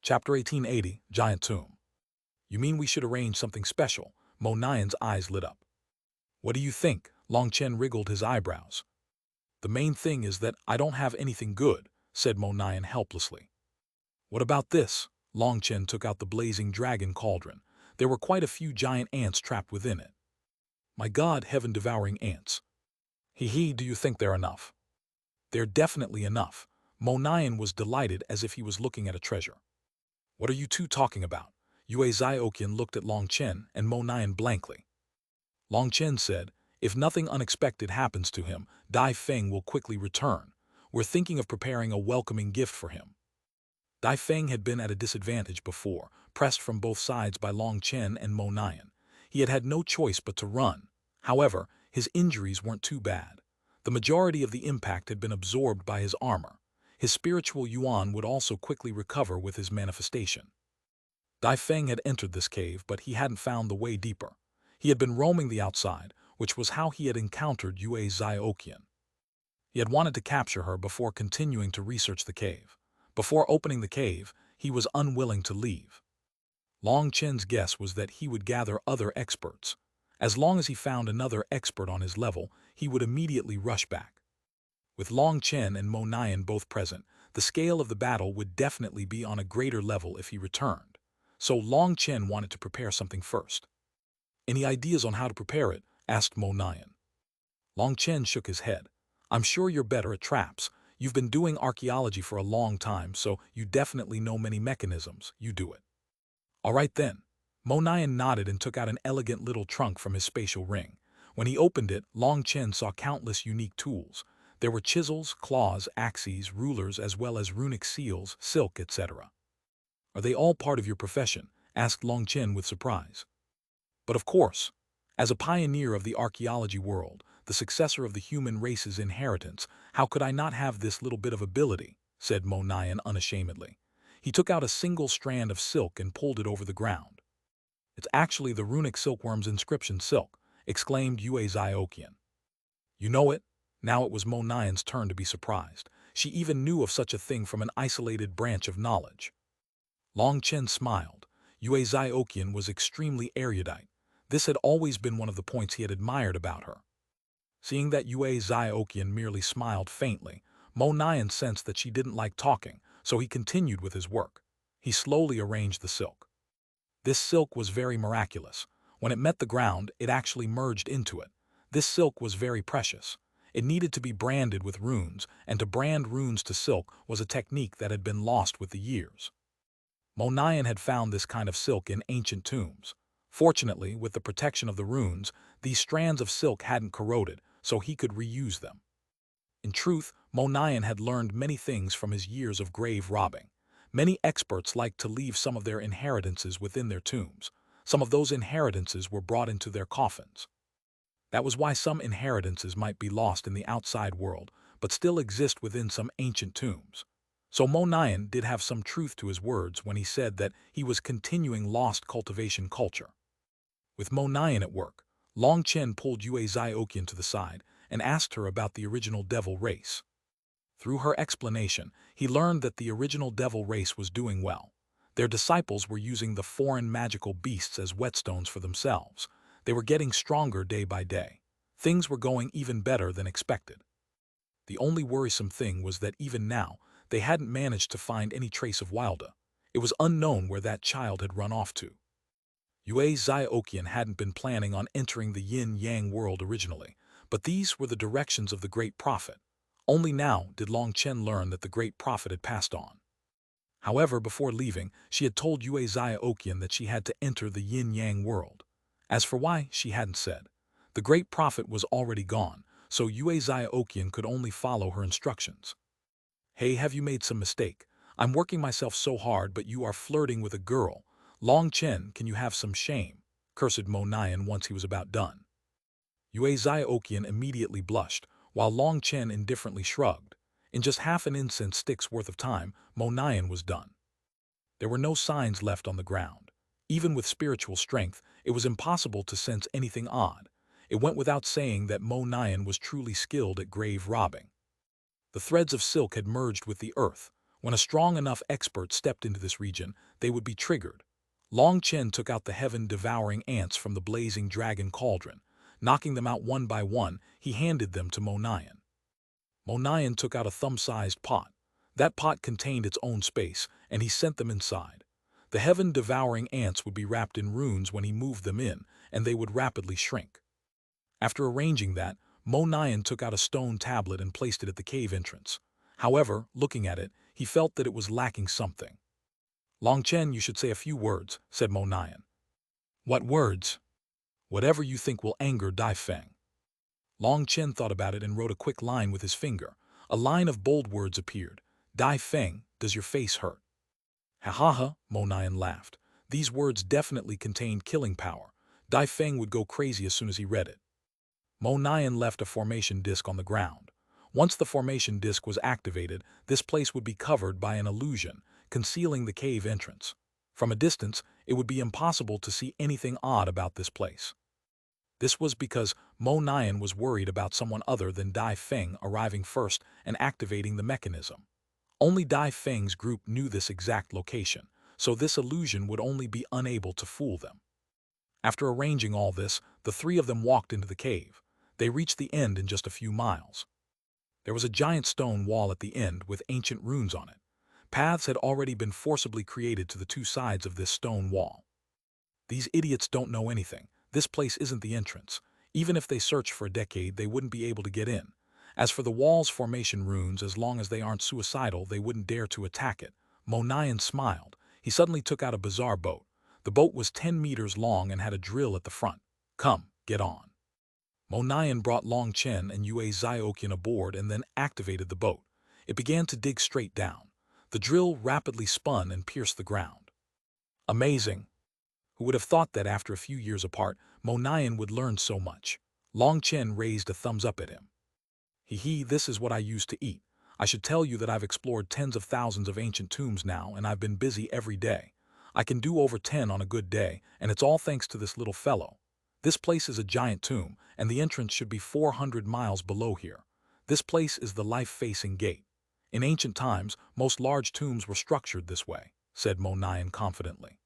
Chapter 1880, Giant Tomb. You mean we should arrange something special? Mo Nian's eyes lit up. What do you think? Long Chen wriggled his eyebrows. The main thing is that I don't have anything good, said Mo Nian helplessly. What about this? Long Chen took out the blazing dragon cauldron. There were quite a few giant ants trapped within it. My god, heaven-devouring ants. Hee, do you think they're enough? They're definitely enough. Mo Nian was delighted as if he was looking at a treasure. What are you two talking about? Yue Zioqian looked at Long Chen and Mo Nian blankly. Long Chen said, if nothing unexpected happens to him, Dai Feng will quickly return. We're thinking of preparing a welcoming gift for him. Dai Feng had been at a disadvantage before, pressed from both sides by Long Chen and Mo Nian. He had had no choice but to run. However, his injuries weren't too bad. The majority of the impact had been absorbed by his armor. His spiritual yuan would also quickly recover with his manifestation. Dai Feng had entered this cave, but he hadn't found the way deeper. He had been roaming the outside, which was how he had encountered Yue Zioqian. He had wanted to capture her before continuing to research the cave. Before opening the cave, he was unwilling to leave. Long Chen's guess was that he would gather other experts. As long as he found another expert on his level, he would immediately rush back. With Long Chen and Mo Nian both present, the scale of the battle would definitely be on a greater level if he returned. So Long Chen wanted to prepare something first. Any ideas on how to prepare it? Asked Mo Nian. Long Chen shook his head. I'm sure you're better at traps. You've been doing archaeology for a long time, so you definitely know many mechanisms. You do it. All right then. Mo Nian nodded and took out an elegant little trunk from his spatial ring. When he opened it, Long Chen saw countless unique tools. There were chisels, claws, axes, rulers, as well as runic seals, silk, etc. Are they all part of your profession? Asked Long Chen with surprise. But of course. As a pioneer of the archaeology world, the successor of the human race's inheritance, how could I not have this little bit of ability? Said Mo Nian unashamedly. He took out a single strand of silk and pulled it over the ground. It's actually the runic silkworm's inscription silk, exclaimed Yue Zioqian. You know it? Now it was Mo Nian's turn to be surprised. She even knew of such a thing from an isolated branch of knowledge. Long Chen smiled. Yue Zioqian was extremely erudite. This had always been one of the points he had admired about her. Seeing that Yue Zioqian merely smiled faintly, Mo Nian sensed that she didn't like talking, so he continued with his work. He slowly arranged the silk. This silk was very miraculous. When it met the ground, it actually merged into it. This silk was very precious. It needed to be branded with runes, and to brand runes to silk was a technique that had been lost with the years. Mo Nian had found this kind of silk in ancient tombs. Fortunately, with the protection of the runes, these strands of silk hadn't corroded, so he could reuse them. In truth, Mo Nian had learned many things from his years of grave robbing. Many experts liked to leave some of their inheritances within their tombs. Some of those inheritances were brought into their coffins. That was why some inheritances might be lost in the outside world, but still exist within some ancient tombs. So Mo Nian did have some truth to his words when he said that he was continuing lost cultivation culture. With Mo Nian at work, Long Chen pulled Yue Zioqian to the side and asked her about the original devil race. Through her explanation, he learned that the original devil race was doing well. Their disciples were using the foreign magical beasts as whetstones for themselves. They were getting stronger day by day. Things were going even better than expected. The only worrisome thing was that even now, they hadn't managed to find any trace of Wilda. It was unknown where that child had run off to. Yue Zioqian hadn't been planning on entering the yin-yang world originally, but these were the directions of the Great Prophet. Only now did Long Chen learn that the Great Prophet had passed on. However, before leaving, she had told Yue Zioqian that she had to enter the yin-yang world. As for why, she hadn't said. The Great Prophet was already gone, so Yue Zioqian could only follow her instructions. Hey, have you made some mistake? I'm working myself so hard, but you are flirting with a girl. Long Chen, can you have some shame? Cursed Mo Nian once he was about done. Yue Zioqian immediately blushed, while Long Chen indifferently shrugged. In just half an incense stick's worth of time, Mo Nian was done. There were no signs left on the ground. Even with spiritual strength, it was impossible to sense anything odd. It went without saying that Mo Nian was truly skilled at grave robbing. The threads of silk had merged with the earth. When a strong enough expert stepped into this region, they would be triggered. Long Chen took out the heaven-devouring ants from the blazing dragon cauldron. Knocking them out one by one, he handed them to Mo-Nian. Mo-Nian took out a thumb-sized pot. That pot contained its own space, and he sent them inside. The heaven-devouring ants would be wrapped in runes when he moved them in, and they would rapidly shrink. After arranging that, Mo-Nian took out a stone tablet and placed it at the cave entrance. However, looking at it, he felt that it was lacking something. "Long Chen, you should say a few words," said Mo-Nian. "What words?" "Whatever you think will anger Dai Feng." Long Chen thought about it and wrote a quick line with his finger. A line of bold words appeared. "Dai Feng, does your face hurt?" "Ha ha ha," Mo-Nian laughed. These words definitely contained killing power. Dai Feng would go crazy as soon as he read it. Mo-Nian left a formation disc on the ground. Once the formation disc was activated, this place would be covered by an illusion, concealing the cave entrance. From a distance, it would be impossible to see anything odd about this place. This was because Mo-Nian was worried about someone other than Dai Feng arriving first and activating the mechanism. Only Dai Feng's group knew this exact location, so this illusion would only be unable to fool them. After arranging all this, the three of them walked into the cave. They reached the end in just a few miles. There was a giant stone wall at the end with ancient runes on it. Paths had already been forcibly created to the two sides of this stone wall. "These idiots don't know anything. This place isn't the entrance. Even if they search for a decade, they wouldn't be able to get in. As for the wall's formation runes, as long as they aren't suicidal, they wouldn't dare to attack it." Mo-Nian smiled. He suddenly took out a bizarre boat. The boat was 10 meters long and had a drill at the front. "Come, get on." Mo-Nian brought Long Chen and Yue Zioqian aboard and then activated the boat. It began to dig straight down. The drill rapidly spun and pierced the ground. Amazing! Who would have thought that after a few years apart, Mo-Nian would learn so much? Long Chen raised a thumbs up at him. "Hee, this is what I used to eat. I should tell you that I've explored tens of thousands of ancient tombs now, and I've been busy every day. I can do over 10 on a good day, and it's all thanks to this little fellow. This place is a giant tomb, and the entrance should be 400 miles below here. This place is the life-facing gate. In ancient times, most large tombs were structured this way," said Mo-Nian confidently.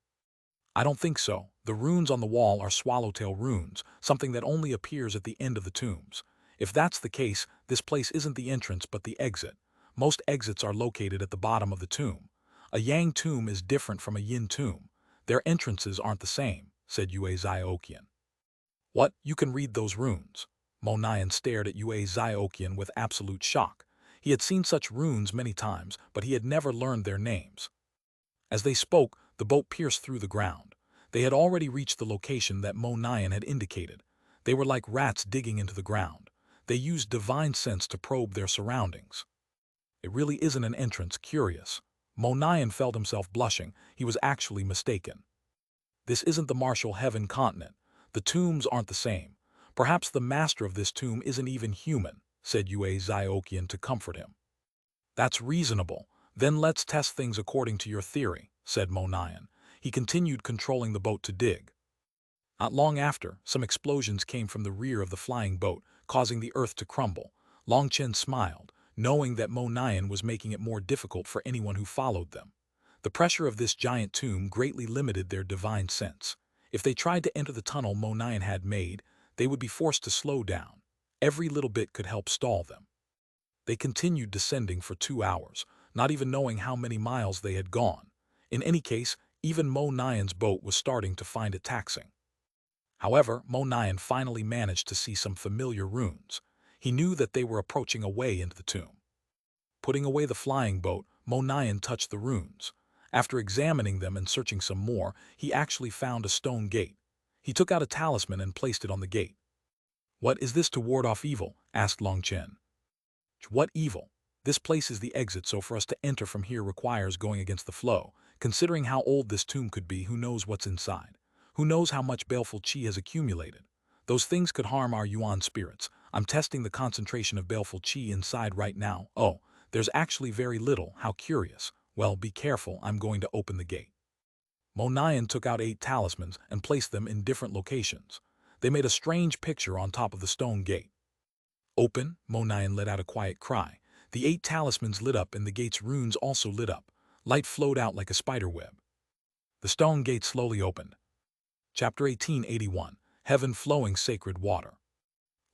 "I don't think so. The runes on the wall are swallowtail runes, something that only appears at the end of the tombs. If that's the case, this place isn't the entrance but the exit. Most exits are located at the bottom of the tomb. A Yang tomb is different from a Yin tomb. Their entrances aren't the same," said Yue Zioqian. "What? You can read those runes?" Mo-Nian stared at Yue Zioqian with absolute shock. He had seen such runes many times, but he had never learned their names. As they spoke, the boat pierced through the ground. They had already reached the location that Mo-Nian had indicated. They were like rats digging into the ground. They used divine sense to probe their surroundings. "It really isn't an entrance, curious." Mo-Nian felt himself blushing. He was actually mistaken. "This isn't the martial heaven continent. The tombs aren't the same. Perhaps the master of this tomb isn't even human," said Yue Zioqian to comfort him. "That's reasonable. Then let's test things according to your theory," said Mo-Nian. He continued controlling the boat to dig. Not long after, some explosions came from the rear of the flying boat, causing the earth to crumble. Long Chen smiled, knowing that Mo-Nian was making it more difficult for anyone who followed them. The pressure of this giant tomb greatly limited their divine sense. If they tried to enter the tunnel Mo-Nian had made, they would be forced to slow down. Every little bit could help stall them. They continued descending for 2 hours, not even knowing how many miles they had gone. In any case, even Mo-Nian's boat was starting to find it taxing. However, Mo-Nian finally managed to see some familiar runes. He knew that they were approaching a way into the tomb. Putting away the flying boat, Mo-Nian touched the runes. After examining them and searching some more, he actually found a stone gate. He took out a talisman and placed it on the gate. "What is this to ward off evil?" asked Long Chen. "What evil? This place is the exit, so for us to enter from here requires going against the flow. Considering how old this tomb could be, who knows what's inside? Who knows how much baleful qi has accumulated? Those things could harm our yuan spirits. I'm testing the concentration of baleful qi inside right now. Oh, there's actually very little. How curious. Well, be careful, I'm going to open the gate." Mo-Nian took out 8 talismans and placed them in different locations. They made a strange picture on top of the stone gate. "Open," Mo-Nian let out a quiet cry. The 8 talismans lit up and the gate's runes also lit up. Light flowed out like a spider web. The stone gate slowly opened. Chapter 1881, Heaven Flowing Sacred Water.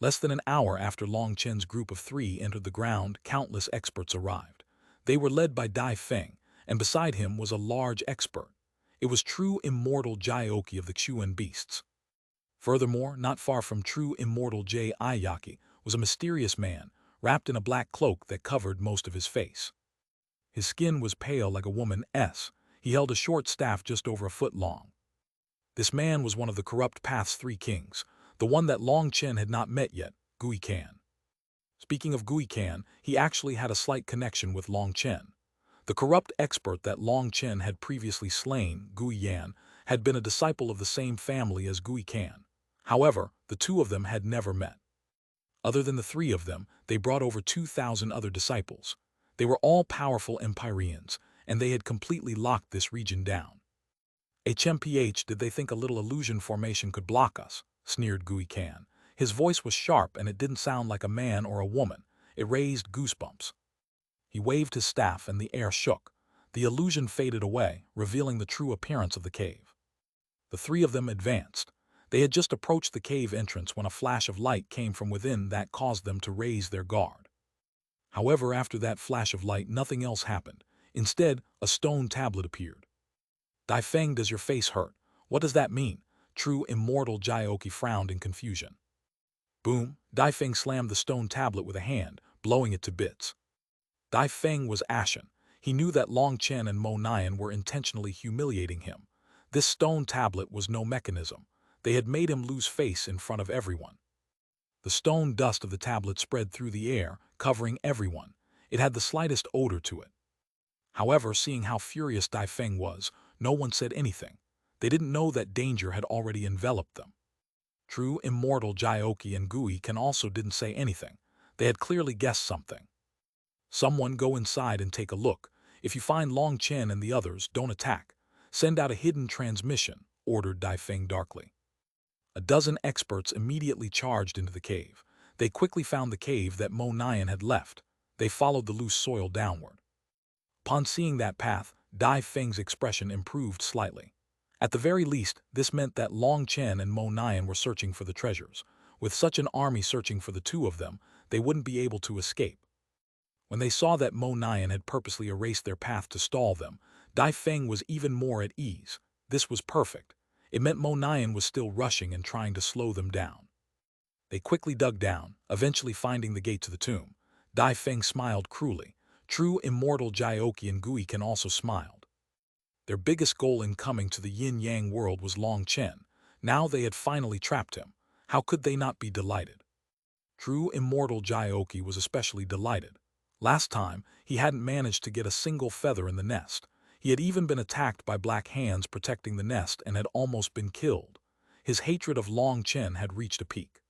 Less than an hour after Long Chen's group of 3 entered the ground, countless experts arrived. They were led by Dai Feng, and beside him was a large expert. It was true immortal Jioki of the Xuan beasts. Furthermore, not far from true immortal Jayaki was a mysterious man, wrapped in a black cloak that covered most of his face. His skin was pale like a woman's. He held a short staff just over a foot long. This man was one of the corrupt Path's 3 kings, the one that Long Chen had not met yet, Gui Can. Speaking of Gui Can, he actually had a slight connection with Long Chen. The corrupt expert that Long Chen had previously slain, Gui Yan, had been a disciple of the same family as Gui Can. However, the 2 of them had never met. Other than the 3 of them, they brought over 2,000 other disciples. They were all powerful Empyreans, and they had completely locked this region down. HMPH, did they think a little illusion formation could block us? Sneered Gui Can. His voice was sharp and it didn't sound like a man or a woman. It raised goosebumps. He waved his staff and the air shook. The illusion faded away, revealing the true appearance of the cave. The 3 of them advanced. They had just approached the cave entrance when a flash of light came from within that caused them to raise their guard. However, after that flash of light, nothing else happened. Instead, a stone tablet appeared. Dai Feng, does your face hurt? What does that mean? True immortal Jioki frowned in confusion. Boom! Dai Feng slammed the stone tablet with a hand, blowing it to bits. Dai Feng was ashen. He knew that Long Chen and Mo Nian were intentionally humiliating him. This stone tablet was no mechanism. They had made him lose face in front of everyone. The stone dust of the tablet spread through the air, covering everyone. It had the slightest odor to it. However, seeing how furious Dai Feng was, no one said anything. They didn't know that danger had already enveloped them. True immortal Jioki and Gui Can also didn't say anything. They had clearly guessed something. Someone go inside and take a look. If you find Long Chen and the others, don't attack. Send out a hidden transmission, ordered Dai Feng darkly. A dozen experts immediately charged into the cave. They quickly found the cave that Mo Nian had left. They followed the loose soil downward. Upon seeing that path, Dai Feng's expression improved slightly. At the very least, this meant that Long Chen and Mo Nian were searching for the treasures. With such an army searching for the 2 of them, they wouldn't be able to escape. When they saw that Mo Nian had purposely erased their path to stall them, Dai Feng was even more at ease. This was perfect. It meant Mo Nian was still rushing and trying to slow them down. They quickly dug down, eventually finding the gate to the tomb. Dai Feng smiled cruelly. True immortal Jioki and Gui Can also smiled. Their biggest goal in coming to the yin-yang world was Long Chen. Now they had finally trapped him. How could they not be delighted? True immortal Jioki was especially delighted. Last time, he hadn't managed to get a single feather in the nest. He had even been attacked by black hands protecting the nest and had almost been killed. His hatred of Long Chen had reached a peak.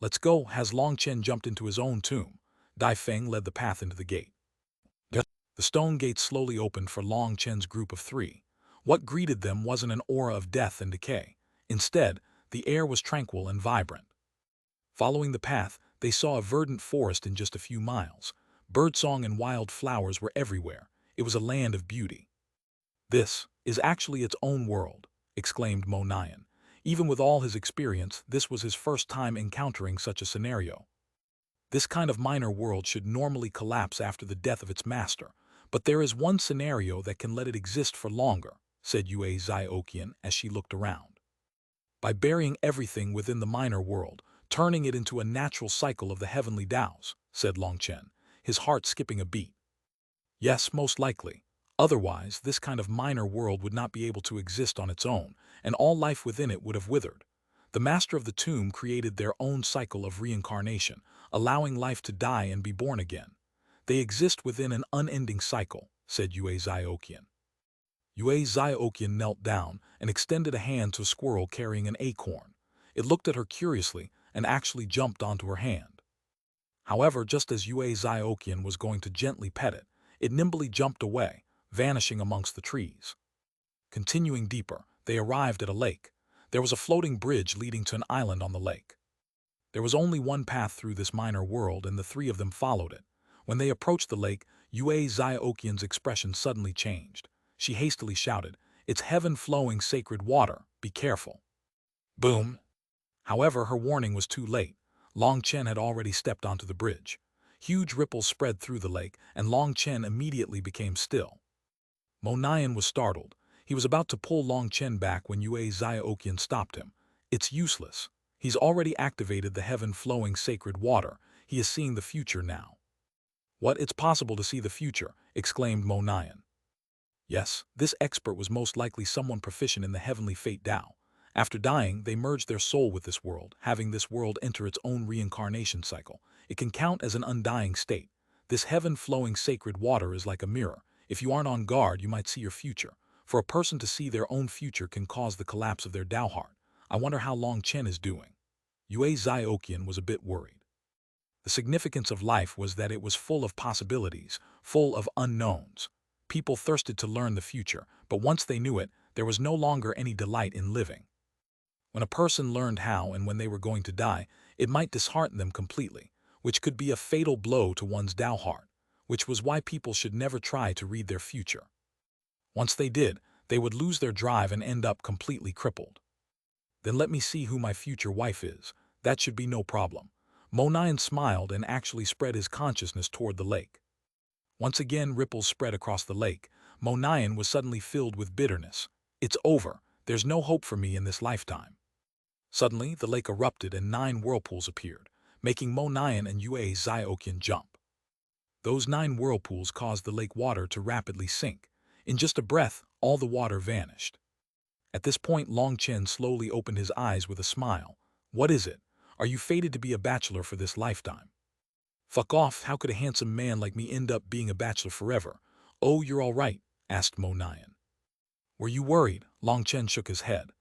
Let's go. Has Long Chen jumped into his own tomb? Dai Feng led the path into the gate. The stone gate slowly opened for Long Chen's group of 3. What greeted them wasn't an aura of death and decay. Instead, the air was tranquil and vibrant. Following the path, they saw a verdant forest in just a few miles. Birdsong and wild flowers were everywhere. It was a land of beauty. This is actually its own world, exclaimed Mo Nian. Even with all his experience, this was his first time encountering such a scenario. This kind of minor world should normally collapse after the death of its master, but there is one scenario that can let it exist for longer, said Yue Ziokian as she looked around. By burying everything within the minor world, turning it into a natural cycle of the heavenly Taos, said Long Chen, his heart skipping a beat. Yes, most likely. Otherwise, this kind of minor world would not be able to exist on its own, and all life within it would have withered. The master of the tomb created their own cycle of reincarnation, allowing life to die and be born again. They exist within an unending cycle, said Yue Ziokian. Yue Ziokian knelt down and extended a hand to a squirrel carrying an acorn. It looked at her curiously and actually jumped onto her hand. However, just as Yue Ziokian was going to gently pet it, it nimbly jumped away, vanishing amongst the trees. Continuing deeper, they arrived at a lake. There was a floating bridge leading to an island on the lake. There was only one path through this minor world, and the 3 of them followed it. When they approached the lake, Yue Xiaoqian's expression suddenly changed. She hastily shouted, "It's heaven-flowing sacred water, be careful." Boom! However, her warning was too late. Long Chen had already stepped onto the bridge. Huge ripples spread through the lake, and Long Chen immediately became still. Mo Nian was startled. He was about to pull Long Chen back when Yue Xiaoqian stopped him. "It's useless. He's already activated the heaven-flowing sacred water. He is seeing the future now." "What? It's possible to see the future," exclaimed Mo Nian. Yes, this expert was most likely someone proficient in the heavenly fate Tao. After dying, they merge their soul with this world, having this world enter its own reincarnation cycle. It can count as an undying state. This heaven-flowing sacred water is like a mirror. If you aren't on guard, you might see your future. For a person to see their own future can cause the collapse of their Tao heart. I wonder how Long Chen is doing. Yue Xiaoqian was a bit worried. The significance of life was that it was full of possibilities, full of unknowns. People thirsted to learn the future, but once they knew it, there was no longer any delight in living. When a person learned how and when they were going to die, it might dishearten them completely, which could be a fatal blow to one's Tao heart, which was why people should never try to read their future. Once they did, they would lose their drive and end up completely crippled. Then let me see who my future wife is. That should be no problem. Mo Nian smiled and actually spread his consciousness toward the lake. Once again ripples spread across the lake. Mo Nian was suddenly filled with bitterness. "It's over. There's no hope for me in this lifetime." Suddenly, the lake erupted and 9 whirlpools appeared, making Mo Nian and Yue Xiaoqian jump. Those 9 whirlpools caused the lake water to rapidly sink. In just a breath, all the water vanished. At this point, Long Chen slowly opened his eyes with a smile. "What is it? Are you fated to be a bachelor for this lifetime?" "Fuck off, how could a handsome man like me end up being a bachelor forever?" "Oh, you're all right?" asked Mo Nian. "Were you worried?" Long Chen shook his head.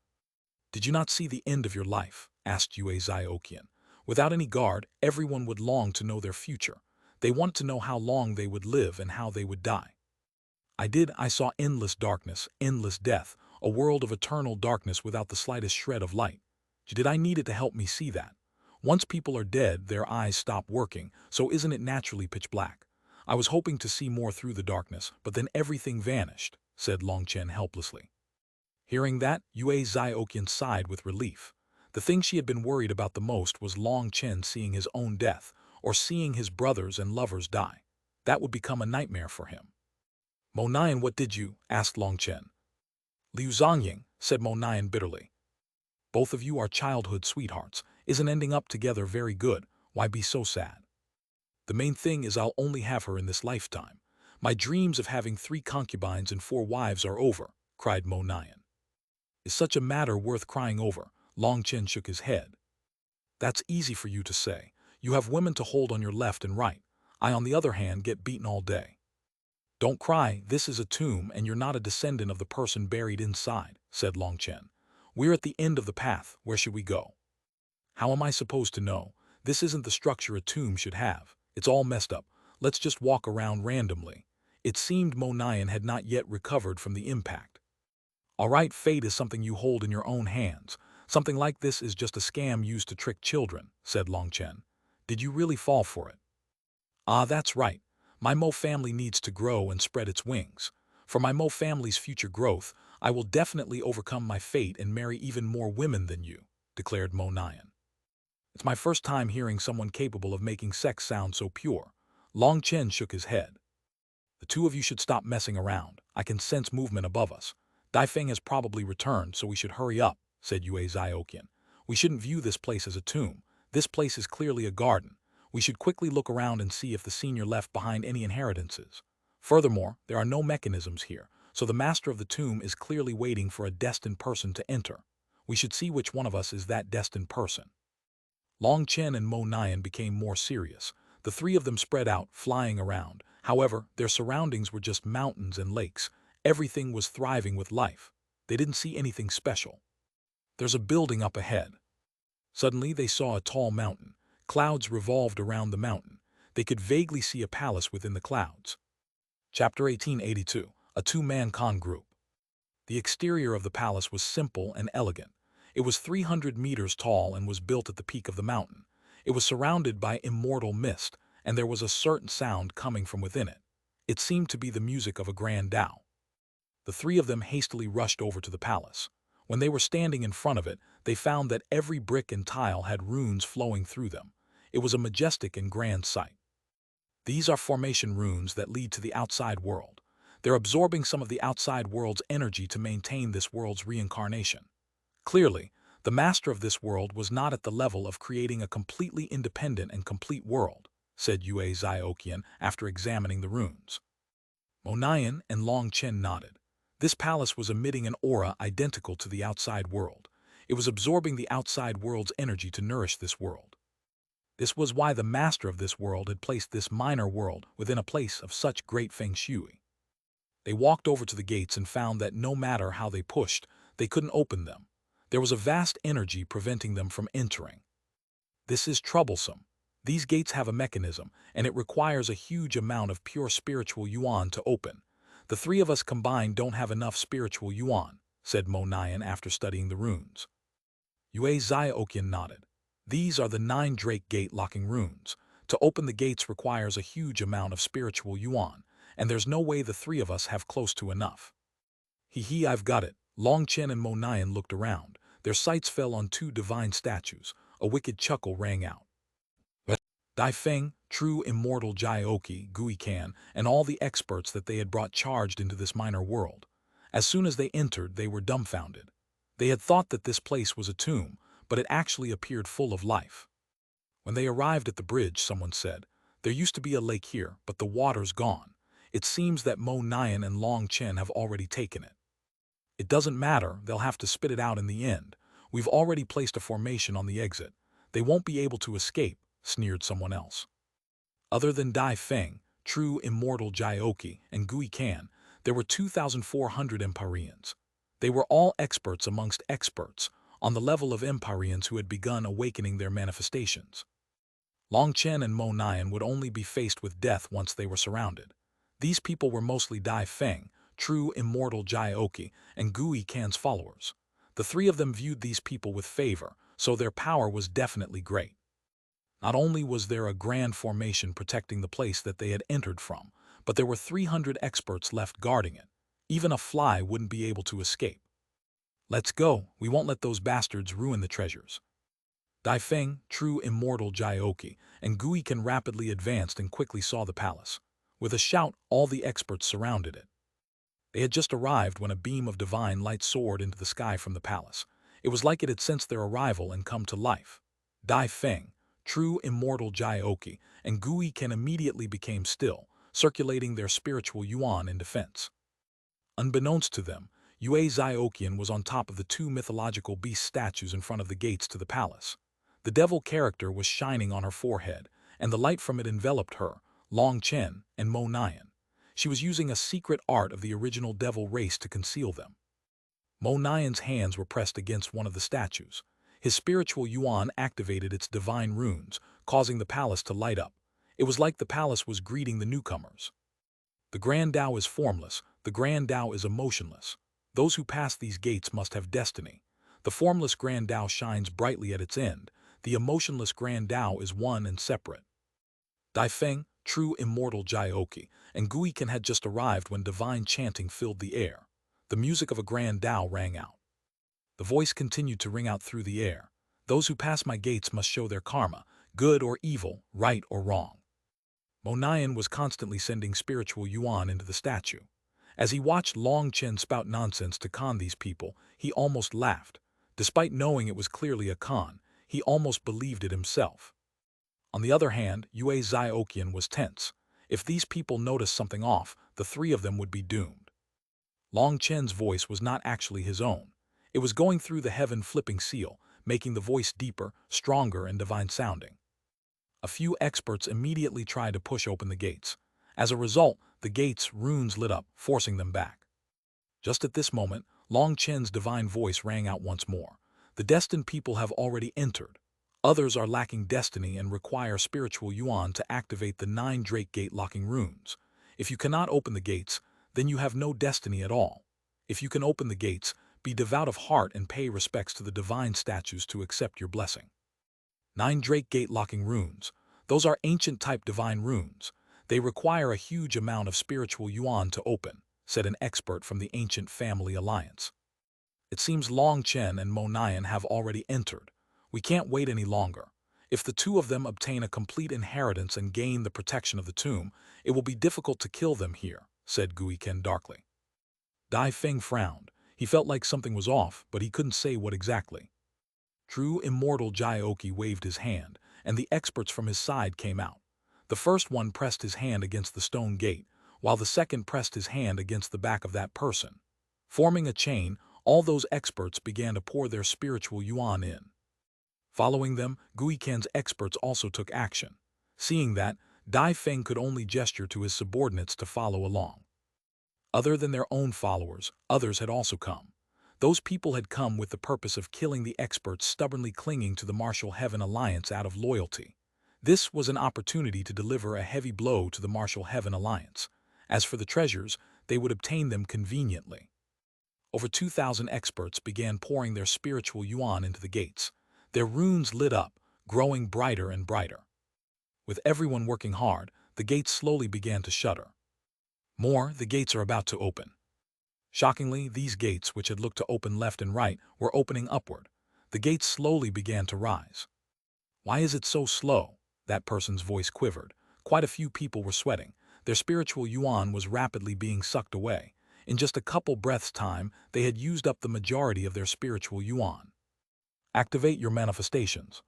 "Did you not see the end of your life?" asked Yue Xiaoqian. Without any guard, everyone would long to know their future. They wanted to know how long they would live and how they would die. "I did. I saw endless darkness, endless death, a world of eternal darkness without the slightest shred of light. Did I need it to help me see that? Once people are dead, their eyes stop working, so isn't it naturally pitch black? I was hoping to see more through the darkness, but then everything vanished," said Long Chen helplessly. Hearing that, Yue Xiaoqian sighed with relief. The thing she had been worried about the most was Long Chen seeing his own death, or seeing his brothers and lovers die. That would become a nightmare for him. "Mo Nian, what did you?" asked Long Chen. "Liu Zongying," said Mo Nian bitterly. "Both of you are childhood sweethearts. Isn't ending up together very good? Why be so sad? The main thing is I'll only have her in this lifetime. My dreams of having 3 concubines and 4 wives are over," cried Mo Nian. "Is such a matter worth crying over?" Long Chen shook his head. "That's easy for you to say. You have women to hold on your left and right. I, on the other hand, get beaten all day." "Don't cry, this is a tomb and you're not a descendant of the person buried inside," said Long Chen. "We're at the end of the path, where should we go?" "How am I supposed to know? This isn't the structure a tomb should have. It's all messed up. Let's just walk around randomly." It seemed Mo Nian had not yet recovered from the impact. "All right, fate is something you hold in your own hands. Something like this is just a scam used to trick children," said Long Chen. "Did you really fall for it?" "Ah, that's right. My Mo family needs to grow and spread its wings. For my Mo family's future growth, I will definitely overcome my fate and marry even more women than you," declared Mo Nian. "It's my first time hearing someone capable of making sex sound so pure." Long Chen shook his head. "The 2 of you should stop messing around. I can sense movement above us. Daifeng has probably returned, so we should hurry up," said Yue Xiaoqian. "We shouldn't view this place as a tomb. This place is clearly a garden. We should quickly look around and see if the senior left behind any inheritances. Furthermore, there are no mechanisms here, so the master of the tomb is clearly waiting for a destined person to enter. We should see which one of us is that destined person." Long Chen and Mo Nian became more serious. The 3 of them spread out, flying around. However, their surroundings were just mountains and lakes. Everything was thriving with life. They didn't see anything special. "There's a building up ahead." Suddenly they saw a tall mountain. Clouds revolved around the mountain. They could vaguely see a palace within the clouds. Chapter 1882. A 2-man con group. The exterior of the palace was simple and elegant. It was 300 meters tall and was built at the peak of the mountain. It was surrounded by immortal mist, and there was a certain sound coming from within it. It seemed to be the music of a grand Tao. The three of them hastily rushed over to the palace. When they were standing in front of it, they found that every brick and tile had runes flowing through them. It was a majestic and grand sight. These are formation runes that lead to the outside world. They're absorbing some of the outside world's energy to maintain this world's reincarnation. Clearly, the master of this world was not at the level of creating a completely independent and complete world, said Yue Zioqian after examining the runes. Mo Nian and Long Chen nodded. This palace was emitting an aura identical to the outside world. It was absorbing the outside world's energy to nourish this world. This was why the master of this world had placed this minor world within a place of such great feng shui. They walked over to the gates and found that no matter how they pushed, they couldn't open them. There was a vast energy preventing them from entering. This is troublesome. These gates have a mechanism, and it requires a huge amount of pure spiritual yuan to open. The three of us combined don't have enough spiritual yuan, said Mo Nian after studying the runes. Yue Zioqian nodded. These are the 9 Drake Gate locking runes. To open the gates requires a huge amount of spiritual yuan, and there's no way the three of us have close to enough. Hee, I've got it. Long Chen and Mo Nian looked around. Their sights fell on 2 divine statues. A wicked chuckle rang out. Dai Feng, true immortal Jioki, Gui Kan, and all the experts that they had brought charged into this minor world. As soon as they entered, they were dumbfounded. They had thought that this place was a tomb, but it actually appeared full of life. When they arrived at the bridge, someone said, "There used to be a lake here, but the water's gone. It seems that Mo Nian and Long Chen have already taken it." "It doesn't matter, they'll have to spit it out in the end. We've already placed a formation on the exit. They won't be able to escape," sneered someone else. Other than Dai Feng, true immortal Jioki, and Gui Kan, there were 2,400 Empyreans. They were all experts amongst experts, on the level of Empyreans who had begun awakening their manifestations. Long Chen and Mo Nian would only be faced with death once they were surrounded. These people were mostly Dai Feng, true immortal Jioki, and Gui Kan's followers. The three of them viewed these people with favor, so their power was definitely great. Not only was there a grand formation protecting the place that they had entered from, but there were 300 experts left guarding it. Even a fly wouldn't be able to escape. "Let's go, we won't let those bastards ruin the treasures." Dai Feng, true immortal Jioki, and Gui Kan rapidly advanced and quickly saw the palace. With a shout, all the experts surrounded it. They had just arrived when a beam of divine light soared into the sky from the palace. It was like it had sensed their arrival and come to life. Dai Feng, true immortal Jioki, and Gui Kan immediately became still, circulating their spiritual yuan in defense. Unbeknownst to them, Yue Zioqian was on top of the 2 mythological beast statues in front of the gates to the palace. The devil character was shining on her forehead, and the light from it enveloped her, Long Chen, and Mo Nian. She was using a secret art of the original devil race to conceal them. Mo Nian's hands were pressed against one of the statues. His spiritual yuan activated its divine runes, causing the palace to light up. It was like the palace was greeting the newcomers. The Grand Tao is formless, the Grand Tao is emotionless. Those who pass these gates must have destiny. The formless Grand Tao shines brightly at its end. The emotionless Grand Tao is one and separate. Dai Feng, true immortal Jioki, and Gui Kan had just arrived when divine chanting filled the air. The music of a Grand Tao rang out. The voice continued to ring out through the air. "Those who pass my gates must show their karma, good or evil, right or wrong." Mo Nian was constantly sending spiritual yuan into the statue. As he watched Long Chen spout nonsense to con these people, he almost laughed. Despite knowing it was clearly a con, he almost believed it himself. On the other hand, Yue Zioqian was tense. If these people noticed something off, the three of them would be doomed. Long Chen's voice was not actually his own. It was going through the heaven flipping seal, making the voice deeper, stronger, and divine-sounding. A few experts immediately tried to push open the gates. As a result, the gates' runes lit up, forcing them back. Just at this moment, Long Chen's divine voice rang out once more. "The destined people have already entered. Others are lacking destiny and require spiritual yuan to activate the 9 Drake Gate locking runes. If you cannot open the gates, then you have no destiny at all. If you can open the gates, be devout of heart and pay respects to the divine statues to accept your blessing." 9 Drake Gate locking runes. Those are ancient-type divine runes. They require a huge amount of spiritual yuan to open, said an expert from the Ancient Family Alliance. It seems Long Chen and Mo Nian have already entered. We can't wait any longer. If the two of them obtain a complete inheritance and gain the protection of the tomb, it will be difficult to kill them here, said Gui Ken darkly. Dai Feng frowned. He felt like something was off, but he couldn't say what exactly. True Immortal Jioki waved his hand, and the experts from his side came out. The first one pressed his hand against the stone gate, while the second pressed his hand against the back of that person. Forming a chain, all those experts began to pour their spiritual yuan in. Following them, Gui Ken's experts also took action. Seeing that, Dai Feng could only gesture to his subordinates to follow along. Other than their own followers, others had also come. Those people had come with the purpose of killing the experts stubbornly clinging to the Martial Heaven Alliance out of loyalty. This was an opportunity to deliver a heavy blow to the Martial Heaven Alliance. As for the treasures, they would obtain them conveniently. Over 2,000 experts began pouring their spiritual yuan into the gates. Their runes lit up, growing brighter and brighter. With everyone working hard, the gates slowly began to shudder. The gates are about to open. Shockingly, these gates, which had looked to open left and right, were opening upward. The gates slowly began to rise. Why is it so slow? That person's voice quivered. Quite a few people were sweating. Their spiritual yuan was rapidly being sucked away. In just a couple breaths' time, they had used up the majority of their spiritual yuan. Activate your manifestations.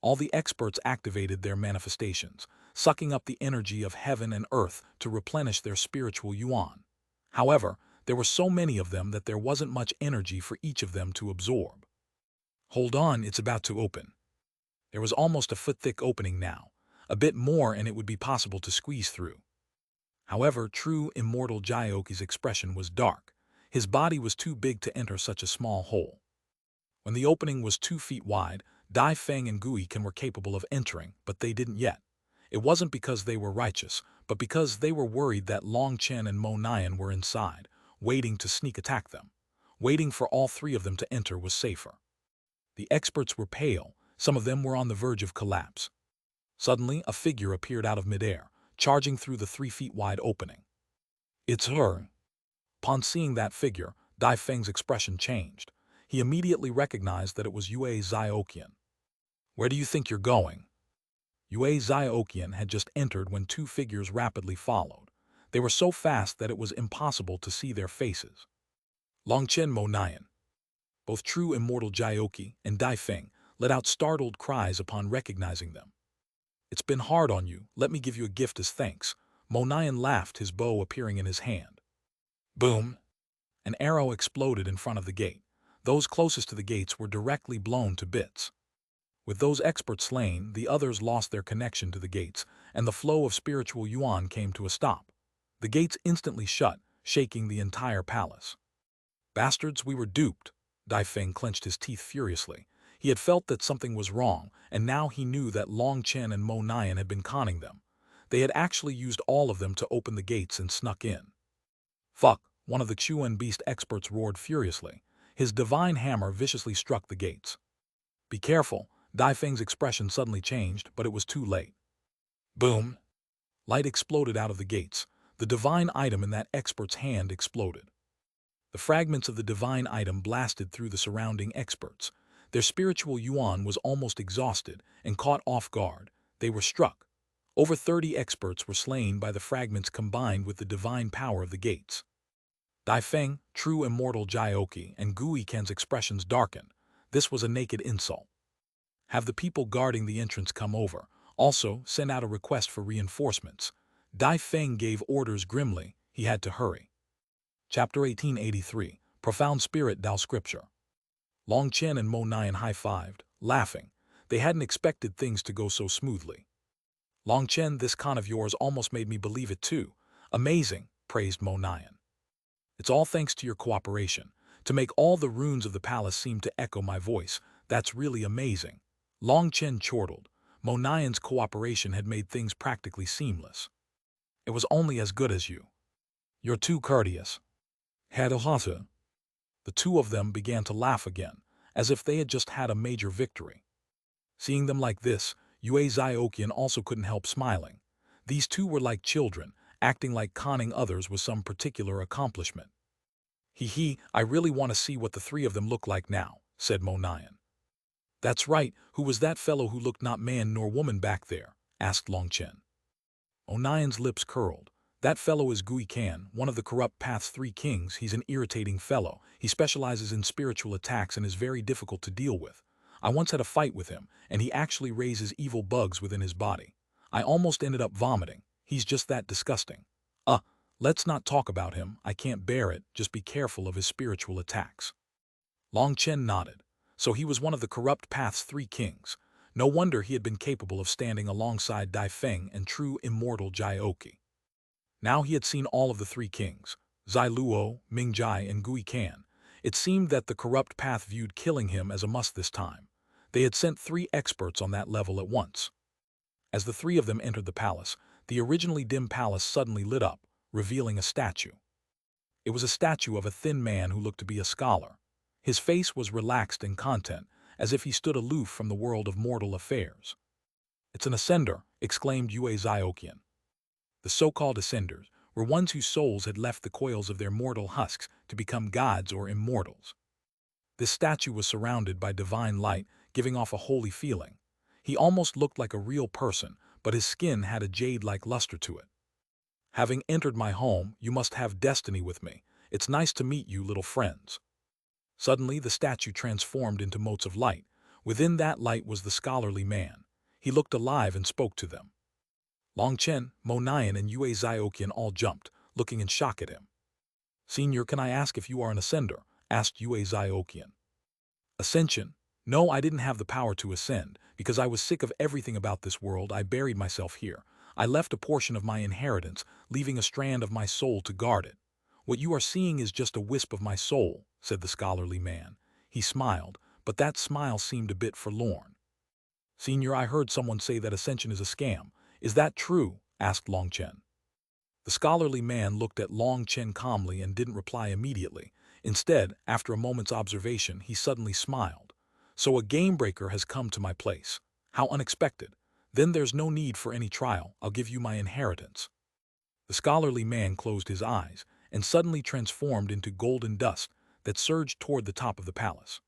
All the experts activated their manifestations, sucking up the energy of heaven and earth to replenish their spiritual yuan. However, there were so many of them that there wasn't much energy for each of them to absorb. Hold on, it's about to open. There was almost a foot-thick opening now. A bit more and it would be possible to squeeze through. However, true Immortal Jioki's expression was dark. His body was too big to enter such a small hole. When the opening was 2 feet wide, Dai Feng and Gui Ken were capable of entering, but they didn't yet. It wasn't because they were righteous, but because they were worried that Long Chen and Mo Nian were inside, waiting to sneak attack them. Waiting for all 3 of them to enter was safer. The experts were pale. Some of them were on the verge of collapse. Suddenly, a figure appeared out of midair, charging through the 3 feet wide opening. It's her. Upon seeing that figure, Dai Feng's expression changed. He immediately recognized that it was Yue Ziokian. Where do you think you're going? Yue Ziokian had just entered when 2 figures rapidly followed. They were so fast that it was impossible to see their faces. Long Chen Mo Nian. Both true Immortal Jioki and Dai Feng let out startled cries upon recognizing them. It's been hard on you, let me give you a gift as thanks. Mo Nian laughed, his bow appearing in his hand. Boom! An arrow exploded in front of the gate. Those closest to the gates were directly blown to bits. With those experts slain, the others lost their connection to the gates, and the flow of spiritual yuan came to a stop. The gates instantly shut, shaking the entire palace. Bastards, we were duped. Dai Feng clenched his teeth furiously. He had felt that something was wrong, and now he knew that Long Chen and Mo Nian had been conning them. They had actually used all of them to open the gates and snuck in. Fuck, one of the Xuanhuan beast experts roared furiously. His divine hammer viciously struck the gates. Be careful, Dai Feng's expression suddenly changed, but it was too late. Boom! Light exploded out of the gates. The divine item in that expert's hand exploded. The fragments of the divine item blasted through the surrounding experts. Their spiritual yuan was almost exhausted, and caught off guard, they were struck. Over 30 experts were slain by the fragments combined with the divine power of the gates. Dai Feng, true Immortal Jioki, and Gui Ken's expressions darkened. This was a naked insult. Have the people guarding the entrance come over. Also, send out a request for reinforcements. Dai Feng gave orders grimly. He had to hurry. Chapter 1883, Profound Spirit Dao Scripture. Long Chen and Mo Nian high-fived, laughing. They hadn't expected things to go so smoothly. Long Chen, this con of yours almost made me believe it too. Amazing, praised Mo Nian. It's all thanks to your cooperation. To make all the runes of the palace seem to echo my voice, that's really amazing. Long Chen chortled. Mo Nian's cooperation had made things practically seamless. It was only as good as you. You're too courteous. Hadahata. The 2 of them began to laugh again, as if they had just had a major victory. Seeing them like this, Yue Zioqian also couldn't help smiling. These two were like children, acting like conning others was some particular accomplishment. Hee, I really want to see what the three of them look like now, said Mo Nian. That's right, who was that fellow who looked not man nor woman back there? Asked Long Chen. Mo Nian's lips curled. That fellow is Gui Can, one of the corrupt Path's 3 kings. He's an irritating fellow. He specializes in spiritual attacks and is very difficult to deal with. I once had a fight with him, and he actually raises evil bugs within his body. I almost ended up vomiting. He's just that disgusting. Let's not talk about him. I can't bear it. Just be careful of his spiritual attacks. Long Chen nodded. So he was one of the corrupt Path's 3 kings. No wonder he had been capable of standing alongside Dai Feng and true immortal Jioqi. Now he had seen all of the 3 kings, Zai Luo, Ming Jai, and Gui Can. It seemed that the corrupt Path viewed killing him as a must this time. They had sent 3 experts on that level at once. As the 3 of them entered the palace, the originally dim palace suddenly lit up, revealing a statue. It was a statue of a thin man who looked to be a scholar. His face was relaxed in content, as if he stood aloof from the world of mortal affairs. It's an ascender, exclaimed Yue Zioqian. The so-called ascenders were ones whose souls had left the coils of their mortal husks to become gods or immortals. This statue was surrounded by divine light, giving off a holy feeling. He almost looked like a real person, but his skin had a jade-like luster to it. Having entered my home, you must have destiny with me. It's nice to meet you, little friends. Suddenly, the statue transformed into motes of light. Within that light was the scholarly man. He looked alive and spoke to them. Long Chen, Mo Nian, and Yue Zioqian all jumped, looking in shock at him. Senior, can I ask if you are an ascender? Asked Yue Zioqian. Ascension? No, I didn't have the power to ascend. Because I was sick of everything about this world, I buried myself here. I left a portion of my inheritance, leaving a strand of my soul to guard it. What you are seeing is just a wisp of my soul, said the scholarly man. He smiled, but that smile seemed a bit forlorn. Senior, I heard someone say that ascension is a scam. Is that true? Asked Long Chen. The scholarly man looked at Long Chen calmly and didn't reply immediately. Instead, after a moment's observation, he suddenly smiled. So a game breaker has come to my place. How unexpected. Then there's no need for any trial. I'll give you my inheritance. The scholarly man closed his eyes and suddenly transformed into golden dust that surged toward the top of the palace.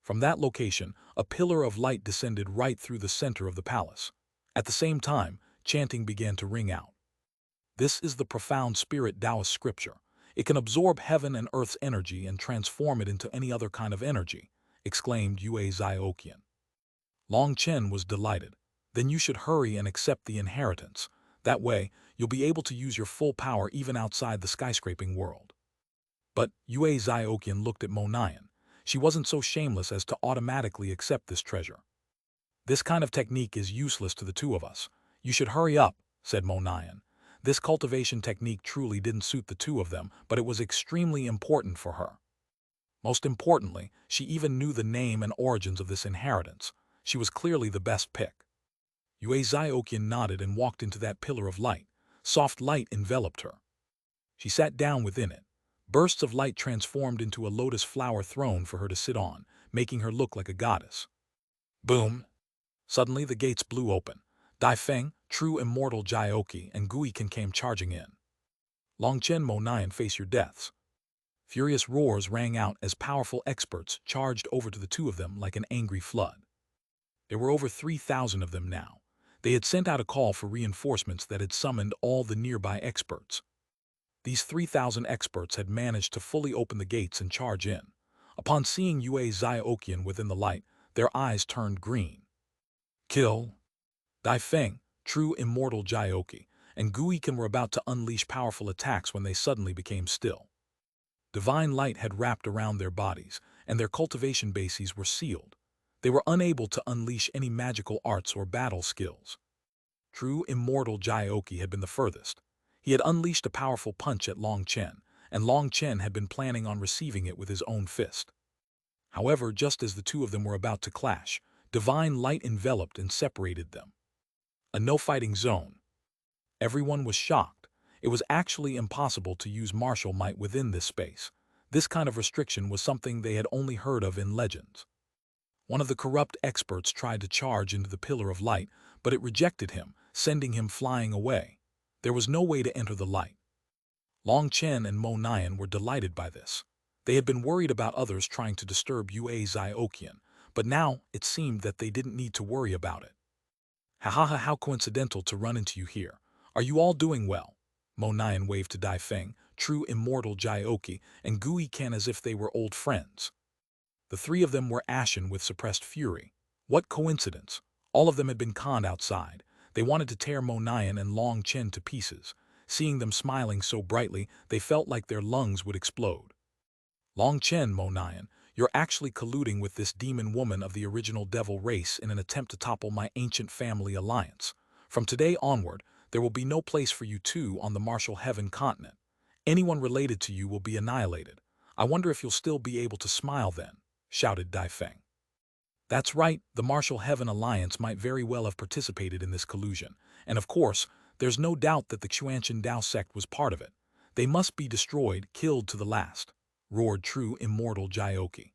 From that location, a pillar of light descended right through the center of the palace. At the same time, chanting began to ring out. This is the profound spirit Taoist scripture. It can absorb heaven and earth's energy and transform it into any other kind of energy, exclaimed Yue Zioqian. Long Chen was delighted. Then you should hurry and accept the inheritance. That way, you'll be able to use your full power even outside the skyscraping world. But Yue Zioqian looked at Mo Nian. She wasn't so shameless as to automatically accept this treasure. This kind of technique is useless to the two of us. You should hurry up, said Mo Nian. This cultivation technique truly didn't suit the two of them, but it was extremely important for her. Most importantly, she even knew the name and origins of this inheritance. She was clearly the best pick. Yue Zioqian nodded and walked into that pillar of light. Soft light enveloped her. She sat down within it. Bursts of light transformed into a lotus flower throne for her to sit on, making her look like a goddess. Boom! Suddenly the gates blew open. Dai Feng, true immortal Jioqi, and Gui Can came charging in. Long Chen, Mo Nian, face your deaths. Furious roars rang out as powerful experts charged over to the two of them like an angry flood. There were over 3,000 of them now. They had sent out a call for reinforcements that had summoned all the nearby experts. These 3,000 experts had managed to fully open the gates and charge in. Upon seeing Yue Zioqian within the light, their eyes turned green. Kill! Dai Feng, true immortal Jioqi, and Gui Can were about to unleash powerful attacks when they suddenly became still. Divine light had wrapped around their bodies, and their cultivation bases were sealed. They were unable to unleash any magical arts or battle skills. True immortal Jioqi had been the furthest. He had unleashed a powerful punch at Long Chen, and Long Chen had been planning on receiving it with his own fist. However, just as the two of them were about to clash, divine light enveloped and separated them. A no-fighting zone. Everyone was shocked. It was actually impossible to use martial might within this space. This kind of restriction was something they had only heard of in legends. One of the corrupt experts tried to charge into the pillar of light, but it rejected him, sending him flying away. There was no way to enter the light. Long Chen and Mo Nian were delighted by this. They had been worried about others trying to disturb Yue Zioqian, but now it seemed that they didn't need to worry about it. Ha ha ha, how coincidental to run into you here. Are you all doing well? Mo Nian waved to Dai Feng, true immortal Jioqi, and Gui Ken as if they were old friends. The three of them were ashen with suppressed fury. What coincidence! All of them had been conned outside. They wanted to tear Mo Nian and Long Chen to pieces. Seeing them smiling so brightly, they felt like their lungs would explode. Long Chen, Mo Nian, you're actually colluding with this demon woman of the original devil race in an attempt to topple my ancient family alliance. From today onward, there will be no place for you two on the martial heaven continent. Anyone related to you will be annihilated. I wonder if you'll still be able to smile then, shouted Dai Feng. That's right, the Martial Heaven Alliance might very well have participated in this collusion, and of course, there's no doubt that the Xuanhuan Dao sect was part of it. They must be destroyed, killed to the last, roared true immortal Jioqi.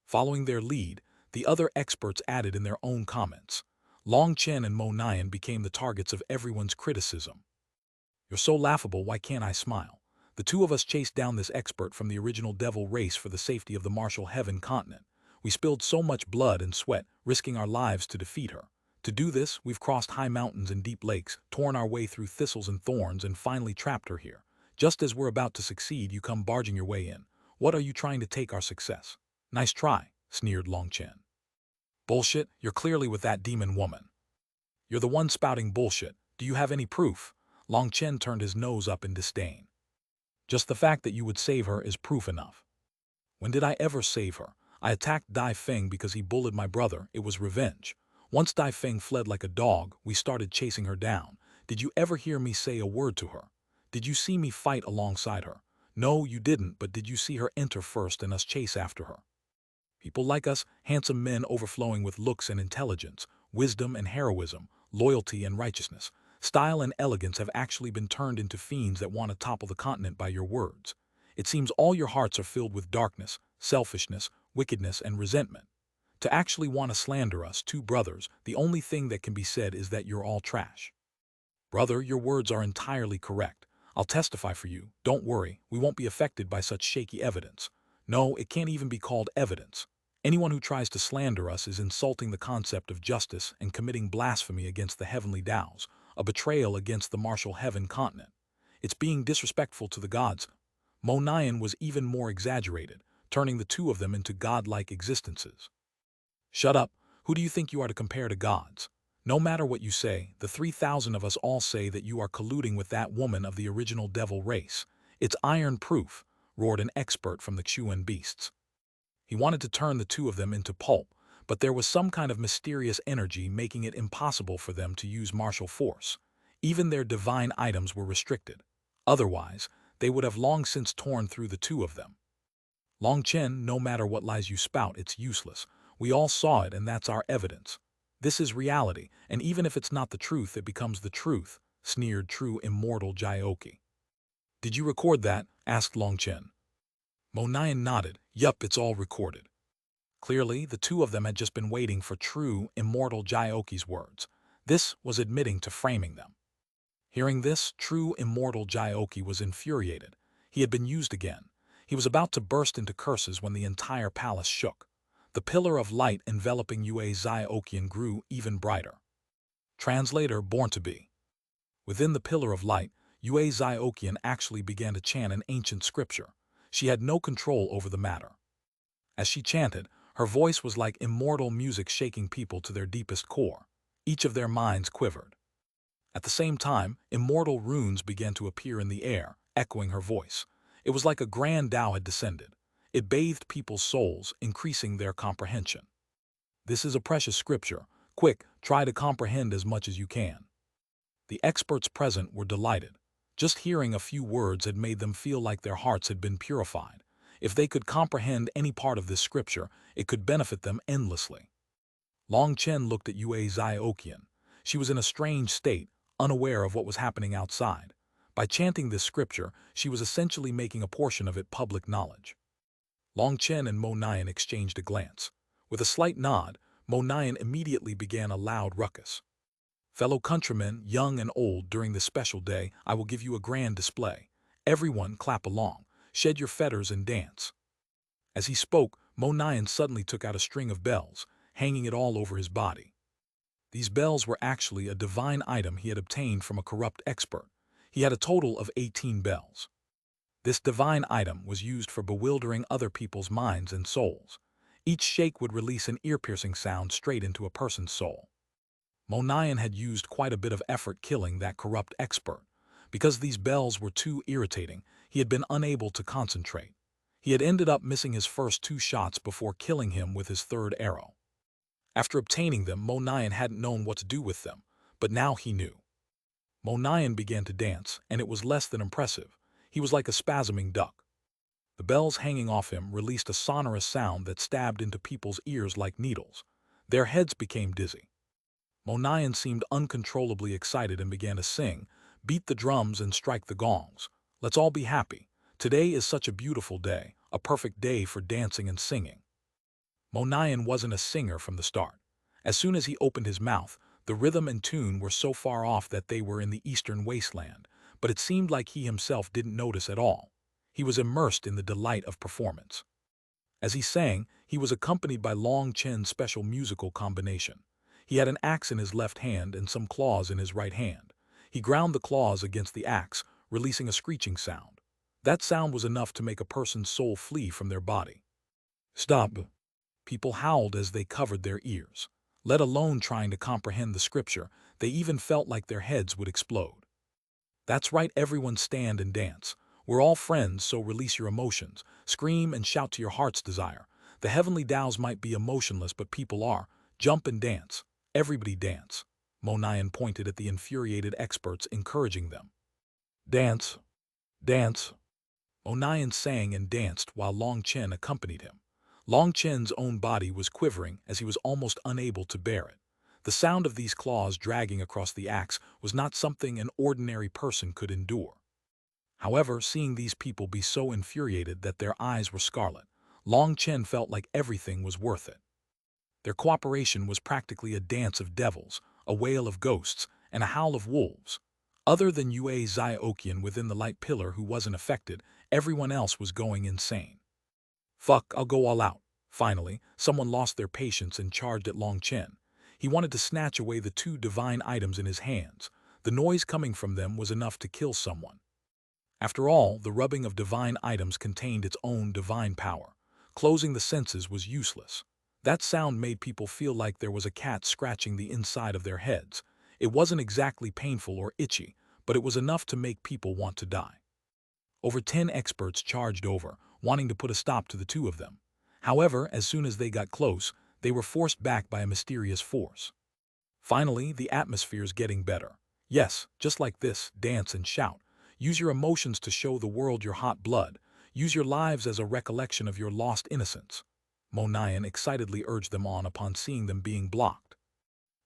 Following their lead, the other experts added in their own comments. Long Chen and Mo Nian became the targets of everyone's criticism. You're so laughable, why can't I smile? The two of us chased down this expert from the original devil race for the safety of the Martial Heaven continent. We spilled so much blood and sweat, risking our lives to defeat her. To do this, we've crossed high mountains and deep lakes, torn our way through thistles and thorns, and finally trapped her here. Just as we're about to succeed, you come barging your way in. What are you trying to take our success? Nice try, sneered Long Chen. Bullshit, you're clearly with that demon woman. You're the one spouting bullshit. Do you have any proof? Long Chen turned his nose up in disdain. Just the fact that you would save her is proof enough. When did I ever save her? I attacked Dai Feng because he bullied my brother. It was revenge. Once Dai Feng fled like a dog, we started chasing her down. Did you ever hear me say a word to her? Did you see me fight alongside her? No, you didn't, but did you see her enter first and us chase after her? People like us, handsome men overflowing with looks and intelligence, wisdom and heroism, loyalty and righteousness, style and elegance have actually been turned into fiends that want to topple the continent by your words. It seems all your hearts are filled with darkness, selfishness, wickedness, and resentment. To actually want to slander us, two brothers, the only thing that can be said is that you're all trash. Brother, your words are entirely correct. I'll testify for you. Don't worry, we won't be affected by such shaky evidence. No, it can't even be called evidence. Anyone who tries to slander us is insulting the concept of justice and committing blasphemy against the heavenly Tao's, a betrayal against the martial heaven continent. It's being disrespectful to the gods. Mo Nian was even more exaggerated, turning the two of them into godlike existences. Shut up. Who do you think you are to compare to gods? No matter what you say, the 3,000 of us all say that you are colluding with that woman of the original devil race. It's iron proof, roared an expert from the Xuan beasts. He wanted to turn the two of them into pulp, but there was some kind of mysterious energy making it impossible for them to use martial force. Even their divine items were restricted. Otherwise, they would have long since torn through the two of them. Long Chen, no matter what lies you spout, it's useless. We all saw it, and that's our evidence. This is reality, and even if it's not the truth, it becomes the truth, sneered true immortal Jioqi. Did you record that? Asked Long Chen. Mo Nian nodded. Yup, it's all recorded. Clearly, the two of them had just been waiting for true immortal Jioqi's words. This was admitting to framing them. Hearing this, true immortal Jioqi was infuriated. He had been used again. He was about to burst into curses when the entire palace shook. The pillar of light enveloping Yue Zioqian grew even brighter. Translator born to be. Within the pillar of light, Yue Zioqian actually began to chant an ancient scripture. She had no control over the matter. As she chanted, her voice was like immortal music shaking people to their deepest core. Each of their minds quivered. At the same time, immortal runes began to appear in the air, echoing her voice. It was like a grand Tao had descended. It bathed people's souls, increasing their comprehension. This is a precious scripture. Quick, try to comprehend as much as you can. The experts present were delighted. Just hearing a few words had made them feel like their hearts had been purified. If they could comprehend any part of this scripture, it could benefit them endlessly. Long Chen looked at Yue Zioqian. She was in a strange state, unaware of what was happening outside. By chanting this scripture, she was essentially making a portion of it public knowledge. Long Chen and Mo Nian exchanged a glance. With a slight nod, Mo Nyan immediately began a loud ruckus. Fellow countrymen, young and old, during this special day, I will give you a grand display. Everyone clap along, shed your fetters and dance. As he spoke, Mo Nyan suddenly took out a string of bells, hanging it all over his body. These bells were actually a divine item he had obtained from a corrupt expert. He had a total of 18 bells. This divine item was used for bewildering other people's minds and souls. Each shake would release an ear-piercing sound straight into a person's soul. Mo Nyan had used quite a bit of effort killing that corrupt expert. Because these bells were too irritating, he had been unable to concentrate. He had ended up missing his first 2 shots before killing him with his 3rd arrow. After obtaining them, Mo Nyan hadn't known what to do with them, but now he knew. Mo Nyan began to dance, and it was less than impressive. He was like a spasming duck. The bells hanging off him released a sonorous sound that stabbed into people's ears like needles. Their heads became dizzy. Mo Nyan seemed uncontrollably excited and began to sing, beat the drums and strike the gongs. Let's all be happy. Today is such a beautiful day, a perfect day for dancing and singing. Mo Nyan wasn't a singer from the start. As soon as he opened his mouth, the rhythm and tune were so far off that they were in the eastern wasteland, but it seemed like he himself didn't notice at all. He was immersed in the delight of performance. As he sang, he was accompanied by Long Chen's special musical combination. He had an axe in his left hand and some claws in his right hand. He ground the claws against the axe, releasing a screeching sound. That sound was enough to make a person's soul flee from their body. Stop! People howled as they covered their ears. Let alone trying to comprehend the scripture, they even felt like their heads would explode. That's right, everyone stand and dance. We're all friends, so release your emotions. Scream and shout to your heart's desire. The heavenly Tao's might be emotionless, but people are. Jump and dance. Everybody dance. Mo Nyan pointed at the infuriated experts, encouraging them. Dance. Dance. Mo Nyan sang and danced while Long Chen accompanied him. Long Chen's own body was quivering as he was almost unable to bear it. The sound of these claws dragging across the axe was not something an ordinary person could endure. However, seeing these people be so infuriated that their eyes were scarlet, Long Chen felt like everything was worth it. Their cooperation was practically a dance of devils, a wail of ghosts, and a howl of wolves. Other than Yue Ziokian within the light pillar who wasn't affected, everyone else was going insane. Fuck, I'll go all out. Finally, someone lost their patience and charged at Long Chen. He wanted to snatch away the 2 divine items in his hands. The noise coming from them was enough to kill someone. After all, the rubbing of divine items contained its own divine power. Closing the senses was useless. That sound made people feel like there was a cat scratching the inside of their heads. It wasn't exactly painful or itchy, but it was enough to make people want to die. Over 10 experts charged over, wanting to put a stop to the 2 of them. However, as soon as they got close, they were forced back by a mysterious force. Finally, the atmosphere's getting better. Yes, just like this, dance and shout. Use your emotions to show the world your hot blood. Use your lives as a recollection of your lost innocence. Mo Nyan excitedly urged them on upon seeing them being blocked.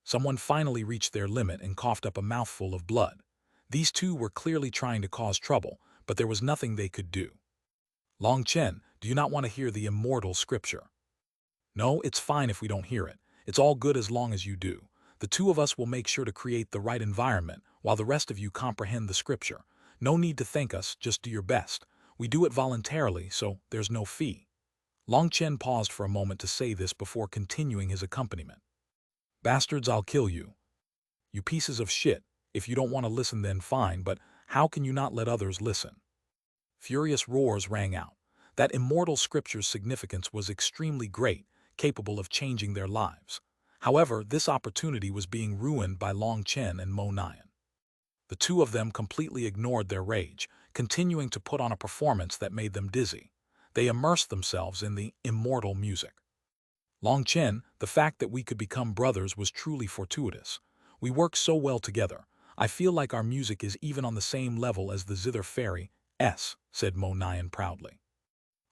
Someone finally reached their limit and coughed up a mouthful of blood. These 2 were clearly trying to cause trouble, but there was nothing they could do. Long Chen, do you not want to hear the immortal scripture? No, it's fine if we don't hear it. It's all good as long as you do. The 2 of us will make sure to create the right environment while the rest of you comprehend the scripture. No need to thank us, just do your best. We do it voluntarily, so there's no fee. Long Chen paused for a moment to say this before continuing his accompaniment. Bastards, I'll kill you. You pieces of shit. If you don't want to listen, then fine, but how can you not let others listen? Furious roars rang out. That immortal scripture's significance was extremely great, capable of changing their lives. However, this opportunity was being ruined by Long Chen and Mo Nyan. The 2 of them completely ignored their rage, continuing to put on a performance that made them dizzy. They immersed themselves in the immortal music. Long Chen, the fact that we could become brothers was truly fortuitous. We work so well together. I feel like our music is even on the same level as the Zither Fairy, said Mo Nyan proudly.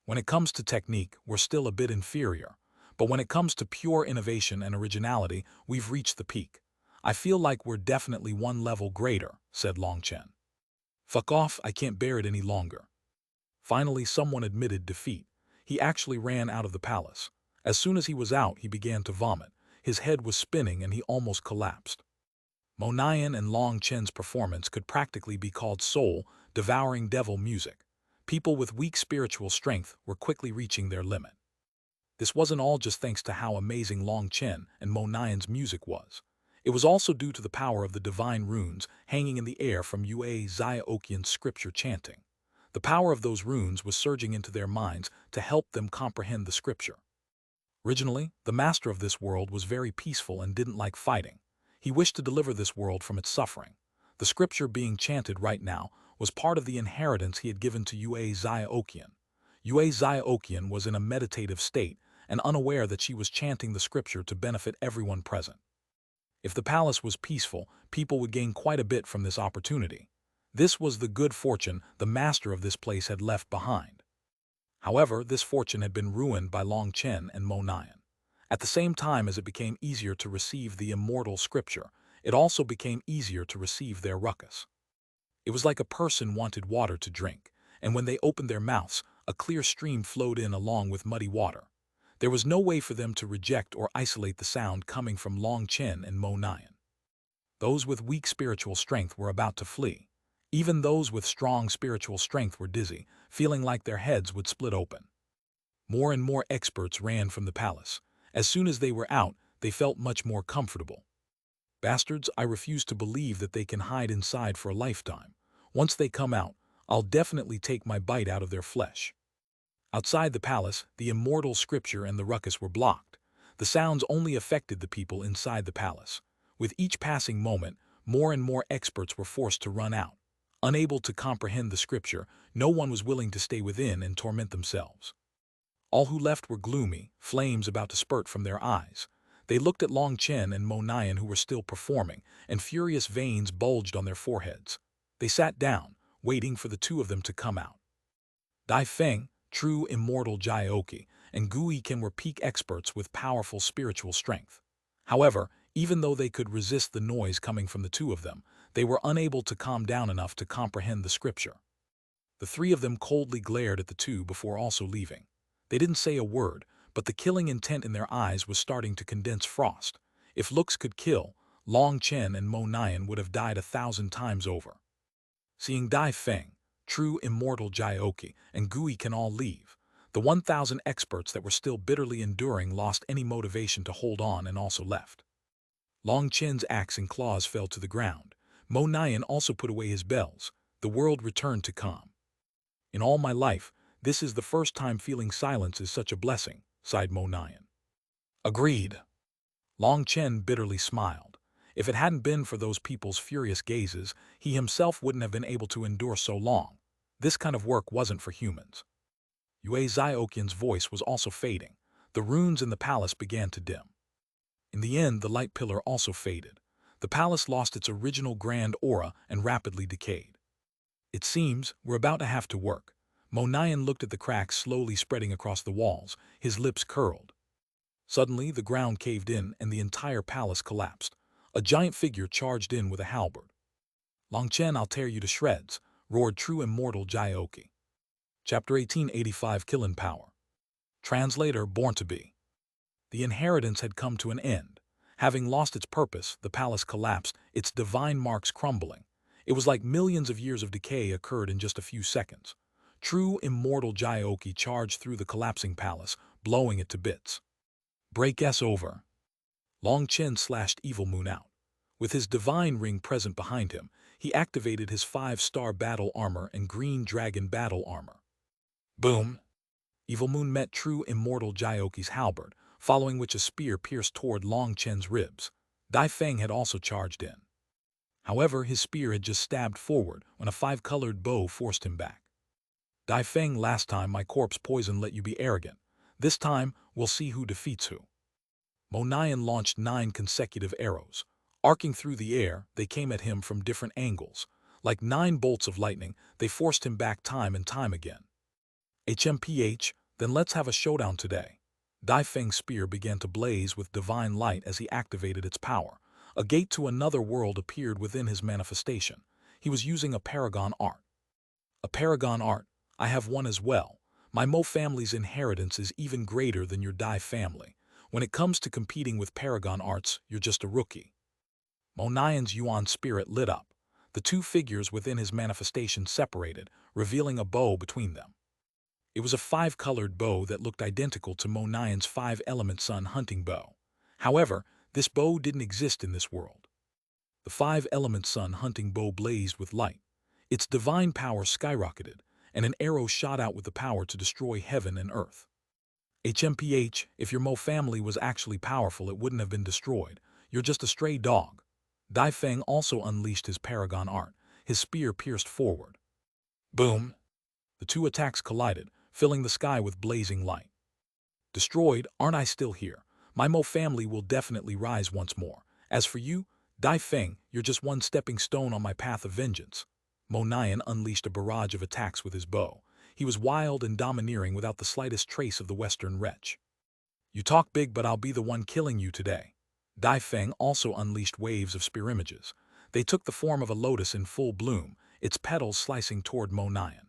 When it comes to technique, we're still a bit inferior. But when it comes to pure innovation and originality, we've reached the peak. I feel like we're definitely 1 level greater, said Long Chen. Fuck off, I can't bear it any longer. Finally, someone admitted defeat. He actually ran out of the palace. As soon as he was out, he began to vomit. His head was spinning and he almost collapsed. Mo Nian and Long Chen's performance could practically be called soul-devouring devil music. People with weak spiritual strength were quickly reaching their limit. This wasn't all just thanks to how amazing Long Chen and Mo Nian's music was. It was also due to the power of the divine runes hanging in the air from Yue Zhaoqian's scripture chanting. The power of those runes was surging into their minds to help them comprehend the scripture. Originally, the master of this world was very peaceful and didn't like fighting. He wished to deliver this world from its suffering. The scripture being chanted right now was part of the inheritance he had given to Yue Zhaoqian. Yue Zhaoqian was in a meditative state and unaware that she was chanting the scripture to benefit everyone present. If the palace was peaceful, people would gain quite a bit from this opportunity. This was the good fortune the master of this place had left behind. However, this fortune had been ruined by Long Chen and Mo Nian. At the same time as it became easier to receive the immortal scripture, it also became easier to receive their ruckus. It was like a person wanted water to drink, and when they opened their mouths, a clear stream flowed in along with muddy water. There was no way for them to reject or isolate the sound coming from Long Chen and Mo Nian. Those with weak spiritual strength were about to flee. Even those with strong spiritual strength were dizzy, feeling like their heads would split open. More and more experts ran from the palace. As soon as they were out, they felt much more comfortable. Bastards, I refuse to believe that they can hide inside for a lifetime. Once they come out, I'll definitely take my bite out of their flesh. Outside the palace, the immortal scripture and the ruckus were blocked. The sounds only affected the people inside the palace. With each passing moment, more and more experts were forced to run out. Unable to comprehend the scripture, no one was willing to stay within and torment themselves. All who left were gloomy, flames about to spurt from their eyes. They looked at Long Chen and Mo Nian who were still performing, and furious veins bulged on their foreheads. They sat down, waiting for the two of them to come out. Dai Feng, true immortal Jiaoqi, and Gui Ken were peak experts with powerful spiritual strength. However, even though they could resist the noise coming from the two of them, they were unable to calm down enough to comprehend the scripture. The three of them coldly glared at the two before also leaving. They didn't say a word, but the killing intent in their eyes was starting to condense frost. If looks could kill, Long Chen and Mo Nian would have died 1,000 times over. Seeing Dai Feng, true immortal Jiaoqi, and Gui Ken all leave, the 1,000 experts that were still bitterly enduring lost any motivation to hold on and also left. Long Chen's axe and claws fell to the ground. Mo Nian also put away his bells. The world returned to calm. In all my life, this is the first time feeling silence is such a blessing, sighed Mo Nian. Agreed. Long Chen bitterly smiled. If it hadn't been for those people's furious gazes, he himself wouldn't have been able to endure so long. This kind of work wasn't for humans. Yue Zhaoqian's voice was also fading. The runes in the palace began to dim. In the end, the light pillar also faded. The palace lost its original grand aura and rapidly decayed. It seems we're about to have to work. Mo Nian looked at the cracks slowly spreading across the walls, his lips curled. Suddenly, the ground caved in and the entire palace collapsed. A giant figure charged in with a halberd. Long Chen, I'll tear you to shreds, roared true immortal Jiaoqi. Chapter 1885 Killing Power. Translator Born to Be. The inheritance had come to an end. Having lost its purpose, the palace collapsed, its divine marks crumbling. It was like millions of years of decay occurred in just a few seconds. True immortal Jiaoqi charged through the collapsing palace, blowing it to bits. Break S over. Long Chen slashed Evil Moon out. With his divine ring present behind him, he activated his 5-star battle armor and green dragon battle armor. Boom! Evil Moon met true immortal Jiaoqi's halberd, following which a spear pierced toward Long Chen's ribs. Dai Feng had also charged in. However, his spear had just stabbed forward when a 5-colored bow forced him back. Dai Feng, last time my corpse poison let you be arrogant. This time, we'll see who defeats who. Mo Nian launched 9 consecutive arrows. Arcing through the air, they came at him from different angles. Like 9 bolts of lightning, they forced him back time and time again. HMPH, then let's have a showdown today. Dai Feng's spear began to blaze with divine light as he activated its power. A gate to another world appeared within his manifestation. He was using a paragon art. A paragon art, I have one as well. My Mo family's inheritance is even greater than your Dai family. When it comes to competing with Paragon arts, you're just a rookie. Mo Nian's Yuan spirit lit up. The two figures within his manifestation separated, revealing a bow between them. It was a five-colored bow that looked identical to Mo Nian's five-element sun hunting bow. However, this bow didn't exist in this world. The five-element sun hunting bow blazed with light. Its divine power skyrocketed, and an arrow shot out with the power to destroy heaven and earth. HMPH, if your Mo family was actually powerful, it wouldn't have been destroyed. You're just a stray dog. Dai Feng also unleashed his paragon art. His spear pierced forward. Boom! The two attacks collided, filling the sky with blazing light. Destroyed, aren't I still here? My Mo family will definitely rise once more. As for you, Dai Feng, you're just one stepping stone on my path of vengeance. Mo Nian unleashed a barrage of attacks with his bow. He was wild and domineering without the slightest trace of the Western wretch. You talk big, but I'll be the one killing you today. Dai Feng also unleashed waves of spear images. They took the form of a lotus in full bloom, its petals slicing toward Mo Nian.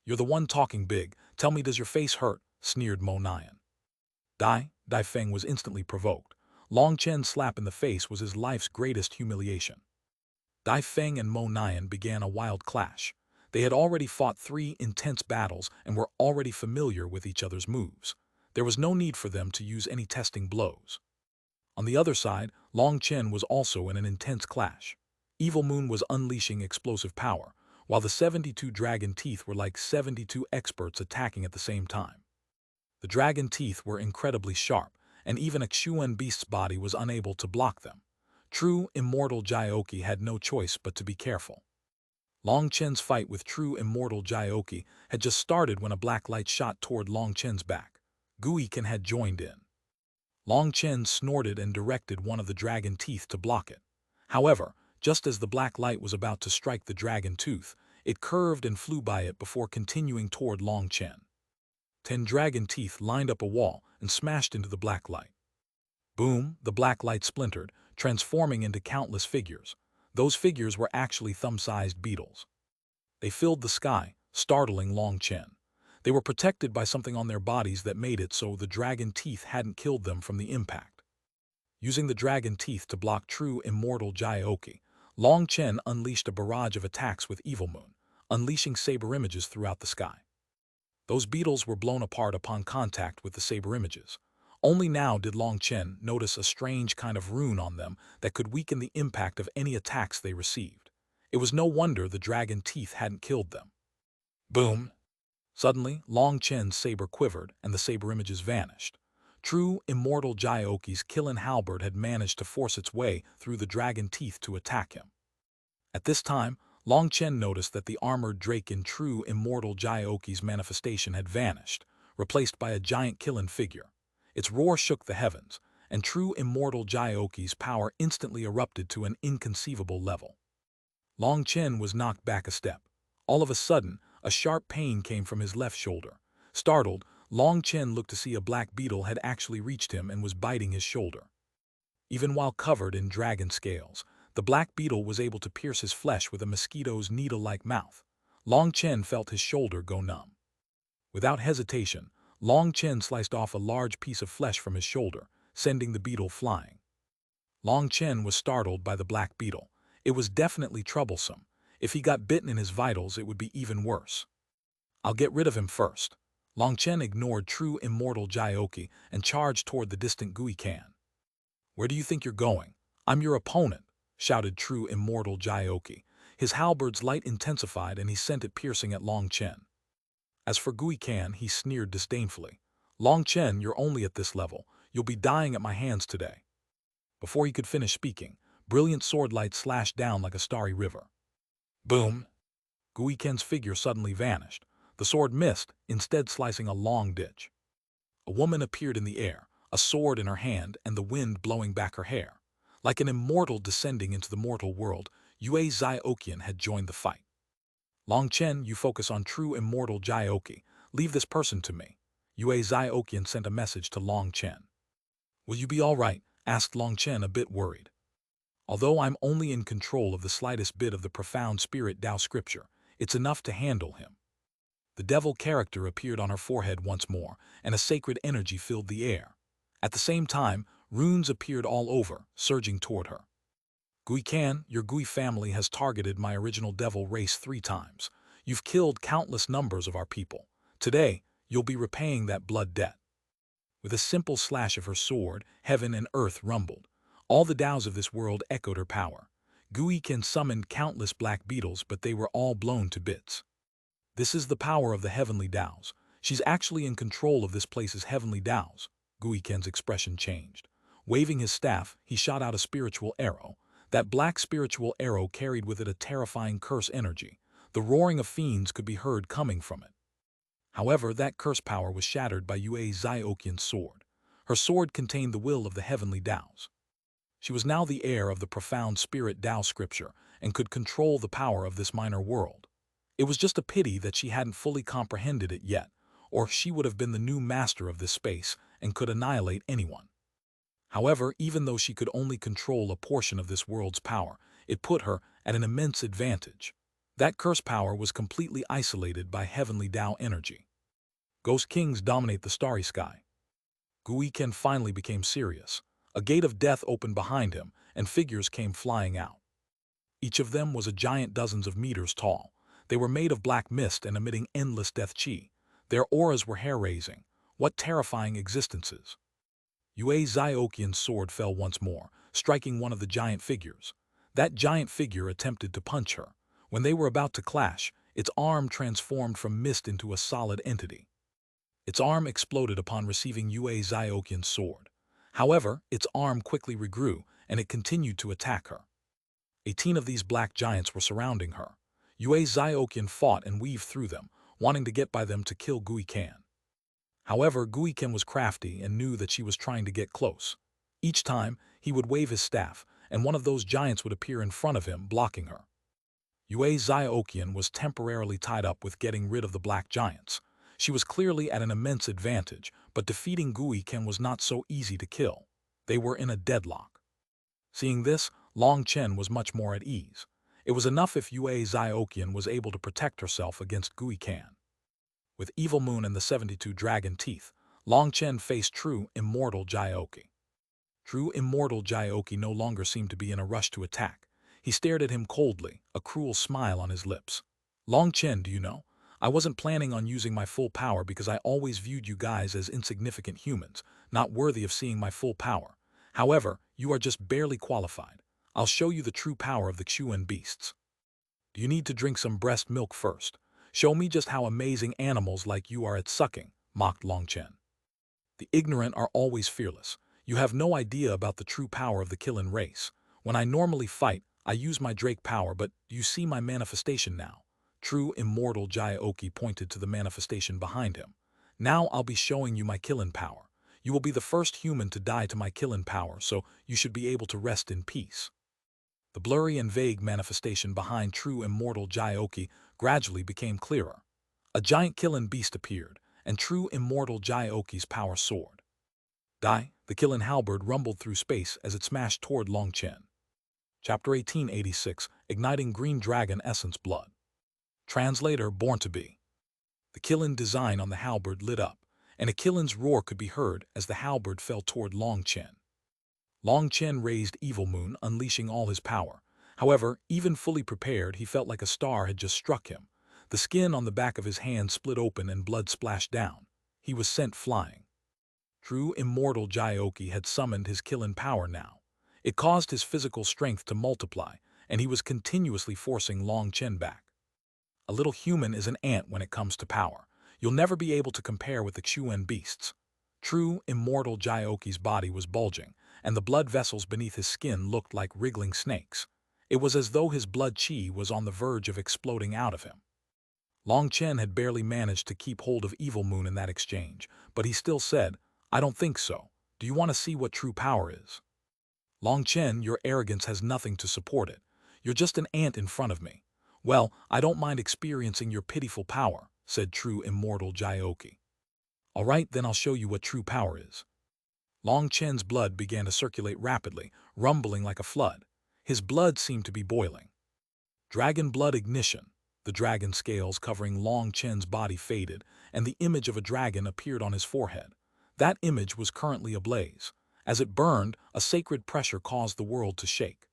You're the one talking big. Tell me, does your face hurt? Sneered Mo Nian. Dai Feng was instantly provoked. Long Chen's slap in the face was his life's greatest humiliation. Dai Feng and Mo Nian began a wild clash. They had already fought 3 intense battles and were already familiar with each other's moves. There was no need for them to use any testing blows. On the other side, Long Chen was also in an intense clash. Evil Moon was unleashing explosive power, while the 72 dragon teeth were like 72 experts attacking at the same time. The dragon teeth were incredibly sharp, and even a Xuanhuan beast's body was unable to block them. True immortal Jioki had no choice but to be careful. Long Chen's fight with true immortal Jioki had just started when a black light shot toward Long Chen's back. Guikan had joined in. Long Chen snorted and directed one of the dragon teeth to block it. However, just as the black light was about to strike the dragon tooth, it curved and flew by it before continuing toward Long Chen. 10 dragon teeth lined up a wall and smashed into the black light. Boom, the black light splintered, transforming into countless figures. Those figures were actually thumb-sized beetles. They filled the sky, startling Long Chen. They were protected by something on their bodies that made it so the dragon teeth hadn't killed them from the impact. Using the dragon teeth to block true immortal Jioki, Long Chen unleashed a barrage of attacks with Evil Moon, unleashing saber images throughout the sky. Those beetles were blown apart upon contact with the saber images. Only now did Long Chen notice a strange kind of rune on them that could weaken the impact of any attacks they received. It was no wonder the dragon teeth hadn't killed them. Boom! Suddenly, Long Chen's saber quivered and the saber images vanished. True immortal Jioki's Killing Halberd had managed to force its way through the dragon teeth to attack him. At this time, Long Chen noticed that the armored drake in true immortal Jioki's manifestation had vanished, replaced by a giant Killing figure. Its roar shook the heavens, and true immortal Jioki's power instantly erupted to an inconceivable level. Long Chen was knocked back a step. All of a sudden, a sharp pain came from his left shoulder. Startled, Long Chen looked to see a black beetle had actually reached him and was biting his shoulder. Even while covered in dragon scales, the black beetle was able to pierce his flesh with a mosquito's needle-like mouth. Long Chen felt his shoulder go numb. Without hesitation, Long Chen sliced off a large piece of flesh from his shoulder, sending the beetle flying. Long Chen was startled by the black beetle. It was definitely troublesome. If he got bitten in his vitals, it would be even worse. I'll get rid of him first. Long Chen ignored true immortal Jioki and charged toward the distant Guikan. Where do you think you're going? I'm your opponent, shouted true immortal Jioki. His halberd's light intensified and he sent it piercing at Long Chen. As for Guikan, he sneered disdainfully. Long Chen, you're only at this level. You'll be dying at my hands today. Before he could finish speaking, brilliant sword light slashed down like a starry river. Boom! Guikan's figure suddenly vanished. The sword missed, instead slicing a long ditch. A woman appeared in the air, a sword in her hand and the wind blowing back her hair. Like an immortal descending into the mortal world, Yue Ziokian had joined the fight. Long Chen, you focus on true immortal Jioki. Leave this person to me. Yue Ziokian sent a message to Long Chen. Will you be all right? Asked Long Chen, a bit worried. Although I'm only in control of the slightest bit of the profound spirit Tao scripture, it's enough to handle him. The devil character appeared on her forehead once more, and a sacred energy filled the air. At the same time, runes appeared all over, surging toward her. Guican, your Gui family has targeted my original devil race 3 times. You've killed countless numbers of our people. Today, you'll be repaying that blood debt. With a simple slash of her sword, heaven and earth rumbled. All the Taos of this world echoed her power. Guican summoned countless black beetles, but they were all blown to bits. This is the power of the heavenly Taos. She's actually in control of this place's heavenly Taos. Guican's expression changed. Waving his staff, he shot out a spiritual arrow. That black spiritual arrow carried with it a terrifying curse energy. The roaring of fiends could be heard coming from it. However, that curse power was shattered by Yue Zioqian's sword. Her sword contained the will of the heavenly Taos. She was now the heir of the profound spirit Tao scripture and could control the power of this minor world. It was just a pity that she hadn't fully comprehended it yet, or she would have been the new master of this space and could annihilate anyone. However, even though she could only control a portion of this world's power, it put her at an immense advantage. That curse power was completely isolated by heavenly Tao energy. Ghost kings dominate the starry sky. Guican finally became serious. A gate of death opened behind him, and figures came flying out. Each of them was a giant dozens of meters tall. They were made of black mist and emitting endless death chi. Their auras were hair-raising. What terrifying existences! Yue Zioqian's sword fell once more, striking one of the giant figures. That giant figure attempted to punch her. When they were about to clash, its arm transformed from mist into a solid entity. Its arm exploded upon receiving Yue Zioqian's sword. However, its arm quickly regrew, and it continued to attack her. 18 of these black giants were surrounding her. Yue Zioqian fought and weaved through them, wanting to get by them to kill Guican. However, Guican was crafty and knew that she was trying to get close. Each time, he would wave his staff, and one of those giants would appear in front of him, blocking her. Yue Zioqian was temporarily tied up with getting rid of the black giants. She was clearly at an immense advantage, but defeating Guican was not so easy to kill. They were in a deadlock. Seeing this, Chen was much more at ease. It was enough if Yue Zioqian was able to protect herself against Guican. With Evil Moon and the 72 dragon teeth, Chen faced true immortal Jioqi. True immortal Jioqi no longer seemed to be in a rush to attack. He stared at him coldly, a cruel smile on his lips. Chen, do you know? I wasn't planning on using my full power because I always viewed you guys as insignificant humans, not worthy of seeing my full power. However, you are just barely qualified. I'll show you the true power of the Xuanhuan beasts. Do you need to drink some breast milk first? Show me just how amazing animals like you are at sucking, mocked Chen. The ignorant are always fearless. You have no idea about the true power of the Kilin race. When I normally fight, I use my Drake power, but you see my manifestation now. True immortal Jioqi pointed to the manifestation behind him. Now I'll be showing you my Kilin power. You will be the first human to die to my Kilin power, so you should be able to rest in peace. The blurry and vague manifestation behind true immortal Jioqi gradually became clearer. A giant Kilin beast appeared, and true immortal Jioqi's power soared. Die, the Kilin halberd rumbled through space as it smashed toward Chen. Chapter 1886, Igniting Green Dragon Essence Blood. Translator Born to Be. The Kilin design on the halberd lit up, and a Kilin's roar could be heard as the halberd fell toward Chen. Chen raised Evil Moon, unleashing all his power. However, even fully prepared, he felt like a star had just struck him. The skin on the back of his hand split open and blood splashed down. He was sent flying. True immortal Jioqi had summoned his Kilin power now. It caused his physical strength to multiply, and he was continuously forcing Chen back. A little human is an ant when it comes to power. You'll never be able to compare with the Xuanhuan beasts. True immortal Jioqi's body was bulging, and the blood vessels beneath his skin looked like wriggling snakes. It was as though his blood chi was on the verge of exploding out of him. Chen had barely managed to keep hold of Evil Moon in that exchange, but he still said, "I don't think so. Do you want to see what true power is?" Chen, your arrogance has nothing to support it. You're just an ant in front of me. Well, I don't mind experiencing your pitiful power, said true immortal Jioqi. All right, then I'll show you what true power is. Chen's blood began to circulate rapidly, rumbling like a flood. His blood seemed to be boiling. Dragon blood ignition. The dragon scales covering Long Chen's body faded, and the image of a dragon appeared on his forehead. That image was currently ablaze. As it burned, a sacred pressure caused the world to shake.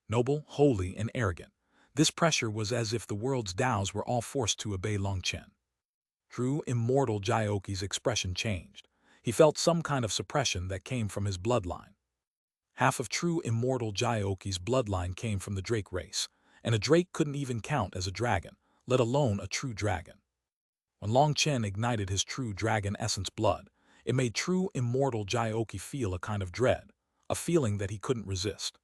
Noble, holy, and arrogant, this pressure was as if the world's Taos were all forced to obey Long Chen. True immortal Jioki's expression changed. He felt some kind of suppression that came from his bloodline. Half of true immortal Jioki's bloodline came from the Drake race, and a Drake couldn't even count as a dragon, let alone a true dragon. When Long Chen ignited his true dragon essence blood, it made true immortal Jioki feel a kind of dread, a feeling that he couldn't resist.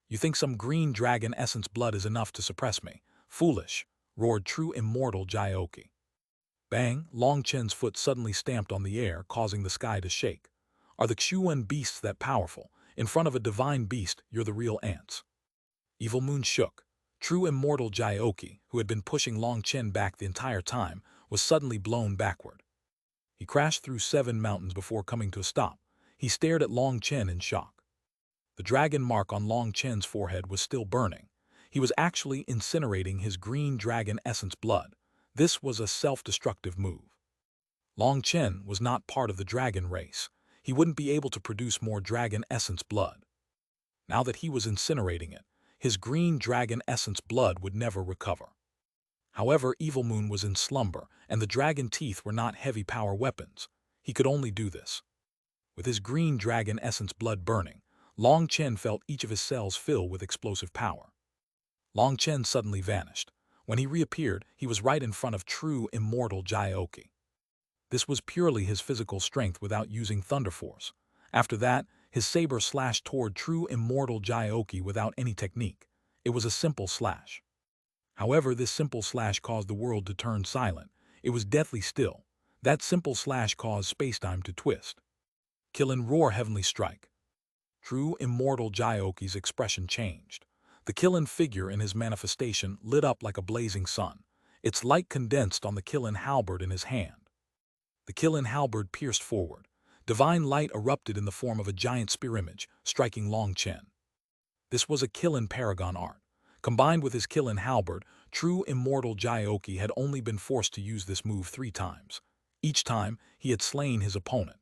"You think some green dragon essence blood is enough to suppress me? Foolish," roared true immortal Jioki. Bang! Long Chen's foot suddenly stamped on the air, causing the sky to shake. "Are the Xuanhuan beasts that powerful? In front of a divine beast, you're the real ants." Evil Moon shook. True immortal Jioki, who had been pushing Long Chen back the entire time, was suddenly blown backward. He crashed through 7 mountains before coming to a stop. He stared at Long Chen in shock. The dragon mark on Long Chen's forehead was still burning. He was actually incinerating his green dragon essence blood. This was a self-destructive move. Long Chen was not part of the dragon race. He wouldn't be able to produce more dragon essence blood. Now that he was incinerating it, his green dragon essence blood would never recover. However, Evil Moon was in slumber, and the dragon teeth were not heavy power weapons. He could only do this. With his green dragon essence blood burning, Long Chen felt each of his cells fill with explosive power. Long Chen suddenly vanished. When he reappeared, he was right in front of true immortal Jioki. This was purely his physical strength without using thunder force. After that, his saber slashed toward true immortal Jioki without any technique. It was a simple slash. However, this simple slash caused the world to turn silent. It was deathly still. That simple slash caused spacetime to twist. "Kill and roar heavenly strike." True immortal Jioki's expression changed. The Kilin figure in his manifestation lit up like a blazing sun. Its light condensed on the Kilin halberd in his hand. The Kilin halberd pierced forward. Divine light erupted in the form of a giant spear image, striking Long Chen. This was a Kilin paragon art. Combined with his Kilin halberd, true immortal Jioki had only been forced to use this move 3 times. Each time, he had slain his opponent.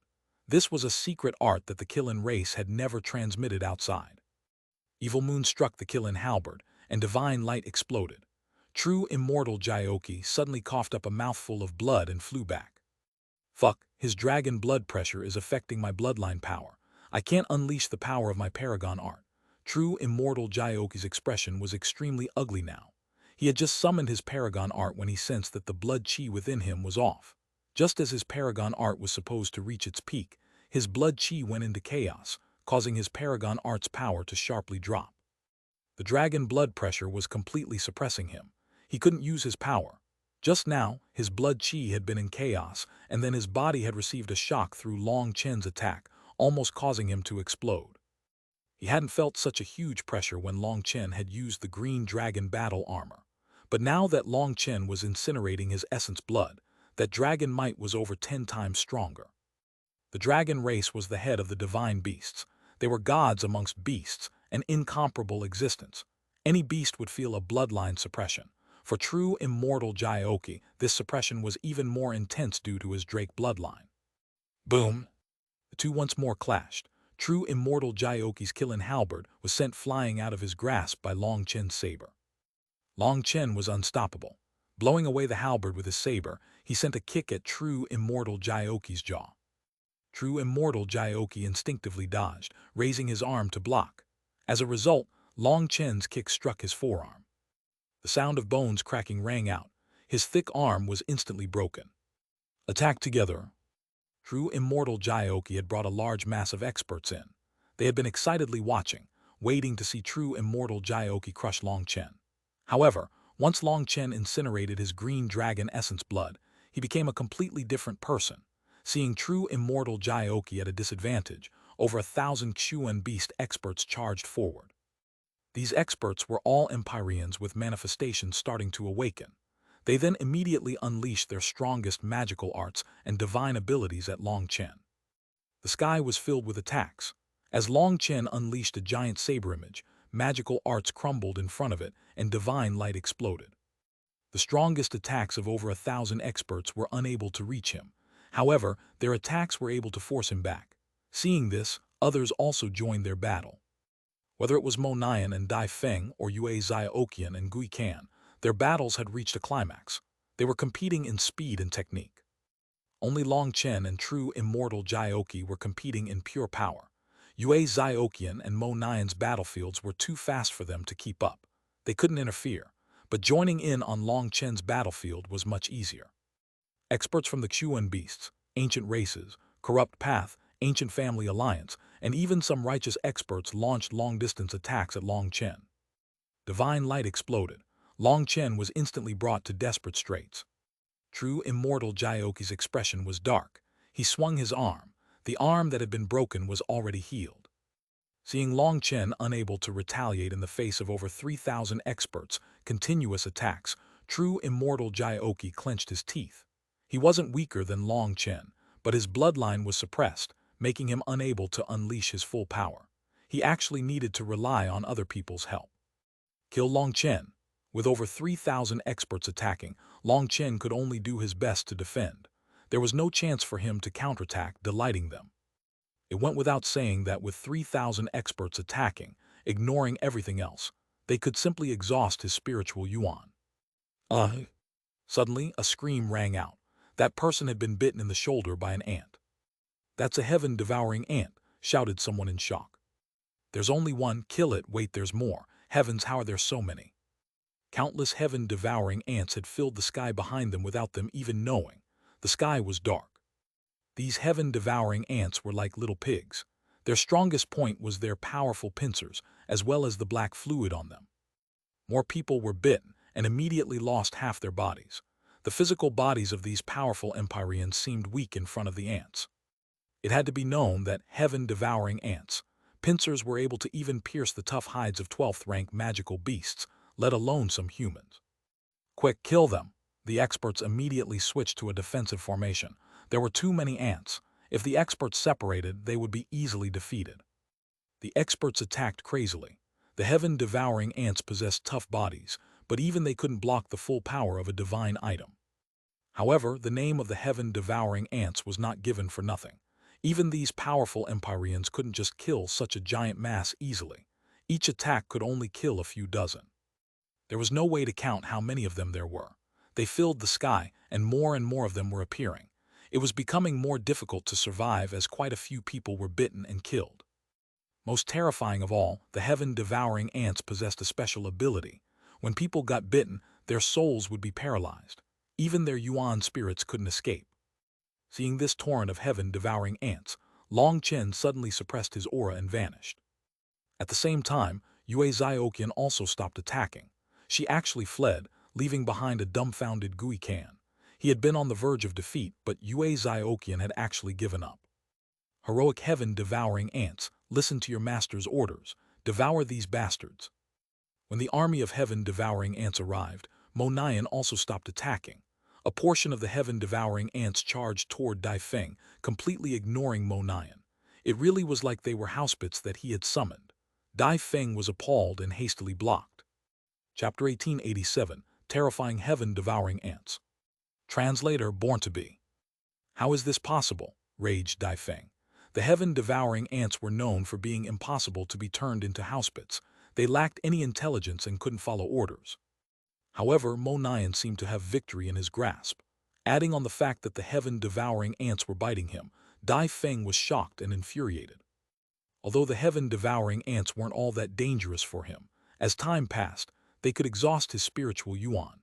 This was a secret art that the Kilin race had never transmitted outside. Evil Moon struck the Kilin halberd, and divine light exploded. True immortal Jioki suddenly coughed up a mouthful of blood and flew back. "Fuck, his dragon blood pressure is affecting my bloodline power. I can't unleash the power of my paragon art." True immortal Jioki's expression was extremely ugly now. He had just summoned his paragon art when he sensed that the blood chi within him was off. Just as his paragon art was supposed to reach its peak, his blood chi went into chaos, causing his paragon art's power to sharply drop. The dragon blood pressure was completely suppressing him. He couldn't use his power. Just now, his blood chi had been in chaos, and then his body had received a shock through Long Chen's attack, almost causing him to explode. He hadn't felt such a huge pressure when Long Chen had used the green dragon battle armor. But now that Long Chen was incinerating his essence blood, that dragon might was over 10 times stronger. The dragon race was the head of the divine beasts. They were gods amongst beasts, an incomparable existence. Any beast would feel a bloodline suppression. For true immortal Jioki, this suppression was even more intense due to his Drake bloodline. Boom! The two once more clashed. True immortal Jioki's Kilin halberd was sent flying out of his grasp by Long Chen's saber. Long Chen was unstoppable. Blowing away the halberd with his saber, he sent a kick at true immortal Jioki's jaw. True immortal Jioki instinctively dodged, raising his arm to block. As a result, Long Chen's kick struck his forearm. The sound of bones cracking rang out. His thick arm was instantly broken. Attack together. True immortal Jioki had brought a large mass of experts in. They had been excitedly watching, waiting to see true immortal Jioki crush Long Chen. However, once Long Chen incinerated his green dragon essence blood, he became a completely different person. Seeing true immortal Jioki at a disadvantage, over 1,000 Xuan beast experts charged forward. These experts were all Empyreans with manifestations starting to awaken. They then immediately unleashed their strongest magical arts and divine abilities at Long Chen. The sky was filled with attacks. As Long Chen unleashed a giant saber image, magical arts crumbled in front of it and divine light exploded. The strongest attacks of over 1,000 experts were unable to reach him. However, their attacks were able to force him back. Seeing this, others also joined their battle. Whether it was Mo Nian and Dai Feng or Yue Xiaoqian and Gui Can, their battles had reached a climax. They were competing in speed and technique. Only Long Chen and true immortal Jiaoqi were competing in pure power. Yue Xiaoqian and Mo Nian's battlefields were too fast for them to keep up. They couldn't interfere, but joining in on Long Chen's battlefield was much easier. Experts from the Xuanhuan beasts, ancient races, corrupt path, ancient family alliance, and even some righteous experts launched long-distance attacks at Long Chen. Divine light exploded. Long Chen was instantly brought to desperate straits. True immortal Jiaoqi's expression was dark. He swung his arm. The arm that had been broken was already healed. Seeing Long Chen unable to retaliate in the face of over 3,000 experts' continuous attacks, true immortal Jiaoqi clenched his teeth. He wasn't weaker than Long Chen, but his bloodline was suppressed, making him unable to unleash his full power. He actually needed to rely on other people's help. Kill Long Chen. With over 3,000 experts attacking, Long Chen could only do his best to defend. There was no chance for him to counterattack, delighting them. It went without saying that with 3,000 experts attacking, ignoring everything else, they could simply exhaust his spiritual yuan. Suddenly, a scream rang out. That person had been bitten in the shoulder by an ant. "That's a heaven-devouring ant," shouted someone in shock. "There's only one, kill it, wait, there's more. Heavens, how are there so many?" Countless heaven-devouring ants had filled the sky behind them without them even knowing. The sky was dark. These heaven-devouring ants were like little pigs. Their strongest point was their powerful pincers, as well as the black fluid on them. More people were bitten and immediately lost half their bodies. The physical bodies of these powerful empyreans seemed weak in front of the ants. It had to be known that heaven-devouring ants' pincers were able to even pierce the tough hides of 12th-rank magical beasts, let alone some humans. "Quick, kill them!" The experts immediately switched to a defensive formation. There were too many ants. If the experts separated, they would be easily defeated. The experts attacked crazily. The heaven-devouring ants possessed tough bodies, but even they couldn't block the full power of a divine item. However, the name of the heaven-devouring ants was not given for nothing. Even these powerful empyreans couldn't just kill such a giant mass easily. Each attack could only kill a few dozen. There was no way to count how many of them there were. They filled the sky, and more of them were appearing. It was becoming more difficult to survive as quite a few people were bitten and killed. Most terrifying of all, the heaven-devouring ants possessed a special ability. When people got bitten, their souls would be paralyzed. Even their yuan spirits couldn't escape. Seeing this torrent of heaven-devouring ants, Long Chen suddenly suppressed his aura and vanished. At the same time, Yue Xiaoqian also stopped attacking. She actually fled, leaving behind a dumbfounded Gui Can. He had been on the verge of defeat, but Yue Xiaoqian had actually given up. "Heroic heaven-devouring ants, listen to your master's orders. Devour these bastards." When the army of heaven-devouring ants arrived, Mo Nian also stopped attacking. A portion of the heaven-devouring ants charged toward Dai Feng, completely ignoring Mo Nian. It really was like they were housebits that he had summoned. Dai Feng was appalled and hastily blocked. Chapter 1887, Terrifying Heaven-Devouring Ants. Translator Born to Be. "How is this possible?" raged Dai Feng. The heaven-devouring ants were known for being impossible to be turned into housebits. They lacked any intelligence and couldn't follow orders. However, Mo Nian seemed to have victory in his grasp. Adding on the fact that the heaven-devouring ants were biting him, Dai Feng was shocked and infuriated. Although the heaven-devouring ants weren't all that dangerous for him, as time passed, they could exhaust his spiritual yuan.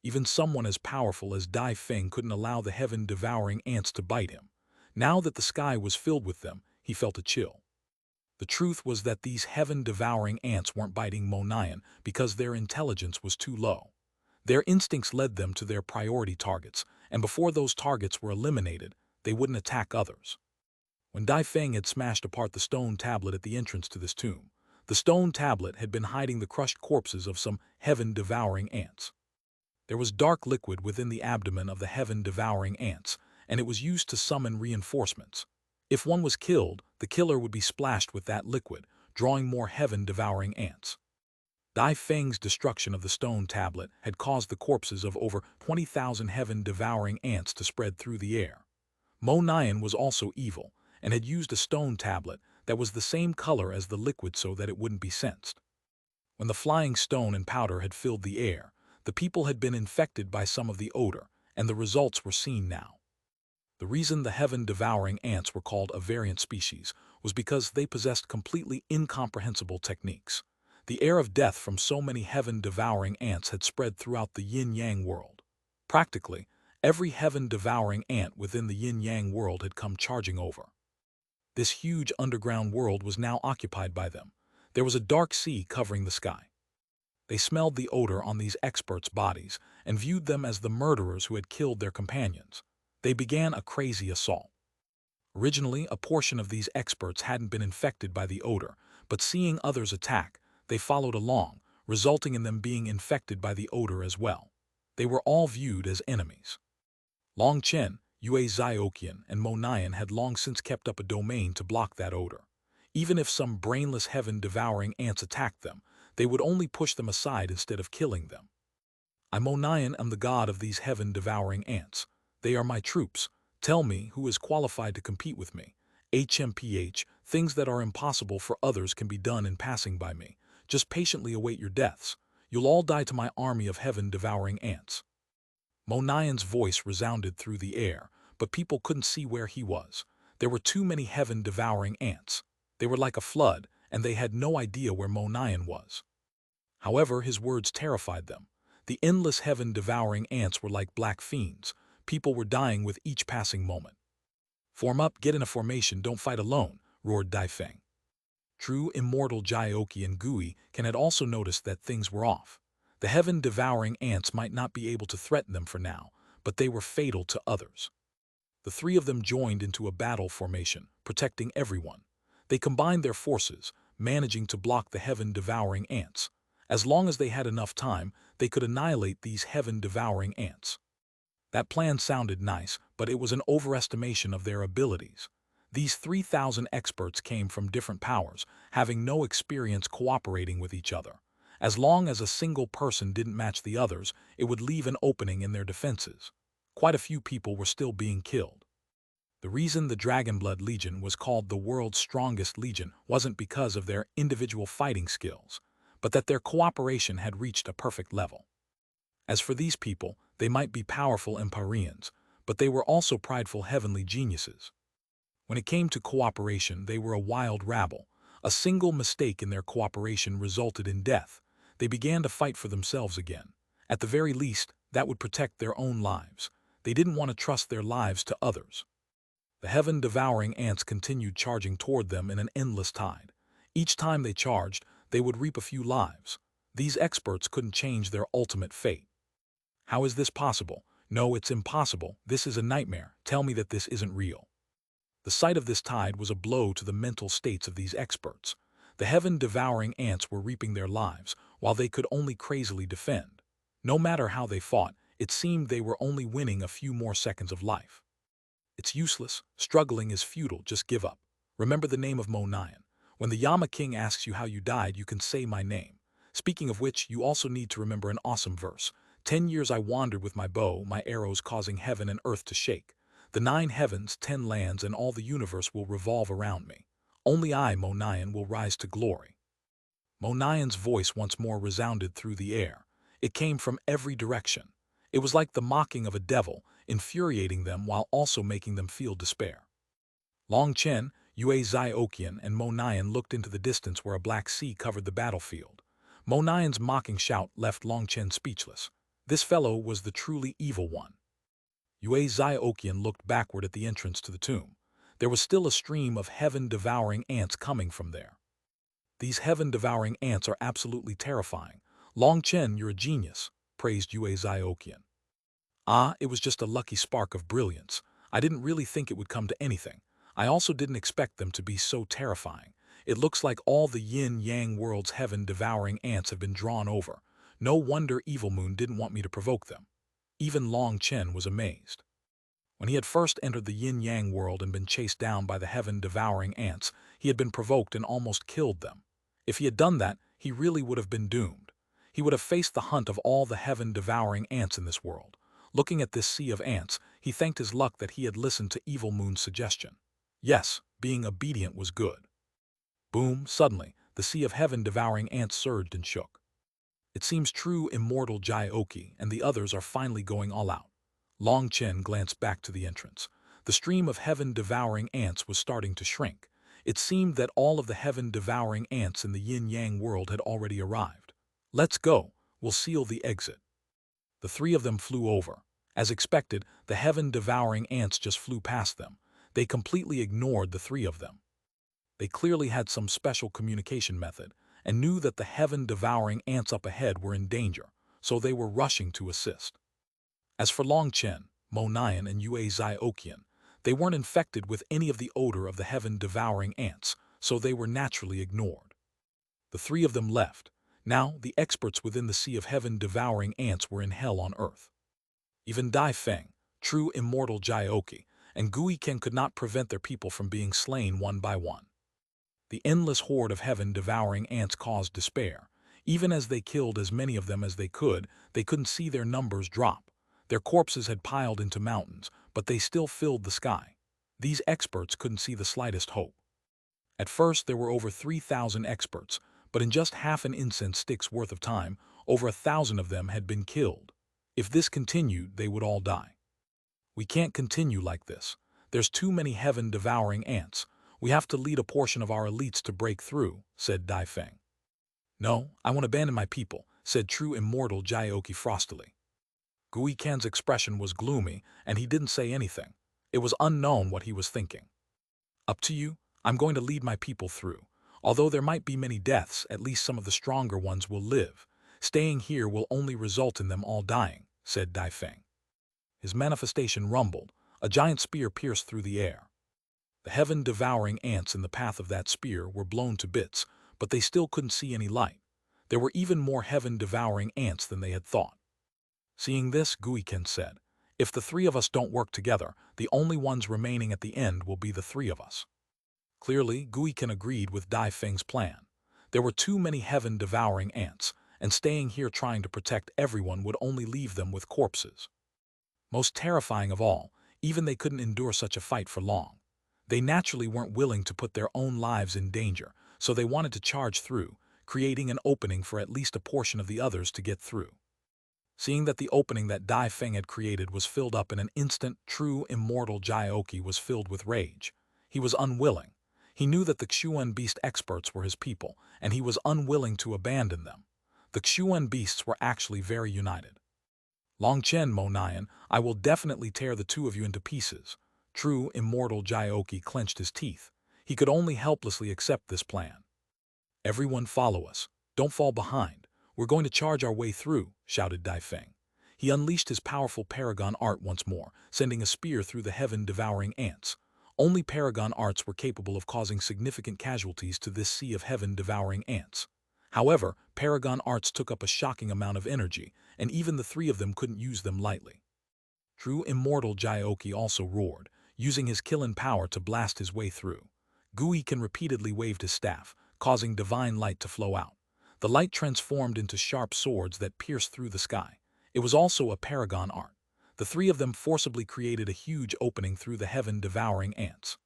Even someone as powerful as Dai Feng couldn't allow the heaven-devouring ants to bite him. Now that the sky was filled with them, he felt a chill. The truth was that these heaven-devouring ants weren't biting Mo Nian because their intelligence was too low. Their instincts led them to their priority targets, and before those targets were eliminated, they wouldn't attack others. When Dai Feng had smashed apart the stone tablet at the entrance to this tomb, the stone tablet had been hiding the crushed corpses of some heaven-devouring ants. There was dark liquid within the abdomen of the heaven-devouring ants, and it was used to summon reinforcements. If one was killed, the killer would be splashed with that liquid, drawing more heaven-devouring ants. Dai Feng's destruction of the stone tablet had caused the corpses of over 20,000 heaven-devouring ants to spread through the air. Mo Nian was also evil, and had used a stone tablet that was the same color as the liquid so that it wouldn't be sensed. When the flying stone and powder had filled the air, the people had been infected by some of the odor, and the results were seen now. The reason the heaven-devouring ants were called a variant species was because they possessed completely incomprehensible techniques. The air of death from so many heaven-devouring ants had spread throughout the yin-yang world. Practically, every heaven-devouring ant within the yin-yang world had come charging over. This huge underground world was now occupied by them. There was a dark sea covering the sky. They smelled the odor on these experts' bodies and viewed them as the murderers who had killed their companions. They began a crazy assault. Originally, a portion of these experts hadn't been infected by the odor, but seeing others attack, they followed along, resulting in them being infected by the odor as well. They were all viewed as enemies. Long Chen, Yue Zioqian, and Mo Nian had long since kept up a domain to block that odor. Even if some brainless heaven-devouring ants attacked them, they would only push them aside instead of killing them. I, Mo Nian, am the god of these heaven-devouring ants. They are my troops. Tell me who is qualified to compete with me. HMPH, things that are impossible for others can be done in passing by me. Just patiently await your deaths. You'll all die to my army of heaven-devouring ants. Mo Nian's voice resounded through the air, but people couldn't see where he was. There were too many heaven-devouring ants. They were like a flood, and they had no idea where Mo Nian was. However, his words terrified them. The endless heaven-devouring ants were like black fiends. People were dying with each passing moment. Form up, get in a formation, don't fight alone, roared Dai Feng. True immortal Jiaoqi and Gui had also noticed that things were off. The heaven-devouring ants might not be able to threaten them for now, but they were fatal to others. The three of them joined into a battle formation, protecting everyone. They combined their forces, managing to block the heaven-devouring ants. As long as they had enough time, they could annihilate these heaven-devouring ants. That plan sounded nice, but it was an overestimation of their abilities. These 3,000 experts came from different powers, having no experience cooperating with each other. As long as a single person didn't match the others, it would leave an opening in their defenses. Quite a few people were still being killed. The reason the Dragonblood Legion was called the world's strongest legion wasn't because of their individual fighting skills, but that their cooperation had reached a perfect level. As for these people, they might be powerful Empyreans, but they were also prideful heavenly geniuses. When it came to cooperation, they were a wild rabble. A single mistake in their cooperation resulted in death. They began to fight for themselves again. At the very least, that would protect their own lives. They didn't want to trust their lives to others. The heaven-devouring ants continued charging toward them in an endless tide. Each time they charged, they would reap a few lives. These experts couldn't change their ultimate fate. How is this possible? No, it's impossible. This is a nightmare. Tell me that this isn't real. The sight of this tide was a blow to the mental states of these experts. The heaven-devouring ants were reaping their lives, while they could only crazily defend. No matter how they fought, it seemed they were only winning a few more seconds of life. It's useless. Struggling is futile. Just give up. Remember the name of Mo Nian. When the Yama King asks you how you died, you can say my name. Speaking of which, you also need to remember an awesome verse. 10 years I wandered with my bow, my arrows causing heaven and earth to shake. The 9 heavens, 10 lands, and all the universe will revolve around me. Only I, Mo Nian, will rise to glory. Mo Nian's voice once more resounded through the air. It came from every direction. It was like the mocking of a devil, infuriating them while also making them feel despair. Long Chen, Yue Zioqian, and Mo Nian looked into the distance where a black sea covered the battlefield. Mo Nian's mocking shout left Long Chen speechless. This fellow was the truly evil one. Yue Zioqian looked backward at the entrance to the tomb. There was still a stream of heaven-devouring ants coming from there. These heaven-devouring ants are absolutely terrifying. Long Chen, you're a genius, praised Yue Zioqian. Ah, it was just a lucky spark of brilliance. I didn't really think it would come to anything. I also didn't expect them to be so terrifying. It looks like all the yin-yang world's heaven-devouring ants have been drawn over. No wonder Evil Moon didn't want me to provoke them. Even Long Chen was amazed. When he had first entered the yin-yang world and been chased down by the heaven-devouring ants, he had been provoked and almost killed them. If he had done that, he really would have been doomed. He would have faced the hunt of all the heaven-devouring ants in this world. Looking at this sea of ants, he thanked his luck that he had listened to Evil Moon's suggestion. Yes, being obedient was good. Boom, suddenly, the sea of heaven-devouring ants surged and shook. It seems true immortal Jai and the others are finally going all out. Long Chen glanced back to the entrance. The stream of heaven-devouring ants was starting to shrink. It seemed that all of the heaven-devouring ants in the yin-yang world had already arrived. Let's go, we'll seal the exit. The three of them flew over. As expected, the heaven-devouring ants just flew past them. They completely ignored the three of them. They clearly had some special communication method and knew that the heaven-devouring ants up ahead were in danger, so they were rushing to assist. As for Long Chen, Mo Nian, and Yue Zioqian, they weren't infected with any of the odor of the heaven-devouring ants, so they were naturally ignored. The three of them left. Now, the experts within the sea of heaven-devouring ants were in hell on earth. Even Dai Feng, true immortal Jioqi, and Gui Ken could not prevent their people from being slain one by one. The endless horde of heaven-devouring ants caused despair. Even as they killed as many of them as they couldn't see their numbers drop. Their corpses had piled into mountains, but they still filled the sky. These experts couldn't see the slightest hope. At first, there were over 3,000 experts, but in just half an incense stick's worth of time, over 1,000 of them had been killed. If this continued, they would all die. We can't continue like this. There's too many heaven-devouring ants. We have to lead a portion of our elites to break through, said Dai Feng. No, I won't abandon my people, said true immortal Jioqi frostily. Gui Ken's expression was gloomy, and he didn't say anything. It was unknown what he was thinking. Up to you, I'm going to lead my people through. Although there might be many deaths, at least some of the stronger ones will live. Staying here will only result in them all dying, said Dai Feng. His manifestation rumbled. A giant spear pierced through the air. The heaven-devouring ants in the path of that spear were blown to bits, but they still couldn't see any light. There were even more heaven-devouring ants than they had thought. Seeing this, Guiken said, "If the three of us don't work together, the only ones remaining at the end will be the three of us." Clearly, Guiken agreed with Dai Feng's plan. There were too many heaven-devouring ants, and staying here trying to protect everyone would only leave them with corpses. Most terrifying of all, even they couldn't endure such a fight for long. They naturally weren't willing to put their own lives in danger, so they wanted to charge through, creating an opening for at least a portion of the others to get through. Seeing that the opening that Dai Feng had created was filled up in an instant, true immortal Jioqi was filled with rage. He was unwilling. He knew that the Xuan beast experts were his people, and he was unwilling to abandon them. The Xuan beasts were actually very united. Long Chen, Mo Nian, I will definitely tear the two of you into pieces. True immortal Jioqi clenched his teeth. He could only helplessly accept this plan. Everyone follow us. Don't fall behind. We're going to charge our way through, shouted Dai Feng. He unleashed his powerful paragon art once more, sending a spear through the heaven-devouring ants. Only paragon arts were capable of causing significant casualties to this sea of heaven-devouring ants. However, paragon arts took up a shocking amount of energy, and even the three of them couldn't use them lightly. True immortal Jioqi also roared, using his Kilin power to blast his way through. Guiken repeatedly waved his staff, causing divine light to flow out. The light transformed into sharp swords that pierced through the sky. It was also a paragon art. The three of them forcibly created a huge opening through the heaven-devouring ants.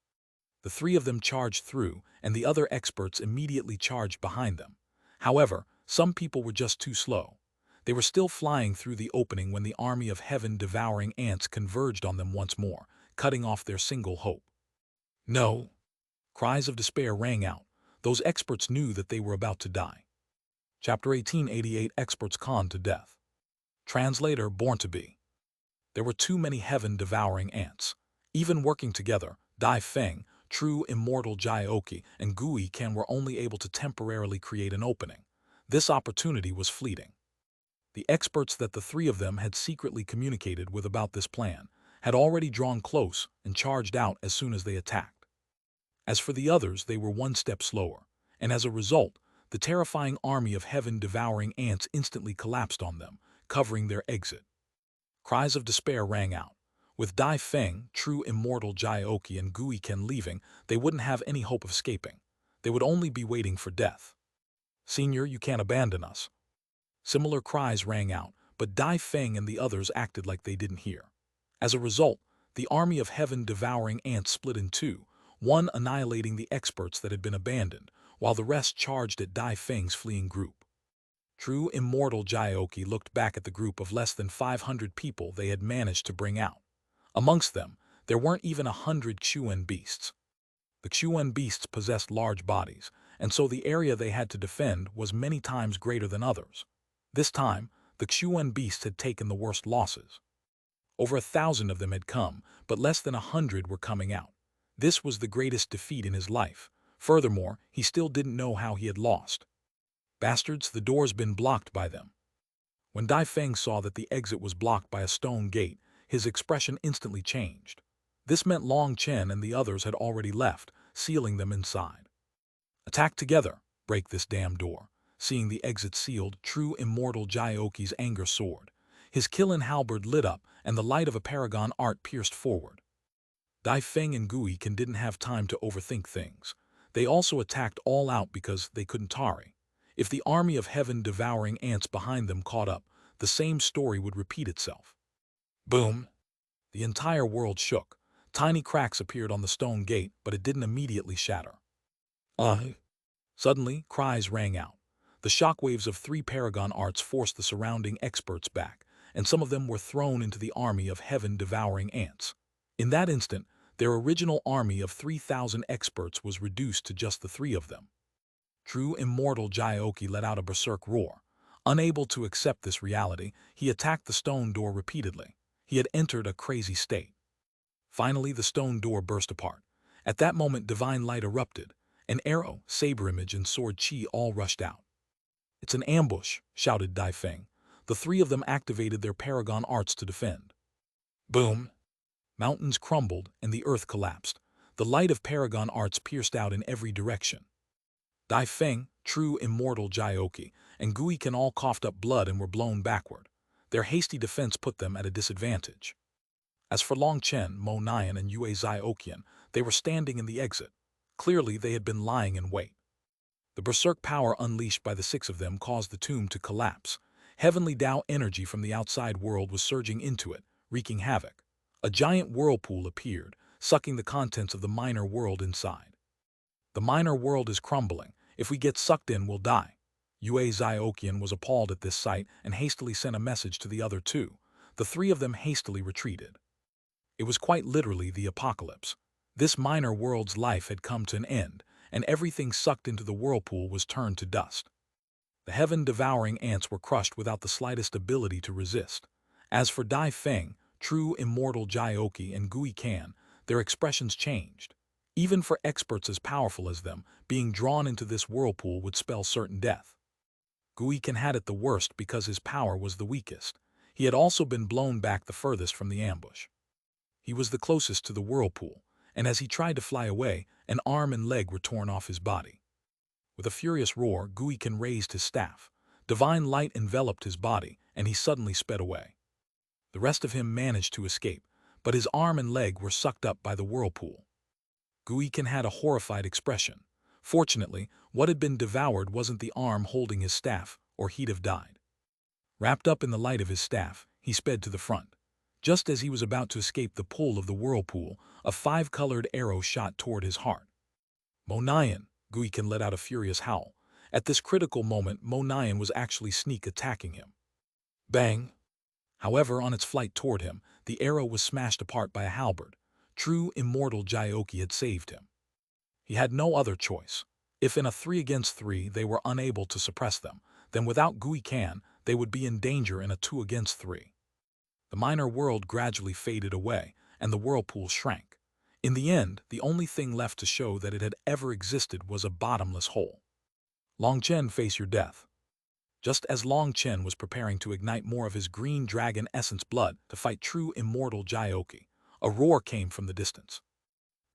The three of them charged through, and the other experts immediately charged behind them. However, some people were just too slow. They were still flying through the opening when the army of heaven-devouring ants converged on them once more, cutting off their single hope. No! Cries of despair rang out. Those experts knew that they were about to die. Chapter 1888 Experts Conned to Death. Translator Born to Be. There were too many heaven-devouring ants. Even working together, Dai Feng, true immortal Jioqi, and Gui Ken were only able to temporarily create an opening. This opportunity was fleeting. The experts that the three of them had secretly communicated with about this plan had already drawn close and charged out as soon as they attacked. As for the others, they were one step slower, and as a result, the terrifying army of heaven-devouring ants instantly collapsed on them, covering their exit. Cries of despair rang out. With Dai Feng, true immortal Jioqi, and Gui Ken leaving, they wouldn't have any hope of escaping. They would only be waiting for death. "Senior, you can't abandon us," Similar cries rang out, but Dai Feng and the others acted like they didn't hear. As a result, the army of heaven-devouring ants split in two, one annihilating the experts that had been abandoned, while the rest charged at Dai Feng's fleeing group. True immortal Jioki looked back at the group of less than 500 people they had managed to bring out. Amongst them, there weren't even 100 Xuan beasts. The Xuan beasts possessed large bodies, and so the area they had to defend was many times greater than others. This time, the Xuan beasts had taken the worst losses. Over 1,000 of them had come, but less than 100 were coming out. This was the greatest defeat in his life. Furthermore, he still didn't know how he had lost. Bastards, the door's been blocked by them. When Dai Feng saw that the exit was blocked by a stone gate, his expression instantly changed. This meant Long Chen and the others had already left, sealing them inside. Attack together, break this damn door. Seeing the exit sealed, true immortal Jioki's anger soared. His Kilin halberd lit up, and the light of a paragon art pierced forward. Dai Feng and Guikan didn't have time to overthink things. They also attacked all out because they couldn't tarry. If the army of heaven-devouring ants behind them caught up, the same story would repeat itself. Boom! The entire world shook. Tiny cracks appeared on the stone gate, but it didn't immediately shatter. Suddenly, cries rang out. The shockwaves of 3 paragon arts forced the surrounding experts back, and some of them were thrown into the army of heaven-devouring ants. In that instant, their original army of 3,000 experts was reduced to just the 3 of them. True immortal Jioki let out a berserk roar. Unable to accept this reality, he attacked the stone door repeatedly. He had entered a crazy state. Finally, the stone door burst apart. At that moment, divine light erupted. An arrow, saber image, and sword chi all rushed out. "It's an ambush," shouted Dai Feng. The 3 of them activated their paragon arts to defend. Boom! Mountains crumbled and the earth collapsed. The light of paragon arts pierced out in every direction. Dai Feng, true immortal Jioki, and Guikan all coughed up blood and were blown backward. Their hasty defense put them at a disadvantage. As for Long Chen, Mo Nian, and Yue Ziokian, they were standing in the exit. Clearly, they had been lying in wait. The berserk power unleashed by the 6 of them caused the tomb to collapse. Heavenly Tao energy from the outside world was surging into it, wreaking havoc. A giant whirlpool appeared, sucking the contents of the minor world inside. "The minor world is crumbling. If we get sucked in, we'll die." Yue Ziokian was appalled at this sight and hastily sent a message to the other 2. The 3 of them hastily retreated. It was quite literally the apocalypse. This minor world's life had come to an end, and everything sucked into the whirlpool was turned to dust. The heaven-devouring ants were crushed without the slightest ability to resist. As for Dai Feng, true immortal Jioki, and Guikan, their expressions changed. Even for experts as powerful as them, being drawn into this whirlpool would spell certain death. Guikan had it the worst because his power was the weakest. He had also been blown back the furthest from the ambush. He was the closest to the whirlpool, and as he tried to fly away, an arm and leg were torn off his body. With a furious roar, Guikan raised his staff. Divine light enveloped his body, and he suddenly sped away. The rest of him managed to escape, but his arm and leg were sucked up by the whirlpool. Guikan had a horrified expression. Fortunately, what had been devoured wasn't the arm holding his staff, or he'd have died. Wrapped up in the light of his staff, he sped to the front. Just as he was about to escape the pull of the whirlpool, a 5-colored arrow shot toward his heart. "Mo Nian!" Guikan let out a furious howl. At this critical moment, Mo Nian was actually sneak attacking him. Bang! However, on its flight toward him, the arrow was smashed apart by a halberd. True immortal Jioki had saved him. He had no other choice. If in a 3 against 3 they were unable to suppress them, then without Guikan, they would be in danger in a 2 against 3. The minor world gradually faded away, and the whirlpool shrank. In the end, the only thing left to show that it had ever existed was a bottomless hole. "Long Chen, face your death." Just as Long Chen was preparing to ignite more of his green dragon essence blood to fight true immortal Jioki, a roar came from the distance.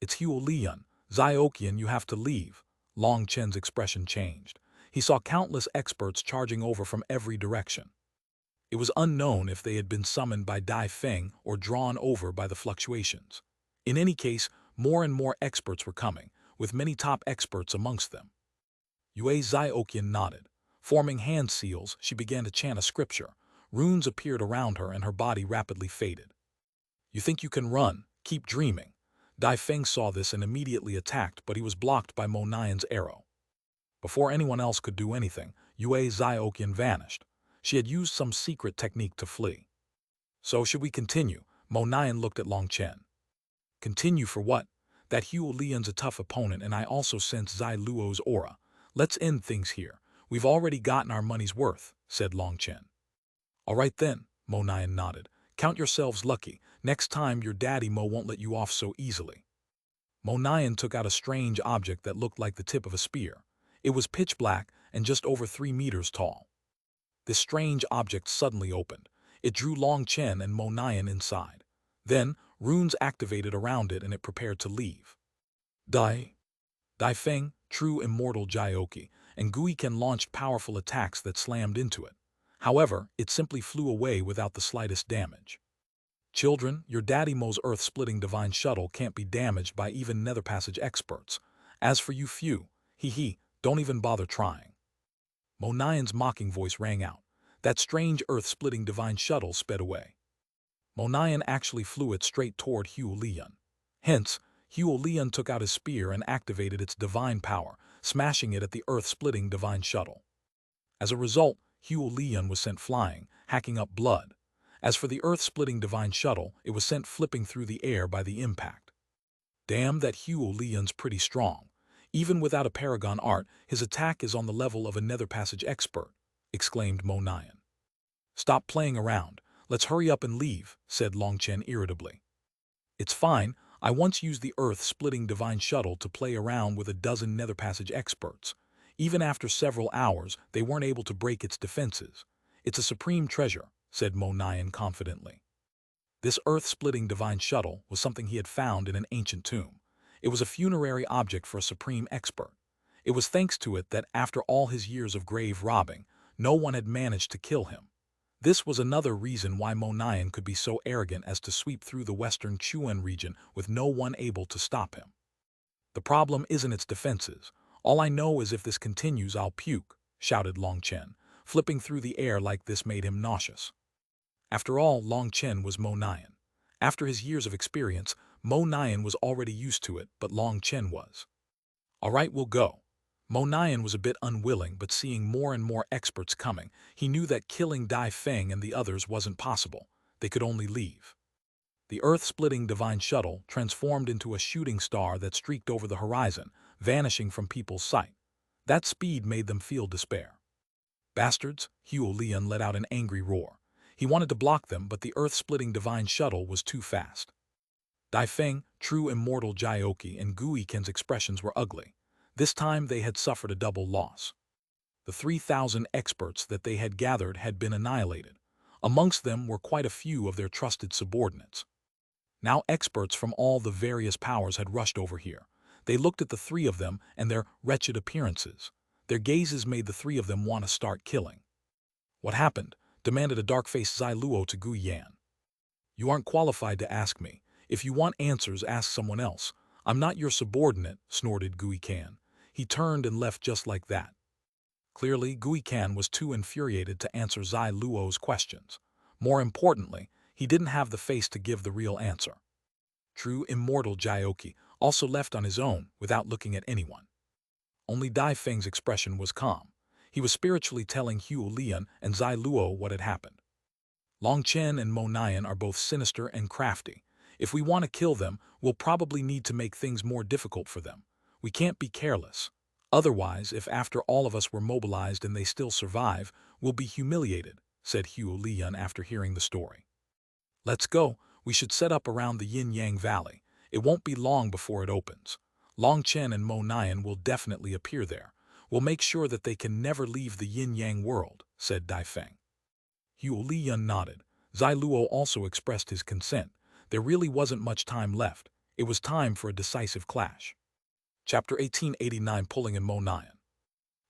"It's Huolian, Ziokian, you have to leave." Long Chen's expression changed. He saw countless experts charging over from every direction. It was unknown if they had been summoned by Dai Feng or drawn over by the fluctuations. In any case, more and more experts were coming, with many top experts amongst them. Yue Ziokian nodded. Forming hand seals, she began to chant a scripture. Runes appeared around her and her body rapidly faded. You think you can run? Keep dreaming. Dai Feng saw this and immediately attacked, but he was blocked by Mo Nian's arrow. Before anyone else could do anything, Yue Xiaoqian vanished. She had used some secret technique to flee. So should we continue? Mo Nian looked at Long Chen. Continue for what? That Huo Lian's a tough opponent and I also sense Zai Luo's aura. Let's end things here. We've already gotten our money's worth, said Long Chen. All right then, Mo Nian nodded. Count yourselves lucky. Next time your daddy Mo won't let you off so easily. Mo Nian took out a strange object that looked like the tip of a spear. It was pitch black and just over 3 meters tall. This strange object suddenly opened. It drew Long Chen and Mo Nian inside. Then, runes activated around it and it prepared to leave. Dai Feng, true immortal Jioki, and Guiken launched powerful attacks that slammed into it. However, it simply flew away without the slightest damage. Children, your daddy Mo's earth-splitting divine shuttle can't be damaged by even nether passage experts. As for you few, don't even bother trying. Mo Nian's mocking voice rang out. That strange earth-splitting divine shuttle sped away. Mo Nian actually flew it straight toward Huo Lian. Hence, Huo Lian took out his spear and activated its divine power, smashing it at the earth-splitting divine shuttle. As a result, Huo Lian was sent flying, hacking up blood. As for the earth-splitting divine shuttle, it was sent flipping through the air by the impact. Damn, that Huo Lian's pretty strong. Even without a paragon art, his attack is on the level of a nether passage expert, exclaimed Mo Nian. Stop playing around. Let's hurry up and leave, said Long Chen irritably. It's fine. I once used the earth-splitting divine shuttle to play around with a dozen nether passage experts. Even after several hours, they weren't able to break its defenses. It's a supreme treasure, said Mo Nian confidently. This earth-splitting divine shuttle was something he had found in an ancient tomb. It was a funerary object for a supreme expert. It was thanks to it that after all his years of grave robbing, no one had managed to kill him. This was another reason why Mo Nian could be so arrogant as to sweep through the western Xuanhuan region with no one able to stop him. The problem isn't its defenses. All I know is if this continues, I'll puke, shouted Long Chen. Flipping through the air like this made him nauseous. After all, Long Chen was Mo Nian. After his years of experience, Mo Nian was already used to it, but Long Chen was. All right, we'll go. Mo Nian was a bit unwilling, but seeing more and more experts coming, he knew that killing Dai Feng and the others wasn't possible. They could only leave. The earth-splitting divine shuttle transformed into a shooting star that streaked over the horizon, vanishing from people's sight. That speed made them feel despair. Bastards, Huo Lian let out an angry roar. He wanted to block them, but the earth-splitting divine shuttle was too fast. Dai Feng, true immortal Jioki, and Guiken's expressions were ugly. This time they had suffered a double loss. The 3,000 experts that they had gathered had been annihilated. Amongst them were quite a few of their trusted subordinates. Now experts from all the various powers had rushed over here. They looked at the three of them and their wretched appearances. Their gazes made the three of them want to start killing. What happened? Demanded a dark-faced Zai Luo to Gu Yan. You aren't qualified to ask me. If you want answers, ask someone else. I'm not your subordinate, snorted Guiken. He turned and left just like that. Clearly, Guiken was too infuriated to answer Zai Luo's questions. More importantly, he didn't have the face to give the real answer. True immortal Jioki also left on his own without looking at anyone. Only Dai Feng's expression was calm. He was spiritually telling Huo Lian and Zai Luo what had happened. Long Chen and Mo Nian are both sinister and crafty. If we want to kill them, we'll probably need to make things more difficult for them. We can't be careless. Otherwise, if after all of us were mobilized and they still survive, we'll be humiliated, said Huo Lian after hearing the story. Let's go. We should set up around the Yin-Yang Valley. It won't be long before it opens. Long Chen and Mo Nian will definitely appear there. We'll make sure that they can never leave the Yin-Yang world, said Dai Feng. Huo Lian nodded. Zai Luo also expressed his consent. There really wasn't much time left. It was time for a decisive clash. Chapter 1889, Pulling in Mo Nian.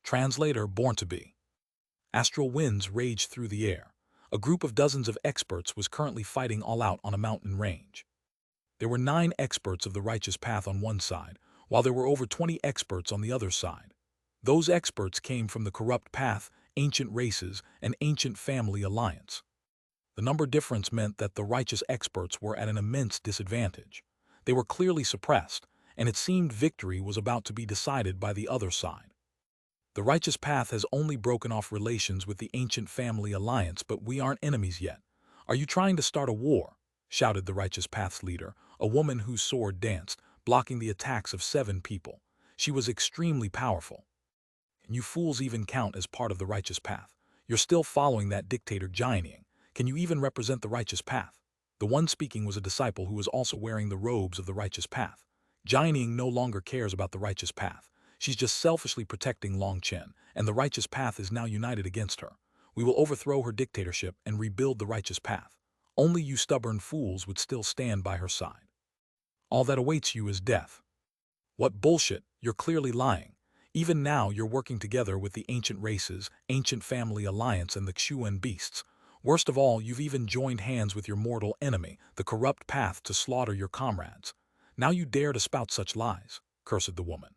Translator, Born to Be. Astral winds raged through the air. A group of dozens of experts was currently fighting all out on a mountain range. There were 9 experts of the righteous path on one side, while there were over 20 experts on the other side. Those experts came from the corrupt path ancient races, and ancient family alliance. The number difference meant that the righteous experts were at an immense disadvantage. They were clearly suppressed, and it seemed victory was about to be decided by the other side. The righteous path has only broken off relations with the ancient family alliance, but we aren't enemies yet. Are you trying to start a war? Shouted the righteous path's leader, a woman whose sword danced, blocking the attacks of 7 people. She was extremely powerful. And you fools even count as part of the righteous path. You're still following that dictator Jining. Can you even represent the righteous path? The one speaking was a disciple who was also wearing the robes of the righteous path. Jining no longer cares about the righteous path. She's just selfishly protecting Long Chen, and the righteous path is now united against her. We will overthrow her dictatorship and rebuild the righteous path. Only you stubborn fools would still stand by her side. All that awaits you is death. What bullshit, you're clearly lying. Even now you're working together with the ancient races, ancient family alliance, and the Xuanhuan beasts. Worst of all, you've even joined hands with your mortal enemy, the corrupt path, to slaughter your comrades. Now you dare to spout such lies, cursed the woman.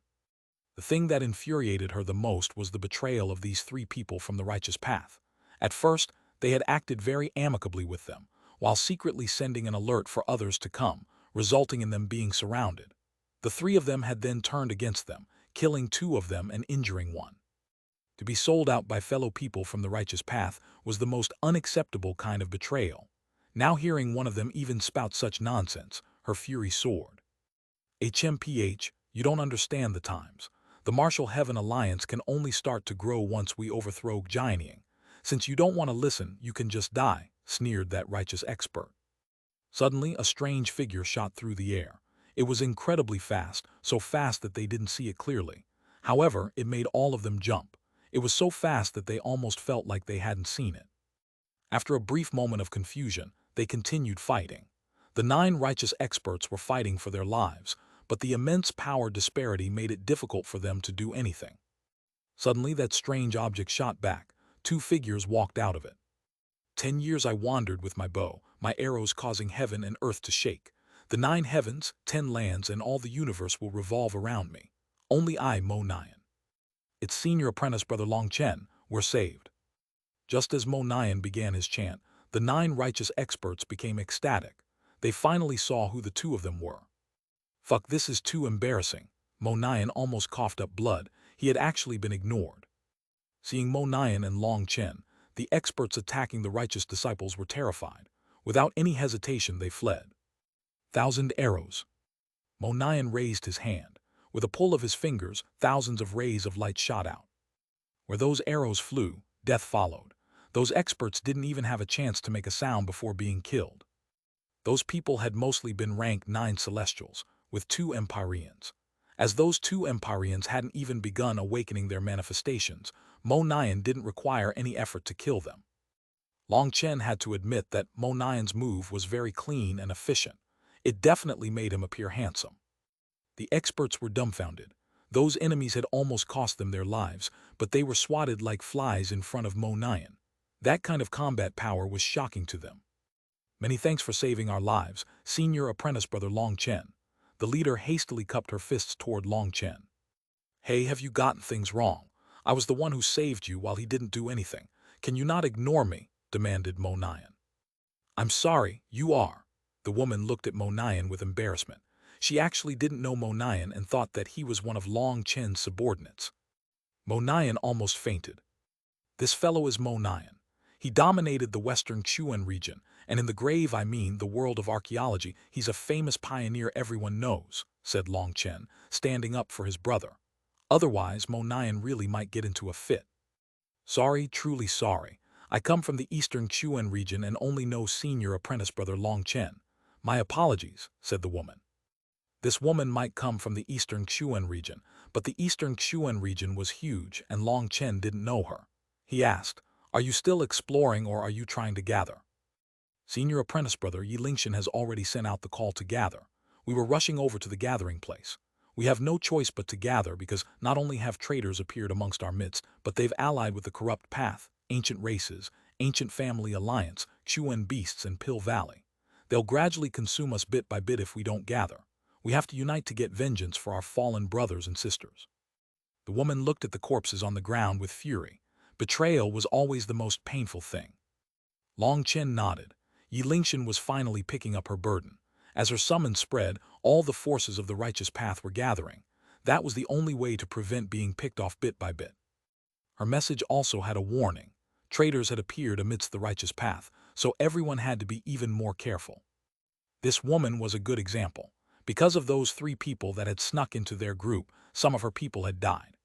The thing that infuriated her the most was the betrayal of these 3 people from the righteous path. At first, they had acted very amicably with them, while secretly sending an alert for others to come, resulting in them being surrounded. The 3 of them had then turned against them, killing 2 of them and injuring 1. To be sold out by fellow people from the righteous path was the most unacceptable kind of betrayal. Now hearing one of them even spout such nonsense, her fury soared. HMPH, you don't understand the times. The Martial Heaven Alliance can only start to grow once we overthrow Jining. Since you don't want to listen, you can just die, sneered that righteous expert. Suddenly, a strange figure shot through the air. It was incredibly fast, so fast that they didn't see it clearly. However, it made all of them jump. It was so fast that they almost felt like they hadn't seen it. After a brief moment of confusion, they continued fighting. The 9 righteous experts were fighting for their lives, but the immense power disparity made it difficult for them to do anything. Suddenly, that strange object shot back. 2 figures walked out of it. 10 years I wandered with my bow, my arrows causing heaven and earth to shake. The 9 heavens, 10 lands, and all the universe will revolve around me. Only I, Mo Nyan. Its senior apprentice brother Long Chen, were saved. Just as Mo Nyan began his chant, the 9 righteous experts became ecstatic. They finally saw who the 2 of them were. Fuck, this is too embarrassing. Mo Nyan almost coughed up blood. He had actually been ignored. Seeing Mo Nyan and Long Chen, the experts attacking the righteous disciples were terrified. Without any hesitation, they fled. 1,000 arrows. Mo Nyan raised his hand. With a pull of his fingers, thousands of rays of light shot out. Where those arrows flew, death followed. Those experts didn't even have a chance to make a sound before being killed. Those people had mostly been rank 9 celestials, with 2 Empyreans. As those 2 Empyreans hadn't even begun awakening their manifestations, Mo Nyan didn't require any effort to kill them. Long Chen had to admit that Mo Nyan's move was very clean and efficient. It definitely made him appear handsome. The experts were dumbfounded. Those enemies had almost cost them their lives, but they were swatted like flies in front of Mo Nyan. That kind of combat power was shocking to them. Many thanks for saving our lives, senior apprentice brother Long Chen. The leader hastily cupped her fists toward Long Chen. Hey, have you gotten things wrong? I was the one who saved you while he didn't do anything. Can you not ignore me? Demanded Mo Nyan. I'm sorry, you are. The woman looked at Mo Nyan with embarrassment. She actually didn't know Mo Nyan and thought that he was one of Long Chen's subordinates. Mo Nyan almost fainted. This fellow is Mo Nyan. He dominated the western Xuanhuan region, and in the grave, I mean the world of archaeology, he's a famous pioneer everyone knows, said Long Chen, standing up for his brother. Otherwise, Mo Nyan really might get into a fit. Sorry, truly sorry. I come from the eastern Xuanhuan region and only know senior apprentice brother Long Chen. My apologies, said the woman. This woman might come from the eastern Xuanhuan region, but the eastern Xuanhuan region was huge and Long Chen didn't know her. He asked, are you still exploring or are you trying to gather? Senior apprentice brother Yi Lingshan has already sent out the call to gather. We were rushing over to the gathering place. We have no choice but to gather because not only have traitors appeared amongst our midst, but they've allied with the corrupt path, ancient races, ancient family alliance, Xuanhuan beasts, and Pill Valley. They'll gradually consume us bit by bit if we don't gather. We have to unite to get vengeance for our fallen brothers and sisters. The woman looked at the corpses on the ground with fury. Betrayal was always the most painful thing. Long Chen nodded. Yi Lingshan was finally picking up her burden. As her summons spread, all the forces of the righteous path were gathering. That was the only way to prevent being picked off bit by bit. Her message also had a warning. Traitors had appeared amidst the righteous path, so everyone had to be even more careful. This woman was a good example. Because of those 3 people that had snuck into their group, some of her people had died.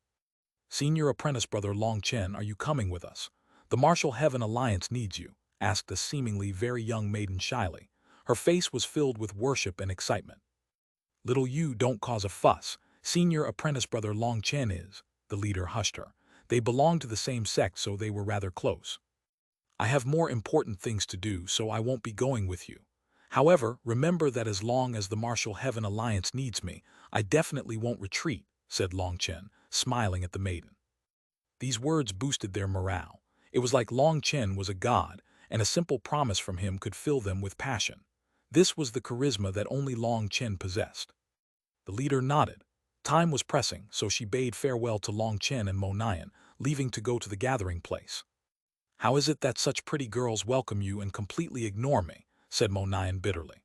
Senior apprentice brother Long Chen, are you coming with us? The Martial Heaven Alliance needs you, asked a seemingly very young maiden shyly. Her face was filled with worship and excitement. Little you, don't cause a fuss. Senior apprentice brother Long Chen is. The leader hushed her. They belonged to the same sect, so they were rather close. I have more important things to do, so I won't be going with you. However, remember that as long as the Martial Heaven Alliance needs me, I definitely won't retreat, said Long Chen, smiling at the maiden. These words boosted their morale. It was like Long Chen was a god, and a simple promise from him could fill them with passion. This was the charisma that only Long Chen possessed. The leader nodded. Time was pressing, so she bade farewell to Long Chen and Mo Nian, leaving to go to the gathering place. How is it that such pretty girls welcome you and completely ignore me? Said Mo Nian bitterly.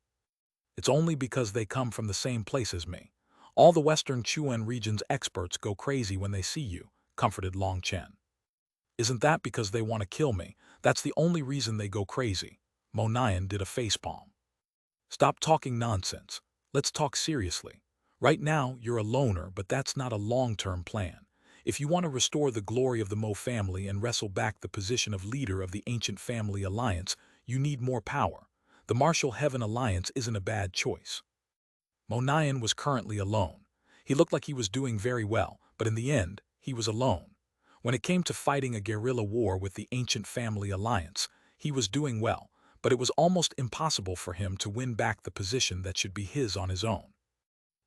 It's only because they come from the same place as me. All the Western Chuan region's experts go crazy when they see you, comforted Long Chen. Isn't that because they want to kill me? That's the only reason they go crazy. Mo Nian did a facepalm. Stop talking nonsense. Let's talk seriously. Right now, you're a loner, but that's not a long-term plan. If you want to restore the glory of the Mo family and wrestle back the position of leader of the ancient family alliance, you need more power. The Martial Heaven Alliance isn't a bad choice. Mo Nian was currently alone. He looked like he was doing very well, but in the end, he was alone. When it came to fighting a guerrilla war with the ancient family alliance, he was doing well, but it was almost impossible for him to win back the position that should be his on his own.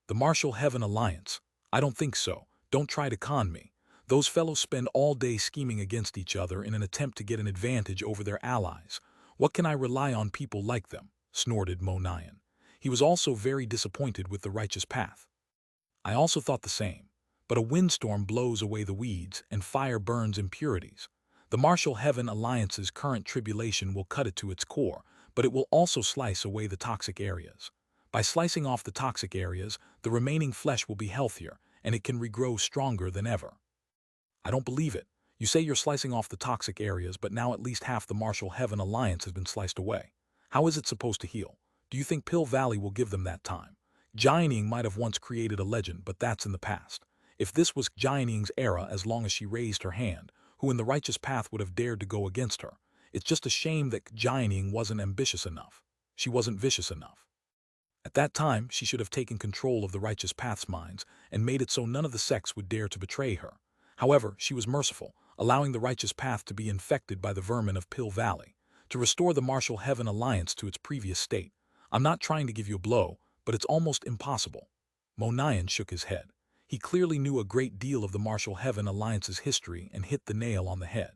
The Martial Heaven Alliance? I don't think so. Don't try to con me. Those fellows spend all day scheming against each other in an attempt to get an advantage over their allies. What can I rely on people like them? Snorted Mo Nian. He was also very disappointed with the righteous path. I also thought the same. But a windstorm blows away the weeds and fire burns impurities. The Martial Heaven Alliance's current tribulation will cut it to its core, but it will also slice away the toxic areas. By slicing off the toxic areas, the remaining flesh will be healthier, and it can regrow stronger than ever. I don't believe it. You say you're slicing off the toxic areas, but now at least half the Martial Heaven Alliance has been sliced away. How is it supposed to heal? Do you think Pill Valley will give them that time? Jianing might have once created a legend, but that's in the past. If this was Jianing's era, as long as she raised her hand, who in the righteous path would have dared to go against her? It's just a shame that Jianing wasn't ambitious enough. She wasn't vicious enough. At that time, she should have taken control of the righteous path's minds and made it so none of the sects would dare to betray her. However, she was merciful, allowing the righteous path to be infected by the vermin of Pill Valley, to restore the Martial Heaven Alliance to its previous state. I'm not trying to give you a blow, but it's almost impossible. Mo Nian shook his head. He clearly knew a great deal of the Martial Heaven Alliance's history and hit the nail on the head.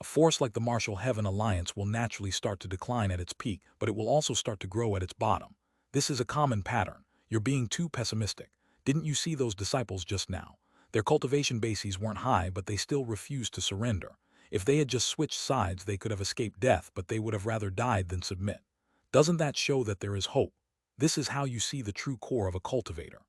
A force like the Martial Heaven Alliance will naturally start to decline at its peak, but it will also start to grow at its bottom. This is a common pattern. You're being too pessimistic. Didn't you see those disciples just now? Their cultivation bases weren't high, but they still refused to surrender. If they had just switched sides, they could have escaped death, but they would have rather died than submit. Doesn't that show that there is hope? This is how you see the true core of a cultivator.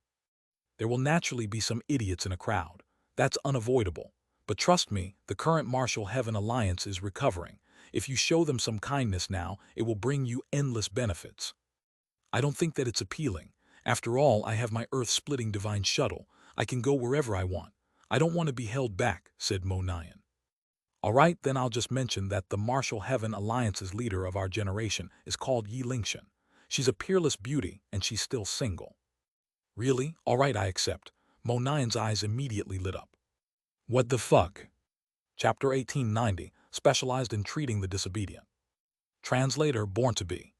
There will naturally be some idiots in a crowd. That's unavoidable. But trust me, the current Martial Heaven Alliance is recovering. If you show them some kindness now, it will bring you endless benefits. I don't think that it's appealing. After all, I have my earth-splitting divine shuttle. I can go wherever I want. I don't want to be held back, said Mo Nian. All right, then I'll just mention that the Martial Heaven Alliance's leader of our generation is called Yi Lingshan. She's a peerless beauty, and she's still single. Really? All right, I accept. Mo Nian's eyes immediately lit up. What the fuck? Chapter 1890, specialized in treating the disobedient. Translator born to be.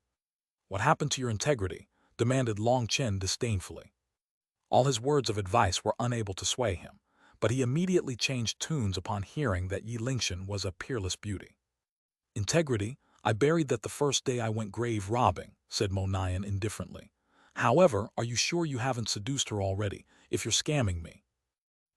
What happened to your integrity? Demanded Long Chen disdainfully. All his words of advice were unable to sway him, but he immediately changed tunes upon hearing that Yi Lingshan was a peerless beauty. Integrity? I buried that the first day I went grave robbing, said Mo Nian indifferently. However, are you sure you haven't seduced her already, if you're scamming me?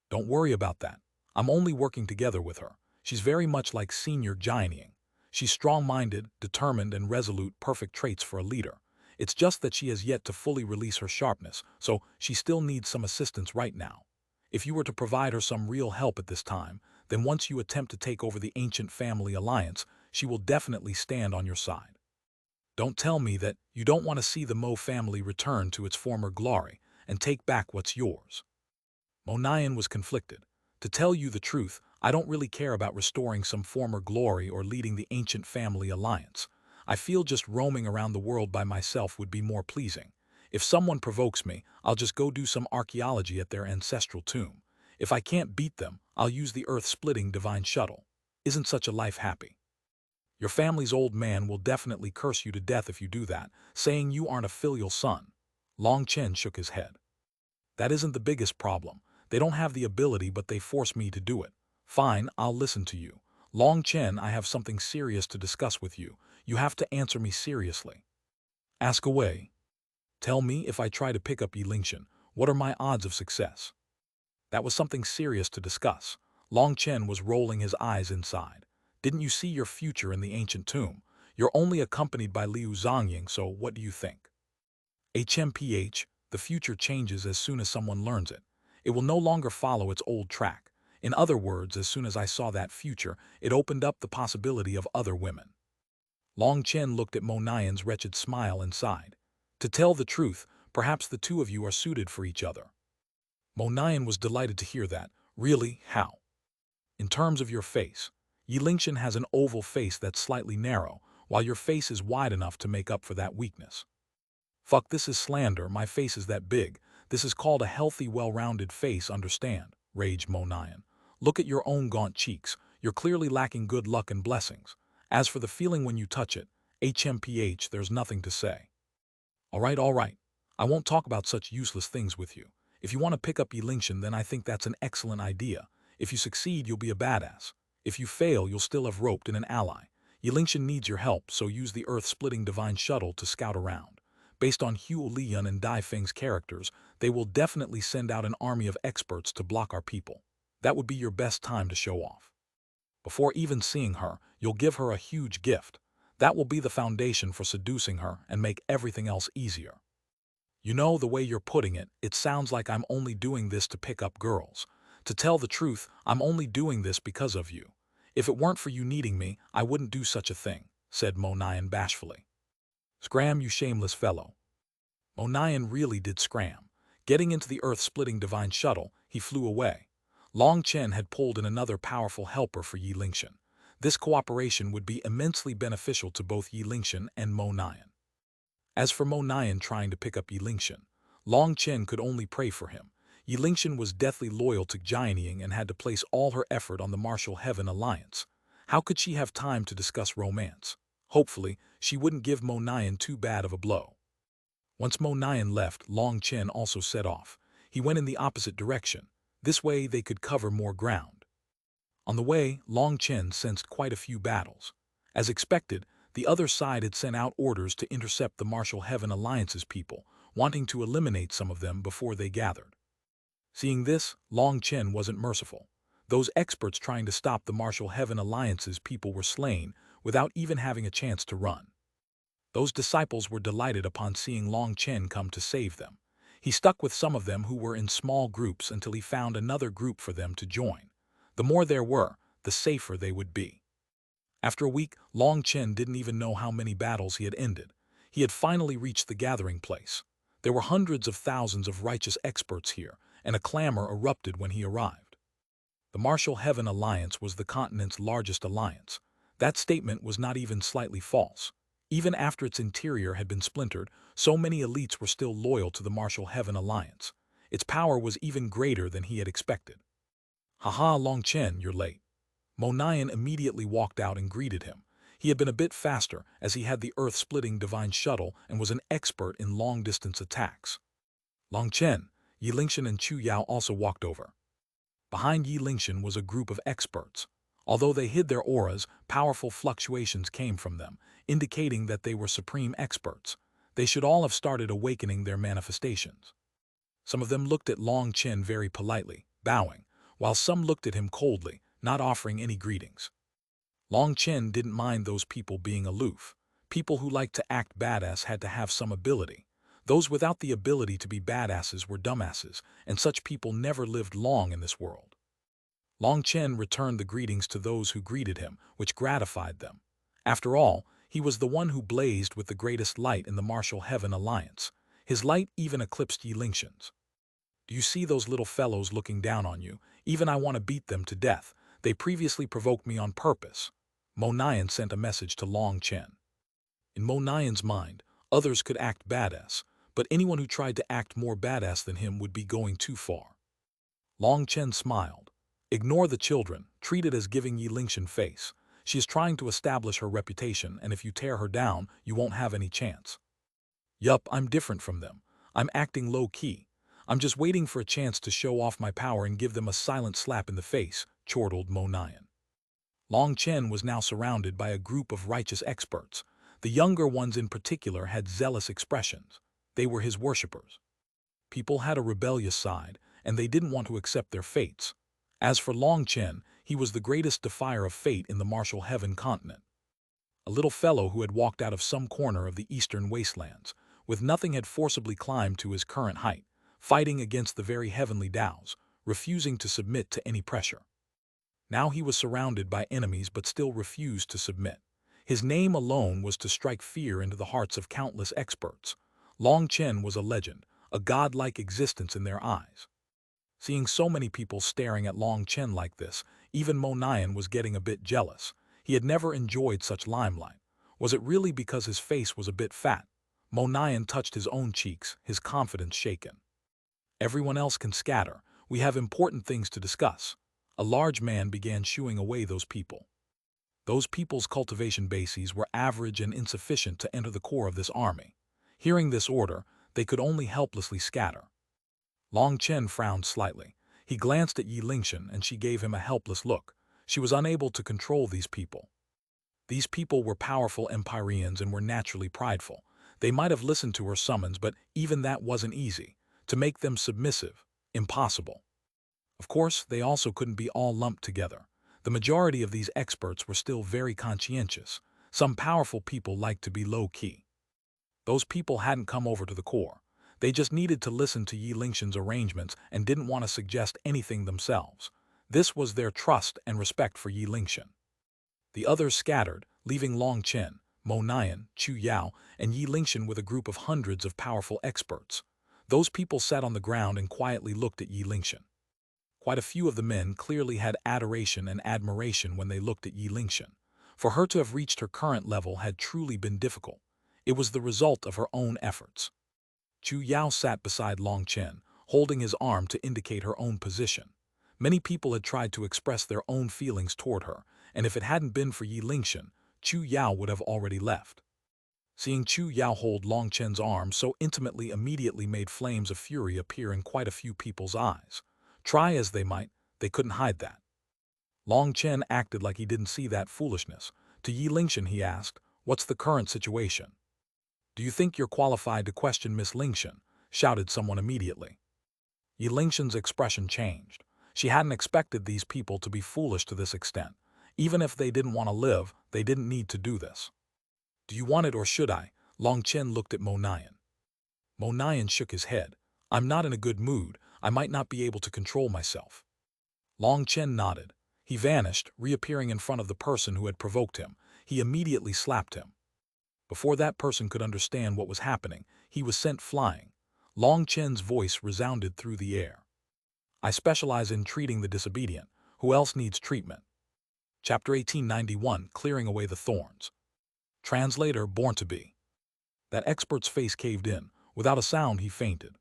Don't worry about that. I'm only working together with her. She's very much like senior Jianying. She's strong-minded, determined, and resolute, perfect traits for a leader. It's just that she has yet to fully release her sharpness, so she still needs some assistance right now. If you were to provide her some real help at this time, then once you attempt to take over the ancient family alliance, she will definitely stand on your side. Don't tell me that you don't want to see the Mo family return to its former glory and take back what's yours. Mo Nian was conflicted. To tell you the truth, I don't really care about restoring some former glory or leading the ancient family alliance. I feel just roaming around the world by myself would be more pleasing. If someone provokes me, I'll just go do some archaeology at their ancestral tomb. If I can't beat them, I'll use the earth-splitting divine shuttle. Isn't such a life happy? Your family's old man will definitely curse you to death if you do that, saying you aren't a filial son. Long Chen shook his head. That isn't the biggest problem. They don't have the ability, but they force me to do it. Fine, I'll listen to you. Long Chen, I have something serious to discuss with you. You have to answer me seriously. Ask away. Tell me, if I try to pick up Yilingshan, what are my odds of success? That was something serious to discuss. Long Chen was rolling his eyes inside. Didn't you see your future in the ancient tomb? You're only accompanied by Liu Zongying, so what do you think? HMPH, the future changes as soon as someone learns it. It will no longer follow its old track. In other words, as soon as I saw that future, it opened up the possibility of other women. Long Chen looked at Mo Nian's wretched smile and sighed. To tell the truth, perhaps the two of you are suited for each other. Mo Nian was delighted to hear that. Really? How? In terms of your face. Yilingshan has an oval face that's slightly narrow, while your face is wide enough to make up for that weakness. Fuck, this is slander. My face is that big. This is called a healthy, well-rounded face, understand? Raged Mo Nian. Look at your own gaunt cheeks. You're clearly lacking good luck and blessings. As for the feeling when you touch it, HMPH, there's nothing to say. All right. I won't talk about such useless things with you. If you want to pick up Yilingshan, then I think that's an excellent idea. If you succeed, you'll be a badass. If you fail, you'll still have roped in an ally. Yilingshan needs your help, so use the earth-splitting divine shuttle to scout around. Based on Hugh Lian and Dai Feng's characters, they will definitely send out an army of experts to block our people. That would be your best time to show off. Before even seeing her, you'll give her a huge gift. That will be the foundation for seducing her and make everything else easier. You know, the way you're putting it, it sounds like I'm only doing this to pick up girls. To tell the truth, I'm only doing this because of you. If it weren't for you needing me, I wouldn't do such a thing, said Mo Nian bashfully. Scram, you shameless fellow. Mo Nian really did scram. Getting into the earth-splitting divine shuttle, he flew away. Long Chen had pulled in another powerful helper for Yilingshan. This cooperation would be immensely beneficial to both Yilingshan and Mo Nian. As for Mo Nian trying to pick up Yilingshan, Long Chen could only pray for him. Yilingshan was deathly loyal to Jianying and had to place all her effort on the Martial Heaven Alliance. How could she have time to discuss romance? Hopefully, she wouldn't give Mo Nian too bad of a blow. Once Mo Nian left, Long Chen also set off. He went in the opposite direction. This way they could cover more ground. On the way, Long Chen sensed quite a few battles. As expected, the other side had sent out orders to intercept the Martial Heaven Alliance's people, wanting to eliminate some of them before they gathered. Seeing this, Long Chen wasn't merciful. Those experts trying to stop the Martial Heaven Alliance's people were slain without even having a chance to run. Those disciples were delighted upon seeing Long Chen come to save them. He stuck with some of them who were in small groups until he found another group for them to join. The more there were, the safer they would be. After a week, Long Chen didn't even know how many battles he had ended. He had finally reached the gathering place. There were hundreds of thousands of righteous experts here, and a clamor erupted when he arrived. The Martial Heaven Alliance was the continent's largest alliance. That statement was not even slightly false. Even after its interior had been splintered, so many elites were still loyal to the Martial Heaven Alliance. Its power was even greater than he had expected. Haha, Long Chen, you're late. Mo Nian immediately walked out and greeted him. He had been a bit faster, as he had the earth-splitting divine shuttle and was an expert in long-distance attacks. Long Chen, Yilingshan and Chu Yao also walked over. Behind Yilingshan was a group of experts. Although they hid their auras, powerful fluctuations came from them, indicating that they were supreme experts. They should all have started awakening their manifestations. Some of them looked at Long Chen very politely, bowing, while some looked at him coldly, not offering any greetings. Long Chen didn't mind those people being aloof. People who liked to act badass had to have some ability. Those without the ability to be badasses were dumbasses, and such people never lived long in this world. Long Chen returned the greetings to those who greeted him, which gratified them. After all, he was the one who blazed with the greatest light in the martial heaven alliance. His light even eclipsed Yi Lingshan's. Do you see those little fellows looking down on you? Even I want to beat them to death. They previously provoked me on purpose. Mo Nian sent a message to Long Chen. In Mo Nian's mind, others could act badass, but anyone who tried to act more badass than him would be going too far. Long Chen smiled. Ignore the children, treat it as giving Yi Lingshan face. She is trying to establish her reputation, and if you tear her down, you won't have any chance. Yup, I'm different from them. I'm acting low-key. I'm just waiting for a chance to show off my power and give them a silent slap in the face, chortled Mo Nian. Long Chen was now surrounded by a group of righteous experts. The younger ones in particular had zealous expressions. They were his worshippers. People had a rebellious side, and they didn't want to accept their fates. As for Long Chen, he was the greatest defier of fate in the martial heaven continent. A little fellow who had walked out of some corner of the eastern wastelands, with nothing had forcibly climbed to his current height, fighting against the very heavenly Taos, refusing to submit to any pressure. Now he was surrounded by enemies but still refused to submit. His name alone was to strike fear into the hearts of countless experts. Long Chen was a legend, a godlike existence in their eyes. Seeing so many people staring at Long Chen like this, even Mo Nian was getting a bit jealous. He had never enjoyed such limelight. Was it really because his face was a bit fat? Mo Nian touched his own cheeks, his confidence shaken. Everyone else can scatter. We have important things to discuss. A large man began shooing away those people. Those people's cultivation bases were average and insufficient to enter the core of this army. Hearing this order, they could only helplessly scatter. Long Chen frowned slightly. He glanced at Yi Lingshan and she gave him a helpless look. She was unable to control these people. These people were powerful Empyreans and were naturally prideful. They might have listened to her summons, but even that wasn't easy. To make them submissive, impossible. Of course, they also couldn't be all lumped together. The majority of these experts were still very conscientious. Some powerful people liked to be low-key. Those people hadn't come over to the core. They just needed to listen to Yi Lingshan's arrangements and didn't want to suggest anything themselves. This was their trust and respect for Yi Lingshan. The others scattered, leaving Long Chen, Mo Nian, Chu Yao, and Yi Lingshan with a group of hundreds of powerful experts. Those people sat on the ground and quietly looked at Yi Lingshan. Quite a few of the men clearly had adoration and admiration when they looked at Yi Lingshan. For her to have reached her current level had truly been difficult. It was the result of her own efforts. Chu Yao sat beside Long Chen, holding his arm to indicate her own position. Many people had tried to express their own feelings toward her, and if it hadn't been for Yi Lingshan, Chu Yao would have already left. Seeing Chu Yao hold Long Chen's arm so intimately immediately made flames of fury appear in quite a few people's eyes. Try as they might, they couldn't hide that. Long Chen acted like he didn't see that foolishness. To Yi Lingshan he asked, "What's the current situation?" "Do you think you're qualified to question Miss Lingshan?" shouted someone immediately. Yi Lingshan's expression changed. She hadn't expected these people to be foolish to this extent. Even if they didn't want to live, they didn't need to do this. "Do you want it or should I?" Long Chen looked at Mo Nian. Mo Nian shook his head. "I'm not in a good mood. I might not be able to control myself." Long Chen nodded. He vanished, reappearing in front of the person who had provoked him. He immediately slapped him. Before that person could understand what was happening, he was sent flying. Long Chen's voice resounded through the air. "I specialize in treating the disobedient. Who else needs treatment?" Chapter 1891, Clearing Away the Thorns. Translator, born to be. That expert's face caved in. Without a sound, he fainted.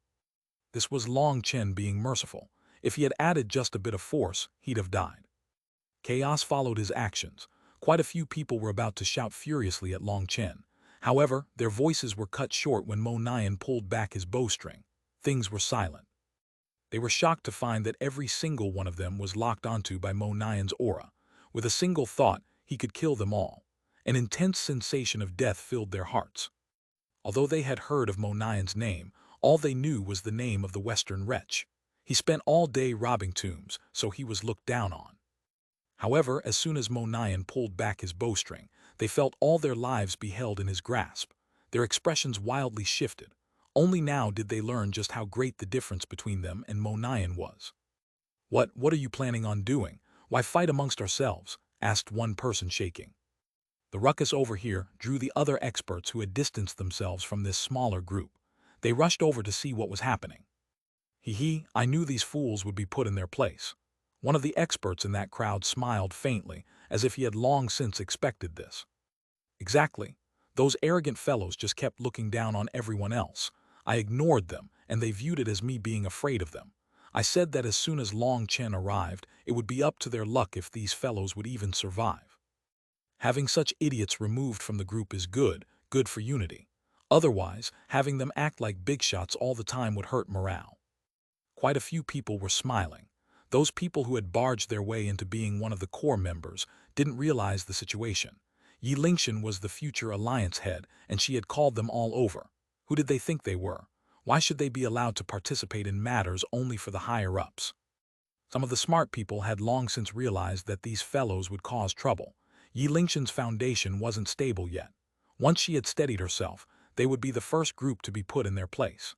This was Long Chen being merciful. If he had added just a bit of force, he'd have died. Chaos followed his actions. Quite a few people were about to shout furiously at Long Chen. However, their voices were cut short when Mo Nian pulled back his bowstring. Things were silent. They were shocked to find that every single one of them was locked onto by Mo Nian's aura. With a single thought, he could kill them all. An intense sensation of death filled their hearts. Although they had heard of Mo Nian's name, all they knew was the name of the Western wretch. He spent all day robbing tombs, so he was looked down on. However, as soon as Monayan pulled back his bowstring, they felt all their lives be held in his grasp. Their expressions wildly shifted. Only now did they learn just how great the difference between them and Monayan was. What are you planning on doing? Why fight amongst ourselves? Asked one person shaking. The ruckus over here drew the other experts who had distanced themselves from this smaller group. They rushed over to see what was happening. I knew these fools would be put in their place. One of the experts in that crowd smiled faintly, as if he had long since expected this. Exactly. Those arrogant fellows just kept looking down on everyone else. I ignored them, and they viewed it as me being afraid of them. I said that as soon as Long Chen arrived, it would be up to their luck if these fellows would even survive. Having such idiots removed from the group is good for unity. Otherwise, having them act like big shots all the time would hurt morale. Quite a few people were smiling. Those people who had barged their way into being one of the core members didn't realize the situation. Yi Lingshan was the future alliance head, and she had called them all over. Who did they think they were? Why should they be allowed to participate in matters only for the higher-ups? Some of the smart people had long since realized that these fellows would cause trouble. Yi Lingshan's foundation wasn't stable yet. Once she had steadied herself, they would be the first group to be put in their place.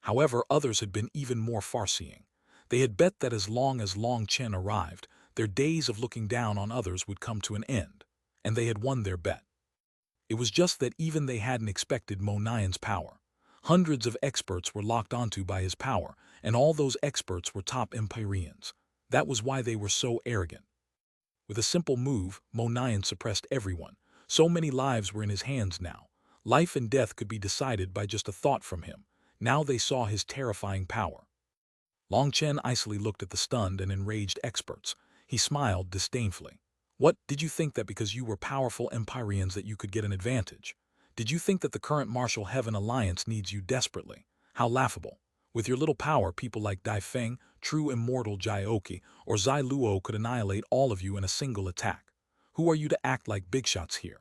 However, others had been even more far-seeing. They had bet that as long as Long Chen arrived, their days of looking down on others would come to an end, and they had won their bet. It was just that even they hadn't expected Monayan's power. Hundreds of experts were locked onto by his power, and all those experts were top Empyreans. That was why they were so arrogant. With a simple move, Monayan suppressed everyone. So many lives were in his hands now. Life and death could be decided by just a thought from him. Now they saw his terrifying power. Long Chen icily looked at the stunned and enraged experts. He smiled disdainfully. What, did you think that because you were powerful Empyreans that you could get an advantage? Did you think that the current Martial Heaven Alliance needs you desperately? How laughable. With your little power, people like Dai Feng, true immortal Jiaoqi, or Zai Luo could annihilate all of you in a single attack. Who are you to act like big shots here?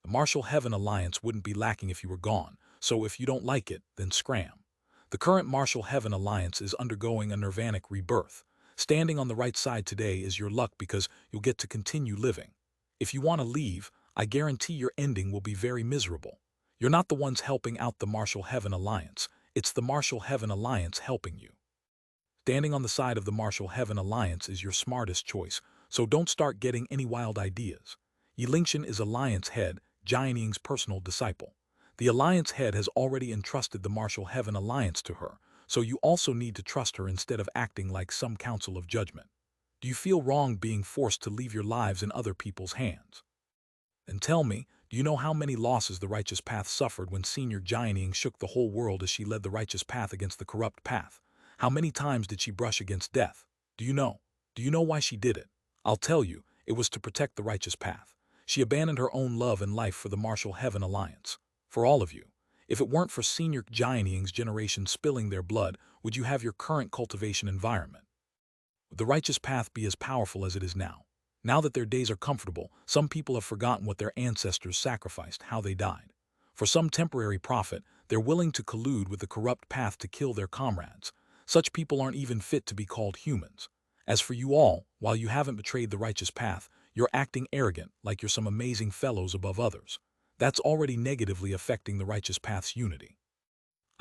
The Martial Heaven Alliance wouldn't be lacking if you were gone, so if you don't like it, then scram. The current Martial Heaven Alliance is undergoing a nirvanic rebirth. Standing on the right side today is your luck because you'll get to continue living. If you want to leave, I guarantee your ending will be very miserable. You're not the ones helping out the Martial Heaven Alliance, it's the Martial Heaven Alliance helping you. Standing on the side of the Martial Heaven Alliance is your smartest choice, so don't start getting any wild ideas. Yi Lingshan is Alliance head, Jianing's personal disciple. The Alliance head has already entrusted the Martial Heaven Alliance to her, so you also need to trust her instead of acting like some council of judgment. Do you feel wrong being forced to leave your lives in other people's hands? Then tell me, do you know how many losses the Righteous Path suffered when Senior Jianing shook the whole world as she led the Righteous Path against the corrupt path? How many times did she brush against death? Do you know? Do you know why she did it? I'll tell you, it was to protect the Righteous Path. She abandoned her own love and life for the Martial Heaven Alliance. For all of you. If it weren't for Senior Jianing's generation spilling their blood, would you have your current cultivation environment? Would the Righteous Path be as powerful as it is now? Now that their days are comfortable, some people have forgotten what their ancestors sacrificed, how they died. For some temporary profit, they're willing to collude with the corrupt path to kill their comrades. Such people aren't even fit to be called humans. As for you all, while you haven't betrayed the Righteous Path, you're acting arrogant like you're some amazing fellows above others. That's already negatively affecting the Righteous Path's unity.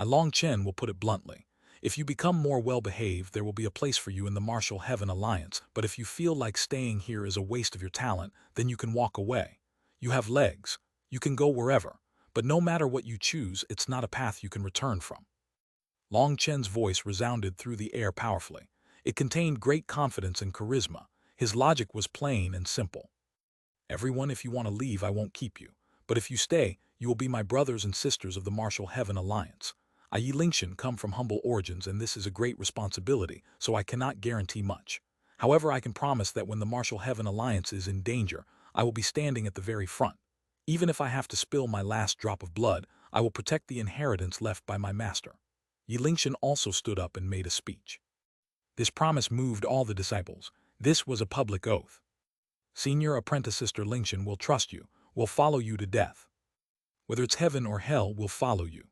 Long Chen will put it bluntly. If you become more well-behaved, there will be a place for you in the Martial Heaven Alliance, but if you feel like staying here is a waste of your talent, then you can walk away. You have legs. You can go wherever. But no matter what you choose, it's not a path you can return from. Long Chen's voice resounded through the air powerfully. It contained great confidence and charisma. His logic was plain and simple. Everyone, if you want to leave, I won't keep you. But if you stay, you will be my brothers and sisters of the Martial Heaven Alliance. Yi Lingshan come from humble origins, and this is a great responsibility, so I cannot guarantee much. However, I can promise that when the Martial Heaven Alliance is in danger, I will be standing at the very front. Even if I have to spill my last drop of blood, I will protect the inheritance left by my master. Yi Lingshan also stood up and made a speech. This promise moved all the disciples. This was a public oath. Senior Apprentice Sister Lingshan will trust you, will follow you to death. Whether it's heaven or hell, will follow you.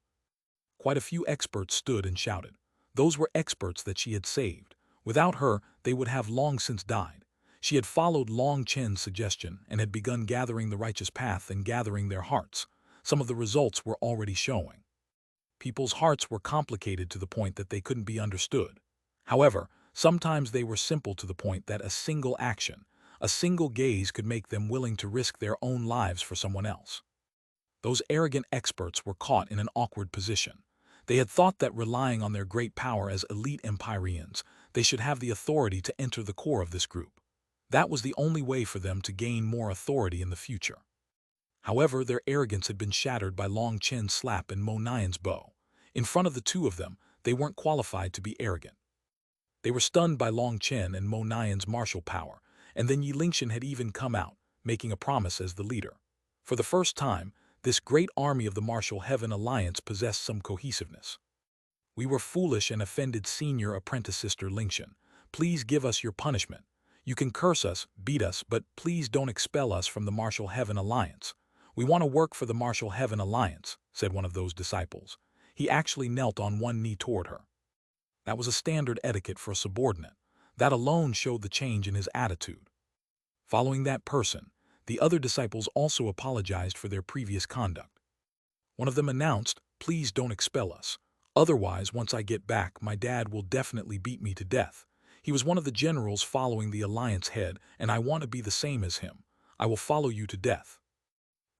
Quite a few experts stood and shouted. Those were experts that she had saved. Without her, they would have long since died. She had followed Long Chen's suggestion and had begun gathering the righteous path and gathering their hearts. Some of the results were already showing. People's hearts were complicated to the point that they couldn't be understood. However, sometimes they were simple to the point that a single action, a single gaze could make them willing to risk their own lives for someone else. Those arrogant experts were caught in an awkward position. They had thought that relying on their great power as elite Empyreans, they should have the authority to enter the core of this group. That was the only way for them to gain more authority in the future. However, their arrogance had been shattered by Long Chen's slap and Mo Nian's bow. In front of the two of them, they weren't qualified to be arrogant. They were stunned by Long Chen and Mo Nian's martial power, and then Lingshan had even come out, making a promise as the leader. For the first time, this great army of the Martial Heaven Alliance possessed some cohesiveness. We were foolish and offended senior apprentice sister Lingshan. Please give us your punishment. You can curse us, beat us, but please don't expel us from the Martial Heaven Alliance. We want to work for the Martial Heaven Alliance, said one of those disciples. He actually knelt on one knee toward her. That was a standard etiquette for a subordinate. That alone showed the change in his attitude. Following that person, the other disciples also apologized for their previous conduct. One of them announced, "Please don't expel us. Otherwise, once I get back, my dad will definitely beat me to death. He was one of the generals following the Alliance head, and I want to be the same as him. I will follow you to death."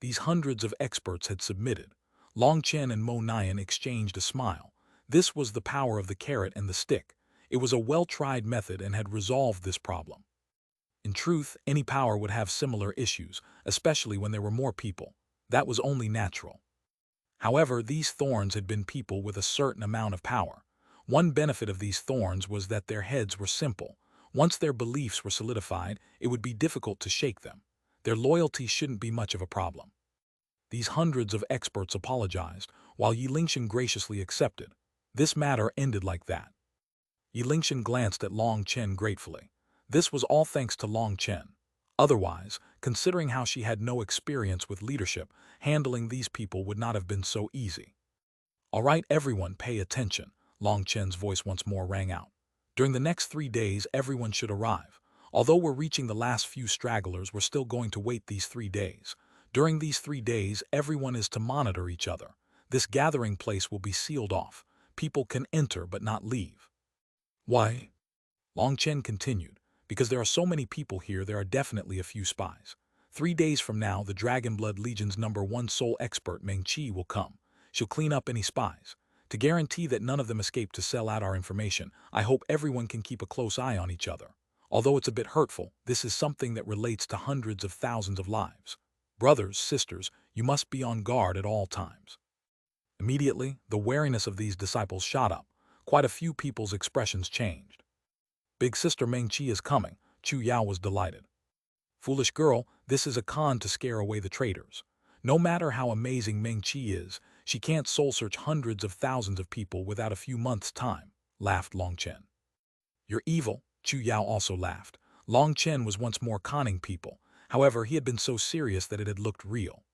These hundreds of experts had submitted. Long Chen and Mo Nian exchanged a smile. This was the power of the carrot and the stick. It was a well-tried method and had resolved this problem. In truth, any power would have similar issues, especially when there were more people. That was only natural. However, these thorns had been people with a certain amount of power. One benefit of these thorns was that their heads were simple. Once their beliefs were solidified, it would be difficult to shake them. Their loyalty shouldn't be much of a problem. These hundreds of experts apologized, while Lingshan graciously accepted. This matter ended like that. Lingshan glanced at Long Chen gratefully. This was all thanks to Long Chen. Otherwise, considering how she had no experience with leadership, handling these people would not have been so easy. "All right, everyone, pay attention," Long Chen's voice once more rang out. "During the next 3 days, everyone should arrive. Although we're reaching the last few stragglers, we're still going to wait these 3 days. During these 3 days, everyone is to monitor each other. This gathering place will be sealed off. People can enter but not leave." "Why?" Long Chen continued. "Because there are so many people here, there are definitely a few spies. 3 days from now, the Dragonblood Legion's #1 soul expert Meng Qi will come. She'll clean up any spies. To guarantee that none of them escape to sell out our information, I hope everyone can keep a close eye on each other. Although it's a bit hurtful, this is something that relates to hundreds of thousands of lives. Brothers, sisters, you must be on guard at all times." Immediately, the wariness of these disciples shot up. Quite a few people's expressions changed. "Big sister Meng Qi is coming," Chu Yao was delighted. "Foolish girl, this is a con to scare away the traitors. No matter how amazing Meng Qi is, she can't soul-search hundreds of thousands of people without a few months' time," laughed Long Chen. "You're evil," Chu Yao also laughed. Long Chen was once more conning people. However, he had been so serious that it had looked real.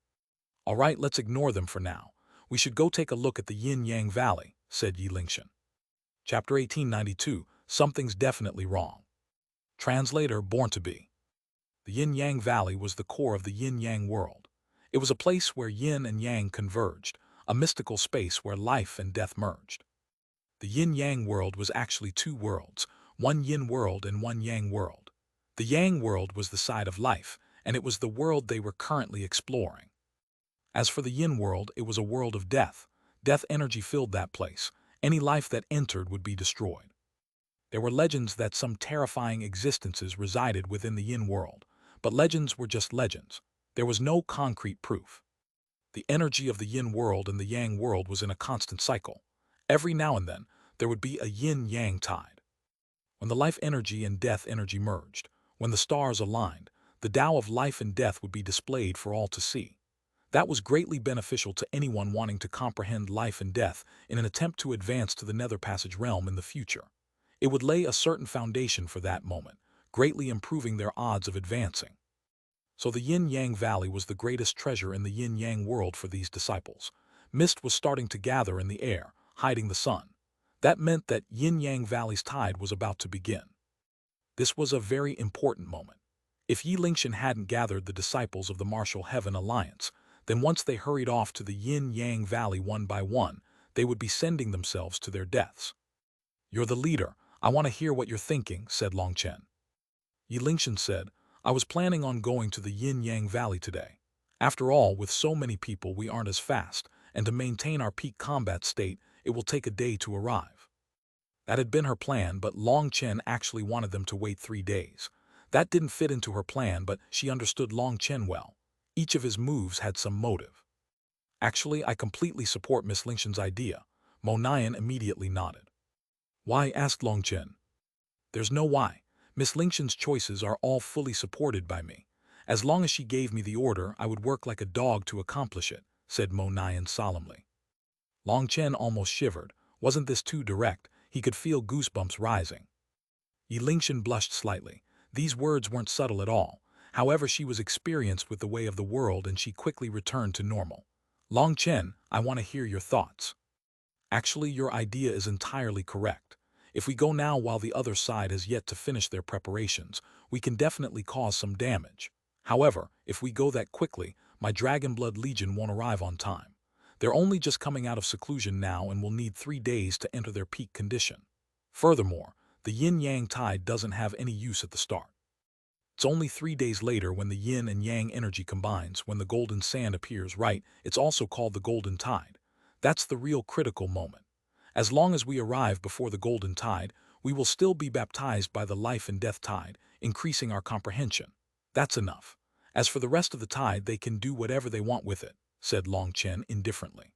"All right, let's ignore them for now. We should go take a look at the Yin-Yang Valley," said Lingshan. Chapter 1892, Something's Definitely Wrong. Translator Born to Be. The Yin-Yang Valley was the core of the Yin-Yang world. It was a place where yin and yang converged, a mystical space where life and death merged. The Yin-Yang world was actually 2 worlds, one yin world and one yang world. The yang world was the side of life, and it was the world they were currently exploring. As for the yin world, it was a world of death. Death energy filled that place. Any life that entered would be destroyed. There were legends that some terrifying existences resided within the yin world, but legends were just legends. There was no concrete proof. The energy of the yin world and the yang world was in a constant cycle. Every now and then, there would be a yin-yang tide. When the life energy and death energy merged, when the stars aligned, the Tao of life and death would be displayed for all to see. That was greatly beneficial to anyone wanting to comprehend life and death in an attempt to advance to the Nether Passage realm in the future. It would lay a certain foundation for that moment, greatly improving their odds of advancing. So the Yin-Yang Valley was the greatest treasure in the Yin-Yang world for these disciples. Mist was starting to gather in the air, hiding the sun. That meant that Yin-Yang Valley's tide was about to begin. This was a very important moment. If Yi Lingshan hadn't gathered the disciples of the Martial Heaven Alliance, then once they hurried off to the Yin-Yang Valley one by one, they would be sending themselves to their deaths. "You're the leader. I want to hear what you're thinking," said Long Chen. Yi Lingshan said, "I was planning on going to the Yin-Yang Valley today. After all, with so many people we aren't as fast, and to maintain our peak combat state, it will take a day to arrive." That had been her plan, but Long Chen actually wanted them to wait 3 days. That didn't fit into her plan, but she understood Long Chen well. Each of his moves had some motive. "Actually, I completely support Miss Lingshan's idea." Mo Nian immediately nodded. "Why?" asked Long Chen. "There's no why. Miss Lingshan's choices are all fully supported by me. As long as she gave me the order, I would work like a dog to accomplish it," said Mo Nian solemnly. Long Chen almost shivered. Wasn't this too direct? He could feel goosebumps rising. Yi Lingshan blushed slightly. These words weren't subtle at all. However, she was experienced with the way of the world and she quickly returned to normal. "Long Chen, I want to hear your thoughts." "Actually, your idea is entirely correct. If we go now while the other side has yet to finish their preparations, we can definitely cause some damage. However, if we go that quickly, my Dragonblood Legion won't arrive on time. They're only just coming out of seclusion now and will need 3 days to enter their peak condition. Furthermore, the yin-yang tide doesn't have any use at the start. It's only 3 days later when the yin and yang energy combines, when the golden sand appears, right? It's also called the golden tide. That's the real critical moment. As long as we arrive before the golden tide, we will still be baptized by the life and death tide, increasing our comprehension. That's enough. As for the rest of the tide, they can do whatever they want with it," said Long Chen indifferently.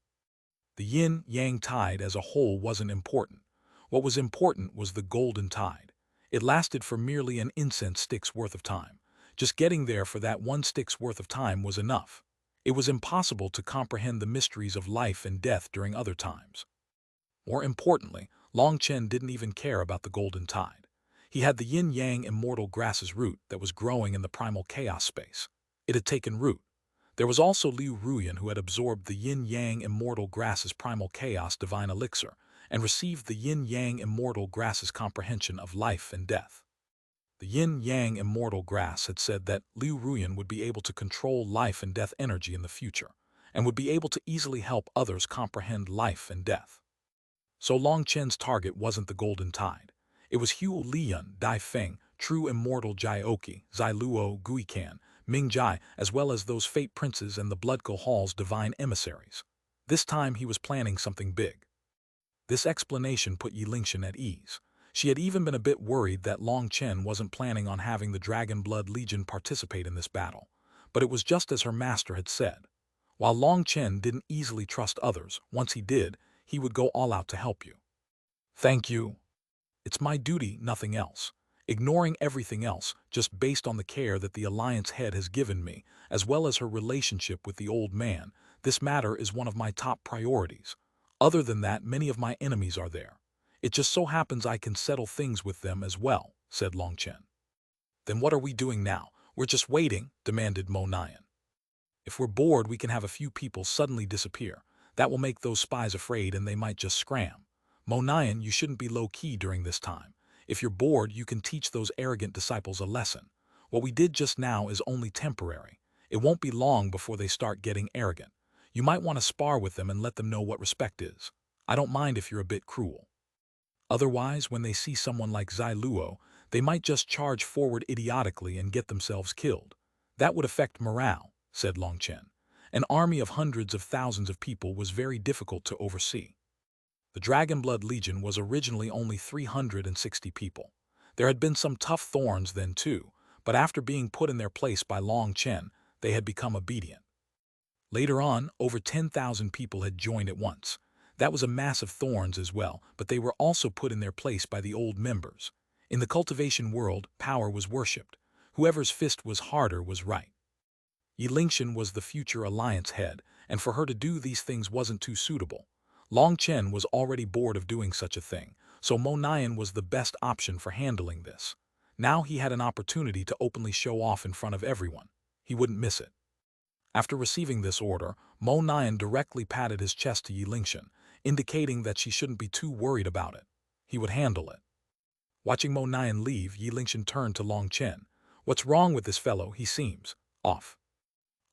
The yin-yang tide as a whole wasn't important. What was important was the golden tide. It lasted for merely an incense stick's worth of time. Just getting there for that one stick's worth of time was enough. It was impossible to comprehend the mysteries of life and death during other times. More importantly, Long Chen didn't even care about the golden tide. He had the yin-yang immortal grass's root that was growing in the primal chaos space. It had taken root. There was also Liu Ruyan, who had absorbed the yin-yang immortal grass's primal chaos divine elixir and received the yin-yang immortal grass's comprehension of life and death. The yin-yang immortal grass had said that Liu Ruyan would be able to control life and death energy in the future, and would be able to easily help others comprehend life and death. So Long Chen's target wasn't the golden tide. It was Huo Liyun, Dai Feng, true immortal Jiaoqi, Zai Luo, Guican, Ming Jai, as well as those fate princes and the Bloodco Hall's divine emissaries. This time he was planning something big. This explanation put Yi Lingshan at ease. She had even been a bit worried that Long Chen wasn't planning on having the Dragonblood Legion participate in this battle. But it was just as her master had said. While Long Chen didn't easily trust others, once he did, he would go all out to help you. "Thank you. It's my duty, nothing else. Ignoring everything else, just based on the care that the Alliance head has given me, as well as her relationship with the old man, this matter is one of my top priorities. Other than that, many of my enemies are there. It just so happens I can settle things with them as well," said Long Chen. "Then what are we doing now? We're just waiting," demanded Mo Nian. "If we're bored, we can have a few people suddenly disappear. That will make those spies afraid and they might just scram. Mo Nian, you shouldn't be low-key during this time. If you're bored, you can teach those arrogant disciples a lesson. What we did just now is only temporary. It won't be long before they start getting arrogant. You might want to spar with them and let them know what respect is. I don't mind if you're a bit cruel. Otherwise, when they see someone like Zai Luo, they might just charge forward idiotically and get themselves killed. That would affect morale," said Long Chen. An army of hundreds of thousands of people was very difficult to oversee. The Dragonblood Legion was originally only 360 people. There had been some tough thorns then too, but after being put in their place by Long Chen, they had become obedient. Later on, over 10,000 people had joined at once. That was a mass of thorns as well, but they were also put in their place by the old members. In the cultivation world, power was worshipped. Whoever's fist was harder was right. Yi Lingshan was the future alliance head, and for her to do these things wasn't too suitable. Long Chen was already bored of doing such a thing, so Mo Nian was the best option for handling this. Now he had an opportunity to openly show off in front of everyone. He wouldn't miss it. After receiving this order, Mo Nian directly patted his chest to Yi Lingshan, indicating that she shouldn't be too worried about it. He would handle it. Watching Mo Nian leave, Yi Lingshan turned to Long Chen. What's wrong with this fellow? He seems off.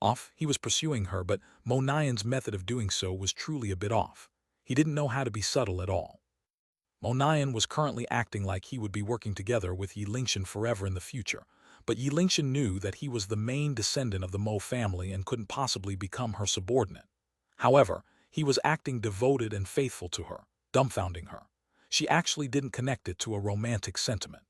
Off? He was pursuing her, but Mo Nian's method of doing so was truly a bit off. He didn't know how to be subtle at all. Mo Nian was currently acting like he would be working together with Yi Lingshan forever in the future, but Yi Lingshan knew that he was the main descendant of the Mo family and couldn't possibly become her subordinate. However, he was acting devoted and faithful to her, dumbfounding her. She actually didn't connect it to a romantic sentiment.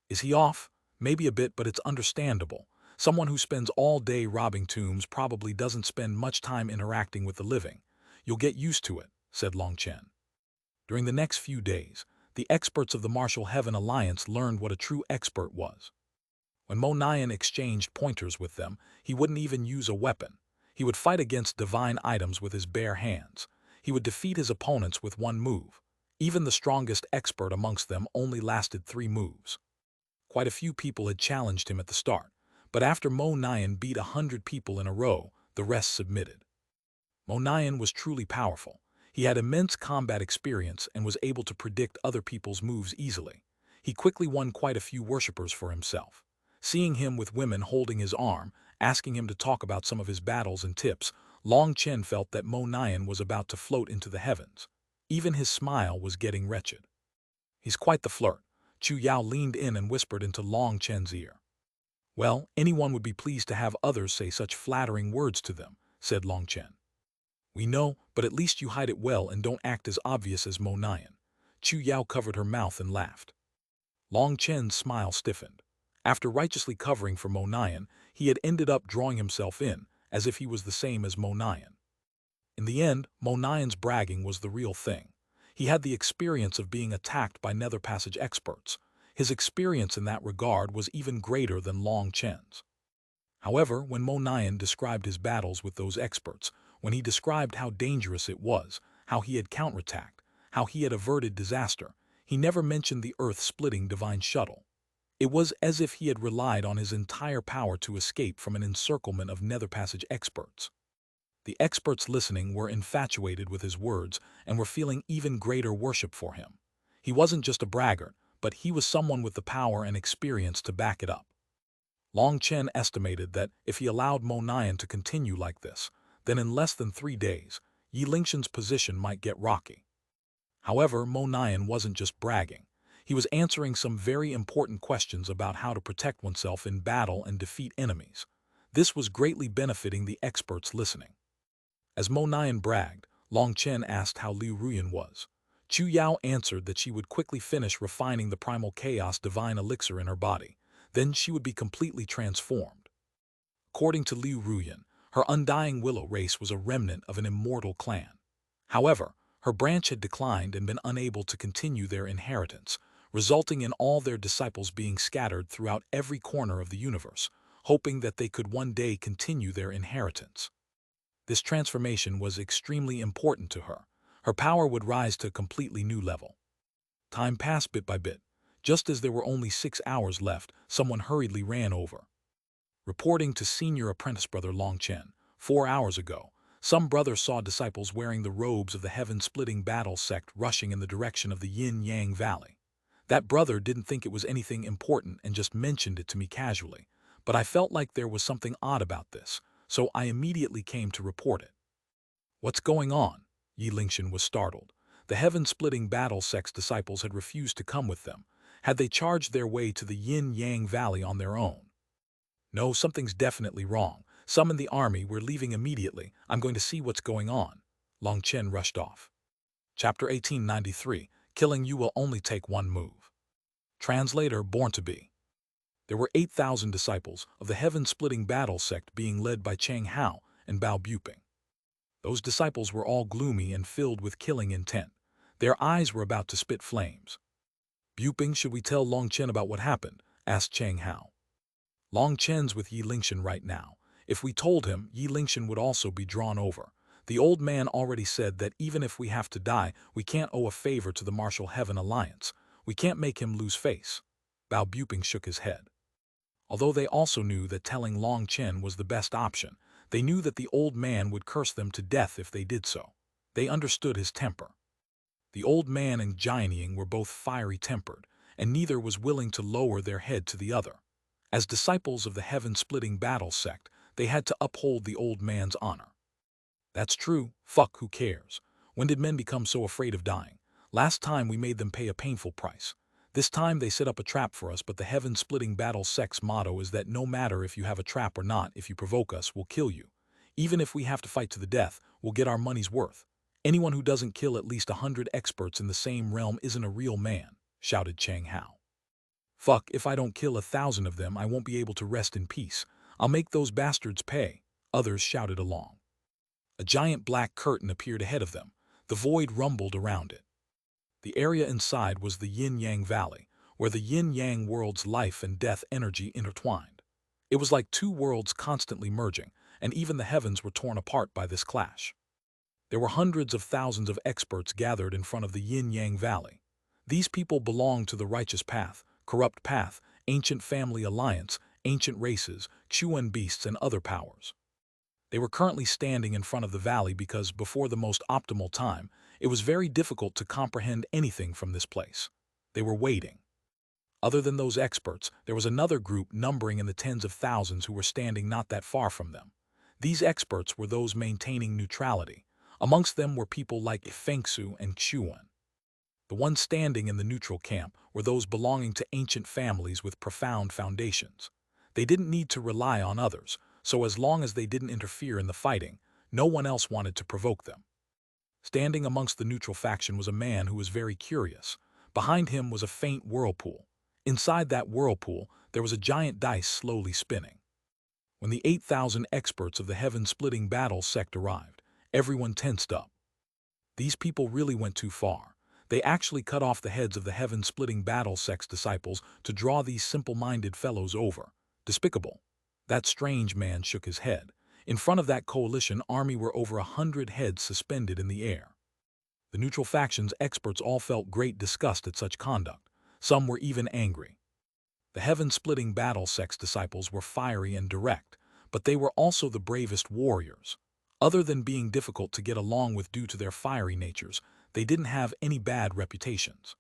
Is he off? Maybe a bit, but it's understandable. Someone who spends all day robbing tombs probably doesn't spend much time interacting with the living. You'll get used to it, said Long Chen. During the next few days, the experts of the Martial Heaven Alliance learned what a true expert was. When Mo Nian exchanged pointers with them, he wouldn't even use a weapon. He would fight against divine items with his bare hands. He would defeat his opponents with one move. Even the strongest expert amongst them only lasted 3 moves. Quite a few people had challenged him at the start, but after Mo Nian beat 100 people in a row, the rest submitted. Mo Nian was truly powerful. He had immense combat experience and was able to predict other people's moves easily. He quickly won quite a few worshippers for himself. Seeing him with women holding his arm, asking him to talk about some of his battles and tips, Long Chen felt that Mo Nian was about to float into the heavens. Even his smile was getting wretched. He's quite the flirt. Chu Yao leaned in and whispered into Long Chen's ear. Well, anyone would be pleased to have others say such flattering words to them, said Long Chen. We know, but at least you hide it well and don't act as obvious as Mo Nian. Chu Yao covered her mouth and laughed. Long Chen's smile stiffened. After righteously covering for Mo Nian, he had ended up drawing himself in, as if he was the same as Mo Nian. In the end, Mo Nian's bragging was the real thing. He had the experience of being attacked by Nether Passage experts. His experience in that regard was even greater than Long Chen's. However, when Mo Nian described his battles with those experts, when he described how dangerous it was, how he had counterattacked, how he had averted disaster, he never mentioned the earth-splitting divine shuttle. It was as if he had relied on his entire power to escape from an encirclement of Nether Passage experts. The experts listening were infatuated with his words and were feeling even greater worship for him. He wasn't just a braggart, but he was someone with the power and experience to back it up. Long Chen estimated that if he allowed Mo Nian to continue like this, then in less than 3 days, Yi Lingshan's position might get rocky. However, Mo Nian wasn't just bragging. He was answering some very important questions about how to protect oneself in battle and defeat enemies. This was greatly benefiting the experts listening. As Mo Nian bragged, Long Chen asked how Liu Ruyan was. Chu Yao answered that she would quickly finish refining the primal chaos divine elixir in her body. Then she would be completely transformed. According to Liu Ruyan, her undying willow race was a remnant of an immortal clan. However, her branch had declined and been unable to continue their inheritance, resulting in all their disciples being scattered throughout every corner of the universe, hoping that they could one day continue their inheritance. This transformation was extremely important to her. Her power would rise to a completely new level. Time passed bit by bit. Just as there were only 6 hours left, someone hurriedly ran over. Reporting to senior apprentice brother Long Chen, 4 hours ago, some brother saw disciples wearing the robes of the heaven-splitting battle sect rushing in the direction of the Yin-Yang Valley. That brother didn't think it was anything important and just mentioned it to me casually, but I felt like there was something odd about this, so I immediately came to report it. What's going on? Yi Lingshan was startled. The heaven-splitting battle sect's disciples had refused to come with them. Had they charged their way to the Yin-Yang Valley on their own? No, something's definitely wrong. Summon the army, we're leaving immediately. I'm going to see what's going on. Long Chen rushed off. Chapter 1893, Killing you will only take 1 move. Translator Born to Be. There were 8,000 disciples of the heaven-splitting battle sect being led by Chang Hao and Bao Buping. Those disciples were all gloomy and filled with killing intent. Their eyes were about to spit flames. Buping, should we tell Long Chen about what happened? Asked Chang Hao. Long Chen's with Yi Lingshan right now. If we told him, Yi Lingshan would also be drawn over. The old man already said that even if we have to die, we can't owe a favor to the Martial Heaven Alliance. We can't make him lose face. Bao Buping shook his head. Although they also knew that telling Long Chen was the best option, they knew that the old man would curse them to death if they did so. They understood his temper. The old man and Jianying were both fiery-tempered, and neither was willing to lower their head to the other. As disciples of the heaven-splitting battle sect, they had to uphold the old man's honor. That's true. Fuck, who cares? When did men become so afraid of dying? Last time we made them pay a painful price. This time they set up a trap for us, but the heaven-splitting battle sect's motto is that no matter if you have a trap or not, if you provoke us, we'll kill you. Even if we have to fight to the death, we'll get our money's worth. Anyone who doesn't kill at least 100 experts in the same realm isn't a real man, shouted Xuanhuan. Fuck, if I don't kill 1,000 of them, I won't be able to rest in peace. I'll make those bastards pay, others shouted along. A giant black curtain appeared ahead of them. The void rumbled around it. The area inside was the yin-yang valley, where the yin-yang world's life and death energy intertwined. It was like two worlds constantly merging, and even the heavens were torn apart by this clash. There were hundreds of thousands of experts gathered in front of the yin-yang valley. These people belonged to the righteous path, corrupt path, ancient family alliance, ancient races, Xuan beasts, and other powers. They were currently standing in front of the valley because, before the most optimal time, it was very difficult to comprehend anything from this place. They were waiting. Other than those experts, there was another group numbering in the tens of thousands who were standing not that far from them. These experts were those maintaining neutrality. Amongst them were people like Fengsu and Xuan. The ones standing in the neutral camp were those belonging to ancient families with profound foundations. They didn't need to rely on others, so as long as they didn't interfere in the fighting, no one else wanted to provoke them. Standing amongst the neutral faction was a man who was very curious. Behind him was a faint whirlpool. Inside that whirlpool, there was a giant dice slowly spinning. When the 8,000 experts of the heaven-splitting battle sect arrived, everyone tensed up. These people really went too far. They actually cut off the heads of the heaven-splitting battle sect's disciples to draw these simple-minded fellows over. Despicable. That strange man shook his head. In front of that coalition army were over 100 heads suspended in the air. The neutral faction's experts all felt great disgust at such conduct. Some were even angry. The heaven-splitting battle sect's disciples were fiery and direct, but they were also the bravest warriors. Other than being difficult to get along with due to their fiery natures, they didn't have any bad reputations.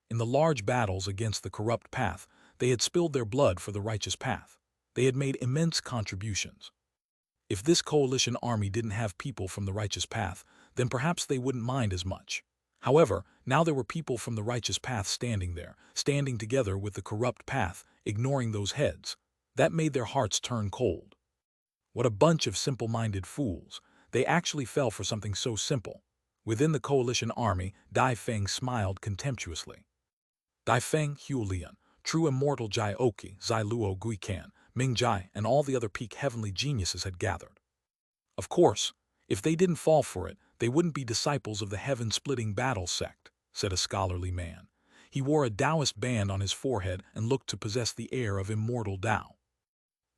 In the large battles against the corrupt path, they had spilled their blood for the righteous path. They had made immense contributions. If this coalition army didn't have people from the righteous path, then perhaps they wouldn't mind as much. However, now there were people from the righteous path standing there, standing together with the corrupt path, ignoring those heads. That made their hearts turn cold. What a bunch of simple-minded fools. They actually fell for something so simple. Within the coalition army, Dai Feng smiled contemptuously. Dai Feng, Hulian, true immortal Jai Oki, Zai Luo Guikan, Ming Jai, and all the other peak heavenly geniuses had gathered. Of course, if they didn't fall for it, they wouldn't be disciples of the heaven-splitting battle sect, said a scholarly man. He wore a Taoist band on his forehead and looked to possess the air of immortal Tao.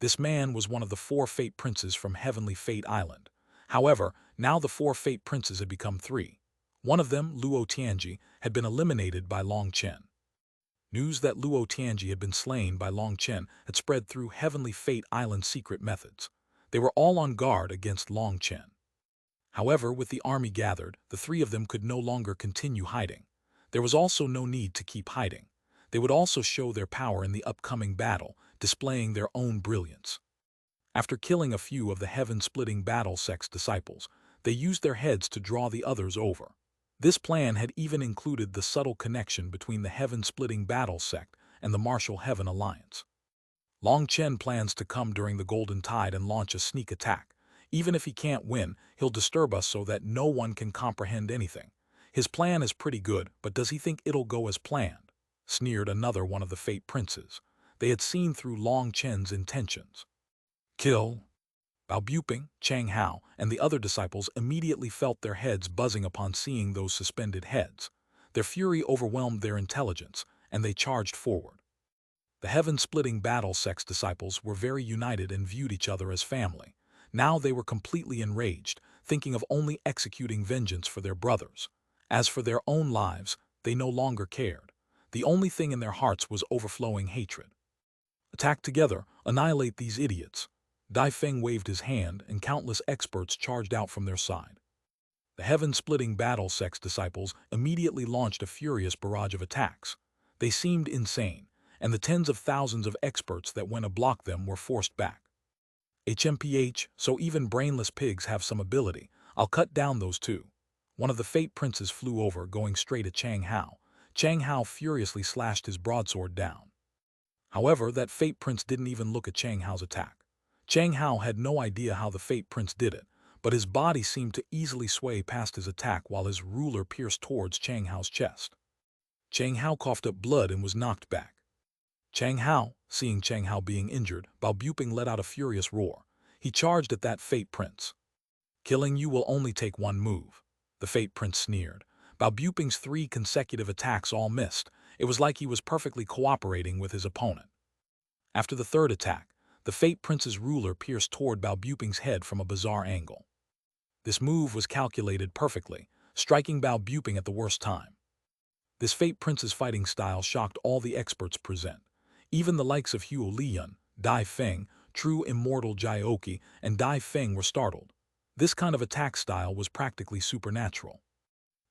This man was one of the 4 fate princes from Heavenly Fate Island. However, now the 4 fate princes had become 3. One of them, Luo Tianji, had been eliminated by Long Chen. News that Luo Tianji had been slain by Long Chen had spread through Heavenly Fate Island's secret methods. They were all on guard against Long Chen. However, with the army gathered, the 3 of them could no longer continue hiding. There was also no need to keep hiding. They would also show their power in the upcoming battle, displaying their own brilliance. After killing a few of the heaven-splitting battle sect's disciples, they used their heads to draw the others over. This plan had even included the subtle connection between the heaven-splitting battle sect and the Martial Heaven Alliance. Long Chen plans to come during the Golden Tide and launch a sneak attack. Even if he can't win, he'll disturb us so that no one can comprehend anything. His plan is pretty good, but does he think it'll go as planned? Sneered another one of the Fate Princes. They had seen through Long Chen's intentions. Kill. Bao Buping, Chang Hao, and the other disciples immediately felt their heads buzzing upon seeing those suspended heads. Their fury overwhelmed their intelligence, and they charged forward. The heaven-splitting battle sect's disciples were very united and viewed each other as family. Now they were completely enraged, thinking of only executing vengeance for their brothers. As for their own lives, they no longer cared. The only thing in their hearts was overflowing hatred. Attack together, annihilate these idiots. Dai Feng waved his hand, and countless experts charged out from their side. The heaven-splitting battle sect's disciples immediately launched a furious barrage of attacks. They seemed insane, and the tens of thousands of experts that went to block them were forced back. HMPH, so even brainless pigs have some ability. I'll cut down those too. One of the Fate Princes flew over, going straight at Chang Hao. Chang Hao furiously slashed his broadsword down. However, that Fate Prince didn't even look at Chang Hao's attack. Chang Hao had no idea how the Fate Prince did it, but his body seemed to easily sway past his attack while his ruler pierced towards Chang Hao's chest. Chang Hao coughed up blood and was knocked back. Chang Hao, seeing Chang Hao being injured, Bao Buping let out a furious roar. He charged at that Fate Prince. Killing you will only take one move, the Fate Prince sneered. Bao Buping's 3 consecutive attacks all missed. It was like he was perfectly cooperating with his opponent. After the 3rd attack, the Fate Prince's ruler pierced toward Bao Buping's head from a bizarre angle. This move was calculated perfectly, striking Bao Buping at the worst time. This Fate Prince's fighting style shocked all the experts present. Even the likes of Huo Liyun, Dai Feng, true immortal Jiaoqi, and Dai Feng were startled. This kind of attack style was practically supernatural.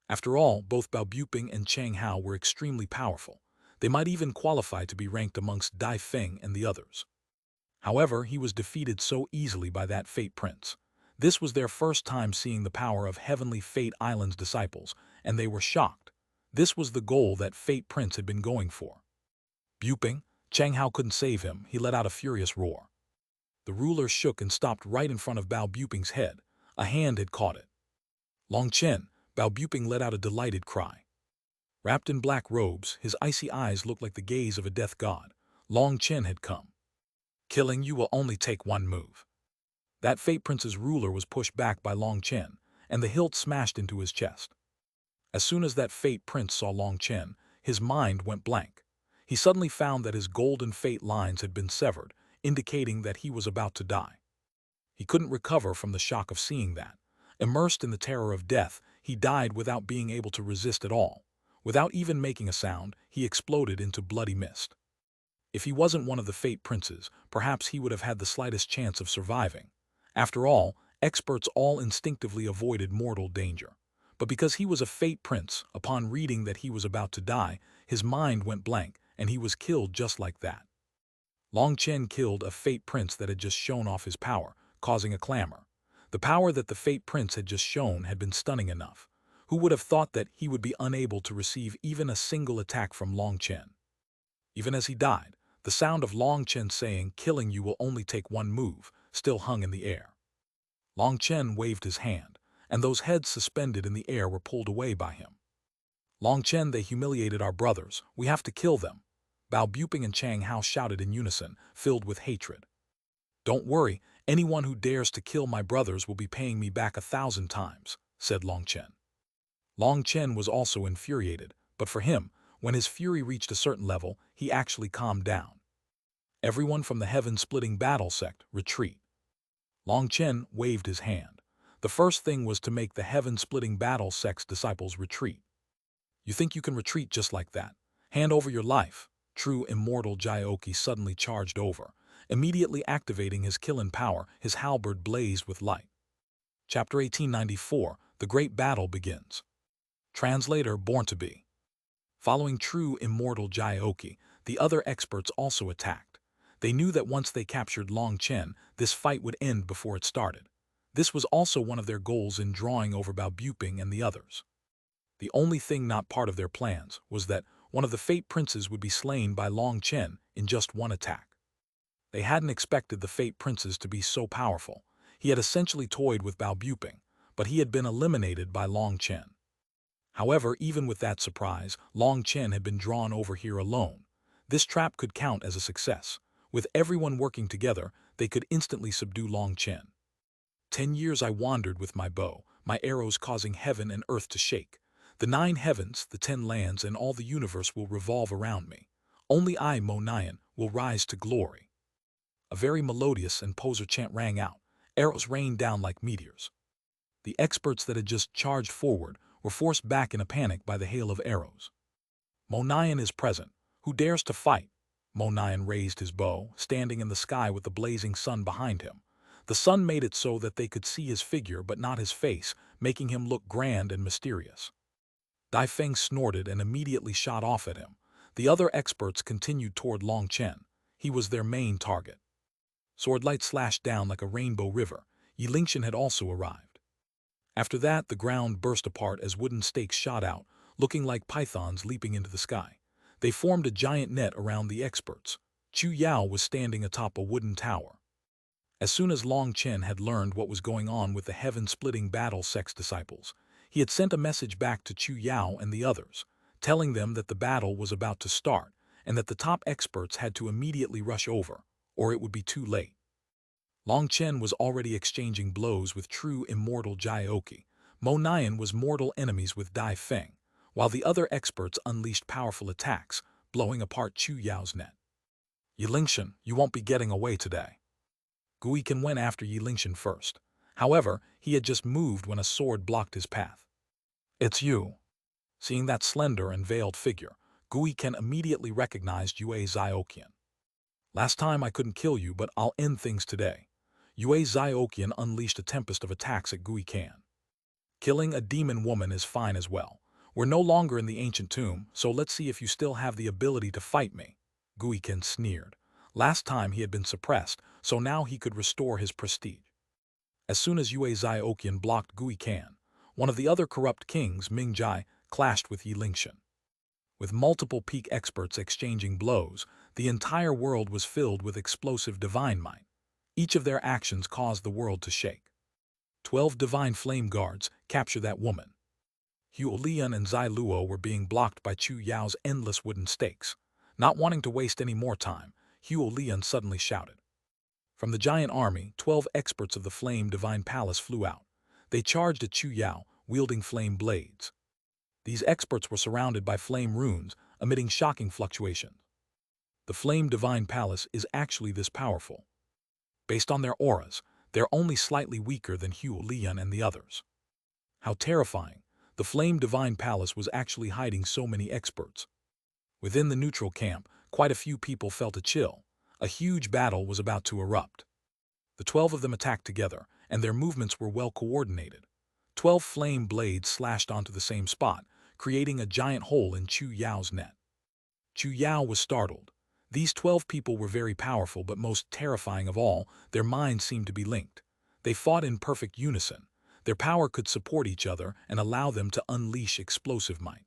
After all, both Bao Buping and Chang Hao were extremely powerful. They might even qualify to be ranked amongst Dai Feng and the others. However, he was defeated so easily by that Fate Prince. This was their first time seeing the power of Heavenly Fate Island's disciples, and they were shocked. This was the goal that Fate Prince had been going for. Buping, Chang Hao couldn't save him. He let out a furious roar. The ruler shook and stopped right in front of Bao Buping's head. A hand had caught it. Long Chen, Bao Buping let out a delighted cry. Wrapped in black robes, his icy eyes looked like the gaze of a death god. Long Chen had come. Killing you will only take one move. That Fate Prince's ruler was pushed back by Long Chen, and the hilt smashed into his chest. As soon as that Fate Prince saw Long Chen, his mind went blank. He suddenly found that his golden fate lines had been severed, indicating that he was about to die. He couldn't recover from the shock of seeing that. Immersed in the terror of death, he died without being able to resist at all. Without even making a sound, he exploded into bloody mist. If he wasn't one of the Fate Princes, perhaps he would have had the slightest chance of surviving. After all, experts all instinctively avoided mortal danger. But because he was a Fate Prince, upon reading that he was about to die, his mind went blank, and he was killed just like that. Long Chen killed a Fate Prince that had just shown off his power, causing a clamor. The power that the Fate Prince had just shown had been stunning enough. Who would have thought that he would be unable to receive even a single attack from Long Chen? Even as he died, the sound of Long Chen saying, "Killing you will only take one move," still hung in the air. Long Chen waved his hand, and those heads suspended in the air were pulled away by him. Long Chen, they humiliated our brothers. We have to kill them. Bao Buping and Chang Hao shouted in unison, filled with hatred. Don't worry, anyone who dares to kill my brothers will be paying me back 1,000 times, said Long Chen. Long Chen was also infuriated, but for him, when his fury reached a certain level, he actually calmed down. Everyone from the heaven-splitting battle sect, retreat. Long Chen waved his hand. The first thing was to make the heaven-splitting battle sect's disciples retreat. You think you can retreat just like that? Hand over your life. True immortal Jiaoqi suddenly charged over. Immediately activating his Qilin power, his halberd blazed with light. Chapter 1894, The Great Battle Begins. Translator Born to Be. Following true immortal Jiaoqi, the other experts also attacked. They knew that once they captured Long Chen, this fight would end before it started. This was also one of their goals in drawing over Bao Buping and the others. The only thing not part of their plans was that one of the Fate Princes would be slain by Long Chen in just one attack. They hadn't expected the Fate Princes to be so powerful. He had essentially toyed with Bao Buping, but he had been eliminated by Long Chen. However, even with that surprise, Long Chen had been drawn over here alone. This trap could count as a success. With everyone working together, they could instantly subdue Long Chen. 10 years I wandered with my bow, my arrows causing heaven and earth to shake. The 9 heavens, the 10 lands, and all the universe will revolve around me. Only I, Mo Nian, will rise to glory. A very melodious and poser chant rang out. Arrows rained down like meteors. The experts that had just charged forward were forced back in a panic by the hail of arrows. Mo Nian is present. Who dares to fight? Mo Nian raised his bow, standing in the sky with the blazing sun behind him. The sun made it so that they could see his figure but not his face, making him look grand and mysterious. Dai Feng snorted and immediately shot off at him. The other experts continued toward Long Chen. He was their main target. Swordlight slashed down like a rainbow river. Yilingxian had also arrived. After that, the ground burst apart as wooden stakes shot out, looking like pythons leaping into the sky. They formed a giant net around the experts. Chu Yao was standing atop a wooden tower. As soon as Long Chen had learned what was going on with the heaven-splitting battle sex disciples, he had sent a message back to Chu Yao and the others, telling them that the battle was about to start and that the top experts had to immediately rush over, or it would be too late. Long Chen was already exchanging blows with true immortal Jiaoqi. Mo Nian was mortal enemies with Dai Feng, while the other experts unleashed powerful attacks, blowing apart Chu Yao's net. Yilingxian, you won't be getting away today. Guikan went after Yilingxian first. However, he had just moved when a sword blocked his path. It's you. Seeing that slender and veiled figure, Guikan immediately recognized Yue Zioqian. Last time I couldn't kill you, but I'll end things today. Yue Zioqian unleashed a tempest of attacks at Guikan. Killing a demon woman is fine as well. We're no longer in the ancient tomb, so let's see if you still have the ability to fight me. Guikan sneered. Last time he had been suppressed, so now he could restore his prestige. As soon as Yue Zioqian blocked Guikan, one of the other corrupt kings, Mingjai, clashed with Yilingxian. With multiple peak experts exchanging blows, the entire world was filled with explosive divine might. Each of their actions caused the world to shake. 12 divine flame guards capture that woman. Huo Lian and Zai Luo were being blocked by Chu Yao's endless wooden stakes. Not wanting to waste any more time, Huo Lian suddenly shouted. From the giant army, 12 experts of the Flame Divine Palace flew out. They charged at Chu Yao, wielding flame blades. These experts were surrounded by flame runes, emitting shocking fluctuations. The Flame Divine Palace is actually this powerful. Based on their auras, they're only slightly weaker than Huo Lian and the others. How terrifying! The Flame Divine Palace was actually hiding so many experts. Within the neutral camp, quite a few people felt a chill. A huge battle was about to erupt. The 12 of them attacked together, and their movements were well coordinated. 12 flame blades slashed onto the same spot, creating a giant hole in Chu Yao's net. Chu Yao was startled. These 12 people were very powerful, but most terrifying of all, their minds seemed to be linked. They fought in perfect unison. Their power could support each other and allow them to unleash explosive might.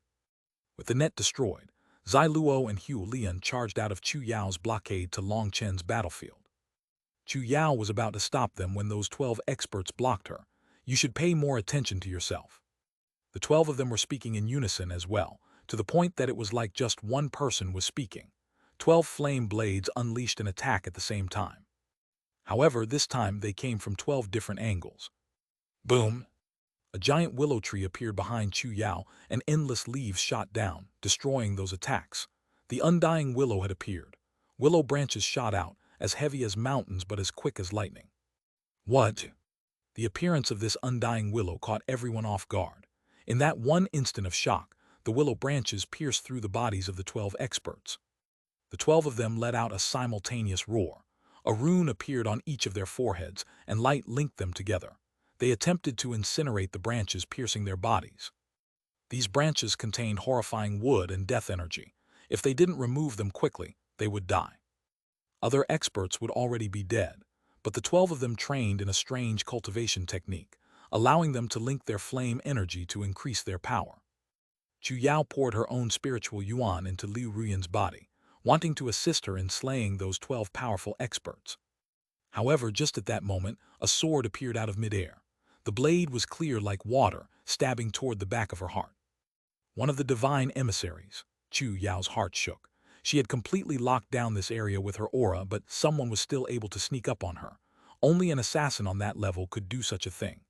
With the net destroyed, Zai Luo and Huo Lian charged out of Chu Yao's blockade to Long Chen's battlefield. Chu Yao was about to stop them when those 12 experts blocked her. You should pay more attention to yourself. The 12 of them were speaking in unison as well, to the point that it was like just one person was speaking. 12 flame blades unleashed an attack at the same time. However, this time they came from 12 different angles. Boom! A giant willow tree appeared behind Chu Yao, and endless leaves shot down, destroying those attacks. The undying willow had appeared. Willow branches shot out, as heavy as mountains but as quick as lightning. What? The appearance of this undying willow caught everyone off guard. In that one instant of shock, the willow branches pierced through the bodies of the 12 experts. The 12 of them let out a simultaneous roar. A rune appeared on each of their foreheads, and light linked them together. They attempted to incinerate the branches piercing their bodies. These branches contained horrifying wood and death energy. If they didn't remove them quickly, they would die. Other experts would already be dead, but the 12 of them trained in a strange cultivation technique, allowing them to link their flame energy to increase their power. Chu Yao poured her own spiritual yuan into Liu Ruyan's body, wanting to assist her in slaying those 12 powerful experts. However, just at that moment, a sword appeared out of midair. The blade was clear like water, stabbing toward the back of her heart. One of the divine emissaries. Chu Yao's heart shook. She had completely locked down this area with her aura, but someone was still able to sneak up on her. Only an assassin on that level could do such a thing.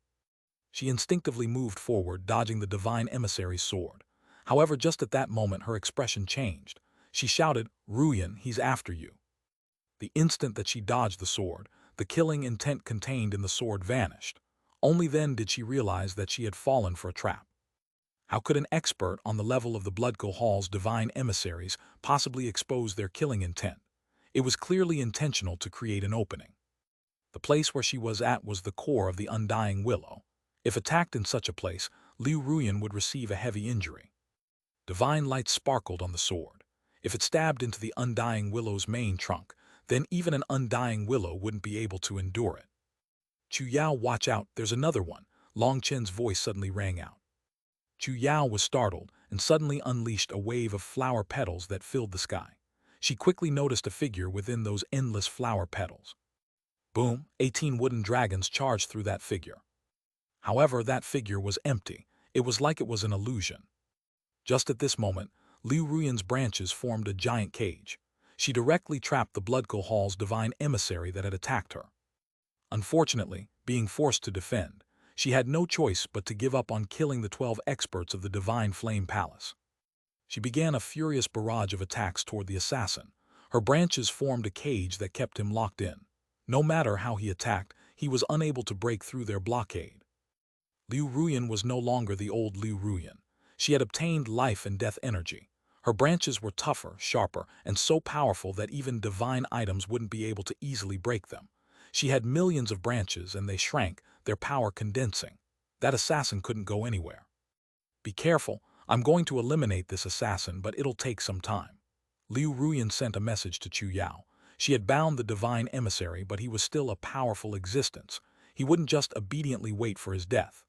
She instinctively moved forward, dodging the divine emissary's sword. However, just at that moment, her expression changed. She shouted, "Ruyan, he's after you." The instant that she dodged the sword, the killing intent contained in the sword vanished. Only then did she realize that she had fallen for a trap. How could an expert on the level of the Bloodco Hall's divine emissaries possibly expose their killing intent? It was clearly intentional to create an opening. The place where she was at was the core of the undying willow. If attacked in such a place, Liu Ruyan would receive a heavy injury. Divine light sparkled on the sword. If it stabbed into the undying willow's main trunk, then even an undying willow wouldn't be able to endure it. Chu Yao, watch out, there's another one, Long Chen's voice suddenly rang out. Chu Yao was startled and suddenly unleashed a wave of flower petals that filled the sky. She quickly noticed a figure within those endless flower petals. Boom, 18 wooden dragons charged through that figure. However, that figure was empty. It was like it was an illusion. Just at this moment, Liu Ruyan's branches formed a giant cage. She directly trapped the Blood Hall's divine emissary that had attacked her. Unfortunately, being forced to defend, she had no choice but to give up on killing the 12 experts of the Divine Flame Palace. She began a furious barrage of attacks toward the assassin. Her branches formed a cage that kept him locked in. No matter how he attacked, he was unable to break through their blockade. Liu Ruyan was no longer the old Liu Ruyan. She had obtained life and death energy. Her branches were tougher, sharper, and so powerful that even divine items wouldn't be able to easily break them. She had millions of branches and they shrank, their power condensing. That assassin couldn't go anywhere. Be careful, I'm going to eliminate this assassin, but it'll take some time. Liu Ruyan sent a message to Chu Yao. She had bound the divine emissary, but he was still a powerful existence. He wouldn't just obediently wait for his death.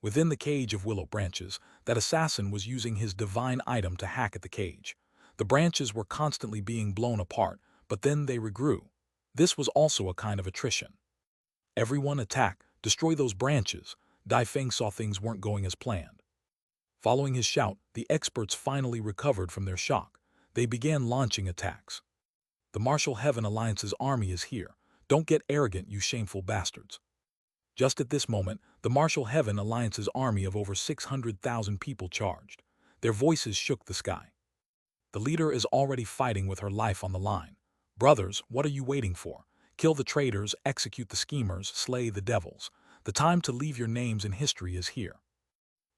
Within the cage of willow branches, that assassin was using his divine item to hack at the cage. The branches were constantly being blown apart, but then they regrew. This was also a kind of attrition. Everyone attack, destroy those branches. Dai Feng saw things weren't going as planned. Following his shout, the experts finally recovered from their shock. They began launching attacks. The Martial Heaven Alliance's army is here. Don't get arrogant, you shameful bastards. Just at this moment, the Martial Heaven Alliance's army of over 600,000 people charged. Their voices shook the sky. The leader is already fighting with her life on the line. Brothers, what are you waiting for? Kill the traitors, execute the schemers, slay the devils. The time to leave your names in history is here.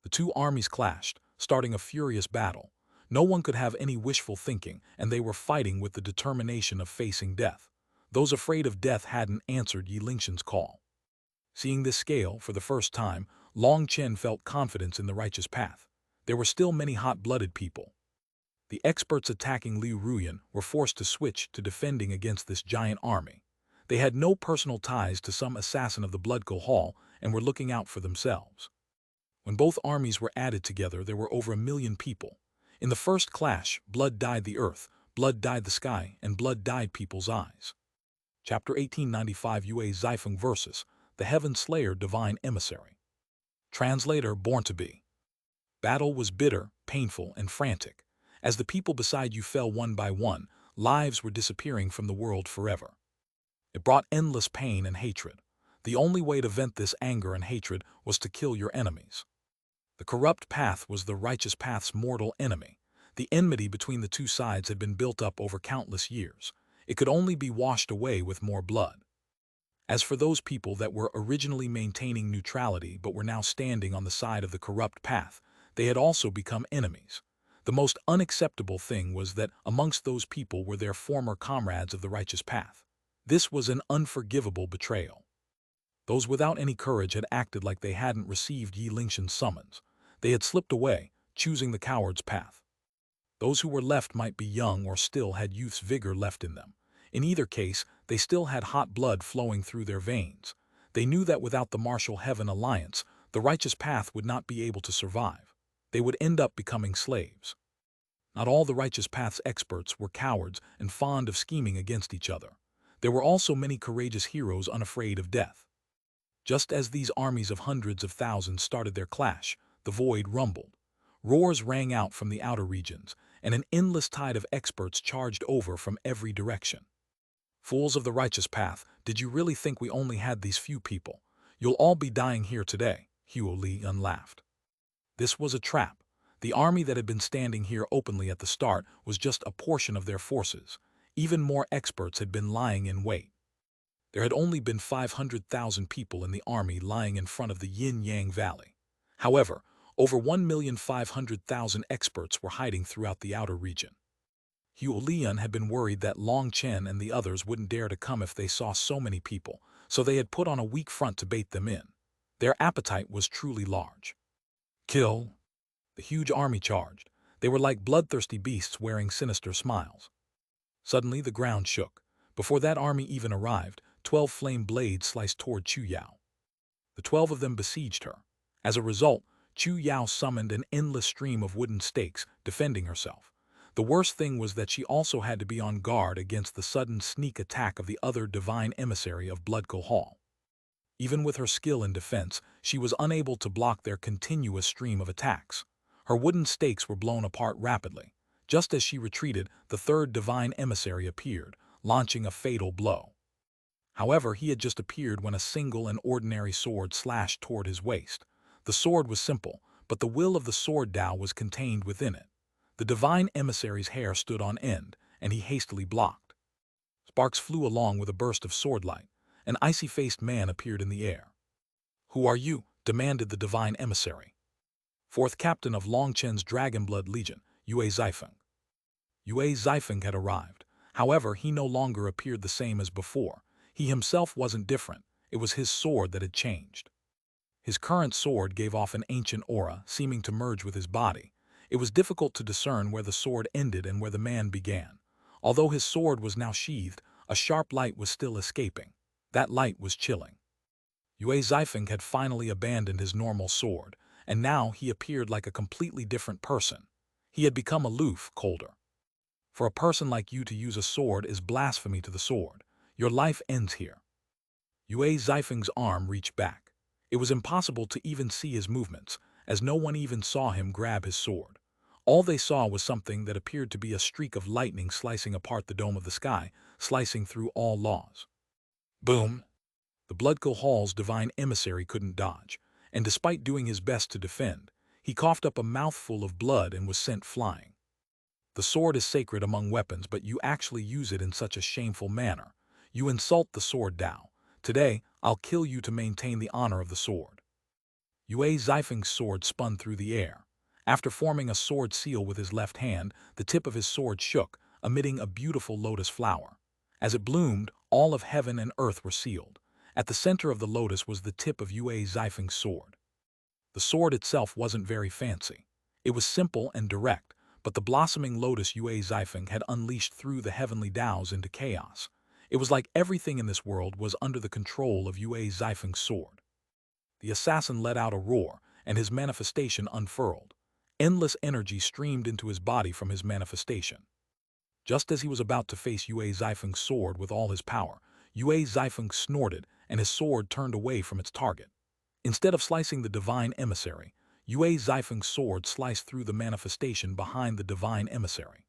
The two armies clashed, starting a furious battle. No one could have any wishful thinking, and they were fighting with the determination of facing death. Those afraid of death hadn't answered Yi Lingshan's call. Seeing this scale for the first time, Long Chen felt confidence in the righteous path. There were still many hot-blooded people. The experts attacking Liu Ruyan were forced to switch to defending against this giant army. They had no personal ties to some assassin of the Blood Hall and were looking out for themselves. When both armies were added together, there were over 1 million people. In the first clash, blood dyed the earth, blood dyed the sky, and blood dyed people's eyes. Chapter 1895 Yue Zaifeng vs. The Heaven Slayer Divine Emissary. Translator Born to Be. Battle was bitter, painful, and frantic. As the people beside you fell one by one, lives were disappearing from the world forever. It brought endless pain and hatred. The only way to vent this anger and hatred was to kill your enemies. The corrupt path was the righteous path's mortal enemy. The enmity between the two sides had been built up over countless years. It could only be washed away with more blood. As for those people that were originally maintaining neutrality but were now standing on the side of the corrupt path, they had also become enemies. The most unacceptable thing was that amongst those people were their former comrades of the righteous path. This was an unforgivable betrayal. Those without any courage had acted like they hadn't received Yi Lingshan's summons. They had slipped away, choosing the coward's path. Those who were left might be young or still had youth's vigor left in them. In either case, they still had hot blood flowing through their veins. They knew that without the Martial Heaven Alliance, the righteous path would not be able to survive. They would end up becoming slaves. Not all the righteous path's experts were cowards and fond of scheming against each other. There were also many courageous heroes unafraid of death. Just as these armies of hundreds of thousands started their clash, the void rumbled. Roars rang out from the outer regions, and an endless tide of experts charged over from every direction. Fools of the righteous path, did you really think we only had these few people? You'll all be dying here today, Xuanhuan laughed. This was a trap. The army that had been standing here openly at the start was just a portion of their forces. Even more experts had been lying in wait. There had only been 500,000 people in the army lying in front of the Yin-Yang Valley. However, over 1,500,000 experts were hiding throughout the outer region. Xuanhuan had been worried that Long Chen and the others wouldn't dare to come if they saw so many people, so they had put on a weak front to bait them in. Their appetite was truly large. Kill! The huge army charged. They were like bloodthirsty beasts wearing sinister smiles. Suddenly the ground shook. Before that army even arrived, 12 flame blades sliced toward Chu Yao. The 12 of them besieged her. As a result, Chu Yao summoned an endless stream of wooden stakes, defending herself. The worst thing was that she also had to be on guard against the sudden sneak attack of the other divine emissary of Bloodco Hall. Even with her skill in defense, she was unable to block their continuous stream of attacks. Her wooden stakes were blown apart rapidly. Just as she retreated, the third divine emissary appeared, launching a fatal blow. However, he had just appeared when a single and ordinary sword slashed toward his waist. The sword was simple, but the will of the sword Tao was contained within it. The divine emissary's hair stood on end, and he hastily blocked. Sparks flew along with a burst of sword light. An icy-faced man appeared in the air. "Who are you?" demanded the divine emissary. "Fourth captain of Long Chen's Dragonblood Legion, Yue Zifeng." Yue Zifeng had arrived. However, he no longer appeared the same as before. He himself wasn't different. It was his sword that had changed. His current sword gave off an ancient aura, seeming to merge with his body. It was difficult to discern where the sword ended and where the man began. Although his sword was now sheathed, a sharp light was still escaping. That light was chilling. Yue Zifeng had finally abandoned his normal sword, and now he appeared like a completely different person. He had become aloof, colder. "For a person like you to use a sword is blasphemy to the sword. Your life ends here." Yue Zifeng's arm reached back. It was impossible to even see his movements, as no one even saw him grab his sword. All they saw was something that appeared to be a streak of lightning slicing apart the dome of the sky, slicing through all laws. Boom! The Bloodco Hall's divine emissary couldn't dodge, and despite doing his best to defend, he coughed up a mouthful of blood and was sent flying. "The sword is sacred among weapons, but you actually use it in such a shameful manner. You insult the sword Tao. Today, I'll kill you to maintain the honor of the sword." Yue Zifeng's sword spun through the air. After forming a sword seal with his left hand, the tip of his sword shook, emitting a beautiful lotus flower. As it bloomed, all of heaven and earth were sealed. At the center of the lotus was the tip of Yue Zifeng's sword. The sword itself wasn't very fancy. It was simple and direct, but the blossoming lotus Yue Zifeng had unleashed through the heavenly Taos into chaos. It was like everything in this world was under the control of Yue Zifeng's sword. The assassin let out a roar, and his manifestation unfurled. Endless energy streamed into his body from his manifestation. Just as he was about to face Yue Zifeng's sword with all his power, Yue Zifeng snorted, and his sword turned away from its target. Instead of slicing the divine emissary, Yue Zifeng's sword sliced through the manifestation behind the divine emissary.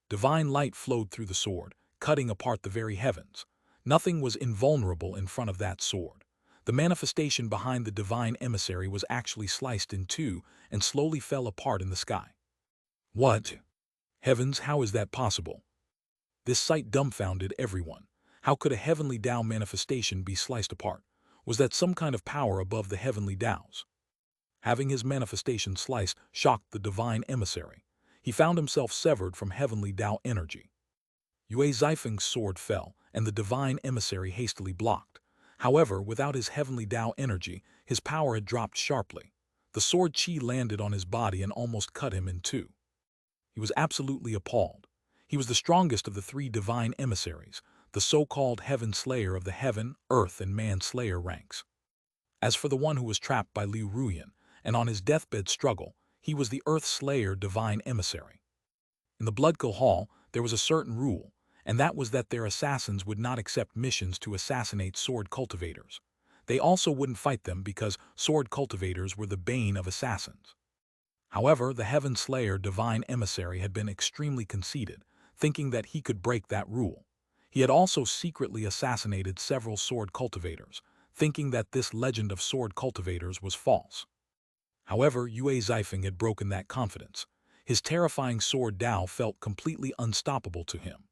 Divine light flowed through the sword, cutting apart the very heavens. Nothing was invulnerable in front of that sword. The manifestation behind the divine emissary was actually sliced in two and slowly fell apart in the sky. "What? Heavens, how is that possible?" This sight dumbfounded everyone. How could a heavenly Tao manifestation be sliced apart? Was that some kind of power above the heavenly Taos? Having his manifestation sliced shocked the divine emissary. He found himself severed from heavenly Tao energy. Yue Zifeng's sword fell, and the divine emissary hastily blocked. However, without his heavenly Tao energy, his power had dropped sharply. The sword Qi landed on his body and almost cut him in two. He was absolutely appalled. He was the strongest of the three divine emissaries, the so-called Heaven Slayer of the Heaven, Earth, and Man Slayer ranks. As for the one who was trapped by Liu Ruyan, and on his deathbed struggle, he was the Earth Slayer divine emissary. In the Bloodco Hall, there was a certain rule, and that was that their assassins would not accept missions to assassinate sword cultivators. They also wouldn't fight them because sword cultivators were the bane of assassins. However, the Heaven Slayer divine emissary had been extremely conceited, thinking that he could break that rule. He had also secretly assassinated several sword cultivators, thinking that this legend of sword cultivators was false. However, Yue Zifeng had broken that confidence. His terrifying sword Tao felt completely unstoppable to him.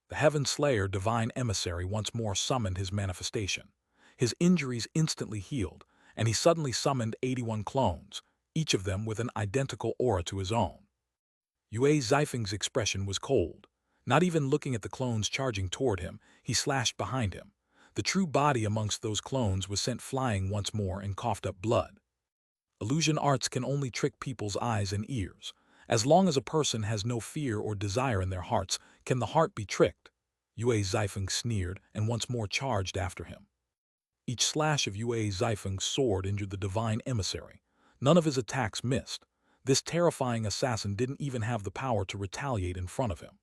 The Heaven Slayer divine emissary once more summoned his manifestation. His injuries instantly healed, and he suddenly summoned 81 clones, each of them with an identical aura to his own. Yue Zifeng's expression was cold. Not even looking at the clones charging toward him, he slashed behind him. The true body amongst those clones was sent flying once more and coughed up blood. Illusion arts can only trick people's eyes and ears. As long as a person has no fear or desire in their hearts, can the heart be tricked? Yue Zifeng sneered and once more charged after him. Each slash of Yue Zifeng's sword injured the divine emissary. None of his attacks missed. This terrifying assassin didn't even have the power to retaliate in front of him.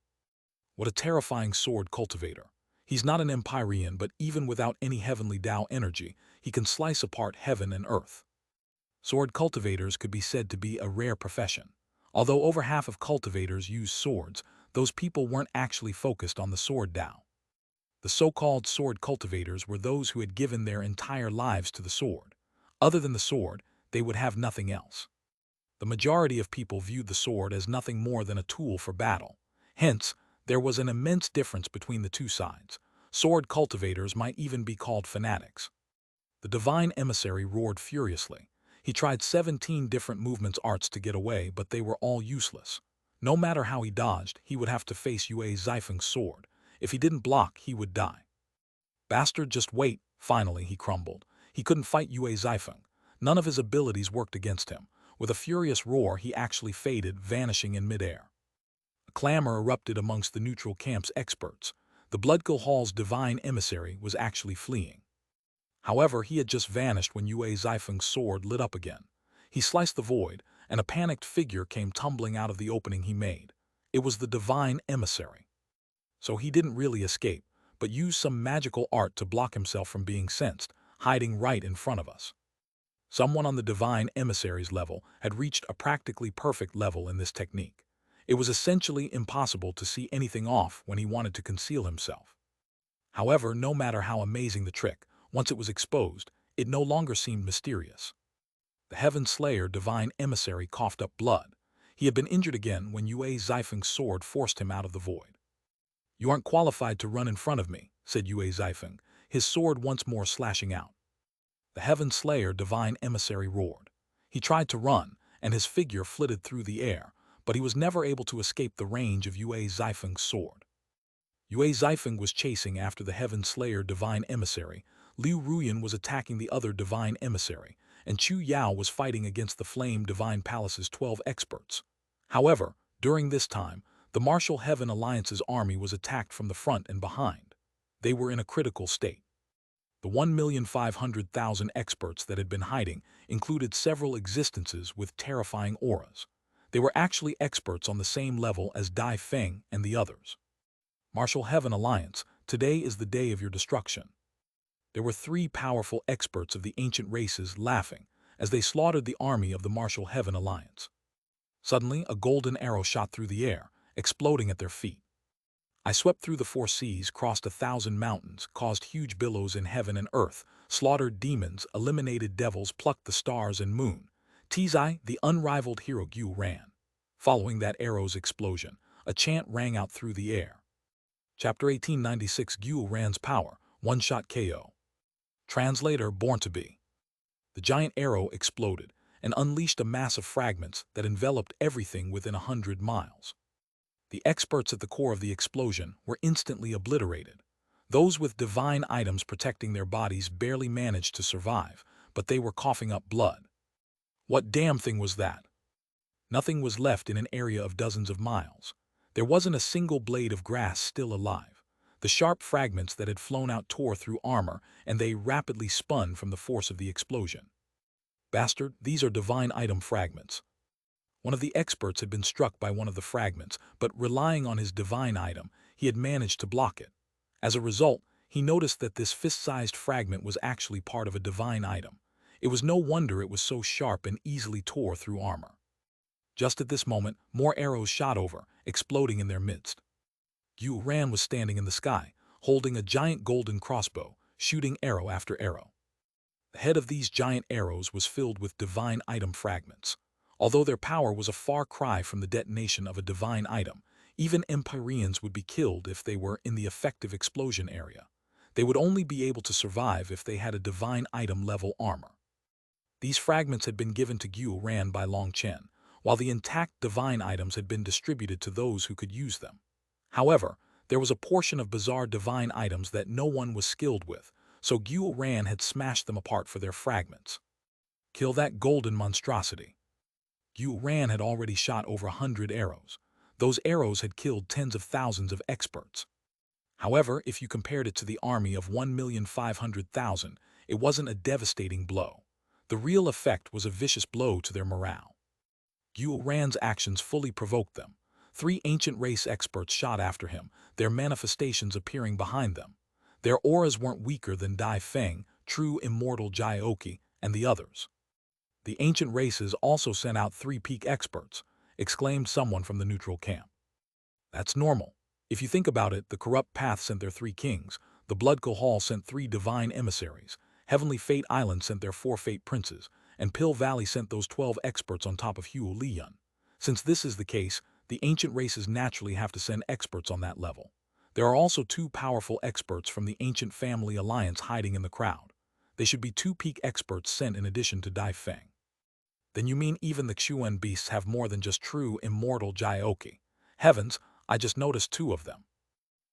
What a terrifying sword cultivator. He's not an Empyrean, but even without any heavenly Tao energy, he can slice apart heaven and earth. Sword cultivators could be said to be a rare profession. Although over half of cultivators use swords, those people weren't actually focused on the sword Tao. The so-called sword cultivators were those who had given their entire lives to the sword. Other than the sword, they would have nothing else. The majority of people viewed the sword as nothing more than a tool for battle. Hence, there was an immense difference between the two sides. Sword cultivators might even be called fanatics. The divine emissary roared furiously. He tried 17 different movements arts to get away, but they were all useless. No matter how he dodged, he would have to face Yue Zifeng's sword. If he didn't block, he would die. Bastard, just wait. Finally, he crumbled. He couldn't fight Yue Zifeng. None of his abilities worked against him. With a furious roar, he actually faded, vanishing in midair. A clamor erupted amongst the neutral camp's experts. The Bloodkill Hall's divine emissary was actually fleeing. However, he had just vanished when Yue Zifeng's sword lit up again. He sliced the void, and a panicked figure came tumbling out of the opening he made. It was the divine emissary. So he didn't really escape, but used some magical art to block himself from being sensed, hiding right in front of us. Someone on the divine emissary's level had reached a practically perfect level in this technique. It was essentially impossible to see anything off when he wanted to conceal himself. However, no matter how amazing the trick, once it was exposed, it no longer seemed mysterious. The Heaven Slayer divine emissary coughed up blood. He had been injured again when Yue Zifeng's sword forced him out of the void. "You aren't qualified to run in front of me," said Yue Zifeng, his sword once more slashing out. The Heaven Slayer divine emissary roared. He tried to run, and his figure flitted through the air, but he was never able to escape the range of Yue Zifeng's sword. Yue Zifeng was chasing after the Heaven Slayer divine emissary, Liu Ruyan was attacking the other divine emissary, and Chu Yao was fighting against the Flame Divine Palace's 12 experts. However, during this time, the Martial Heaven Alliance's army was attacked from the front and behind. They were in a critical state. The 1,500,000 experts that had been hiding included several existences with terrifying auras. They were actually experts on the same level as Dai Feng and the others. Martial Heaven Alliance, today is the day of your destruction. There were 3 powerful experts of the ancient races laughing as they slaughtered the army of the Martial Heaven Alliance. Suddenly, a golden arrow shot through the air, exploding at their feet. I swept through the 4 seas, crossed 1,000 mountains, caused huge billows in heaven and earth, slaughtered demons, eliminated devils, plucked the stars and moon. Tizai, the unrivaled hero Gu ran. Following that arrow's explosion, a chant rang out through the air. Chapter 1896 Gu Ran's Power, One-Shot KO. Translator Born to Be. The giant arrow exploded and unleashed a mass of fragments that enveloped everything within 100 miles. The experts at the core of the explosion were instantly obliterated. Those with divine items protecting their bodies barely managed to survive, but they were coughing up blood. What damn thing was that? Nothing was left in an area of dozens of miles. There wasn't a single blade of grass still alive. The sharp fragments that had flown out tore through armor, and they rapidly spun from the force of the explosion. Bastard, these are divine item fragments. One of the experts had been struck by one of the fragments, but relying on his divine item, he had managed to block it. As a result, he noticed that this fist-sized fragment was actually part of a divine item. It was no wonder it was so sharp and easily tore through armor. Just at this moment, more arrows shot over, exploding in their midst. Yu Ran was standing in the sky, holding a giant golden crossbow, shooting arrow after arrow. The head of these giant arrows was filled with divine item fragments. Although their power was a far cry from the detonation of a divine item, even Empyreans would be killed if they were in the effective explosion area. They would only be able to survive if they had a divine item level armor. These fragments had been given to Gu Ran by Long Chen, while the intact divine items had been distributed to those who could use them. However, there was a portion of bizarre divine items that no one was skilled with, so Gu Ran had smashed them apart for their fragments. Kill that golden monstrosity. Xuanhuan had already shot over 100 arrows. Those arrows had killed tens of thousands of experts. However, if you compared it to the army of 1,500,000, it wasn't a devastating blow. The real effect was a vicious blow to their morale. Xuanhuan's actions fully provoked them. 3 ancient race experts shot after him, their manifestations appearing behind them. Their auras weren't weaker than Dai Feng, true immortal Jioki, and the others. The ancient races also sent out 3 peak experts, exclaimed someone from the neutral camp. That's normal. If you think about it, the corrupt path sent their 3 kings, the Blood Hall sent 3 divine emissaries, Heavenly Fate Island sent their 4 fate princes, and Pill Valley sent those 12 experts on top of Xuanhuan. Since this is the case, the ancient races naturally have to send experts on that level. There are also 2 powerful experts from the ancient family alliance hiding in the crowd. They should be 2 peak experts sent in addition to Dai Feng. Then you mean even the Xuan beasts have more than just true immortal Jioki. Heavens, I just noticed 2 of them.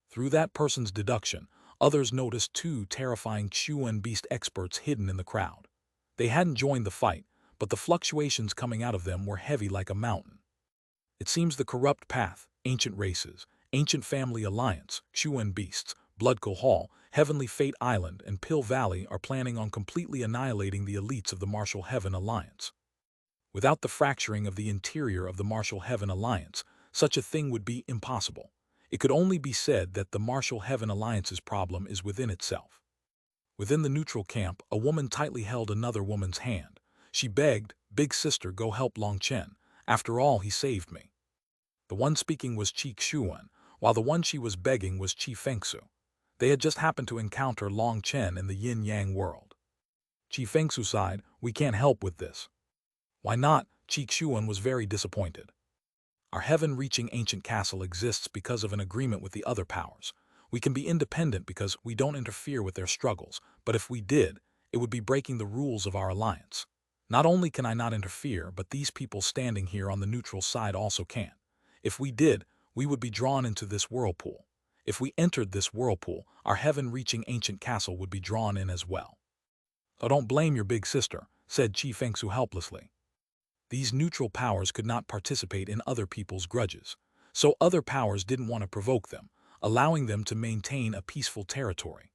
Through that person's deduction, others noticed 2 terrifying Xuan beast experts hidden in the crowd. They hadn't joined the fight, but the fluctuations coming out of them were heavy like a mountain. It seems the corrupt path, ancient races, ancient family alliance, Xuan beasts, Blood Hall, Heavenly Fate Island, and Pill Valley are planning on completely annihilating the elites of the Martial Heaven Alliance. Without the fracturing of the interior of the Martial Heaven Alliance, such a thing would be impossible. It could only be said that the Martial Heaven Alliance's problem is within itself. Within the neutral camp, a woman tightly held another woman's hand. She begged, "Big sister, go help Long Chen. After all, he saved me." The one speaking was Qi Xuan, while the one she was begging was Qi Fengsu. They had just happened to encounter Long Chen in the yin-yang world. Qi Fengsu sighed, "We can't help with this." "Why not?" Qi Xuan was very disappointed. "Our heaven-reaching ancient castle exists because of an agreement with the other powers. We can be independent because we don't interfere with their struggles, but if we did, it would be breaking the rules of our alliance. Not only can I not interfere, but these people standing here on the neutral side also can't. If we did, we would be drawn into this whirlpool. If we entered this whirlpool, our heaven-reaching ancient castle would be drawn in as well." "Oh, don't blame your big sister," said Qi Fengsu helplessly. These neutral powers could not participate in other people's grudges, so other powers didn't want to provoke them, allowing them to maintain a peaceful territory.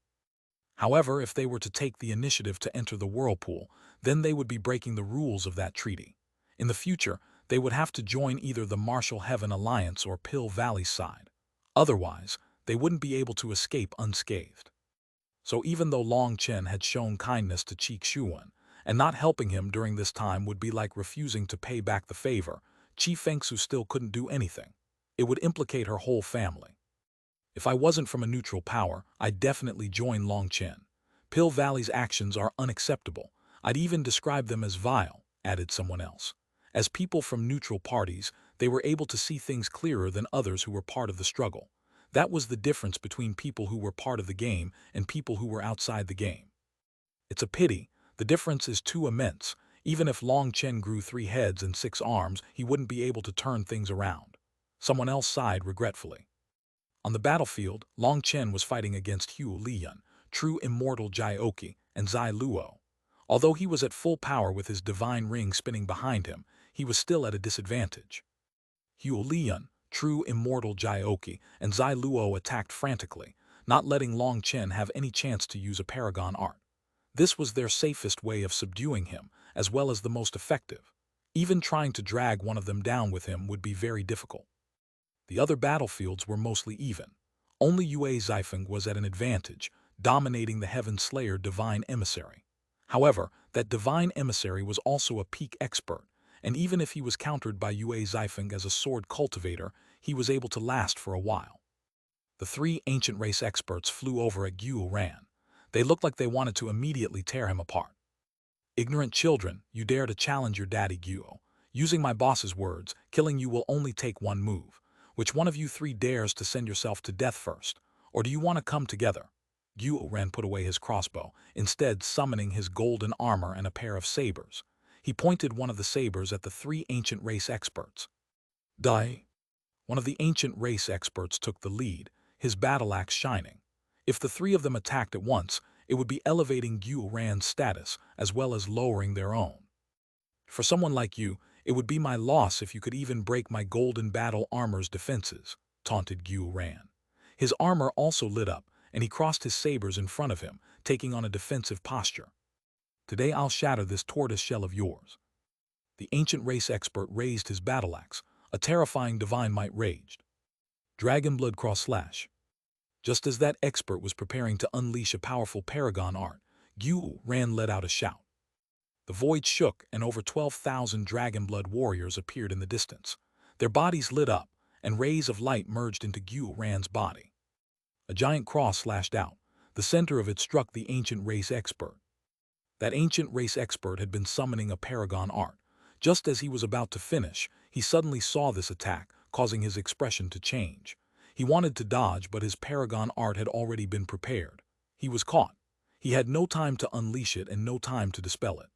However, if they were to take the initiative to enter the whirlpool, then they would be breaking the rules of that treaty. In the future, they would have to join either the Martial Heaven Alliance or Pill Valley's side. Otherwise, they wouldn't be able to escape unscathed. So even though Long Chen had shown kindness to Qi Xuan, and not helping him during this time would be like refusing to pay back the favor, Qi Fengsu still couldn't do anything. It would implicate her whole family. "If I wasn't from a neutral power, I'd definitely join Long Chen. Pill Valley's actions are unacceptable. I'd even describe them as vile," added someone else. As people from neutral parties, they were able to see things clearer than others who were part of the struggle. That was the difference between people who were part of the game and people who were outside the game. It's a pity. The difference is too immense. Even if Long Chen grew 3 heads and 6 arms, he wouldn't be able to turn things around. Someone else sighed regretfully. On the battlefield, Long Chen was fighting against Xuanhuan, true immortal Jioki, and Zai Luo. Although he was at full power with his divine ring spinning behind him, he was still at a disadvantage. Xuanhuan, true immortal Jioki, and Zai Luo attacked frantically, not letting Long Chen have any chance to use a paragon art. This was their safest way of subduing him, as well as the most effective. Even trying to drag one of them down with him would be very difficult. The other battlefields were mostly even. Only Yue Zaifeng was at an advantage, dominating the Heaven Slayer Divine Emissary. However, that Divine Emissary was also a peak expert, and even if he was countered by Yue Zaifeng as a sword cultivator, he was able to last for a while. The 3 ancient race experts flew over at Xuanhuan. They looked like they wanted to immediately tear him apart. "Ignorant children, you dare to challenge your daddy Guo. Using my boss's words, killing you will only take one move. Which one of you 3 dares to send yourself to death first? Or do you want to come together?" Xuanhuan put away his crossbow, instead summoning his golden armor and a pair of sabers. He pointed one of the sabers at the 3 ancient race experts. "Die." One of the ancient race experts took the lead, his battle axe shining. If the 3 of them attacked at once, it would be elevating Xuanhuan's status as well as lowering their own. "For someone like you, It would be my loss if you could even break my golden battle armor's defenses, taunted Xuanhuan. His armor also lit up, and he crossed his sabers in front of him, taking on a defensive posture. Today I'll shatter this tortoise shell of yours. The ancient race expert raised his battle axe. A terrifying divine might raged. Dragon blood cross slash. Just as that expert was preparing to unleash a powerful paragon art, Xuanhuan let out a shout. The void shook, and over 12,000 dragonblood warriors appeared in the distance. Their bodies lit up, and rays of light merged into Xuanhuan's body. A giant cross slashed out. The center of it struck the ancient race expert. That ancient race expert had been summoning a paragon art. Just as he was about to finish, he suddenly saw this attack, causing his expression to change. He wanted to dodge, but his paragon art had already been prepared. He was caught. He had no time to unleash it and no time to dispel it.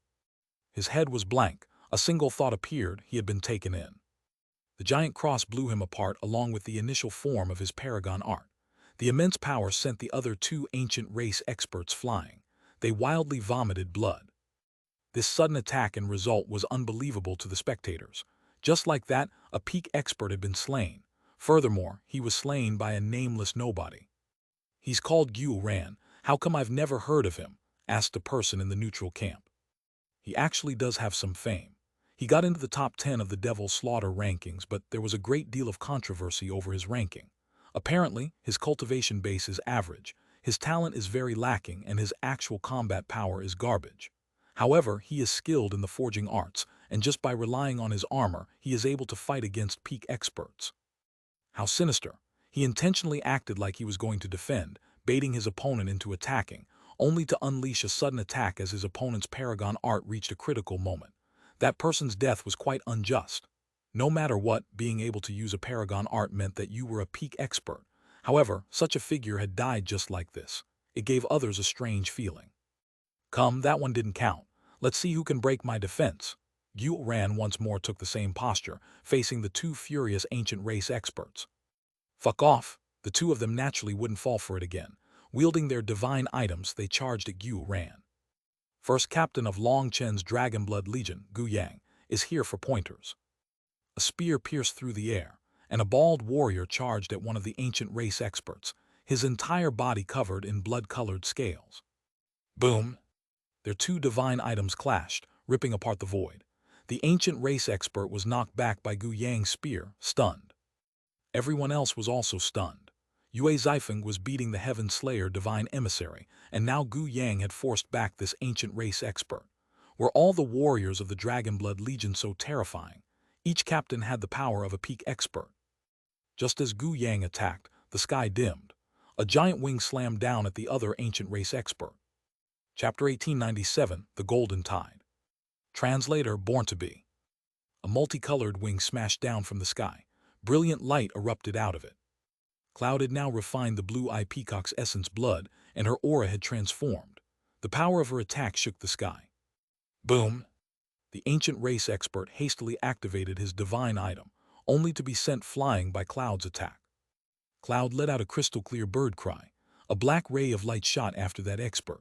His head was blank. A single thought appeared: he had been taken in. The giant cross blew him apart along with the initial form of his paragon art. The immense power sent the other two ancient race experts flying. They wildly vomited blood. This sudden attack and result was unbelievable to the spectators. Just like that, a peak expert had been slain. Furthermore, he was slain by a nameless nobody. "He's called Xuanhuan. How come I've never heard of him?" asked a person in the neutral camp. "He actually does have some fame. He got into the top 10 of the Devil's Slaughter rankings, but there was a great deal of controversy over his ranking. Apparently, his cultivation base is average, his talent is very lacking, and his actual combat power is garbage. However, he is skilled in the forging arts, and just by relying on his armor, he is able to fight against peak experts." How sinister. He intentionally acted like he was going to defend, baiting his opponent into attacking, only to unleash a sudden attack as his opponent's paragon art reached a critical moment. That person's death was quite unjust. No matter what, being able to use a paragon art meant that you were a peak expert. However, such a figure had died just like this. It gave others a strange feeling. "Come, that one didn't count. Let's see who can break my defense." Xuanhuan once more took the same posture, facing the two furious ancient race experts. "Fuck off." The two of them naturally wouldn't fall for it again. Wielding their divine items, they charged at Xuanhuan. First captain of Long Chen's Dragonblood Legion, Gu Yang, is here for pointers. A spear pierced through the air, and a bald warrior charged at one of the ancient race experts, his entire body covered in blood-colored scales. Boom! Their two divine items clashed, ripping apart the void. The ancient race expert was knocked back by Gu Yang's spear, stunned. Everyone else was also stunned. Yue Zifeng was beating the Heaven Slayer divine emissary, and now Gu Yang had forced back this ancient race expert. Were all the warriors of the Dragonblood Legion so terrifying? Each captain had the power of a peak expert. Just as Gu Yang attacked, the sky dimmed. A giant wing slammed down at the other ancient race expert. Chapter 1897, The Golden Tide. Translator Born to Be. A multicolored wing smashed down from the sky. Brilliant light erupted out of it. Cloud had now refined the blue-eye peacock's essence blood, and her aura had transformed. The power of her attack shook the sky. Boom! The ancient race expert hastily activated his divine item, only to be sent flying by Cloud's attack. Cloud let out a crystal-clear bird cry. A black ray of light shot after that expert.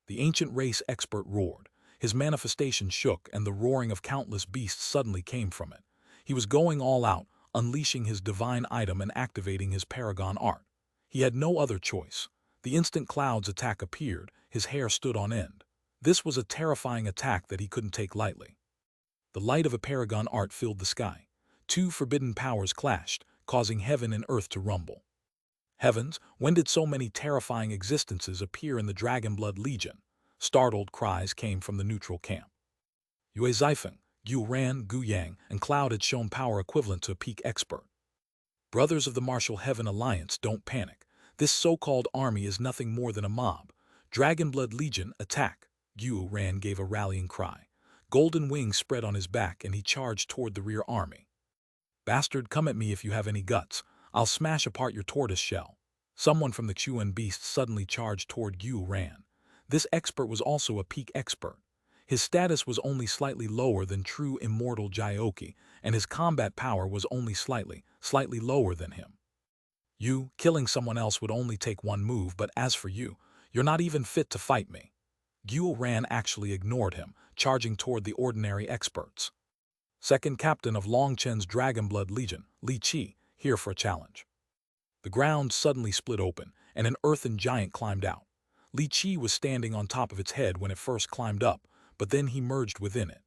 The ancient race expert roared. His manifestation shook, and the roaring of countless beasts suddenly came from it. He was going all out, unleashing his divine item and activating his paragon art. He had no other choice. The instant Cloud's attack appeared, his hair stood on end. This was a terrifying attack that he couldn't take lightly. The light of a paragon art filled the sky. Two forbidden powers clashed, causing heaven and earth to rumble. Heavens, when did so many terrifying existences appear in the Dragonblood Legion? Startled cries came from the neutral camp. Yue Zifeng, Xuanhuan, Gu Yang, and Cloud had shown power equivalent to a peak expert. Brothers of the Martial Heaven Alliance, don't panic. This so-called army is nothing more than a mob. Dragonblood Legion, attack! Xuanhuan gave a rallying cry. Golden wings spread on his back, and he charged toward the rear army. Bastard, come at me if you have any guts. I'll smash apart your tortoise shell. Someone from the Xuan beast suddenly charged toward Xuanhuan. This expert was also a peak expert. His status was only slightly lower than true immortal Jioki, and his combat power was only slightly lower than him. You, killing someone else would only take one move, but as for you, you're not even fit to fight me. Xuanhuan actually ignored him, charging toward the ordinary experts. Second captain of Long Chen's Dragonblood Legion, Li Qi, here for a challenge. The ground suddenly split open, and an earthen giant climbed out. Li Qi was standing on top of its head when it first climbed up, but then he merged within it.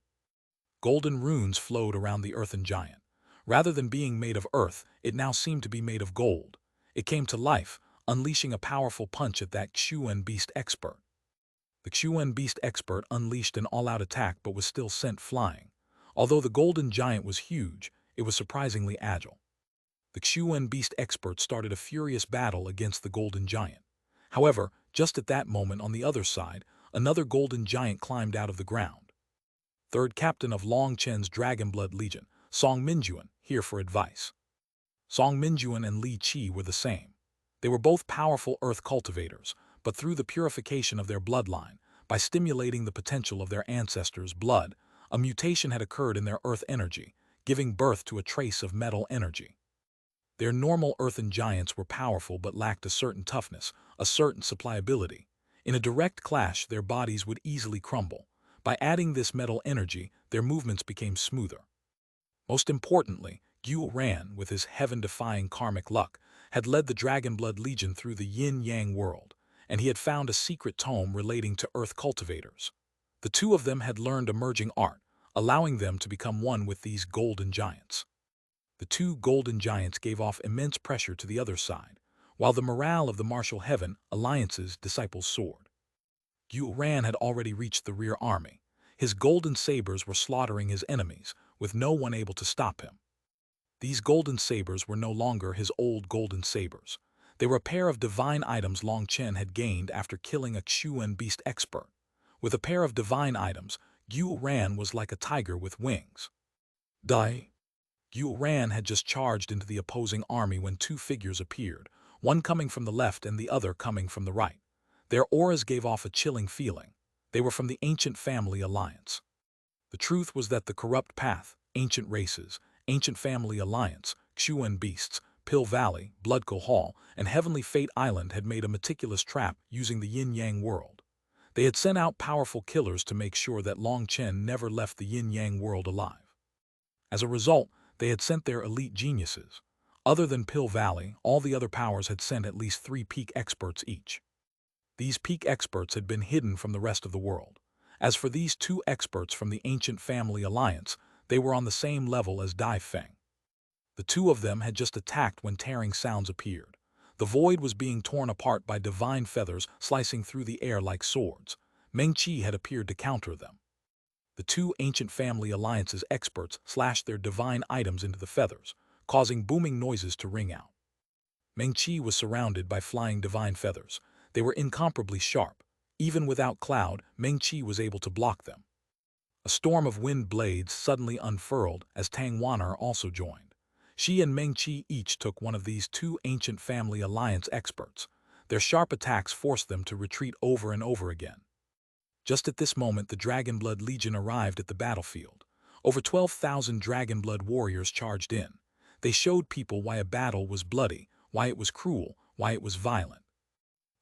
Golden runes flowed around the earthen giant. Rather than being made of earth, it now seemed to be made of gold. It came to life, unleashing a powerful punch at that Xuanhuan beast expert. The Xuanhuan beast expert unleashed an all-out attack but was still sent flying. Although the golden giant was huge, it was surprisingly agile. The Xuanhuan beast expert started a furious battle against the golden giant. However, just at that moment on the other side, another golden giant climbed out of the ground. Third captain of Long Chen's Dragonblood Legion, Song Minjuan, here for advice. Song Minjuan and Li Qi were the same. They were both powerful earth cultivators, but through the purification of their bloodline, by stimulating the potential of their ancestors' blood, a mutation had occurred in their earth energy, giving birth to a trace of metal energy. Their normal earthen giants were powerful but lacked a certain toughness, a certain supplyability. In a direct clash, their bodies would easily crumble. By adding this metal energy, their movements became smoother. Most importantly, Xuanhuan, with his heaven-defying karmic luck, had led the Dragonblood Legion through the yin-yang world, and he had found a secret tome relating to earth cultivators. The two of them had learned a merging art, allowing them to become one with these golden giants. The two golden giants gave off immense pressure to the other side, while the morale of the martial heaven alliance's disciples soared. Xuanhuan had already reached the rear army. His golden sabers were slaughtering his enemies, with no one able to stop him. These golden sabers were no longer his old golden sabers. They were a pair of divine items Long Chen had gained after killing a Xuanhuan beast expert. With a pair of divine items, Xuanhuan was like a tiger with wings. Die! Xuanhuan had just charged into the opposing army when two figures appeared, one coming from the left and the other coming from the right. Their auras gave off a chilling feeling. They were from the ancient family alliance. The truth was that the corrupt path, ancient races, ancient family alliance, Xuanhuan beasts, Pill Valley, Bloodco Hall, and Heavenly Fate Island had made a meticulous trap using the yin-yang world. They had sent out powerful killers to make sure that Long Chen never left the yin-yang world alive. As a result, they had sent their elite geniuses. Other than Pill Valley, all the other powers had sent at least 3 peak experts each. These peak experts had been hidden from the rest of the world. As for these 2 experts from the ancient family alliance, they were on the same level as Dai Feng. The 2 of them had just attacked when tearing sounds appeared. The void was being torn apart by divine feathers slicing through the air like swords. Meng Qi had appeared to counter them. The 2 ancient family alliance's experts slashed their divine items into the feathers, causing booming noises to ring out. Meng Qi was surrounded by flying divine feathers. They were incomparably sharp. Even without cloud, Meng Qi was able to block them. A storm of wind blades suddenly unfurled as Tang Wan'er also joined. She and Meng Qi each took one of these 2 ancient family alliance experts. Their sharp attacks forced them to retreat over and over again. Just at this moment, the Dragonblood Legion arrived at the battlefield. Over 12,000 Dragonblood warriors charged in. They showed people why a battle was bloody, why it was cruel, why it was violent.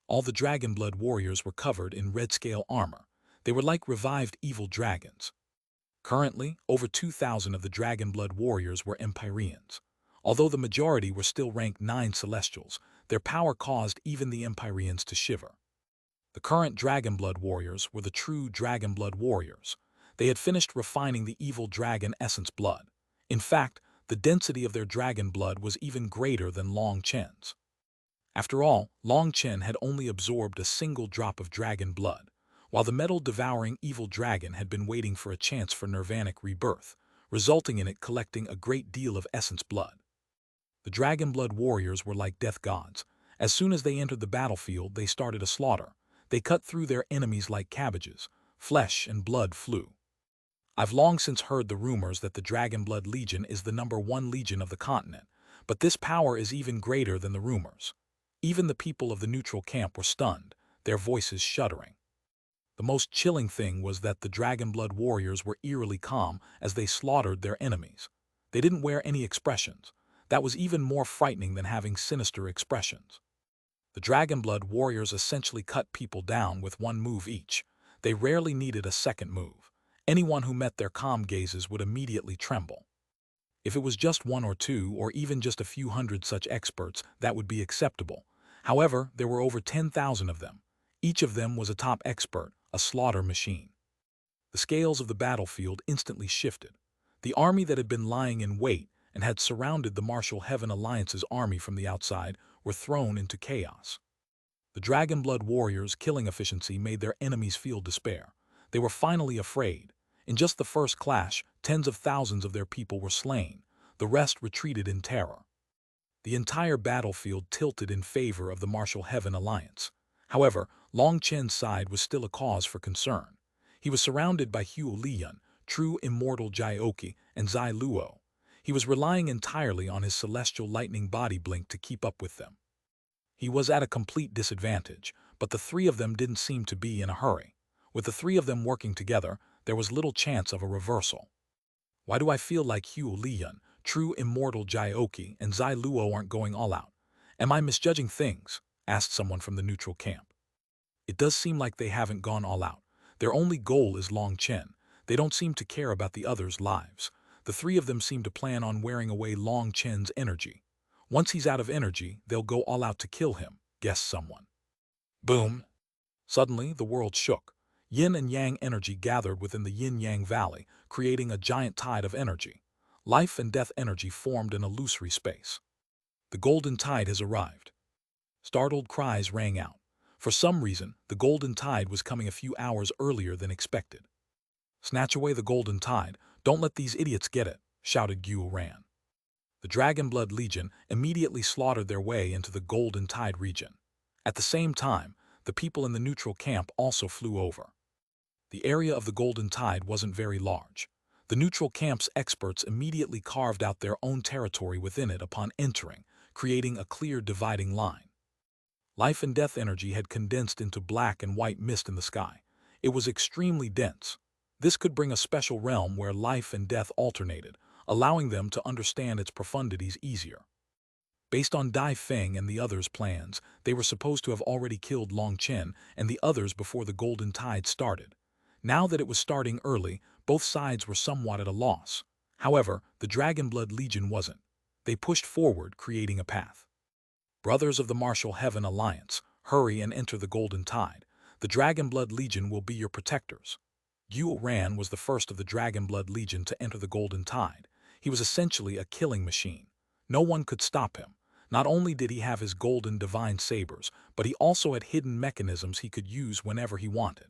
All the Dragonblood warriors were covered in red-scale armor. They were like revived evil dragons. Currently, over 2,000 of the Dragonblood warriors were Empyreans. Although the majority were still ranked 9 Celestials, their power caused even the Empyreans to shiver. The current Dragonblood warriors were the true Dragonblood warriors. They had finished refining the evil dragon essence blood. In fact, the density of their dragon blood was even greater than Long Chen's. After all, Long Chen had only absorbed a single drop of dragon blood, while the metal-devouring evil dragon had been waiting for a chance for nirvanic rebirth, resulting in it collecting a great deal of essence blood. The Dragonblood warriors were like death gods. As soon as they entered the battlefield, they started a slaughter. They cut through their enemies like cabbages. Flesh and blood flew. I've long since heard the rumors that the Dragonblood Legion is the #1 legion of the continent, but this power is even greater than the rumors. Even the people of the neutral camp were stunned, their voices shuddering. The most chilling thing was that the Dragonblood warriors were eerily calm as they slaughtered their enemies. They didn't wear any expressions. That was even more frightening than having sinister expressions. The Dragonblood warriors essentially cut people down with one move each. They rarely needed a second move. Anyone who met their calm gazes would immediately tremble. If it was just one or two, or even just a few hundred such experts, that would be acceptable. However, there were over 10,000 of them. Each of them was a top expert, a slaughter machine. The scales of the battlefield instantly shifted. The army that had been lying in wait and had surrounded the Martial Heaven Alliance's army from the outside were thrown into chaos. The Dragonblood warriors' killing efficiency made their enemies feel despair. They were finally afraid. In just the first clash, tens of thousands of their people were slain. The rest retreated in terror. The entire battlefield tilted in favor of the Martial Heaven Alliance. However, Long Chen's side was still a cause for concern. He was surrounded by Huo Lian, true immortal Jioki, and Zai Luo. He was relying entirely on his celestial lightning body blink to keep up with them. He was at a complete disadvantage, but the three of them didn't seem to be in a hurry. With the three of them working together, there was little chance of a reversal. Why do I feel like Huo Lian, true immortal Jioki, and Zai Luo aren't going all out? Am I misjudging things? Asked someone from the neutral camp. It does seem like they haven't gone all out. Their only goal is Long Chen. They don't seem to care about the others' lives. The three of them seem to plan on wearing away Long Chen's energy. Once he's out of energy, they'll go all out to kill him, guessed someone. Boom! Suddenly, the world shook. Yin and Yang energy gathered within the Yin-Yang Valley, creating a giant tide of energy. Life and death energy formed an illusory space. The golden tide has arrived. Startled cries rang out. For some reason, the golden tide was coming a few hours earlier than expected. Snatch away the golden tide, don't let these idiots get it, shouted Xuanhuan. The Dragonblood Legion immediately slaughtered their way into the golden tide region. At the same time, the people in the neutral camp also flew over. The area of the golden tide wasn't very large. The neutral camp's experts immediately carved out their own territory within it upon entering, creating a clear dividing line. Life and death energy had condensed into black and white mist in the sky. It was extremely dense. This could bring a special realm where life and death alternated, allowing them to understand its profundities easier. Based on Dai Feng and the others' plans, they were supposed to have already killed Long Chen and the others before the golden tide started. Now that it was starting early, both sides were somewhat at a loss. However, the Dragonblood Legion wasn't. They pushed forward, creating a path. Brothers of the Martial Heaven Alliance, hurry and enter the golden tide. The Dragonblood Legion will be your protectors. Xuanhuan was the first of the Dragonblood Legion to enter the golden tide. He was essentially a killing machine. No one could stop him. Not only did he have his golden divine sabers, but he also had hidden mechanisms he could use whenever he wanted.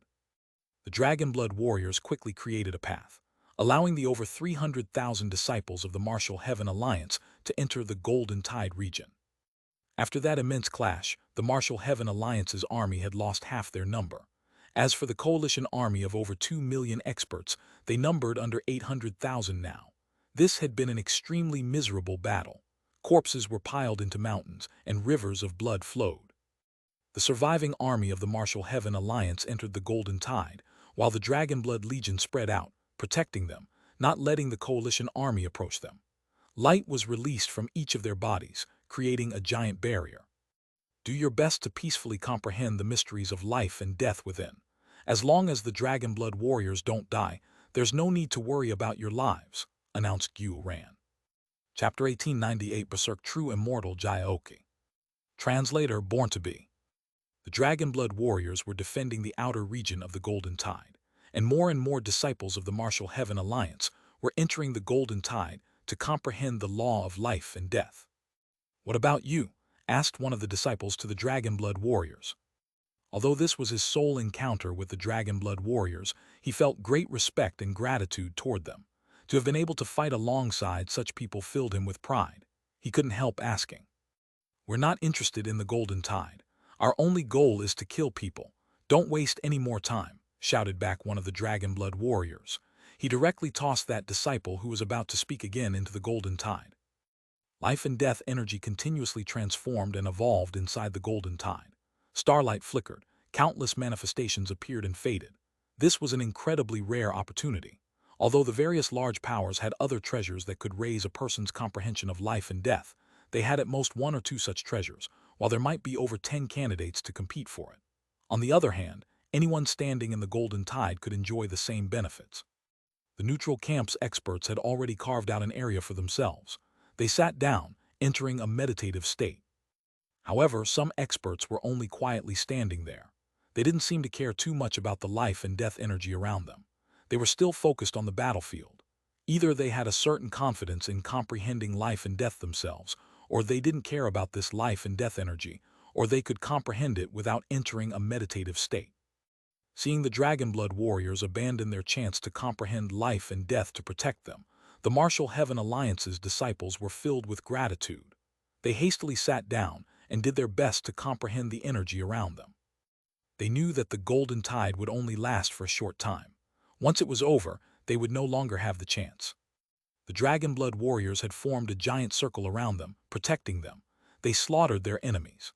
The Dragonblood warriors quickly created a path, allowing the over 300,000 disciples of the Martial Heaven Alliance to enter the Golden Tide region. After that immense clash, the Martial Heaven Alliance's army had lost half their number. As for the coalition army of over 2 million experts, they numbered under 800,000 now. This had been an extremely miserable battle. Corpses were piled into mountains, and rivers of blood flowed. The surviving army of the Martial Heaven Alliance entered the Golden Tide, while the Dragonblood Legion spread out, protecting them, not letting the coalition army approach them. Light was released from each of their bodies, creating a giant barrier. Do your best to peacefully comprehend the mysteries of life and death within. As long as the Dragonblood warriors don't die, there's no need to worry about your lives, announced Xuanhuan. Chapter 1898 Berserk True Immortal Jioki. Translator Born to Be. The Dragonblood warriors were defending the outer region of the Golden Tide, and more disciples of the Martial Heaven Alliance were entering the Golden Tide to comprehend the law of life and death. What about you? Asked one of the disciples to the Dragonblood warriors. Although this was his sole encounter with the Dragonblood warriors, he felt great respect and gratitude toward them. To have been able to fight alongside such people filled him with pride. He couldn't help asking. We're not interested in the Golden Tide. Our only goal is to kill people. Don't waste any more time, shouted back one of the Dragonblood warriors. He directly tossed that disciple who was about to speak again into the Golden Tide. Life and death energy continuously transformed and evolved inside the Golden Tide. Starlight flickered, countless manifestations appeared and faded. This was an incredibly rare opportunity. Although the various large powers had other treasures that could raise a person's comprehension of life and death, they had at most 1 or 2 such treasures, while there might be over 10 candidates to compete for it. On the other hand, anyone standing in the Golden Tide could enjoy the same benefits. The neutral camp's experts had already carved out an area for themselves. They sat down, entering a meditative state. However, some experts were only quietly standing there. They didn't seem to care too much about the life and death energy around them. They were still focused on the battlefield. Either they had a certain confidence in comprehending life and death themselves, or they didn't care about this life and death energy, or they could comprehend it without entering a meditative state. Seeing the Dragonblood warriors abandon their chance to comprehend life and death to protect them, the Martial Heaven Alliance's disciples were filled with gratitude. They hastily sat down and did their best to comprehend the energy around them. They knew that the golden tide would only last for a short time. Once it was over, they would no longer have the chance. The Dragonblood warriors had formed a giant circle around them, protecting them. They slaughtered their enemies.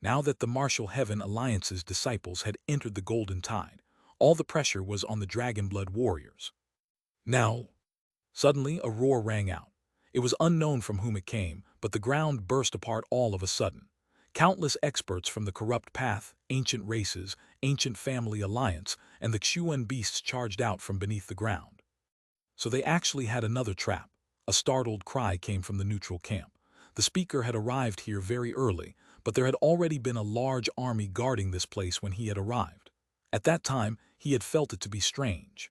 Now that the Martial Heaven Alliance's disciples had entered the golden tide, all the pressure was on the Dragonblood warriors. Now, suddenly a roar rang out. It was unknown from whom it came, but the ground burst apart all of a sudden. Countless experts from the Corrupt Path, Ancient Races, Ancient Family Alliance, and the Xuanhuan beasts charged out from beneath the ground. So they actually had another trap. A startled cry came from the neutral camp. The speaker had arrived here very early, but there had already been a large army guarding this place when he had arrived. At that time, he had felt it to be strange.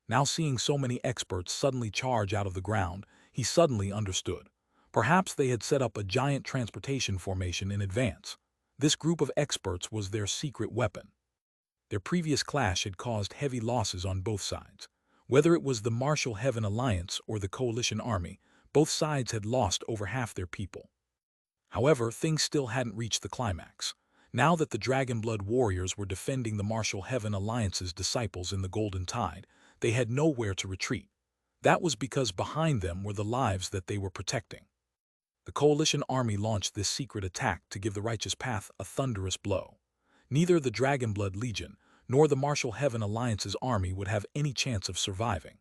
Now seeing so many experts suddenly charge out of the ground, he suddenly understood. Perhaps they had set up a giant transportation formation in advance. This group of experts was their secret weapon. Their previous clash had caused heavy losses on both sides. Whether it was the Martial Heaven Alliance or the Coalition Army, both sides had lost over half their people. However, things still hadn't reached the climax. Now that the Dragonblood warriors were defending the Martial Heaven Alliance's disciples in the Golden Tide, they had nowhere to retreat. That was because behind them were the lives that they were protecting. The Coalition Army launched this secret attack to give the Righteous Path a thunderous blow. Neither the Dragonblood Legion nor the Martial Heaven Alliance's army would have any chance of surviving.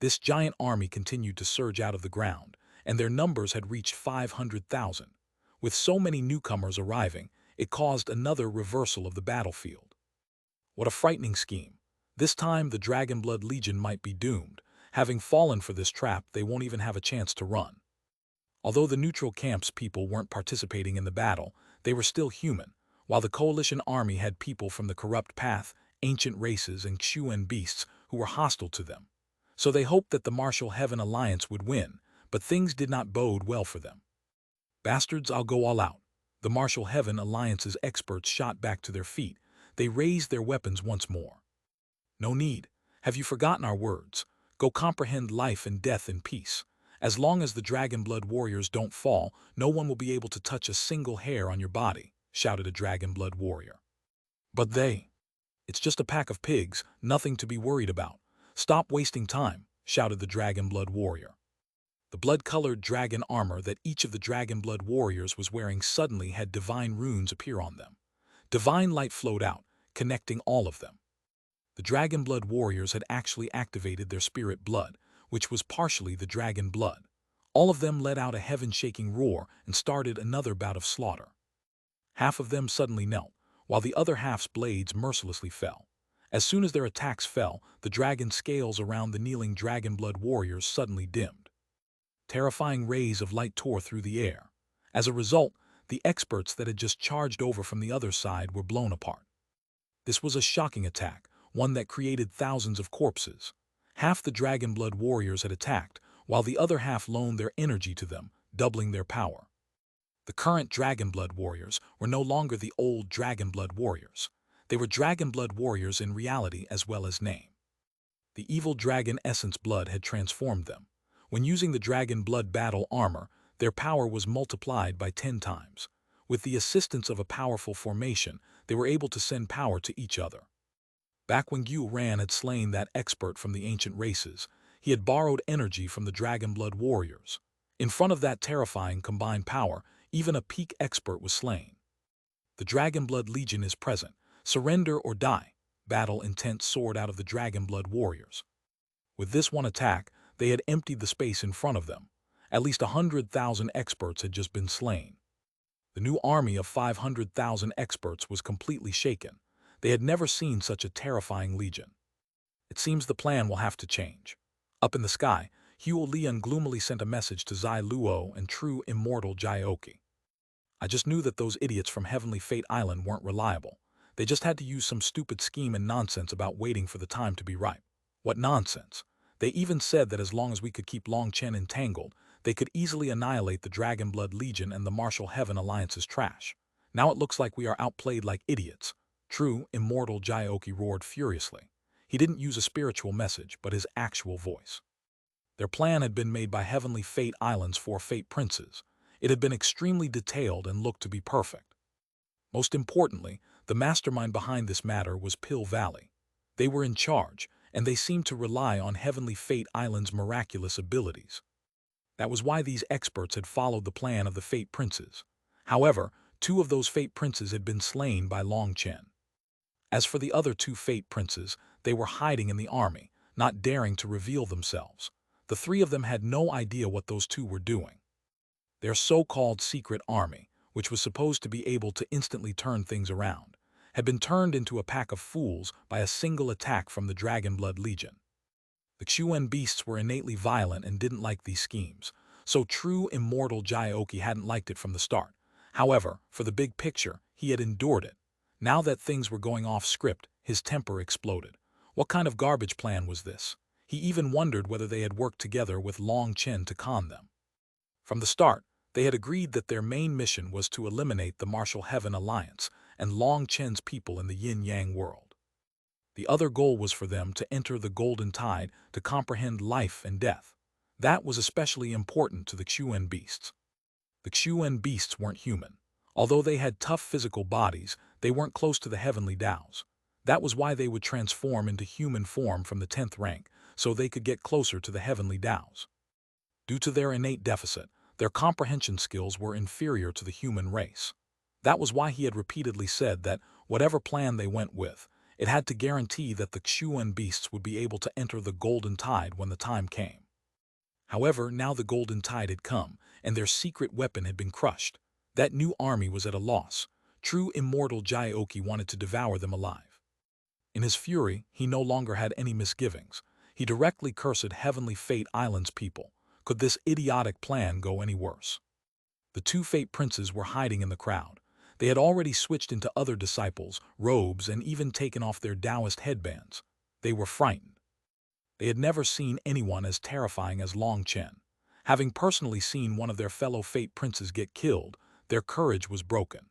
This giant army continued to surge out of the ground, and their numbers had reached 500,000. With so many newcomers arriving, it caused another reversal of the battlefield. What a frightening scheme. This time the Dragonblood Legion might be doomed. Having fallen for this trap, they won't even have a chance to run. Although the neutral camp's people weren't participating in the battle, they were still human, while the Coalition Army had people from the Corrupt Path, Ancient Races, and Xuanhuan beasts who were hostile to them. So they hoped that the Martial Heaven Alliance would win, but things did not bode well for them. Bastards, I'll go all out. The Martial Heaven Alliance's experts shot back to their feet. They raised their weapons once more. No need. Have you forgotten our words? Go comprehend life and death in peace. As long as the Dragonblood warriors don't fall, no one will be able to touch a single hair on your body, shouted a Dragonblood warrior. But it's just a pack of pigs, nothing to be worried about. Stop wasting time, shouted the Dragonblood warrior. The blood-colored dragon armor that each of the Dragonblood warriors was wearing suddenly had divine runes appear on them. Divine light flowed out, connecting all of them. The Dragonblood warriors had actually activated their spirit blood, which was partially the dragon blood. All of them let out a heaven-shaking roar and started another bout of slaughter. Half of them suddenly knelt, while the other half's blades mercilessly fell. As soon as their attacks fell, the dragon scales around the kneeling Dragonblood warriors suddenly dimmed. Terrifying rays of light tore through the air. As a result, the experts that had just charged over from the other side were blown apart. This was a shocking attack, one that created thousands of corpses. Half the Dragonblood warriors had attacked, while the other half loaned their energy to them, doubling their power. The current Dragonblood warriors were no longer the old Dragonblood warriors. They were Dragonblood warriors in reality as well as name. The evil dragon essence blood had transformed them. When using the dragon blood battle armor, their power was multiplied by 10 times. With the assistance of a powerful formation, they were able to send power to each other. Back when Xuanhuan had slain that expert from the ancient races, he had borrowed energy from the Dragonblood warriors. In front of that terrifying combined power, even a peak expert was slain. The Dragonblood Legion is present. Surrender or die. Battle intent soared out of the Dragonblood warriors. With this one attack, they had emptied the space in front of them. At least 100,000 experts had just been slain. The new army of 500,000 experts was completely shaken. They had never seen such a terrifying legion. It seems the plan will have to change. Up in the sky, Huo Lian gloomily sent a message to Zai Luo and true immortal Jioki. I just knew that those idiots from Heavenly Fate Island weren't reliable. They just had to use some stupid scheme and nonsense about waiting for the time to be ripe. What nonsense! They even said that as long as we could keep Long Chen entangled, they could easily annihilate the Dragonblood Legion and the Martial Heaven Alliance's trash. Now it looks like we are outplayed like idiots. True, immortal Jioki roared furiously. He didn't use a spiritual message, but his actual voice. Their plan had been made by Heavenly Fate Island's 4 Fate Princes. It had been extremely detailed and looked to be perfect. Most importantly, the mastermind behind this matter was Pill Valley. They were in charge, and they seemed to rely on Heavenly Fate Island's miraculous abilities. That was why these experts had followed the plan of the Fate Princes. However, 2 of those Fate Princes had been slain by Long Chen. As for the other 2 Fate Princes, they were hiding in the army, not daring to reveal themselves. The 3 of them had no idea what those 2 were doing. Their so-called secret army, which was supposed to be able to instantly turn things around, had been turned into a pack of fools by a single attack from the Dragonblood Legion. The Xuanhuan beasts were innately violent and didn't like these schemes, so true immortal Jioki hadn't liked it from the start. However, for the big picture, he had endured it. Now that things were going off script, his temper exploded. What kind of garbage plan was this? He even wondered whether they had worked together with Long Chen to con them. From the start, they had agreed that their main mission was to eliminate the Martial Heaven Alliance and Long Chen's people in the yin-yang world. The other goal was for them to enter the Golden Tide to comprehend life and death. That was especially important to the Xuanhuan beasts. The Xuanhuan beasts weren't human. Although they had tough physical bodies, they weren't close to the heavenly Daos. That was why they would transform into human form from the 10th rank, so they could get closer to the heavenly Daos. Due to their innate deficit, their comprehension skills were inferior to the human race. That was why he had repeatedly said that whatever plan they went with, it had to guarantee that the Xuanhuan beasts would be able to enter the Golden Tide when the time came. However, now the Golden Tide had come, and their secret weapon had been crushed. That new army was at a loss. True immortal Jioki wanted to devour them alive. In his fury, he no longer had any misgivings. He directly cursed Heavenly Fate Island's people. Could this idiotic plan go any worse? The 2 Fate Princes were hiding in the crowd. They had already switched into other disciples, robes, and even taken off their Taoist headbands. They were frightened. They had never seen anyone as terrifying as Long Chen. Having personally seen one of their fellow Fate Princes get killed, their courage was broken.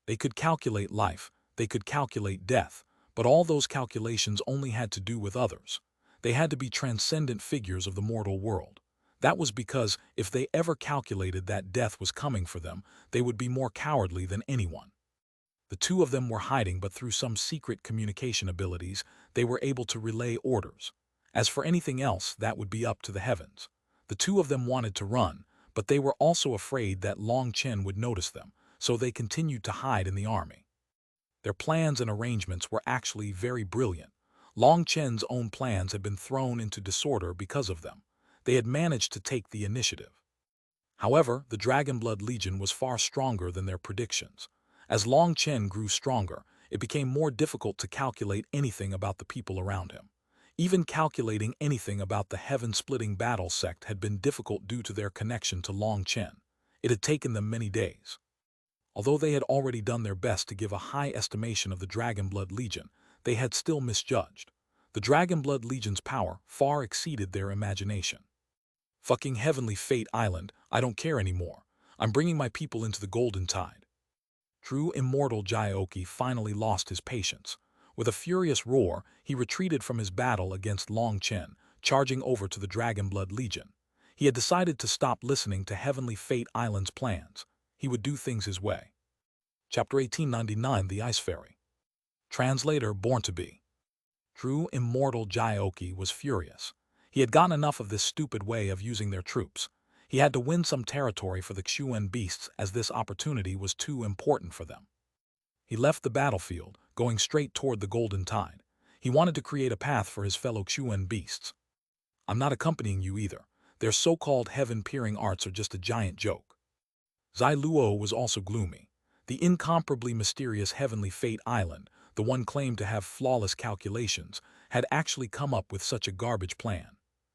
They could calculate life, they could calculate death, but all those calculations only had to do with others. They had to be transcendent figures of the mortal world. That was because if they ever calculated that death was coming for them, they would be more cowardly than anyone. The 2 of them were hiding, but through some secret communication abilities, they were able to relay orders. As for anything else, that would be up to the heavens. The 2 of them wanted to run, but they were also afraid that Long Chen would notice them, so they continued to hide in the army. Their plans and arrangements were actually very brilliant. Long Chen's own plans had been thrown into disorder because of them. They had managed to take the initiative. However, the Dragonblood Legion was far stronger than their predictions. As Long Chen grew stronger, it became more difficult to calculate anything about the people around him. Even calculating anything about the heaven-splitting battle sect had been difficult due to their connection to Long Chen. It had taken them many days. Although they had already done their best to give a high estimation of the Dragonblood Legion, they had still misjudged. The Dragonblood Legion's power far exceeded their imagination. Fucking Heavenly Fate Island, I don't care anymore. I'm bringing my people into the Golden Tide. True immortal Jioki finally lost his patience. With a furious roar, he retreated from his battle against Long Chen, charging over to the Dragonblood Legion. He had decided to stop listening to Heavenly Fate Island's plans. He would do things his way. Chapter 1899, The Ice Fairy. Translator Born to Be. True immortal Jioki was furious. He had gotten enough of this stupid way of using their troops. He had to win some territory for the Xuanhuan beasts, as this opportunity was too important for them. He left the battlefield, going straight toward the Golden Tide. He wanted to create a path for his fellow Xuanhuan beasts. I'm not accompanying you either. Their so-called heaven-peering arts are just a giant joke. Zai Luo was also gloomy. The incomparably mysterious Heavenly Fate Island, the one claimed to have flawless calculations, had actually come up with such a garbage plan.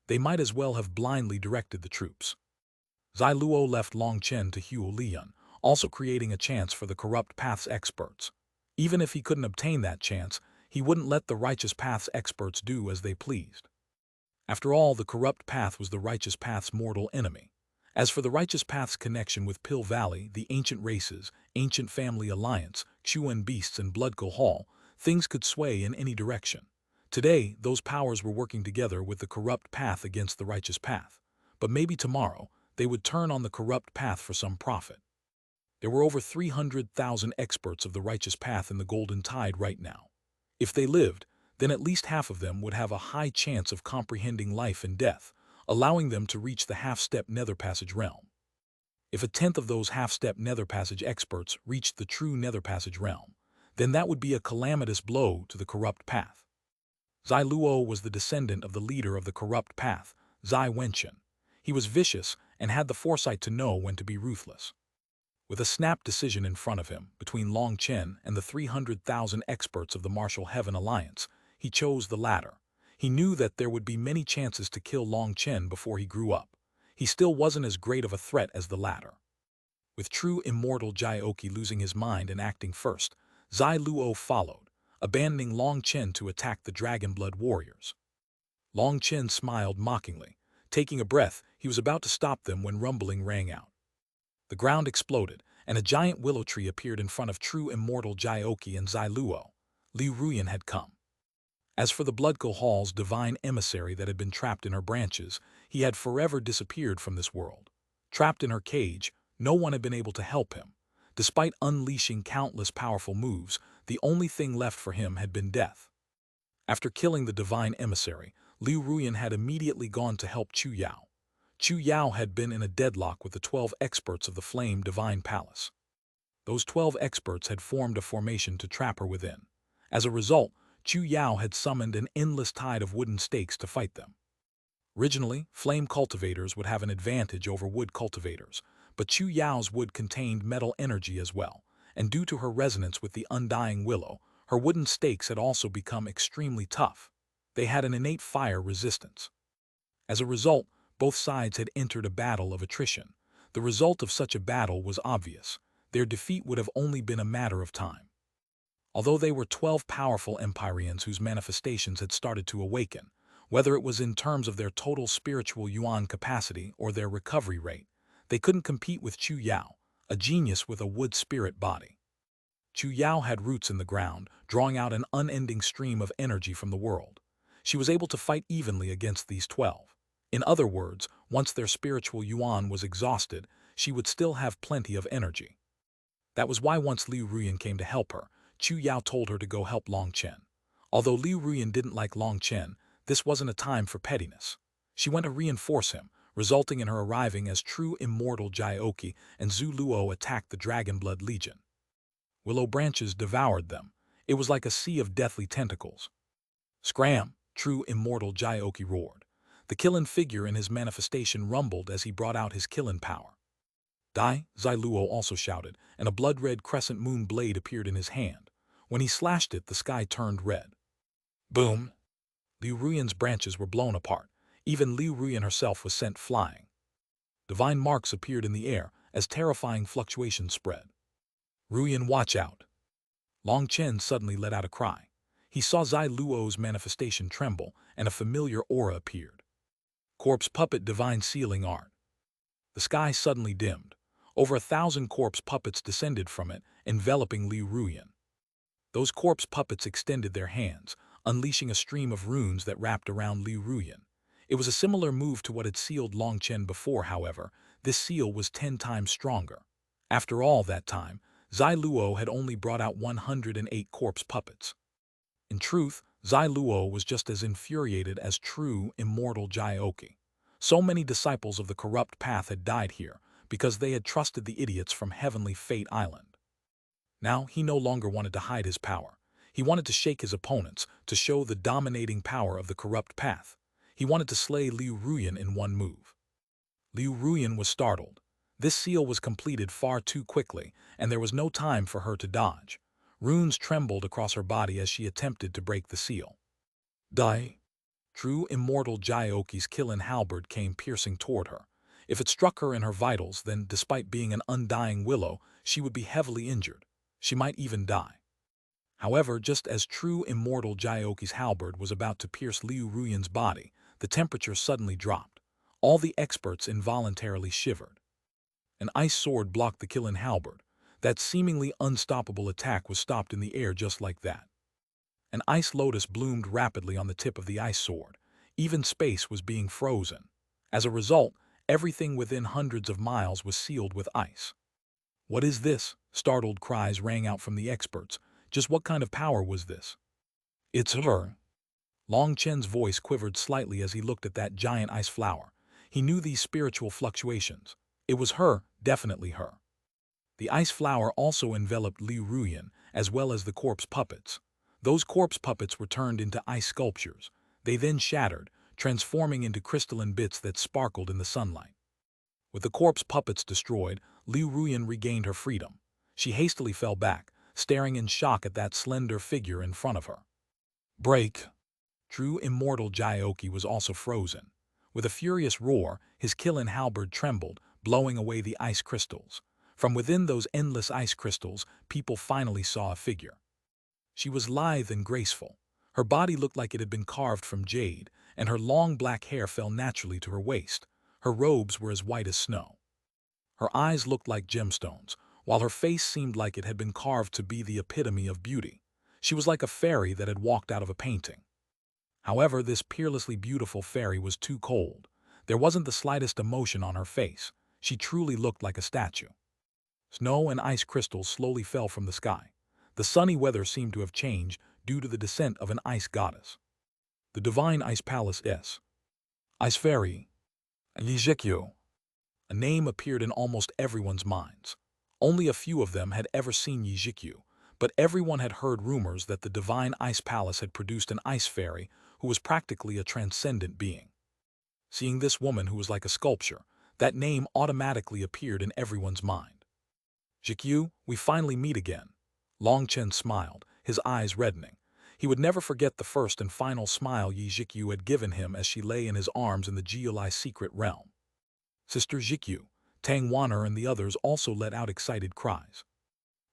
They might as well have blindly directed the troops. Zai Luo left Long Chen to Huo Lian, also creating a chance for the corrupt path's experts. Even if he couldn't obtain that chance, he wouldn't let the righteous path's experts do as they pleased. After all, the corrupt path was the righteous path's mortal enemy. As for the righteous path's connection with Pill Valley, the ancient races, ancient family alliance, Xuanhuan beasts and Bloodco Hall, things could sway in any direction. Today, those powers were working together with the corrupt path against the righteous path. But maybe tomorrow, they would turn on the corrupt path for some profit. There were over 300,000 experts of the righteous path in the Golden Tide right now. If they lived, then at least half of them would have a high chance of comprehending life and death, allowing them to reach the half-step nether passage realm. If a tenth of those half-step nether passage experts reached the true nether passage realm, then that would be a calamitous blow to the corrupt path. Zai Luo was the descendant of the leader of the corrupt path, Zai Wenchen. He was vicious and had the foresight to know when to be ruthless. With a snap decision in front of him, between Long Chen and the 300,000 experts of the Martial Heaven Alliance, he chose the latter. He knew that there would be many chances to kill Long Chen before he grew up. He still wasn't as great of a threat as the latter. With true immortal Jiaoqi losing his mind and acting first, Zai Luo followed, abandoning Long Chen to attack the Dragonblood warriors. Long Chen smiled mockingly. Taking a breath, he was about to stop them when rumbling rang out. The ground exploded, and a giant willow tree appeared in front of true immortal Jiaoqi and Zai Luo. Liu Ruyan had come. As for the Bloodco Hall's divine emissary that had been trapped in her branches, he had forever disappeared from this world. Trapped in her cage, no one had been able to help him. Despite unleashing countless powerful moves, the only thing left for him had been death. After killing the divine emissary, Liu Ruyan had immediately gone to help Chu Yao. Chu Yao had been in a deadlock with the 12 experts of the Flame Divine Palace. Those 12 experts had formed a formation to trap her within. As a result, Chu Yao had summoned an endless tide of wooden stakes to fight them. Originally, flame cultivators would have an advantage over wood cultivators, but Chu Yao's wood contained metal energy as well, and due to her resonance with the undying willow, her wooden stakes had also become extremely tough. They had an innate fire resistance. As a result, both sides had entered a battle of attrition. The result of such a battle was obvious. Their defeat would have only been a matter of time. Although they were 12 powerful Empyreans whose manifestations had started to awaken, whether it was in terms of their total spiritual yuan capacity or their recovery rate, they couldn't compete with Chu Yao, a genius with a wood spirit body. Chu Yao had roots in the ground, drawing out an unending stream of energy from the world. She was able to fight evenly against these 12. In other words, once their spiritual yuan was exhausted, she would still have plenty of energy. That was why once Liu Ruyan came to help her, Chu Yao told her to go help Long Chen. Although Liu Ruyan didn't like Long Chen, this wasn't a time for pettiness. She went to reinforce him, resulting in her arriving as true immortal Jiaoqi, and Zhu Luo attacked the Dragonblood Legion. Willow branches devoured them. It was like a sea of deathly tentacles. Scram! True immortal Jiaoqi roared. The Kilin figure in his manifestation rumbled as he brought out his Kilin power. Die! Zai Luo also shouted, and a blood-red crescent moon blade appeared in his hand. When he slashed it, the sky turned red. Boom! Liu Ruyan's branches were blown apart. Even Liu Ruyan herself was sent flying. Divine marks appeared in the air as terrifying fluctuations spread. Ruyan, watch out! Long Chen suddenly let out a cry. He saw Zai Luo's manifestation tremble, and a familiar aura appeared. Corpse puppet divine sealing art. The sky suddenly dimmed. Over 1,000 corpse puppets descended from it, enveloping Liu Ruyan. Those corpse puppets extended their hands, unleashing a stream of runes that wrapped around Liu Ruyan. It was a similar move to what had sealed Long Chen before, however. This seal was 10 times stronger. After all that time, Zai Luo had only brought out 108 corpse puppets. In truth, Zai Luo was just as infuriated as true immortal Jiaoqi. So many disciples of the corrupt path had died here because they had trusted the idiots from Heavenly Fate Island. Now he no longer wanted to hide his power. He wanted to shake his opponents, to show the dominating power of the corrupt path. He wanted to slay Liu Ruyan in one move. Liu Ruyan was startled. This seal was completed far too quickly, and there was no time for her to dodge. Runes trembled across her body as she attempted to break the seal. Die. True immortal Jioki's killing halberd came piercing toward her. If it struck her in her vitals, then, despite being an undying willow, she would be heavily injured. She might even die. However, just as true immortal Jioki's halberd was about to pierce Liu Ruyan's body, the temperature suddenly dropped. All the experts involuntarily shivered. An ice sword blocked the killing halberd. That seemingly unstoppable attack was stopped in the air just like that. An ice lotus bloomed rapidly on the tip of the ice sword. Even space was being frozen. As a result, everything within hundreds of miles was sealed with ice. What is this? Startled cries rang out from the experts. Just what kind of power was this? It's her. Long Chen's voice quivered slightly as he looked at that giant ice flower. He knew these spiritual fluctuations. It was her, definitely her. The ice flower also enveloped Liu Ruyan, as well as the corpse puppets. Those corpse puppets were turned into ice sculptures. They then shattered, transforming into crystalline bits that sparkled in the sunlight. With the corpse puppets destroyed, Liu Ruyan regained her freedom. She hastily fell back, staring in shock at that slender figure in front of her. Break! True immortal Jioki was also frozen. With a furious roar, his killing halberd trembled, blowing away the ice crystals. From within those endless ice crystals, people finally saw a figure. She was lithe and graceful. Her body looked like it had been carved from jade, and her long black hair fell naturally to her waist. Her robes were as white as snow. Her eyes looked like gemstones, while her face seemed like it had been carved to be the epitome of beauty. She was like a fairy that had walked out of a painting. However, this peerlessly beautiful fairy was too cold. There wasn't the slightest emotion on her face. She truly looked like a statue. Snow and ice crystals slowly fell from the sky. The sunny weather seemed to have changed due to the descent of an ice goddess. The divine ice palace S. Ice fairy. Yijikyu. A name appeared in almost everyone's minds. Only a few of them had ever seen Yijikyu, but everyone had heard rumors that the divine ice palace had produced an ice fairy who was practically a transcendent being. Seeing this woman who was like a sculpture, that name automatically appeared in everyone's mind. Jikyu, we finally meet again. Long Chen smiled, his eyes reddening. He would never forget the first and final smile Yi Jikyu had given him as she lay in his arms in the Jiulai secret realm. Sister Jikyu, Tang Wan'er and the others also let out excited cries.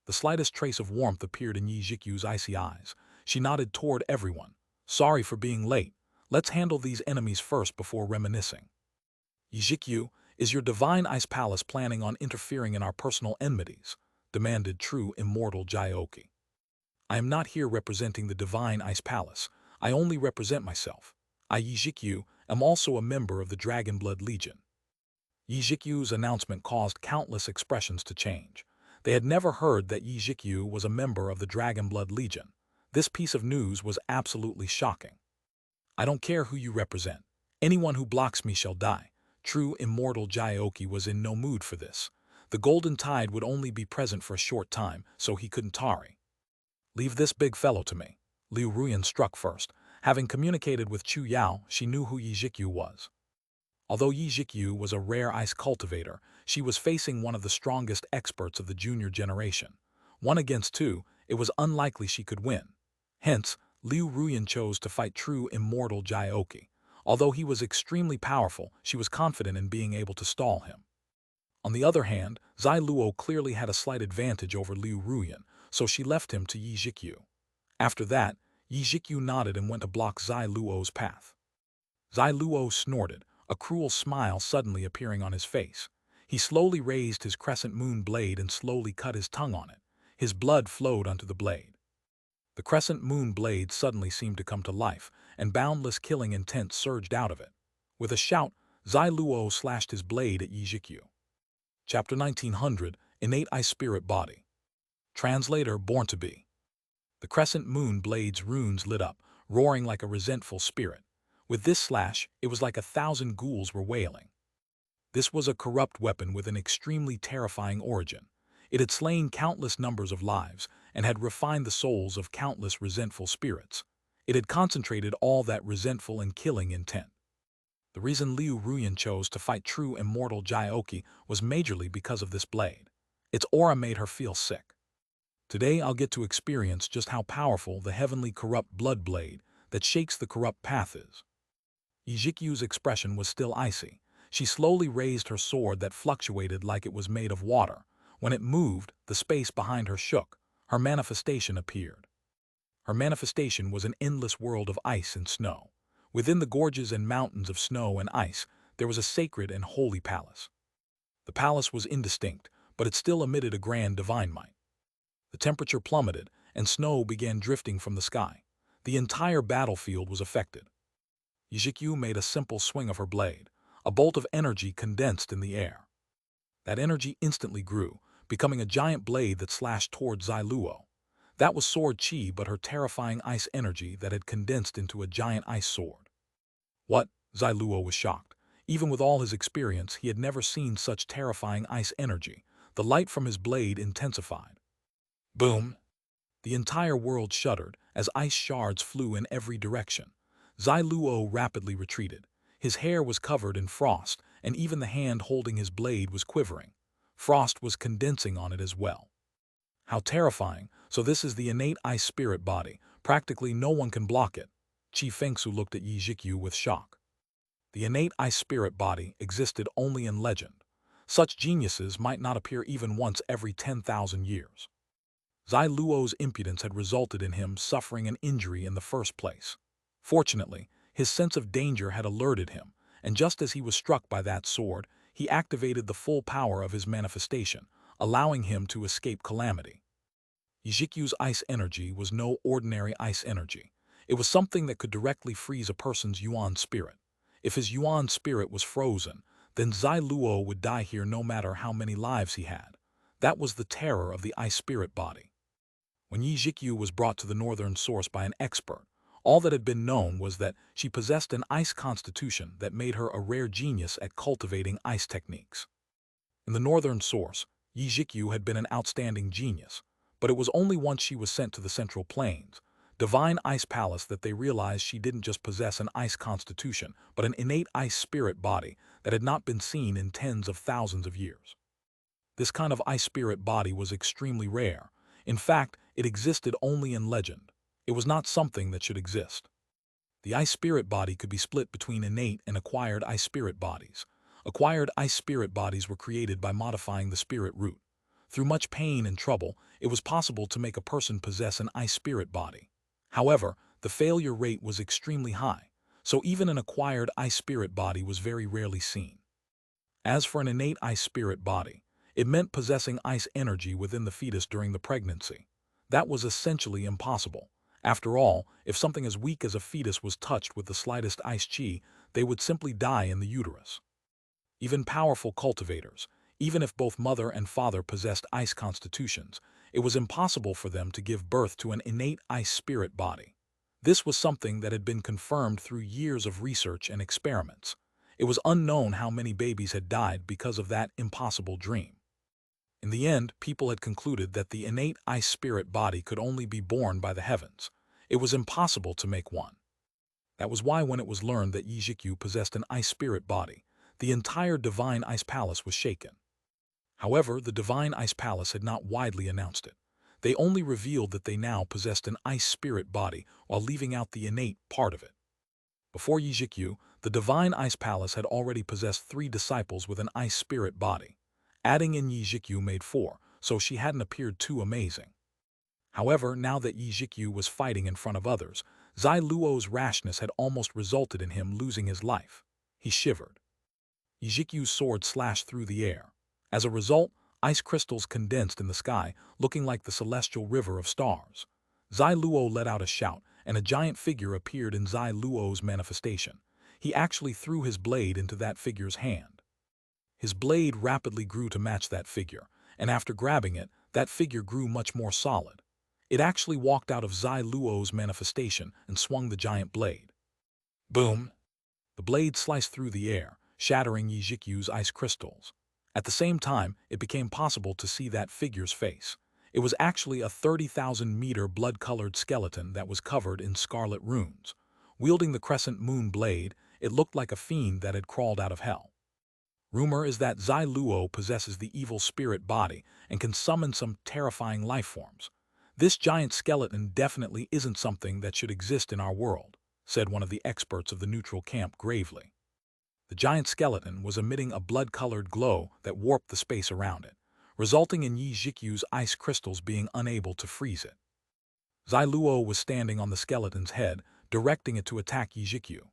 The slightest trace of warmth appeared in Yi Jikyu's icy eyes. She nodded toward everyone. Sorry for being late. Let's handle these enemies first before reminiscing. Yi Jikyu, is your divine ice palace planning on interfering in our personal enmities? Demanded true immortal Jioki. I am not here representing the divine ice palace. I only represent myself. I, Yi Jikyu, am also a member of the Dragonblood Legion. Yi Jikyu's announcement caused countless expressions to change. They had never heard that Yi Jikyu was a member of the Dragonblood Legion. This piece of news was absolutely shocking. I don't care who you represent. Anyone who blocks me shall die. True immortal Jioki was in no mood for this. The golden tide would only be present for a short time, so he couldn't tarry. Leave this big fellow to me. Liu Ruyan struck first. Having communicated with Chu Yao, she knew who Yi Jikyu was. Although Yi Jikyu was a rare ice cultivator, she was facing one of the strongest experts of the junior generation. 1 against 2, it was unlikely she could win. Hence, Liu Ruyan chose to fight true immortal Jioki. Although he was extremely powerful, she was confident in being able to stall him. On the other hand, Zai Luo clearly had a slight advantage over Liu Ruyan, so she left him to Yi Jikyu. After that, Yi Jikyu nodded and went to block Zai Luo's path. Zai Luo snorted, a cruel smile suddenly appearing on his face. He slowly raised his crescent moon blade and slowly cut his tongue on it. His blood flowed onto the blade. The crescent moon blade suddenly seemed to come to life, and boundless killing intent surged out of it. With a shout, Zai Luo slashed his blade at Yi Jikyu. Chapter 1900, Innate Ice Spirit Body. Translator Born to Be. The crescent moon blade's runes lit up, roaring like a resentful spirit. With this slash, it was like 1,000 ghouls were wailing. This was a corrupt weapon with an extremely terrifying origin. It had slain countless numbers of lives and had refined the souls of countless resentful spirits. It had concentrated all that resentful and killing intent. The reason Liu Ruyan chose to fight true immortal Jioki was majorly because of this blade. Its aura made her feel sick. Today I'll get to experience just how powerful the heavenly corrupt blood blade that shakes the corrupt path is. Yijikyu's expression was still icy. She slowly raised her sword that fluctuated like it was made of water. When it moved, the space behind her shook. Her manifestation appeared. Her manifestation was an endless world of ice and snow. Within the gorges and mountains of snow and ice, there was a sacred and holy palace. The palace was indistinct, but it still emitted a grand divine might. The temperature plummeted, and snow began drifting from the sky. The entire battlefield was affected. Yijikyu made a simple swing of her blade. A bolt of energy condensed in the air. That energy instantly grew, becoming a giant blade that slashed toward Zai Luo. That was sword chi, but her terrifying ice energy that had condensed into a giant ice sword. What? Zai Luo was shocked. Even with all his experience, he had never seen such terrifying ice energy. The light from his blade intensified. Boom! The entire world shuddered as ice shards flew in every direction. Zai Luo rapidly retreated. His hair was covered in frost, and even the hand holding his blade was quivering. Frost was condensing on it as well. How terrifying! So this is the innate ice spirit body. Practically no one can block it. Qi Fengsu looked at Yijikyu with shock. The innate ice spirit body existed only in legend. Such geniuses might not appear even once every 10,000 years. Zai Luo's impudence had resulted in him suffering an injury in the first place. Fortunately, his sense of danger had alerted him, and just as he was struck by that sword, he activated the full power of his manifestation, allowing him to escape calamity. Yijikyu's ice energy was no ordinary ice energy. It was something that could directly freeze a person's yuan spirit. If his yuan spirit was frozen, then Zai Luo would die here no matter how many lives he had. That was the terror of the ice spirit body. When Yijikyu was brought to the northern source by an expert, all that had been known was that she possessed an ice constitution that made her a rare genius at cultivating ice techniques. In the northern source, Yijikyu had been an outstanding genius, but it was only once she was sent to the Central Plains, Divine Ice Palace, that they realized she didn't just possess an ice constitution, but an innate ice spirit body that had not been seen in tens of thousands of years. This kind of ice spirit body was extremely rare. In fact, it existed only in legend. It was not something that should exist. The ice spirit body could be split between innate and acquired ice spirit bodies. Acquired ice spirit bodies were created by modifying the spirit root. Through much pain and trouble, it was possible to make a person possess an ice spirit body. However, the failure rate was extremely high, so even an acquired ice spirit body was very rarely seen. As for an innate ice spirit body, it meant possessing ice energy within the fetus during the pregnancy. That was essentially impossible. After all, if something as weak as a fetus was touched with the slightest ice chi, they would simply die in the uterus. Even powerful cultivators, even if both mother and father possessed ice constitutions, it was impossible for them to give birth to an innate ice spirit body. This was something that had been confirmed through years of research and experiments. It was unknown how many babies had died because of that impossible dream. In the end, people had concluded that the innate ice spirit body could only be born by the heavens. It was impossible to make one. That was why when it was learned that Yijikyu possessed an ice spirit body, the entire Divine Ice Palace was shaken. However, the Divine Ice Palace had not widely announced it. They only revealed that they now possessed an ice spirit body while leaving out the innate part of it. Before Yijikyu, the Divine Ice Palace had already possessed 3 disciples with an ice spirit body. Adding in Yijikyu made 4, so she hadn't appeared too amazing. However, now that Yijikyu was fighting in front of others, Zai Luo's rashness had almost resulted in him losing his life. He shivered. Yijikyu's sword slashed through the air. As a result, ice crystals condensed in the sky, looking like the celestial river of stars. Zai Luo let out a shout, and a giant figure appeared in Zai Luo's manifestation. He actually threw his blade into that figure's hand. His blade rapidly grew to match that figure, and after grabbing it, that figure grew much more solid. It actually walked out of Zai Luo's manifestation and swung the giant blade. Boom! The blade sliced through the air, shattering Yijikyu's ice crystals. At the same time, it became possible to see that figure's face. It was actually a 30,000-meter blood-colored skeleton that was covered in scarlet runes. Wielding the crescent moon blade, it looked like a fiend that had crawled out of hell. Rumor is that Zai Luo possesses the evil spirit body and can summon some terrifying life forms. "This giant skeleton definitely isn't something that should exist in our world," said one of the experts of the neutral camp gravely. The giant skeleton was emitting a blood-colored glow that warped the space around it, resulting in Yi Jikyu's ice crystals being unable to freeze it. Zai Luo was standing on the skeleton's head, directing it to attack Yi Jikyu.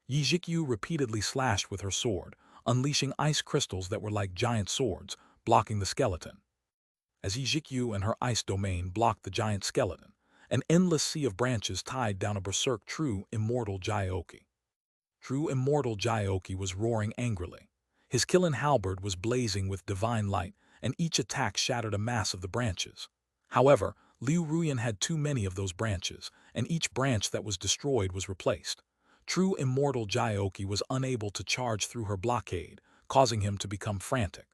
Yi Jikyu repeatedly slashed with her sword, unleashing ice crystals that were like giant swords, blocking the skeleton. As Yi Jikyu and her ice domain blocked the giant skeleton, an endless sea of branches tied down a berserk true immortal Jioki. True immortal Jioki was roaring angrily. His killing halberd was blazing with divine light, and each attack shattered a mass of the branches. However, Liu Ruyan had too many of those branches, and each branch that was destroyed was replaced. True immortal Jioki was unable to charge through her blockade, causing him to become frantic.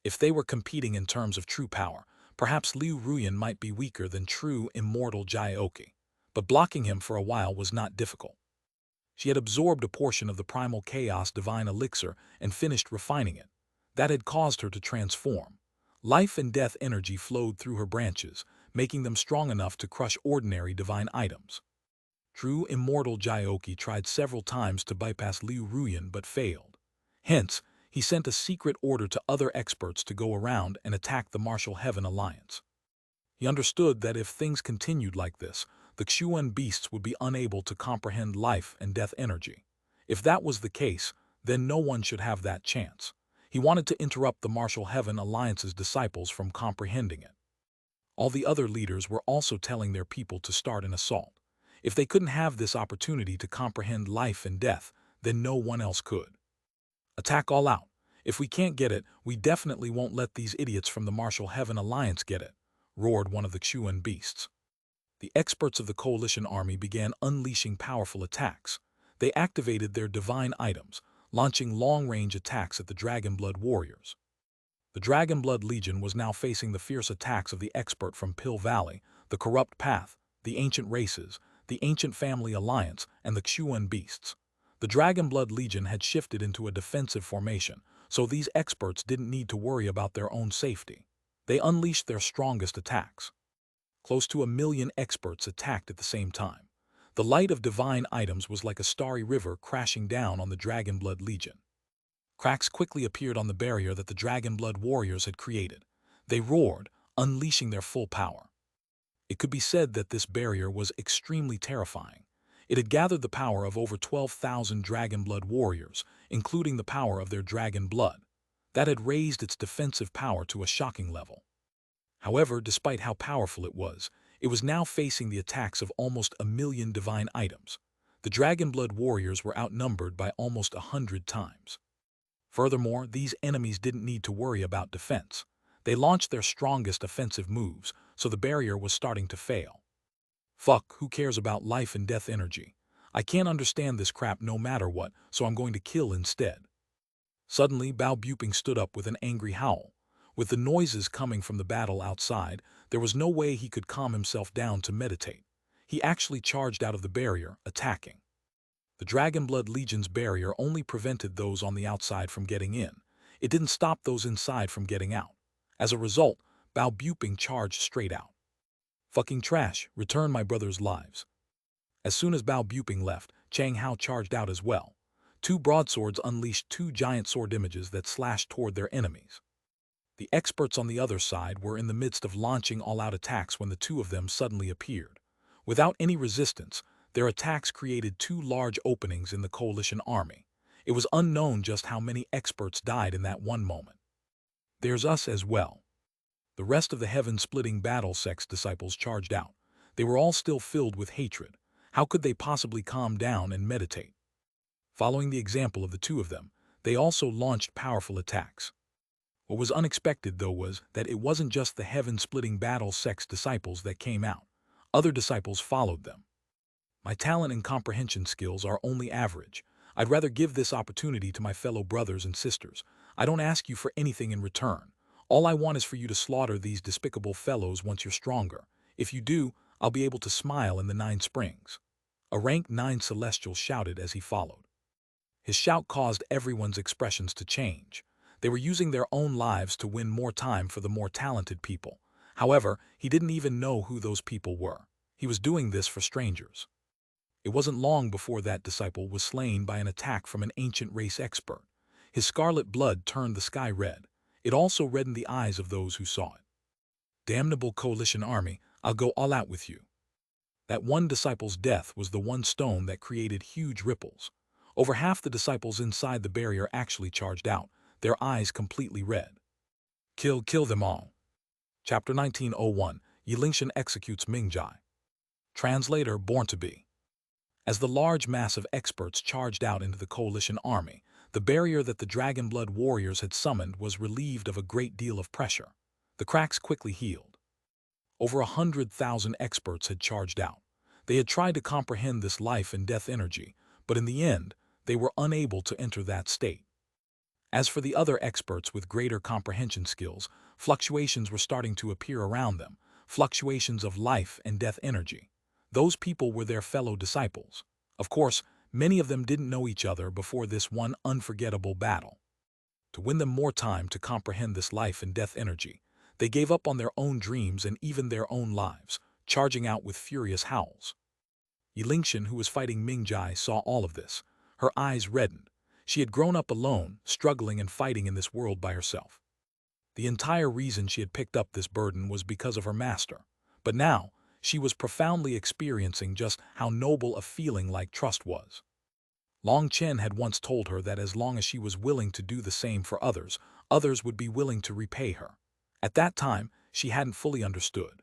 If they were competing in terms of true power, perhaps Liu Ruyan might be weaker than true immortal Jioki, but blocking him for a while was not difficult. She had absorbed a portion of the primal chaos divine elixir and finished refining it. That had caused her to transform. Life and death energy flowed through her branches, making them strong enough to crush ordinary divine items. True immortal Jioki tried several times to bypass Liu Ruyan but failed. Hence, he sent a secret order to other experts to go around and attack the Martial Heaven Alliance. He understood that if things continued like this, the Xuanhuan beasts would be unable to comprehend life and death energy. If that was the case, then no one should have that chance. He wanted to interrupt the Martial Heaven Alliance's disciples from comprehending it. All the other leaders were also telling their people to start an assault. If they couldn't have this opportunity to comprehend life and death, then no one else could. Attack all out. If we can't get it, we definitely won't let these idiots from the Martial Heaven Alliance get it, roared one of the Xuanhuan beasts. The experts of the coalition army began unleashing powerful attacks. They activated their divine items, launching long-range attacks at the Dragonblood warriors. The Dragonblood Legion was now facing the fierce attacks of the expert from Pill Valley, the Corrupt Path, the Ancient Races, the Ancient Family Alliance, and the Xuanhuan beasts. The Dragonblood Legion had shifted into a defensive formation, so these experts didn't need to worry about their own safety. They unleashed their strongest attacks. Close to 1 million experts attacked at the same time. The light of divine items was like a starry river crashing down on the Dragonblood Legion. Cracks quickly appeared on the barrier that the Dragonblood warriors had created. They roared, unleashing their full power. It could be said that this barrier was extremely terrifying. It had gathered the power of over 12,000 Dragonblood warriors, including the power of their dragon blood. That had raised its defensive power to a shocking level. However, despite how powerful it was now facing the attacks of almost 1 million divine items. The Dragonblood warriors were outnumbered by almost 100 times. Furthermore, these enemies didn't need to worry about defense. They launched their strongest offensive moves, so the barrier was starting to fail. Fuck, who cares about life and death energy? I can't understand this crap no matter what, so I'm going to kill instead. Suddenly, Bao Buping stood up with an angry howl. With the noises coming from the battle outside, there was no way he could calm himself down to meditate. He actually charged out of the barrier, attacking. The Dragonblood Legion's barrier only prevented those on the outside from getting in. It didn't stop those inside from getting out. As a result, Bao Buping charged straight out. Fucking trash, return my brother's lives. As soon as Bao Buping left, Chang Hao charged out as well. 2 broadswords unleashed 2 giant sword images that slashed toward their enemies. The experts on the other side were in the midst of launching all-out attacks when the 2 of them suddenly appeared. Without any resistance, their attacks created 2 large openings in the coalition army. It was unknown just how many experts died in that one moment. There's us as well. The rest of the heaven-splitting battle sex disciples charged out. They were all still filled with hatred. How could they possibly calm down and meditate? Following the example of the 2 of them, they also launched powerful attacks. What was unexpected, though, was that it wasn't just the heaven-splitting battle sex disciples that came out. Other disciples followed them. My talent and comprehension skills are only average. I'd rather give this opportunity to my fellow brothers and sisters. I don't ask you for anything in return. All I want is for you to slaughter these despicable fellows once you're stronger. If you do, I'll be able to smile in the 9 springs. A rank 9 celestial shouted as he followed. His shout caused everyone's expressions to change. They were using their own lives to win more time for the more talented people. However, he didn't even know who those people were. He was doing this for strangers. It wasn't long before that disciple was slain by an attack from an ancient race expert. His scarlet blood turned the sky red. It also reddened the eyes of those who saw it. Damnable coalition army, I'll go all out with you. That one disciple's death was the one stone that created huge ripples. Over half the disciples inside the barrier actually charged out, their eyes completely red. Kill them all. Chapter 1901, Yilingshan executes Mingjai. Translator Born to Be. As the large mass of experts charged out into the coalition army, the barrier that the Dragonblood warriors had summoned was relieved of a great deal of pressure. The cracks quickly healed. Over 100,000 experts had charged out. They had tried to comprehend this life and death energy, but in the end, they were unable to enter that state. As for the other experts with greater comprehension skills, fluctuations were starting to appear around them, fluctuations of life and death energy. Those people were their fellow disciples. Of course, many of them didn't know each other before this one unforgettable battle. To win them more time to comprehend this life and death energy, they gave up on their own dreams and even their own lives, charging out with furious howls. Yilingshan, who was fighting Mingjai, saw all of this. Her eyes reddened. She had grown up alone, struggling and fighting in this world by herself. The entire reason she had picked up this burden was because of her master. But now, she was profoundly experiencing just how noble a feeling like trust was. Chen had once told her that as long as she was willing to do the same for others, others would be willing to repay her. At that time, she hadn't fully understood.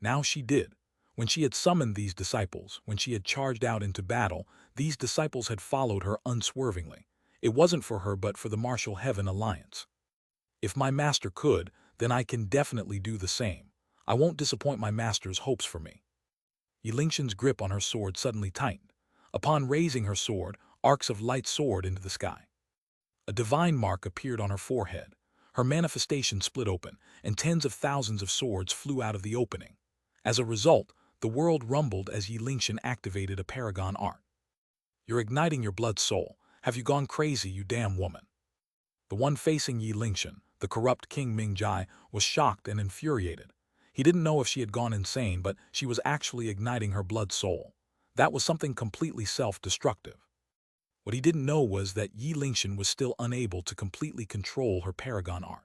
Now she did. When she had summoned these disciples, when she had charged out into battle, these disciples had followed her unswervingly. It wasn't for her but for the Martial Heaven Alliance. If my master could, then I can definitely do the same. I won't disappoint my master's hopes for me. Yilingshan's grip on her sword suddenly tightened. Upon raising her sword, arcs of light soared into the sky. A divine mark appeared on her forehead. Her manifestation split open, and tens of thousands of swords flew out of the opening. As a result, the world rumbled as Yilingshan activated a paragon art. You're igniting your blood soul. Have you gone crazy, you damn woman? The one facing Yilingshan, the corrupt King Mingjai, was shocked and infuriated. He didn't know if she had gone insane, but she was actually igniting her blood soul. That was something completely self-destructive. What he didn't know was that Yilingshan was still unable to completely control her paragon art.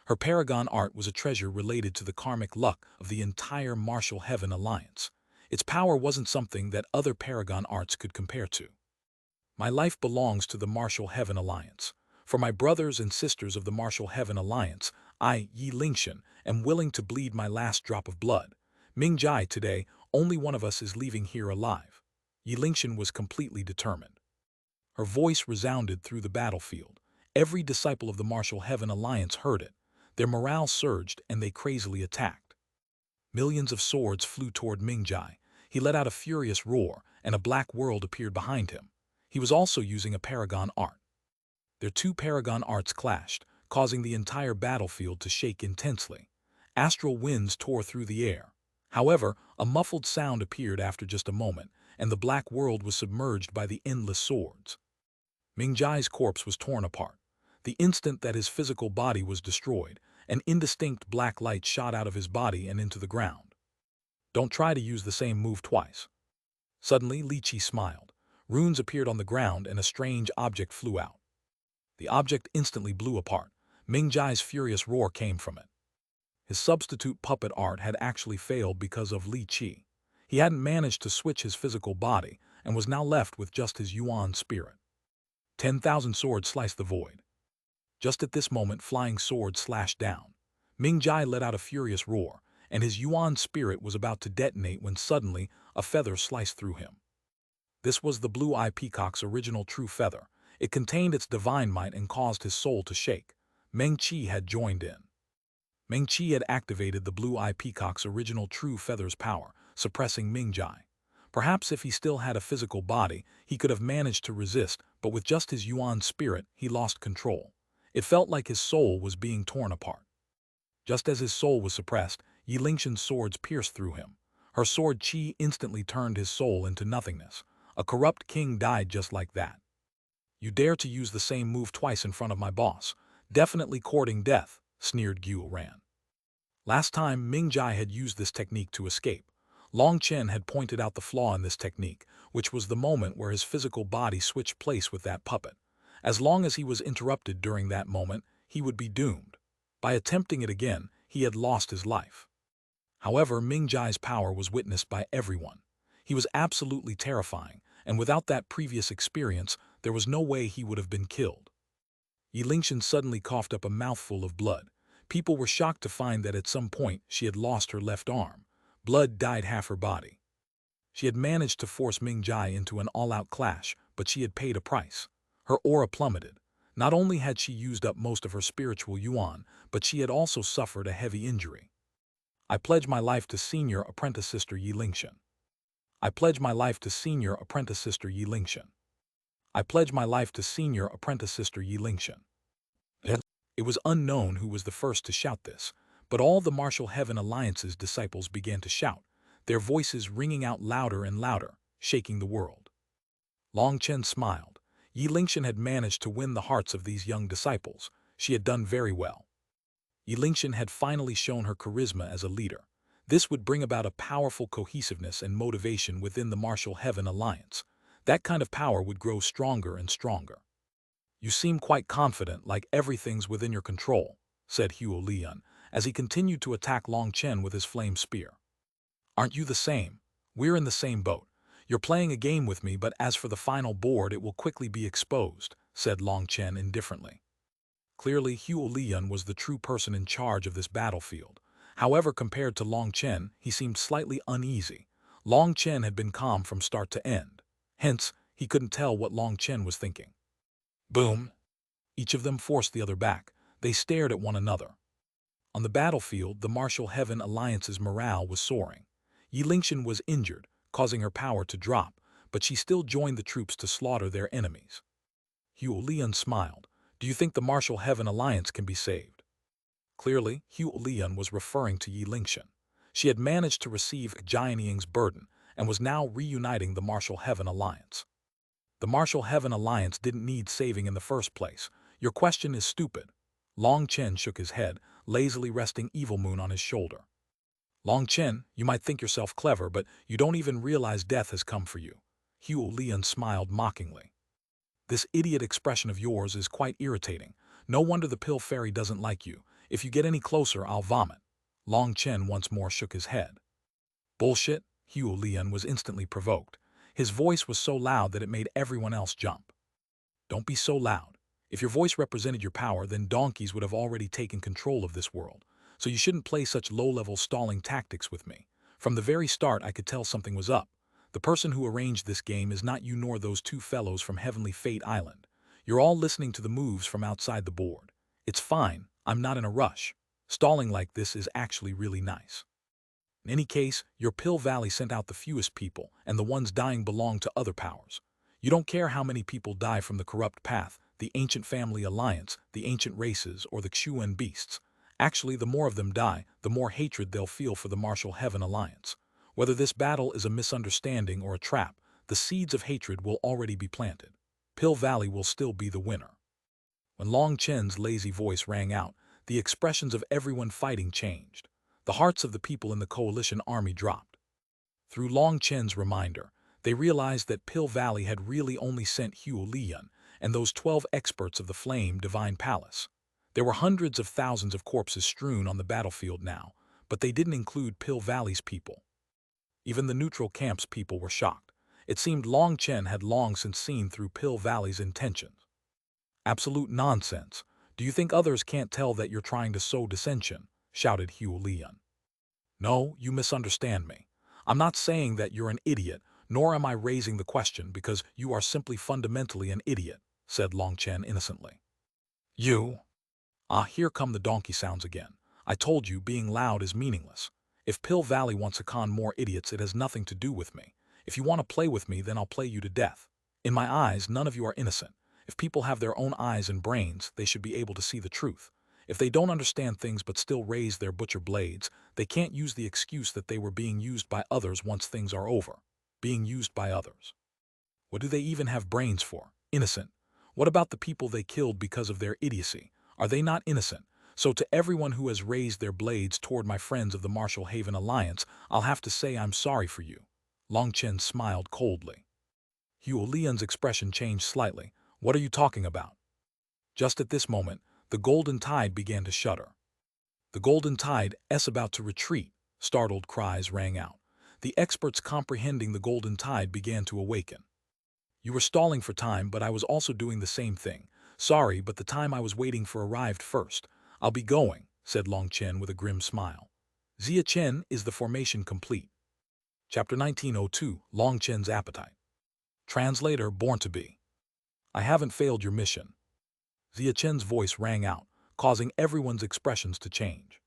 Her paragon art was a treasure related to the karmic luck of the entire Martial Heaven Alliance. Its power wasn't something that other paragon arts could compare to. My life belongs to the Martial Heaven Alliance. For my brothers and sisters of the Martial Heaven Alliance, I, Yilingshan, am willing to bleed my last drop of blood. Mingjai, today, only one of us is leaving here alive. Yilingshan was completely determined. Her voice resounded through the battlefield. Every disciple of the Martial Heaven Alliance heard it. Their morale surged and they crazily attacked. Millions of swords flew toward Mingjai. He let out a furious roar, and a black world appeared behind him. He was also using a paragon art. Their two paragon arts clashed, causing the entire battlefield to shake intensely. Astral winds tore through the air. However, a muffled sound appeared after just a moment, and the black world was submerged by the endless swords. Mingjai's corpse was torn apart. The instant that his physical body was destroyed, an indistinct black light shot out of his body and into the ground. Don't try to use the same move twice. Suddenly, Li Qi smiled. Runes appeared on the ground and a strange object flew out. The object instantly blew apart. Mingjai's furious roar came from it. His substitute puppet art had actually failed because of Li Qi. He hadn't managed to switch his physical body and was now left with just his Yuan spirit. 10,000 swords sliced the void. Just at this moment, flying swords slashed down. Mingjai let out a furious roar, and his Yuan spirit was about to detonate when suddenly a feather sliced through him. This was the blue-eye peacock's original true feather. It contained its divine might and caused his soul to shake. Meng Qi had joined in. Meng Qi had activated the blue-eye peacock's original true feather's power, suppressing Mingjai. Perhaps if he still had a physical body, he could have managed to resist, but with just his Yuan spirit, he lost control. It felt like his soul was being torn apart. Just as his soul was suppressed, Yilingshan's swords pierced through him. Her sword Qi instantly turned his soul into nothingness. A corrupt king died just like that. You dare to use the same move twice in front of my boss. Definitely courting death, sneered Xuanhuan. Last time Ming Jai had used this technique to escape, Long Chen had pointed out the flaw in this technique, which was the moment where his physical body switched place with that puppet. As long as he was interrupted during that moment, he would be doomed. By attempting it again, he had lost his life. However, Ming Jai's power was witnessed by everyone. He was absolutely terrifying, and without that previous experience, there was no way he would have been killed. Yi Lingshan suddenly coughed up a mouthful of blood. People were shocked to find that at some point she had lost her left arm. Blood dyed half her body. She had managed to force Ming Jai into an all-out clash, but she had paid a price. Her aura plummeted. Not only had she used up most of her spiritual yuan, but she had also suffered a heavy injury. I pledge my life to Senior Apprentice Sister Yi Lingshan. I pledge my life to Senior Apprentice Sister Yi Lingshan. I pledge my life to Senior Apprentice Sister Yi Lingshan. It was unknown who was the first to shout this, but all the Martial Heaven Alliance's disciples began to shout, their voices ringing out louder and louder, shaking the world. Long Chen smiled. Yi Lingshan had managed to win the hearts of these young disciples. She had done very well. Yi Lingshan had finally shown her charisma as a leader. This would bring about a powerful cohesiveness and motivation within the Martial Heaven Alliance. That kind of power would grow stronger and stronger. You seem quite confident, like everything's within your control, said Huo Lian, as he continued to attack Long Chen with his flame spear. Aren't you the same? We're in the same boat. You're playing a game with me, but as for the final board, it will quickly be exposed, said Long Chen indifferently. Clearly, Huo Lian was the true person in charge of this battlefield. However, compared to Long Chen, he seemed slightly uneasy. Long Chen had been calm from start to end. Hence, he couldn't tell what Long Chen was thinking. Boom! Each of them forced the other back. They stared at one another. On the battlefield, the Martial Heaven Alliance's morale was soaring. Yi Lingshan was injured, causing her power to drop, but she still joined the troops to slaughter their enemies. Huo Lian smiled. Do you think the Martial Heaven Alliance can be saved? Clearly, Huo Lian was referring to Yi Lingshan. She had managed to receive Jianying's burden and was now reuniting the Martial Heaven Alliance. The Martial Heaven Alliance didn't need saving in the first place. Your question is stupid. Long Chen shook his head, lazily resting Evil Moon on his shoulder. Long Chen, you might think yourself clever, but you don't even realize death has come for you. Huo Lian smiled mockingly. This idiot expression of yours is quite irritating. No wonder the pill fairy doesn't like you. If you get any closer, I'll vomit. Long Chen once more shook his head. Bullshit, Huo Lian was instantly provoked. His voice was so loud that it made everyone else jump. Don't be so loud. If your voice represented your power, then donkeys would have already taken control of this world. So you shouldn't play such low-level stalling tactics with me. From the very start, I could tell something was up. The person who arranged this game is not you nor those two fellows from Heavenly Fate Island. You're all listening to the moves from outside the board. It's fine, I'm not in a rush. Stalling like this is actually really nice. In any case, your Pill Valley sent out the fewest people, and the ones dying belong to other powers. You don't care how many people die from the corrupt path, the Ancient Family Alliance, the Ancient Races, or the Xuanhuan beasts. Actually, the more of them die, the more hatred they'll feel for the Martial Heaven Alliance. Whether this battle is a misunderstanding or a trap, the seeds of hatred will already be planted. Pill Valley will still be the winner. When Long Chen's lazy voice rang out, the expressions of everyone fighting changed. The hearts of the people in the coalition army dropped. Through Long Chen's reminder, they realized that Pill Valley had really only sent Huo Lian and those 12 experts of the Flame Divine Palace. There were hundreds of thousands of corpses strewn on the battlefield now, but they didn't include Pill Valley's people. Even the neutral camp's people were shocked. It seemed Long Chen had long since seen through Pill Valley's intentions. Absolute nonsense. Do you think others can't tell that you're trying to sow dissension? Shouted Huo Lian. No, you misunderstand me. I'm not saying that you're an idiot, nor am I raising the question because you are simply fundamentally an idiot, said Long Chen innocently. You? Ah, here come the donkey sounds again. I told you being loud is meaningless. If Pill Valley wants to con more idiots, it has nothing to do with me. If you want to play with me, then I'll play you to death. In my eyes, none of you are innocent. If people have their own eyes and brains, they should be able to see the truth. If they don't understand things but still raise their butcher blades, they can't use the excuse that they were being used by others once things are over. Being used by others. What do they even have brains for? Innocent. What about the people they killed because of their idiocy? Are they not innocent? So to everyone who has raised their blades toward my friends of the Marshall Haven Alliance, I'll have to say I'm sorry for you. Long Chen smiled coldly. Xuanhuan's expression changed slightly. What are you talking about? Just at this moment, the golden tide began to shudder. The golden tide is about to retreat, startled cries rang out. The experts comprehending the golden tide began to awaken. You were stalling for time, but I was also doing the same thing. Sorry, but the time I was waiting for arrived first. I'll be going, said Long Chen with a grim smile. Zia Chen, is the formation complete? Chapter 1902, Long Chen's Appetite. Translator, born to be. I haven't failed your mission. Zia Chen's voice rang out, causing everyone's expressions to change.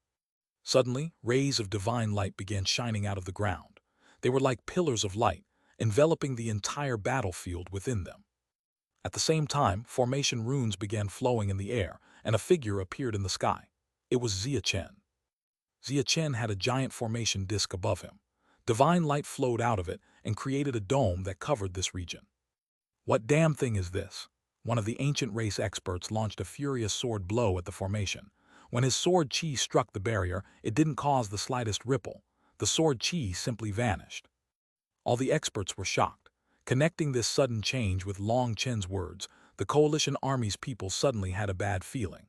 Suddenly, rays of divine light began shining out of the ground. They were like pillars of light, enveloping the entire battlefield within them. At the same time, formation runes began flowing in the air, and a figure appeared in the sky. It was Zia Chen. Zia Chen had a giant formation disk above him. Divine light flowed out of it and created a dome that covered this region. What damn thing is this? One of the ancient race experts launched a furious sword blow at the formation. When his sword chi struck the barrier, it didn't cause the slightest ripple. The sword chi simply vanished. All the experts were shocked. Connecting this sudden change with Long Chen's words, the coalition army's people suddenly had a bad feeling.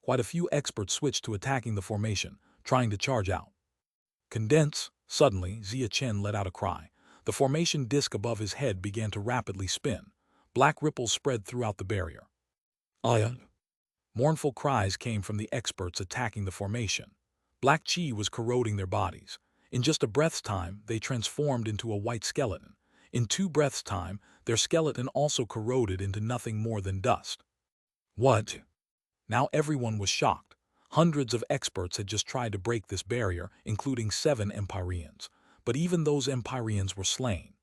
Quite a few experts switched to attacking the formation, trying to charge out. Condense! Suddenly, Zia Chen let out a cry. The formation disk above his head began to rapidly spin. Black ripples spread throughout the barrier. Aya! Mournful cries came from the experts attacking the formation. Black chi was corroding their bodies. In just a breath's time, they transformed into a white skeleton. In 2 breaths' time, their skeleton also corroded into nothing more than dust. What? Now everyone was shocked. Hundreds of experts had just tried to break this barrier, including 7 Empyreans. But even those Empyreans were slain.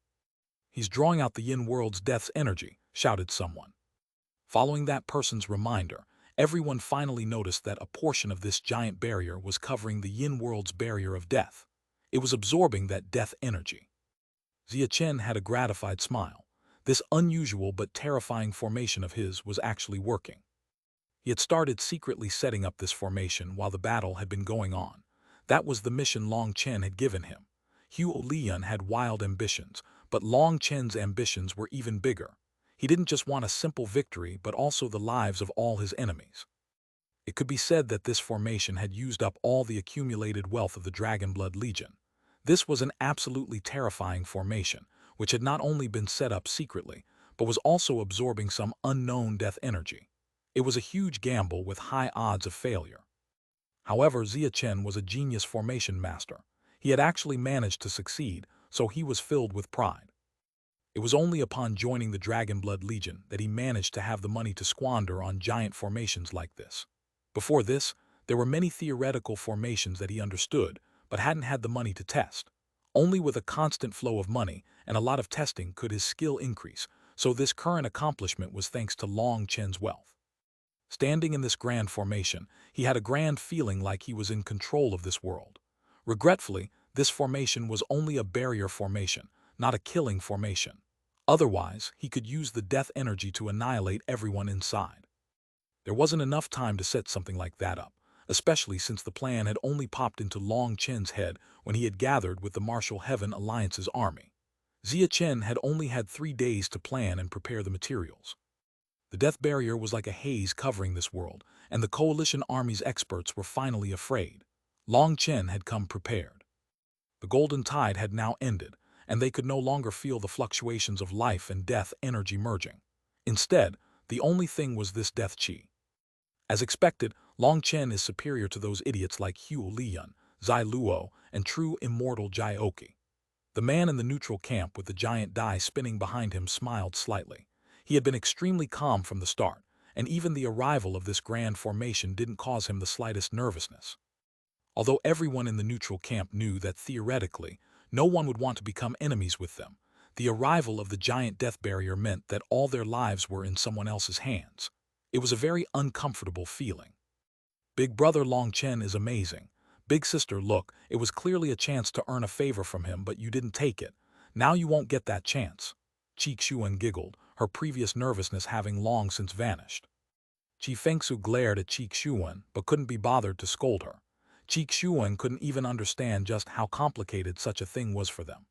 He's drawing out the Yin world's death's energy, shouted someone. Following that person's reminder, everyone finally noticed that a portion of this giant barrier was covering the Yin world's barrier of death. It was absorbing that death energy. Zia Chen had a gratified smile. This unusual but terrifying formation of his was actually working. He had started secretly setting up this formation while the battle had been going on. That was the mission Long Chen had given him. Xuanhuan had wild ambitions, but Long Chen's ambitions were even bigger. He didn't just want a simple victory, but also the lives of all his enemies. It could be said that this formation had used up all the accumulated wealth of the Dragonblood Legion. This was an absolutely terrifying formation, which had not only been set up secretly, but was also absorbing some unknown death energy. It was a huge gamble with high odds of failure. However, Zia Chen was a genius formation master. He had actually managed to succeed, so he was filled with pride. It was only upon joining the Dragonblood Legion that he managed to have the money to squander on giant formations like this. Before this, there were many theoretical formations that he understood, but hadn't had the money to test. Only with a constant flow of money and a lot of testing could his skill increase, so this current accomplishment was thanks to Long Chen's wealth. Standing in this grand formation, he had a grand feeling like he was in control of this world. Regretfully, this formation was only a barrier formation, not a killing formation. Otherwise, he could use the death energy to annihilate everyone inside. There wasn't enough time to set something like that up, especially since the plan had only popped into Long Chen's head when he had gathered with the Marshall Heaven Alliance's army. Zia Chen had only had 3 days to plan and prepare the materials. The death barrier was like a haze covering this world, and the coalition army's experts were finally afraid. Long Chen had come prepared. The golden tide had now ended, and they could no longer feel the fluctuations of life and death energy merging. Instead, the only thing was this death chi. As expected, Long Chen is superior to those idiots like Xuanhuan, Zai Luo, and true immortal Jioki. The man in the neutral camp with the giant die spinning behind him smiled slightly. He had been extremely calm from the start, and even the arrival of this grand formation didn't cause him the slightest nervousness. Although everyone in the neutral camp knew that theoretically, no one would want to become enemies with them, the arrival of the giant death barrier meant that all their lives were in someone else's hands. It was a very uncomfortable feeling. Big brother Long Chen is amazing. Big sister, look, it was clearly a chance to earn a favor from him, but you didn't take it. Now you won't get that chance. Xuanhuan giggled, her previous nervousness having long since vanished. Qi Fengsu glared at Xuanhuan but couldn't be bothered to scold her. Xuanhuan couldn't even understand just how complicated such a thing was for them.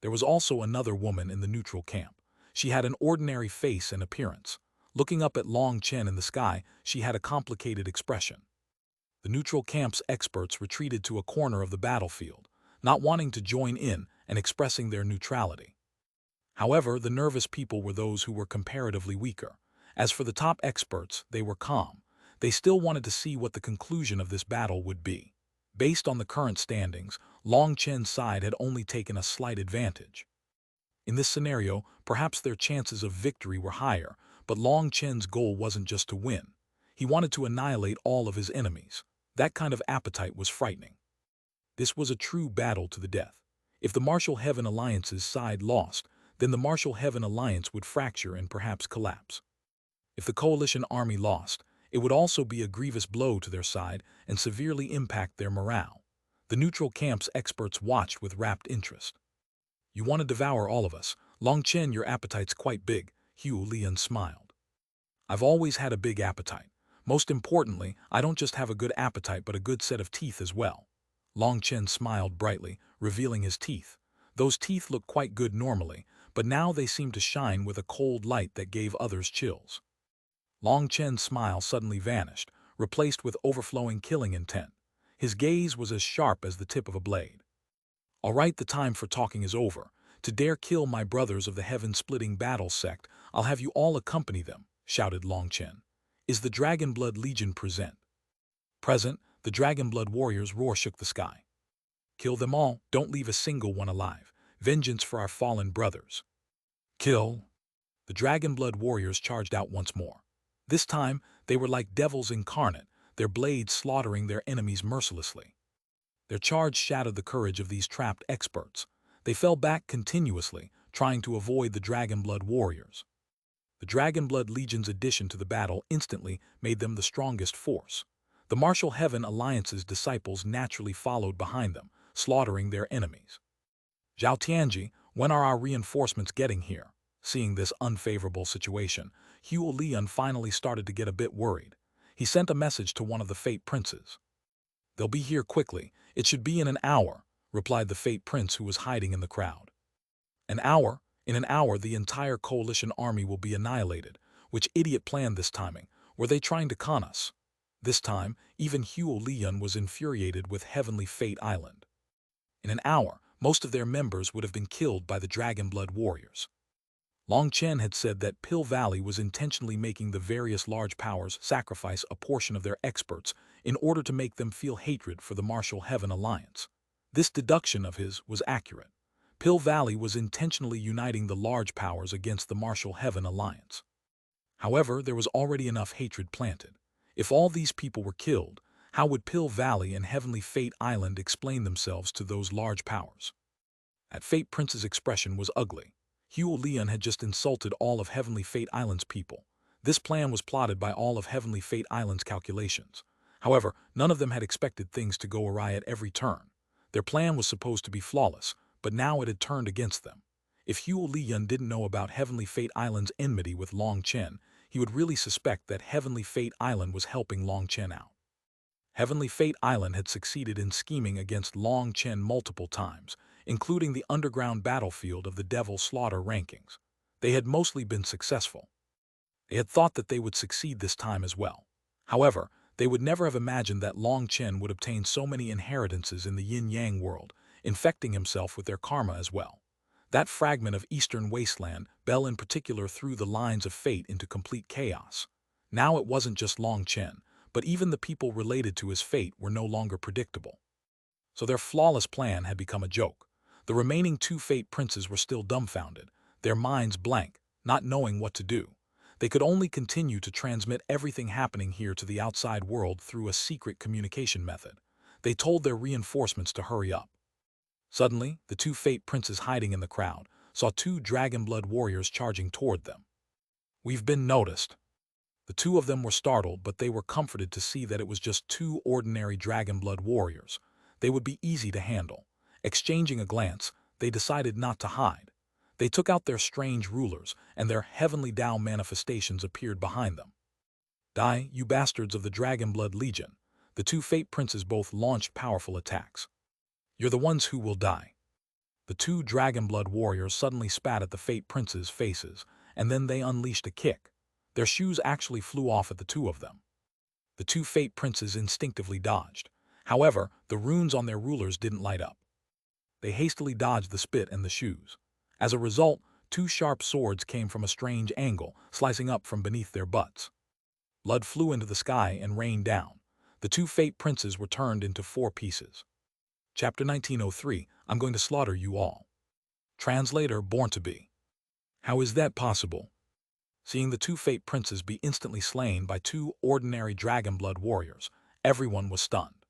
There was also another woman in the neutral camp. She had an ordinary face and appearance. Looking up at Long Chen in the sky, she had a complicated expression. The neutral camp's experts retreated to a corner of the battlefield, not wanting to join in and expressing their neutrality. However, the nervous people were those who were comparatively weaker. As for the top experts, they were calm. They still wanted to see what the conclusion of this battle would be. Based on the current standings, Long Chen's side had only taken a slight advantage. In this scenario, perhaps their chances of victory were higher, but Long Chen's goal wasn't just to win. He wanted to annihilate all of his enemies. That kind of appetite was frightening. This was a true battle to the death. If the Martial Heaven Alliance's side lost, then the Martial Heaven Alliance would fracture and perhaps collapse. If the coalition army lost, it would also be a grievous blow to their side and severely impact their morale. The neutral camp's experts watched with rapt interest. "You want to devour all of us. Long Chen, your appetite's quite big," Lian smiled. "I've always had a big appetite. Most importantly, I don't just have a good appetite but a good set of teeth as well." Long Chen smiled brightly, revealing his teeth. Those teeth looked quite good normally, but now they seemed to shine with a cold light that gave others chills. Long Chen's smile suddenly vanished, replaced with overflowing killing intent. His gaze was as sharp as the tip of a blade. "All right, the time for talking is over. To dare kill my brothers of the heaven-splitting battle sect, I'll have you all accompany them," shouted Long Chen. "Is the Dragonblood Legion present?" "Present," the Dragonblood warriors' roar shook the sky. "Kill them all, don't leave a single one alive. Vengeance for our fallen brothers." "Kill!" The Dragonblood warriors charged out once more. This time, they were like devils incarnate, their blades slaughtering their enemies mercilessly. Their charge shattered the courage of these trapped experts. They fell back continuously, trying to avoid the Dragonblood warriors. The Dragonblood Legion's addition to the battle instantly made them the strongest force. The Martial Heaven Alliance's disciples naturally followed behind them, slaughtering their enemies. "Zhao Tianji, when are our reinforcements getting here?" Seeing this unfavorable situation, Lian finally started to get a bit worried. He sent a message to one of the Fate Princes. "They'll be here quickly. It should be in an hour," replied the Fate Prince who was hiding in the crowd. "An hour? In an hour the entire coalition army will be annihilated. Which idiot planned this timing? Were they trying to con us?" This time, even Lian was infuriated with Heavenly Fate Island. In an hour, most of their members would have been killed by the Dragonblood warriors. Long Chen had said that Pill Valley was intentionally making the various large powers sacrifice a portion of their experts in order to make them feel hatred for the Martial Heaven Alliance. This deduction of his was accurate. Pill Valley was intentionally uniting the large powers against the Martial Heaven Alliance. However, there was already enough hatred planted. If all these people were killed, how would Pill Valley and Heavenly Fate Island explain themselves to those large powers? That Fate Prince's expression was ugly. Lian had just insulted all of Heavenly Fate Island's people. This plan was plotted by all of Heavenly Fate Island's calculations. However, none of them had expected things to go awry at every turn. Their plan was supposed to be flawless, but now it had turned against them. If Lian didn't know about Heavenly Fate Island's enmity with Long Chen, he would really suspect that Heavenly Fate Island was helping Long Chen out. Heavenly Fate Island had succeeded in scheming against Long Chen multiple times, including the underground battlefield of the Devil Slaughter rankings. They had mostly been successful. They had thought that they would succeed this time as well. However, they would never have imagined that Long Chen would obtain so many inheritances in the yin-yang world, infecting himself with their karma as well. That fragment of Eastern Wasteland, Bell in particular, threw the lines of fate into complete chaos. Now it wasn't just Long Chen, but even the people related to his fate were no longer predictable. So their flawless plan had become a joke. The remaining two Fate Princes were still dumbfounded, their minds blank, not knowing what to do. They could only continue to transmit everything happening here to the outside world through a secret communication method. They told their reinforcements to hurry up. Suddenly, the two Fate Princes hiding in the crowd saw two Dragonblood warriors charging toward them. "We've been noticed." The two of them were startled, but they were comforted to see that it was just two ordinary Dragonblood warriors. They would be easy to handle. Exchanging a glance, they decided not to hide. They took out their strange rulers, and their heavenly Tao manifestations appeared behind them. Die, you bastards of the Dragonblood Legion. The two Fate Princes both launched powerful attacks. You're the ones who will die. The two Dragonblood warriors suddenly spat at the Fate Princes' faces, and then they unleashed a kick. Their shoes actually flew off at the two of them. The two Fate Princes instinctively dodged. However, the runes on their rulers didn't light up. They hastily dodged the spit and the shoes. As a result, two sharp swords came from a strange angle, slicing up from beneath their butts. Blood flew into the sky and rained down. The two Fate Princes were turned into 4 pieces. Chapter 1903, I'm going to slaughter you all. Translator Born to Be. How is that possible? Seeing the two Fate Princes be instantly slain by 2 ordinary Dragonblood warriors, everyone was stunned.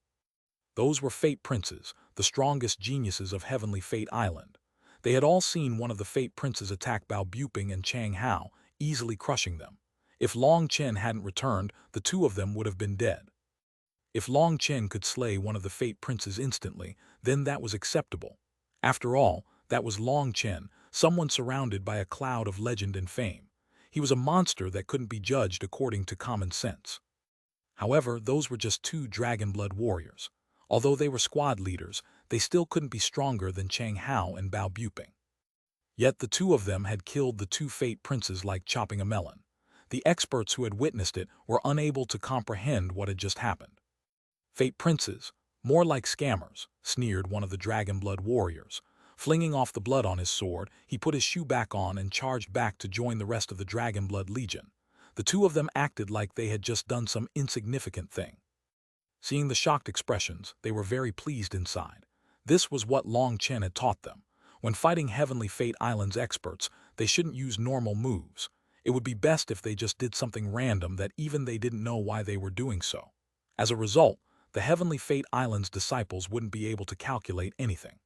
Those were Fate Princes, the strongest geniuses of Heavenly Fate Island. They had all seen one of the Fate Princes attack Bao Buping and Chang Hao, easily crushing them. If Long Chen hadn't returned, the two of them would have been dead. If Long Chen could slay one of the Fate Princes instantly, then that was acceptable. After all, that was Long Chen, someone surrounded by a cloud of legend and fame. He was a monster that couldn't be judged according to common sense. However, those were just 2 Dragonblood warriors. Although they were squad leaders, they still couldn't be stronger than Chang Hao and Bao Buping. Yet the two of them had killed the 2 Fate Princes like chopping a melon. The experts who had witnessed it were unable to comprehend what had just happened. Fate Princes, more like scammers, sneered one of the Dragonblood warriors. Flinging off the blood on his sword, he put his shoe back on and charged back to join the rest of the Dragonblood Legion. The two of them acted like they had just done some insignificant thing. Seeing the shocked expressions, they were very pleased inside. This was what Long Chen had taught them. When fighting Heavenly Fate Island's experts, they shouldn't use normal moves. It would be best if they just did something random that even they didn't know why they were doing so. As a result, the Heavenly Fate Island's disciples wouldn't be able to calculate anything.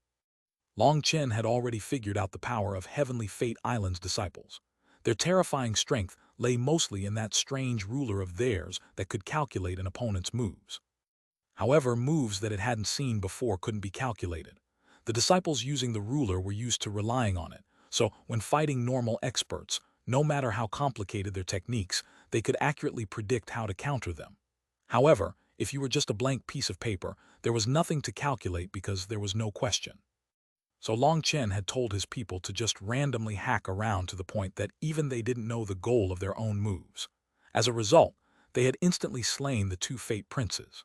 Long Chen had already figured out the power of Heavenly Fate Island's disciples. Their terrifying strength lay mostly in that strange ruler of theirs that could calculate an opponent's moves. However, moves that it hadn't seen before couldn't be calculated. The disciples using the ruler were used to relying on it, so when fighting normal experts, no matter how complicated their techniques, they could accurately predict how to counter them. However, if you were just a blank piece of paper, there was nothing to calculate because there was no question. So Long Chen had told his people to just randomly hack around to the point that even they didn't know the goal of their own moves. As a result, they had instantly slain the 2 Fate Princes.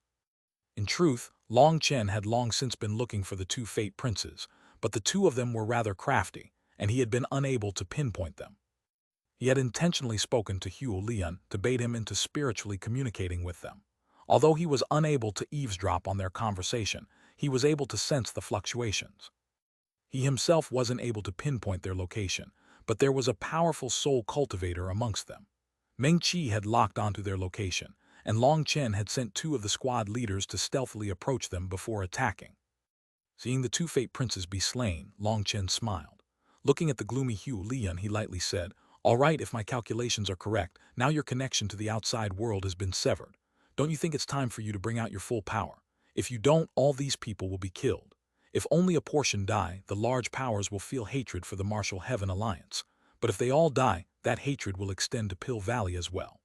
In truth, Long Chen had long since been looking for the 2 Fate Princes, but the two of them were rather crafty, and he had been unable to pinpoint them. He had intentionally spoken to Xuanhuan to bait him into spiritually communicating with them. Although he was unable to eavesdrop on their conversation, he was able to sense the fluctuations. He himself wasn't able to pinpoint their location, but there was a powerful soul cultivator amongst them. Meng Qi had locked onto their location, and Long Chen had sent 2 of the squad leaders to stealthily approach them before attacking. Seeing the 2 Fate Princes be slain, Long Chen smiled. Looking at the gloomy Xuanhuan, he lightly said, "All right, if my calculations are correct, now your connection to the outside world has been severed. Don't you think it's time for you to bring out your full power? If you don't, all these people will be killed. If only a portion die, the large powers will feel hatred for the Martial Heaven Alliance. But if they all die, that hatred will extend to Pill Valley as well."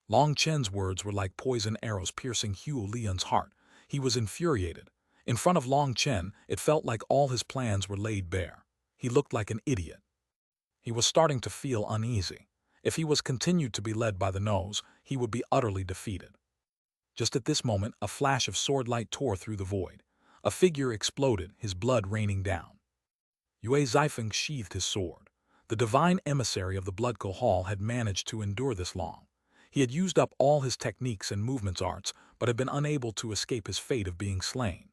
Long Chen's words were like poison arrows piercing Xuanhuan's heart. He was infuriated. In front of Long Chen, it felt like all his plans were laid bare. He looked like an idiot. He was starting to feel uneasy. If he was continued to be led by the nose, he would be utterly defeated. Just at this moment, a flash of sword light tore through the void. A figure exploded, his blood raining down. Yue Zifeng sheathed his sword. The divine emissary of the Blood Hall had managed to endure this long. He had used up all his techniques and movements arts, but had been unable to escape his fate of being slain.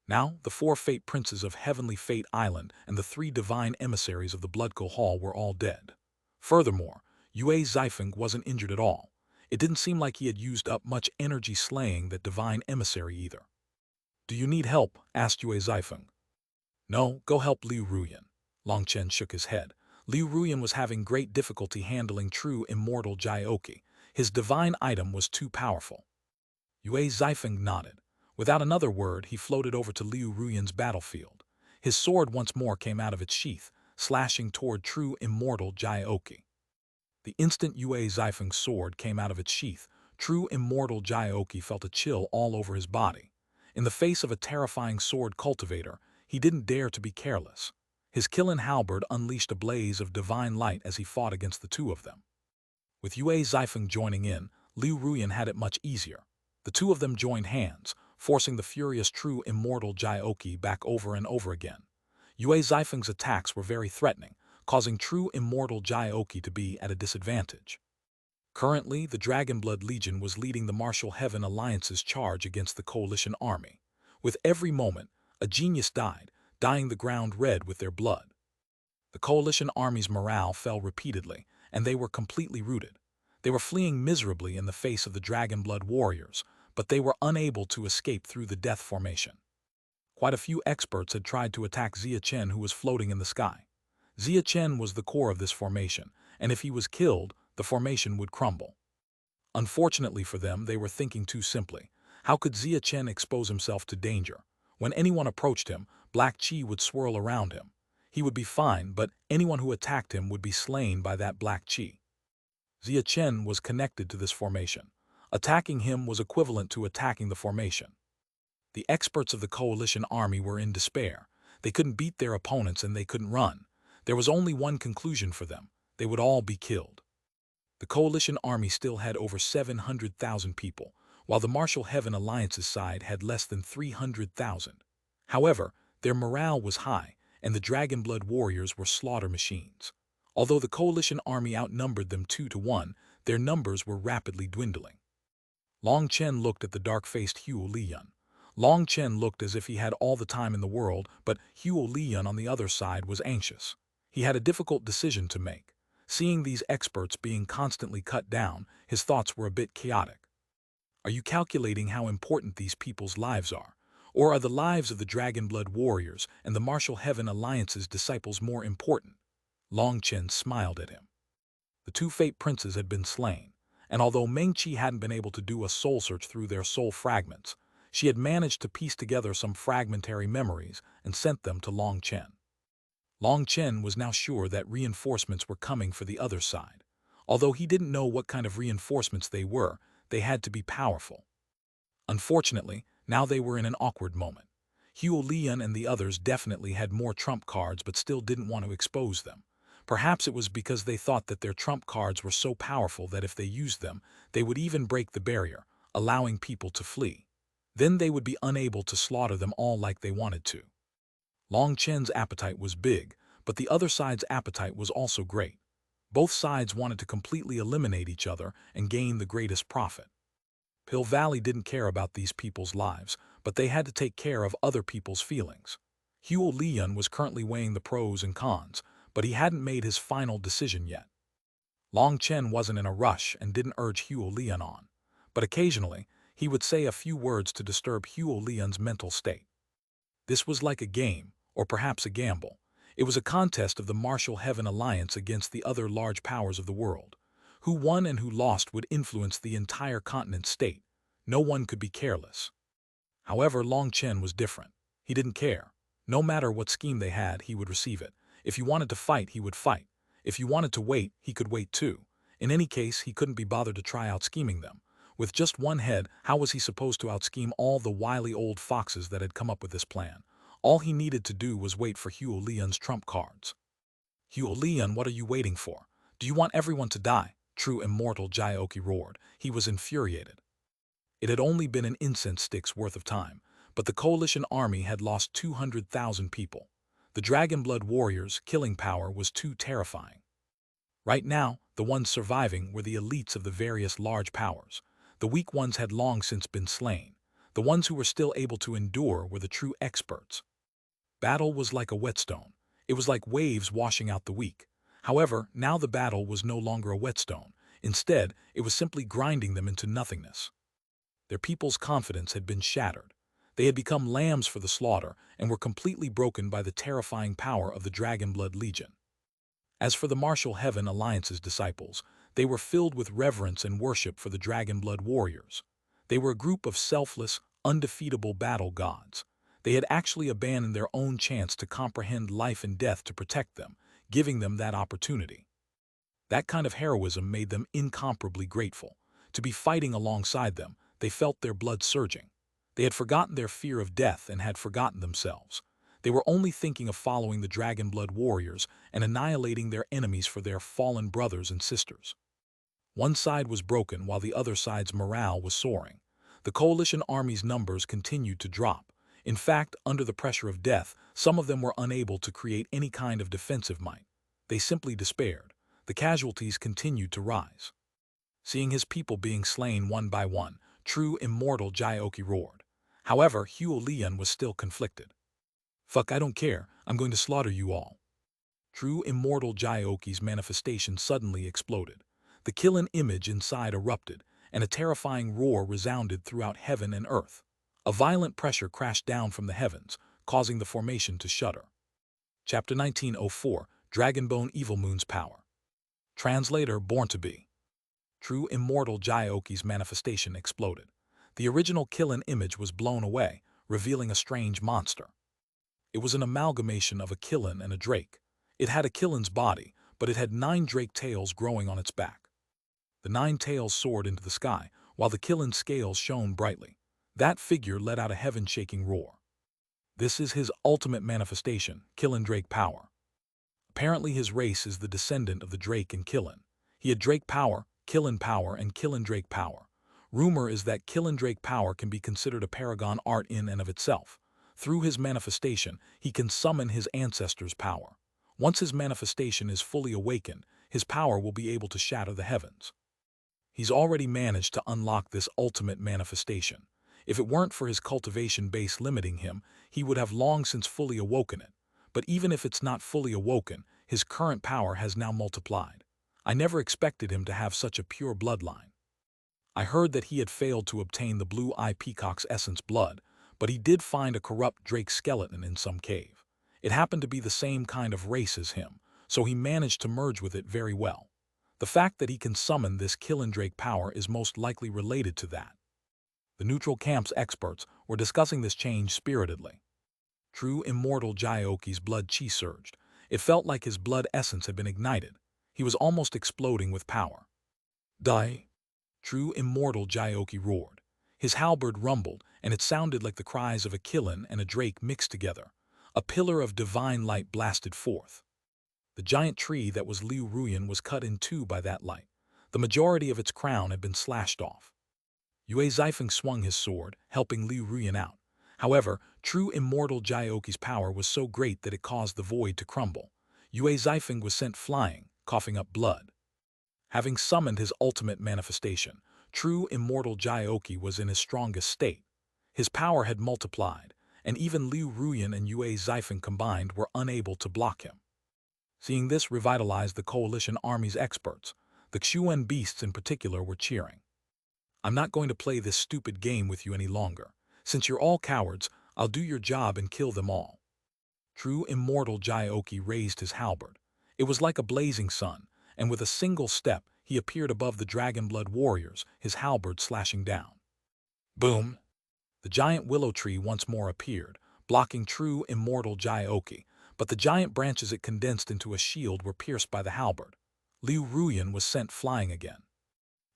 Now, the 4 Fate Princes of Heavenly Fate Island and the 3 divine emissaries of the Blood Hall were all dead. Furthermore, Yue Zifeng wasn't injured at all. It didn't seem like he had used up much energy slaying that divine emissary either. "Do you need help?" asked Yue Zifeng. "No, go help Liu Ruyan." Long Chen shook his head. Liu Ruyan was having great difficulty handling true immortal Jioki. His divine item was too powerful. Yue Zifeng nodded. Without another word, he floated over to Liu Ruyan's battlefield. His sword once more came out of its sheath, slashing toward true immortal Jioki. The instant Yue Zaifeng's sword came out of its sheath, true immortal Jiaoqi felt a chill all over his body. In the face of a terrifying sword cultivator, he didn't dare to be careless. His killing halberd unleashed a blaze of divine light as he fought against the two of them. With Yue Zaifeng joining in, Liu Ruyan had it much easier. The two of them joined hands, forcing the furious true immortal Jiaoqi back over and over again. Yue Zaifeng's attacks were very threatening, causing true immortal Jiaoqi to be at a disadvantage. Currently, the Dragonblood Legion was leading the Martial Heaven Alliance's charge against the Coalition Army. With every moment, a genius died, dyeing the ground red with their blood. The Coalition Army's morale fell repeatedly, and they were completely routed. They were fleeing miserably in the face of the Dragonblood warriors, but they were unable to escape through the death formation. Quite a few experts had tried to attack Xia Chen, who was floating in the sky. Xia Chen was the core of this formation, and if he was killed, the formation would crumble. Unfortunately for them, they were thinking too simply. How could Xia Chen expose himself to danger? When anyone approached him, black qi would swirl around him. He would be fine, but anyone who attacked him would be slain by that black qi. Xia Chen was connected to this formation. Attacking him was equivalent to attacking the formation. The experts of the coalition army were in despair. They couldn't beat their opponents and they couldn't run. There was only one conclusion for them. They would all be killed. The coalition army still had over 700,000 people, while the Martial Heaven Alliance's side had less than 300,000. However, their morale was high, and the Dragonblood warriors were slaughter machines. Although the coalition army outnumbered them 2-1, their numbers were rapidly dwindling. Long Chen looked at the dark-faced Huo Liyan. Long Chen looked as if he had all the time in the world, but Huo Liyan on the other side was anxious. He had a difficult decision to make. Seeing these experts being constantly cut down, his thoughts were a bit chaotic. Are you calculating how important these people's lives are? Or are the lives of the Dragonblood warriors and the Martial Heaven Alliance's disciples more important? Long Chen smiled at him. The two Fate Princes had been slain, and although Mengqi hadn't been able to do a soul search through their soul fragments, she had managed to piece together some fragmentary memories and sent them to Long Chen. Long Chen was now sure that reinforcements were coming for the other side. Although he didn't know what kind of reinforcements they were, they had to be powerful. Unfortunately, now they were in an awkward moment. Huo Liyan and the others definitely had more trump cards but still didn't want to expose them. Perhaps it was because they thought that their trump cards were so powerful that if they used them, they would even break the barrier, allowing people to flee. Then they would be unable to slaughter them all like they wanted to. Long Chen's appetite was big, but the other side's appetite was also great. Both sides wanted to completely eliminate each other and gain the greatest profit. Pill Valley didn't care about these people's lives, but they had to take care of other people's feelings. Huo Liyan was currently weighing the pros and cons, but he hadn't made his final decision yet. Long Chen wasn't in a rush and didn't urge Huo Liyan on, but occasionally he would say a few words to disturb Huo Liyan's mental state. This was like a game, or perhaps a gamble. It was a contest of the Martial Heaven Alliance against the other large powers of the world. Who won and who lost would influence the entire continent state. No one could be careless. However, Long Chen was different. He didn't care. No matter what scheme they had, he would receive it. If he wanted to fight, he would fight. If he wanted to wait, he could wait too. In any case, he couldn't be bothered to try out scheming them. With just one head, how was he supposed to out-scheme all the wily old foxes that had come up with this plan? All he needed to do was wait for Huo Liyan's trump cards. Huo Liyan, what are you waiting for? Do you want everyone to die? True immortal Jiaoqi roared. He was infuriated. It had only been an incense stick's worth of time, but the coalition army had lost 200,000 people. The Dragonblood warriors' killing power was too terrifying. Right now, the ones surviving were the elites of the various large powers. The weak ones had long since been slain. The ones who were still able to endure were the true experts. Battle was like a whetstone. It was like waves washing out the weak. However, now the battle was no longer a whetstone. Instead, it was simply grinding them into nothingness. Their people's confidence had been shattered. They had become lambs for the slaughter and were completely broken by the terrifying power of the Dragonblood Legion. As for the Martial Heaven Alliance's disciples, they were filled with reverence and worship for the Dragonblood warriors. They were a group of selfless, undefeatable battle gods. They had actually abandoned their own chance to comprehend life and death to protect them, giving them that opportunity. That kind of heroism made them incomparably grateful. To be fighting alongside them, they felt their blood surging. They had forgotten their fear of death and had forgotten themselves. They were only thinking of following the dragon blood warriors and annihilating their enemies for their fallen brothers and sisters. One side was broken while the other side's morale was soaring. The coalition army's numbers continued to drop. In fact, under the pressure of death, some of them were unable to create any kind of defensive might. They simply despaired. The casualties continued to rise. Seeing his people being slain one by one, true immortal Jioki roared. However, Huolian was still conflicted. "Fuck, I don't care. I'm going to slaughter you all." True immortal Jioki's manifestation suddenly exploded. The Killen image inside erupted, and a terrifying roar resounded throughout heaven and earth. A violent pressure crashed down from the heavens, causing the formation to shudder. Chapter 1904, Dragonbone Evil Moon's Power. Translator Born to Be. True immortal Jioki's manifestation exploded. The original Killen image was blown away, revealing a strange monster. It was an amalgamation of a Killen and a drake. It had a Killen's body, but it had 9 drake tails growing on its back. The 9 tails soared into the sky, while the Killen's scales shone brightly. That figure let out a heaven-shaking roar. This is his ultimate manifestation, Killen Drake power. Apparently his race is the descendant of the Drake and Killen. He had Drake power, Killen power, and Killen Drake power. Rumor is that Killen Drake power can be considered a paragon art in and of itself. Through his manifestation, he can summon his ancestors' power. Once his manifestation is fully awakened, his power will be able to shatter the heavens. He's already managed to unlock this ultimate manifestation. If it weren't for his cultivation base limiting him, he would have long since fully awoken it. But even if it's not fully awoken, his current power has now multiplied. I never expected him to have such a pure bloodline. I heard that he had failed to obtain the blue-eye peacock's essence blood, but he did find a corrupt drake skeleton in some cave. It happened to be the same kind of race as him, so he managed to merge with it very well. The fact that he can summon this Killen Drake power is most likely related to that. The neutral camp's experts were discussing this change spiritedly. True immortal Jioki's blood chi surged. It felt like his blood essence had been ignited. He was almost exploding with power. "Die!" True immortal Jioki roared. His halberd rumbled, and it sounded like the cries of a Killen and a drake mixed together. A pillar of divine light blasted forth. The giant tree that was Liu Ruyan was cut in two by that light. The majority of its crown had been slashed off. Yue Zifeng swung his sword, helping Liu Ruyan out. However, true immortal Jioki's power was so great that it caused the void to crumble. Yue Zifeng was sent flying, coughing up blood. Having summoned his ultimate manifestation, true immortal Jioki was in his strongest state. His power had multiplied, and even Liu Ruyan and Yue Zifeng combined were unable to block him. Seeing this revitalized the coalition army's experts. The Xuanhuan beasts in particular were cheering. "I'm not going to play this stupid game with you any longer. Since you're all cowards, I'll do your job and kill them all." True immortal Jioki raised his halberd. It was like a blazing sun, and with a single step, he appeared above the dragon blood warriors, his halberd slashing down. Boom! The giant willow tree once more appeared, blocking true immortal Jioki, but the giant branches it condensed into a shield were pierced by the halberd. Liu Ruyan was sent flying again.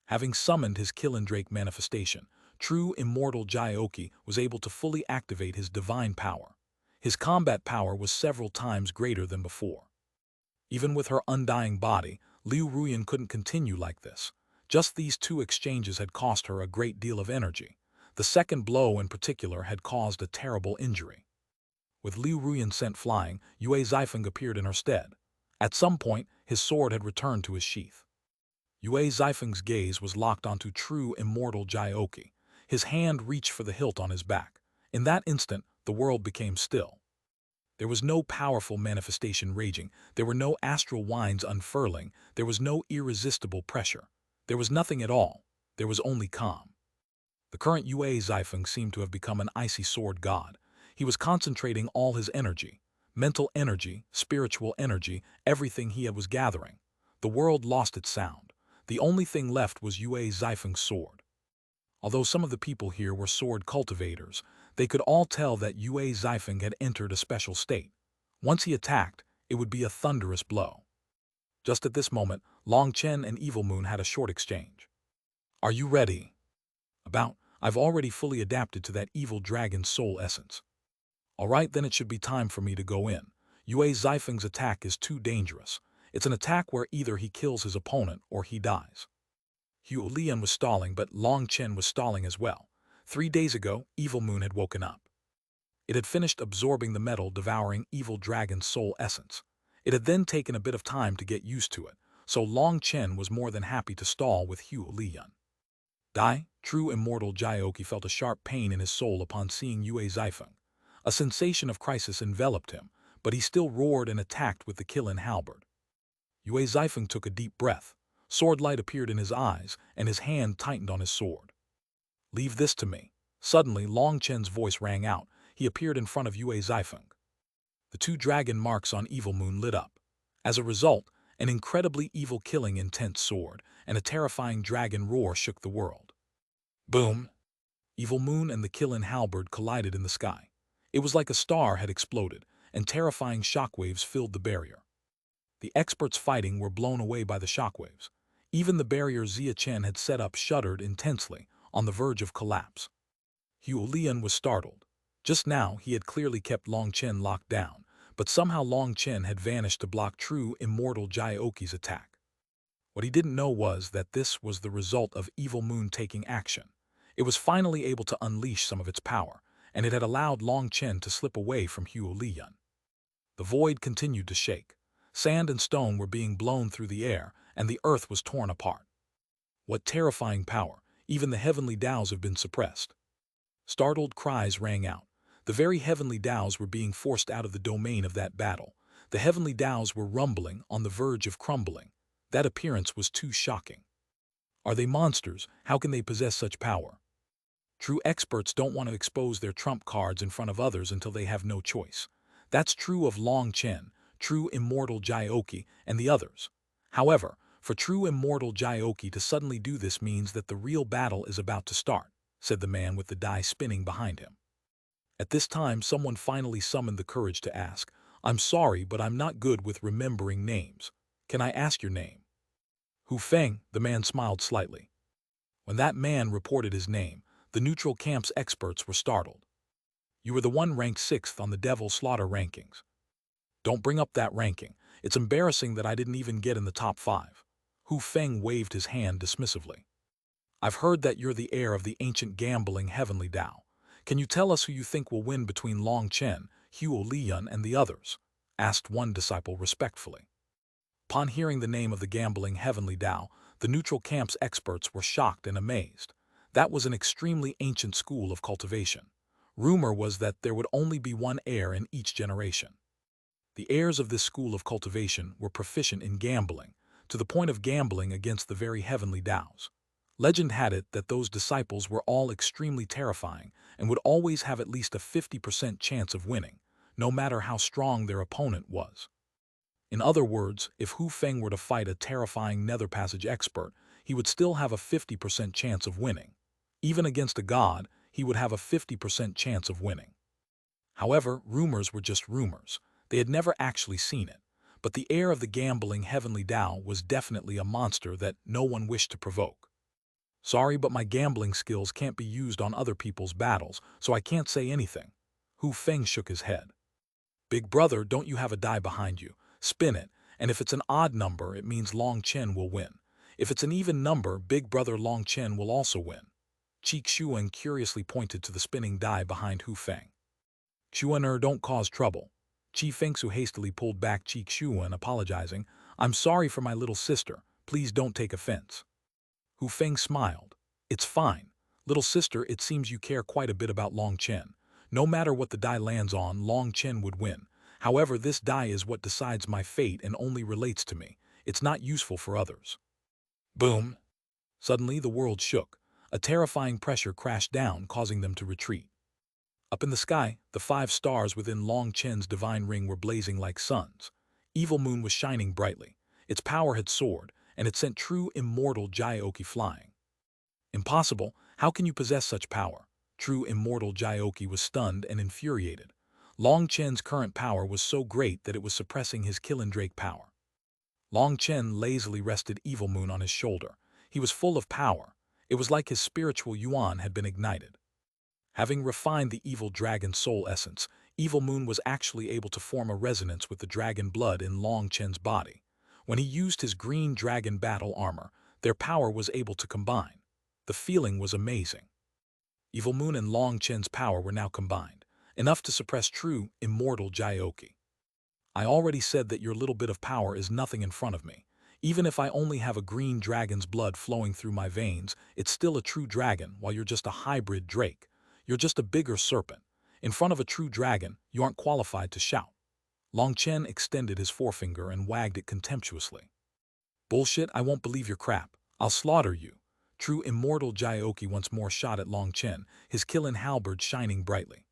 Having summoned his Killen Drake manifestation, true immortal Jioki was able to fully activate his divine power. His combat power was several times greater than before. Even with her undying body, Liu Ruyan couldn't continue like this. Just these 2 exchanges had cost her a great deal of energy. The second blow in particular had caused a terrible injury. With Liu Ruyan sent flying, Yue Zifeng appeared in her stead. At some point, his sword had returned to his sheath. Yue Zifeng's gaze was locked onto true immortal Jioki. His hand reached for the hilt on his back. In that instant, the world became still. There was no powerful manifestation raging. There were no astral winds unfurling. There was no irresistible pressure. There was nothing at all. There was only calm. The current Yue Zifeng seemed to have become an icy sword god. He was concentrating all his energy, mental energy, spiritual energy, everything he was gathering. The world lost its sound. The only thing left was Yue Zifeng's sword. Although some of the people here were sword cultivators, they could all tell that Yue Zifeng had entered a special state. Once he attacked, it would be a thunderous blow. Just at this moment, Long Chen and Evil Moon had a short exchange. Are you ready? I've already fully adapted to that evil dragon's soul essence. Alright, then it should be time for me to go in. Yue Zifeng's attack is too dangerous. It's an attack where either he kills his opponent or he dies. Hugh Lian was stalling, but Long Chen was stalling as well. 3 days ago, Evil Moon had woken up. It had finished absorbing the metal, devouring Evil Dragon's soul essence. It had then taken a bit of time to get used to it, so Long Chen was more than happy to stall with Hugh Lian. True immortal Jiaoqi felt a sharp pain in his soul upon seeing Yue Zifeng. A sensation of crisis enveloped him, but he still roared and attacked with the Qilin halberd. Yue Zifeng took a deep breath. Sword light appeared in his eyes, and his hand tightened on his sword. Leave this to me. Suddenly, Long Chen's voice rang out. He appeared in front of Yue Zifeng. The 2 dragon marks on Evil Moon lit up. As a result, an incredibly evil killing intense sword and a terrifying dragon roar shook the world. Boom! Evil Moon and the Qilin halberd collided in the sky. It was like a star had exploded, and terrifying shockwaves filled the barrier. The experts fighting were blown away by the shockwaves. Even the barrier Xia Chen had set up shuddered intensely, on the verge of collapse. Hugh Lian was startled. Just now he had clearly kept Long Chen locked down, but somehow Long Chen had vanished to block true immortal Jiaoqi's attack. What he didn't know was that this was the result of Evil Moon taking action. It was finally able to unleash some of its power, and it had allowed Long Chen to slip away from Hugh Lian. The void continued to shake. Sand and stone were being blown through the air, and the earth was torn apart. What terrifying power! Even the heavenly Daos have been suppressed. Startled cries rang out. The very heavenly Daos were being forced out of the domain of that battle. The heavenly Daos were rumbling, on the verge of crumbling. That appearance was too shocking. Are they monsters? How can they possess such power? True experts don't want to expose their trump cards in front of others until they have no choice. That's true of Long Chen, true immortal Jiaoqi, and the others. However, for true immortal Jiaoqi to suddenly do this means that the real battle is about to start, said the man with the die spinning behind him. At this time, someone finally summoned the courage to ask, I'm sorry, but I'm not good with remembering names. Can I ask your name? Hu Feng, the man smiled slightly. When that man reported his name, the neutral camp's experts were startled. You were the one ranked 6th on the Devil Slaughter rankings. Don't bring up that ranking. It's embarrassing that I didn't even get in the top 5. Hu Feng waved his hand dismissively. I've heard that you're the heir of the ancient gambling heavenly Dao. Can you tell us who you think will win between Long Chen, Hugh Lian, and the others? Asked one disciple respectfully. Upon hearing the name of the gambling heavenly Dao, the neutral camp's experts were shocked and amazed. That was an extremely ancient school of cultivation. Rumor was that there would only be one heir in each generation. The heirs of this school of cultivation were proficient in gambling, to the point of gambling against the very heavenly Daos. Legend had it that those disciples were all extremely terrifying and would always have at least a 50% chance of winning, no matter how strong their opponent was. In other words, if Hu Feng were to fight a terrifying Nether Passage expert, he would still have a 50% chance of winning. Even against a god, he would have a 50% chance of winning. However, rumors were just rumors. They had never actually seen it. But the heir of the gambling heavenly Dao was definitely a monster that no one wished to provoke. Sorry, but my gambling skills can't be used on other people's battles, so I can't say anything. Hu Feng shook his head. Big brother, don't you have a die behind you? Spin it, and if it's an odd number, it means Long Chen will win. If it's an even number, big brother Long Chen will also win. Xuanhuan curiously pointed to the spinning die behind Hu Feng. Xuan'er, don't cause trouble. Fengsu hastily pulled back Xuan, apologizing. I'm sorry for my little sister. Please don't take offense. Hu Feng smiled. It's fine. Little sister, it seems you care quite a bit about Long Chen. No matter what the die lands on, Long Chen would win. However, this die is what decides my fate and only relates to me. It's not useful for others. Boom! Suddenly, the world shook. A terrifying pressure crashed down, causing them to retreat. Up in the sky, the 5 stars within Long Chen's divine ring were blazing like suns. Evil Moon was shining brightly. Its power had soared, and it sent true immortal Jiaoqi flying. Impossible! How can you possess such power? True immortal Jiaoqi was stunned and infuriated. Long Chen's current power was so great that it was suppressing his Killendrake power. Long Chen lazily rested Evil Moon on his shoulder. He was full of power. It was like his spiritual yuan had been ignited. Having refined the evil dragon soul essence, Evil Moon was actually able to form a resonance with the dragon blood in Long Chen's body. When he used his green dragon battle armor, their power was able to combine. The feeling was amazing. Evil Moon and Long Chen's power were now combined, enough to suppress true, immortal Jioki. I already said that your little bit of power is nothing in front of me. Even if I only have a green dragon's blood flowing through my veins, it's still a true dragon while you're just a hybrid drake. You're just a bigger serpent. In front of a true dragon, you aren't qualified to shout. Long Chen extended his forefinger and wagged it contemptuously. Bullshit, I won't believe your crap. I'll slaughter you. True immortal Jioki once more shot at Long Chen, his killing halberd shining brightly.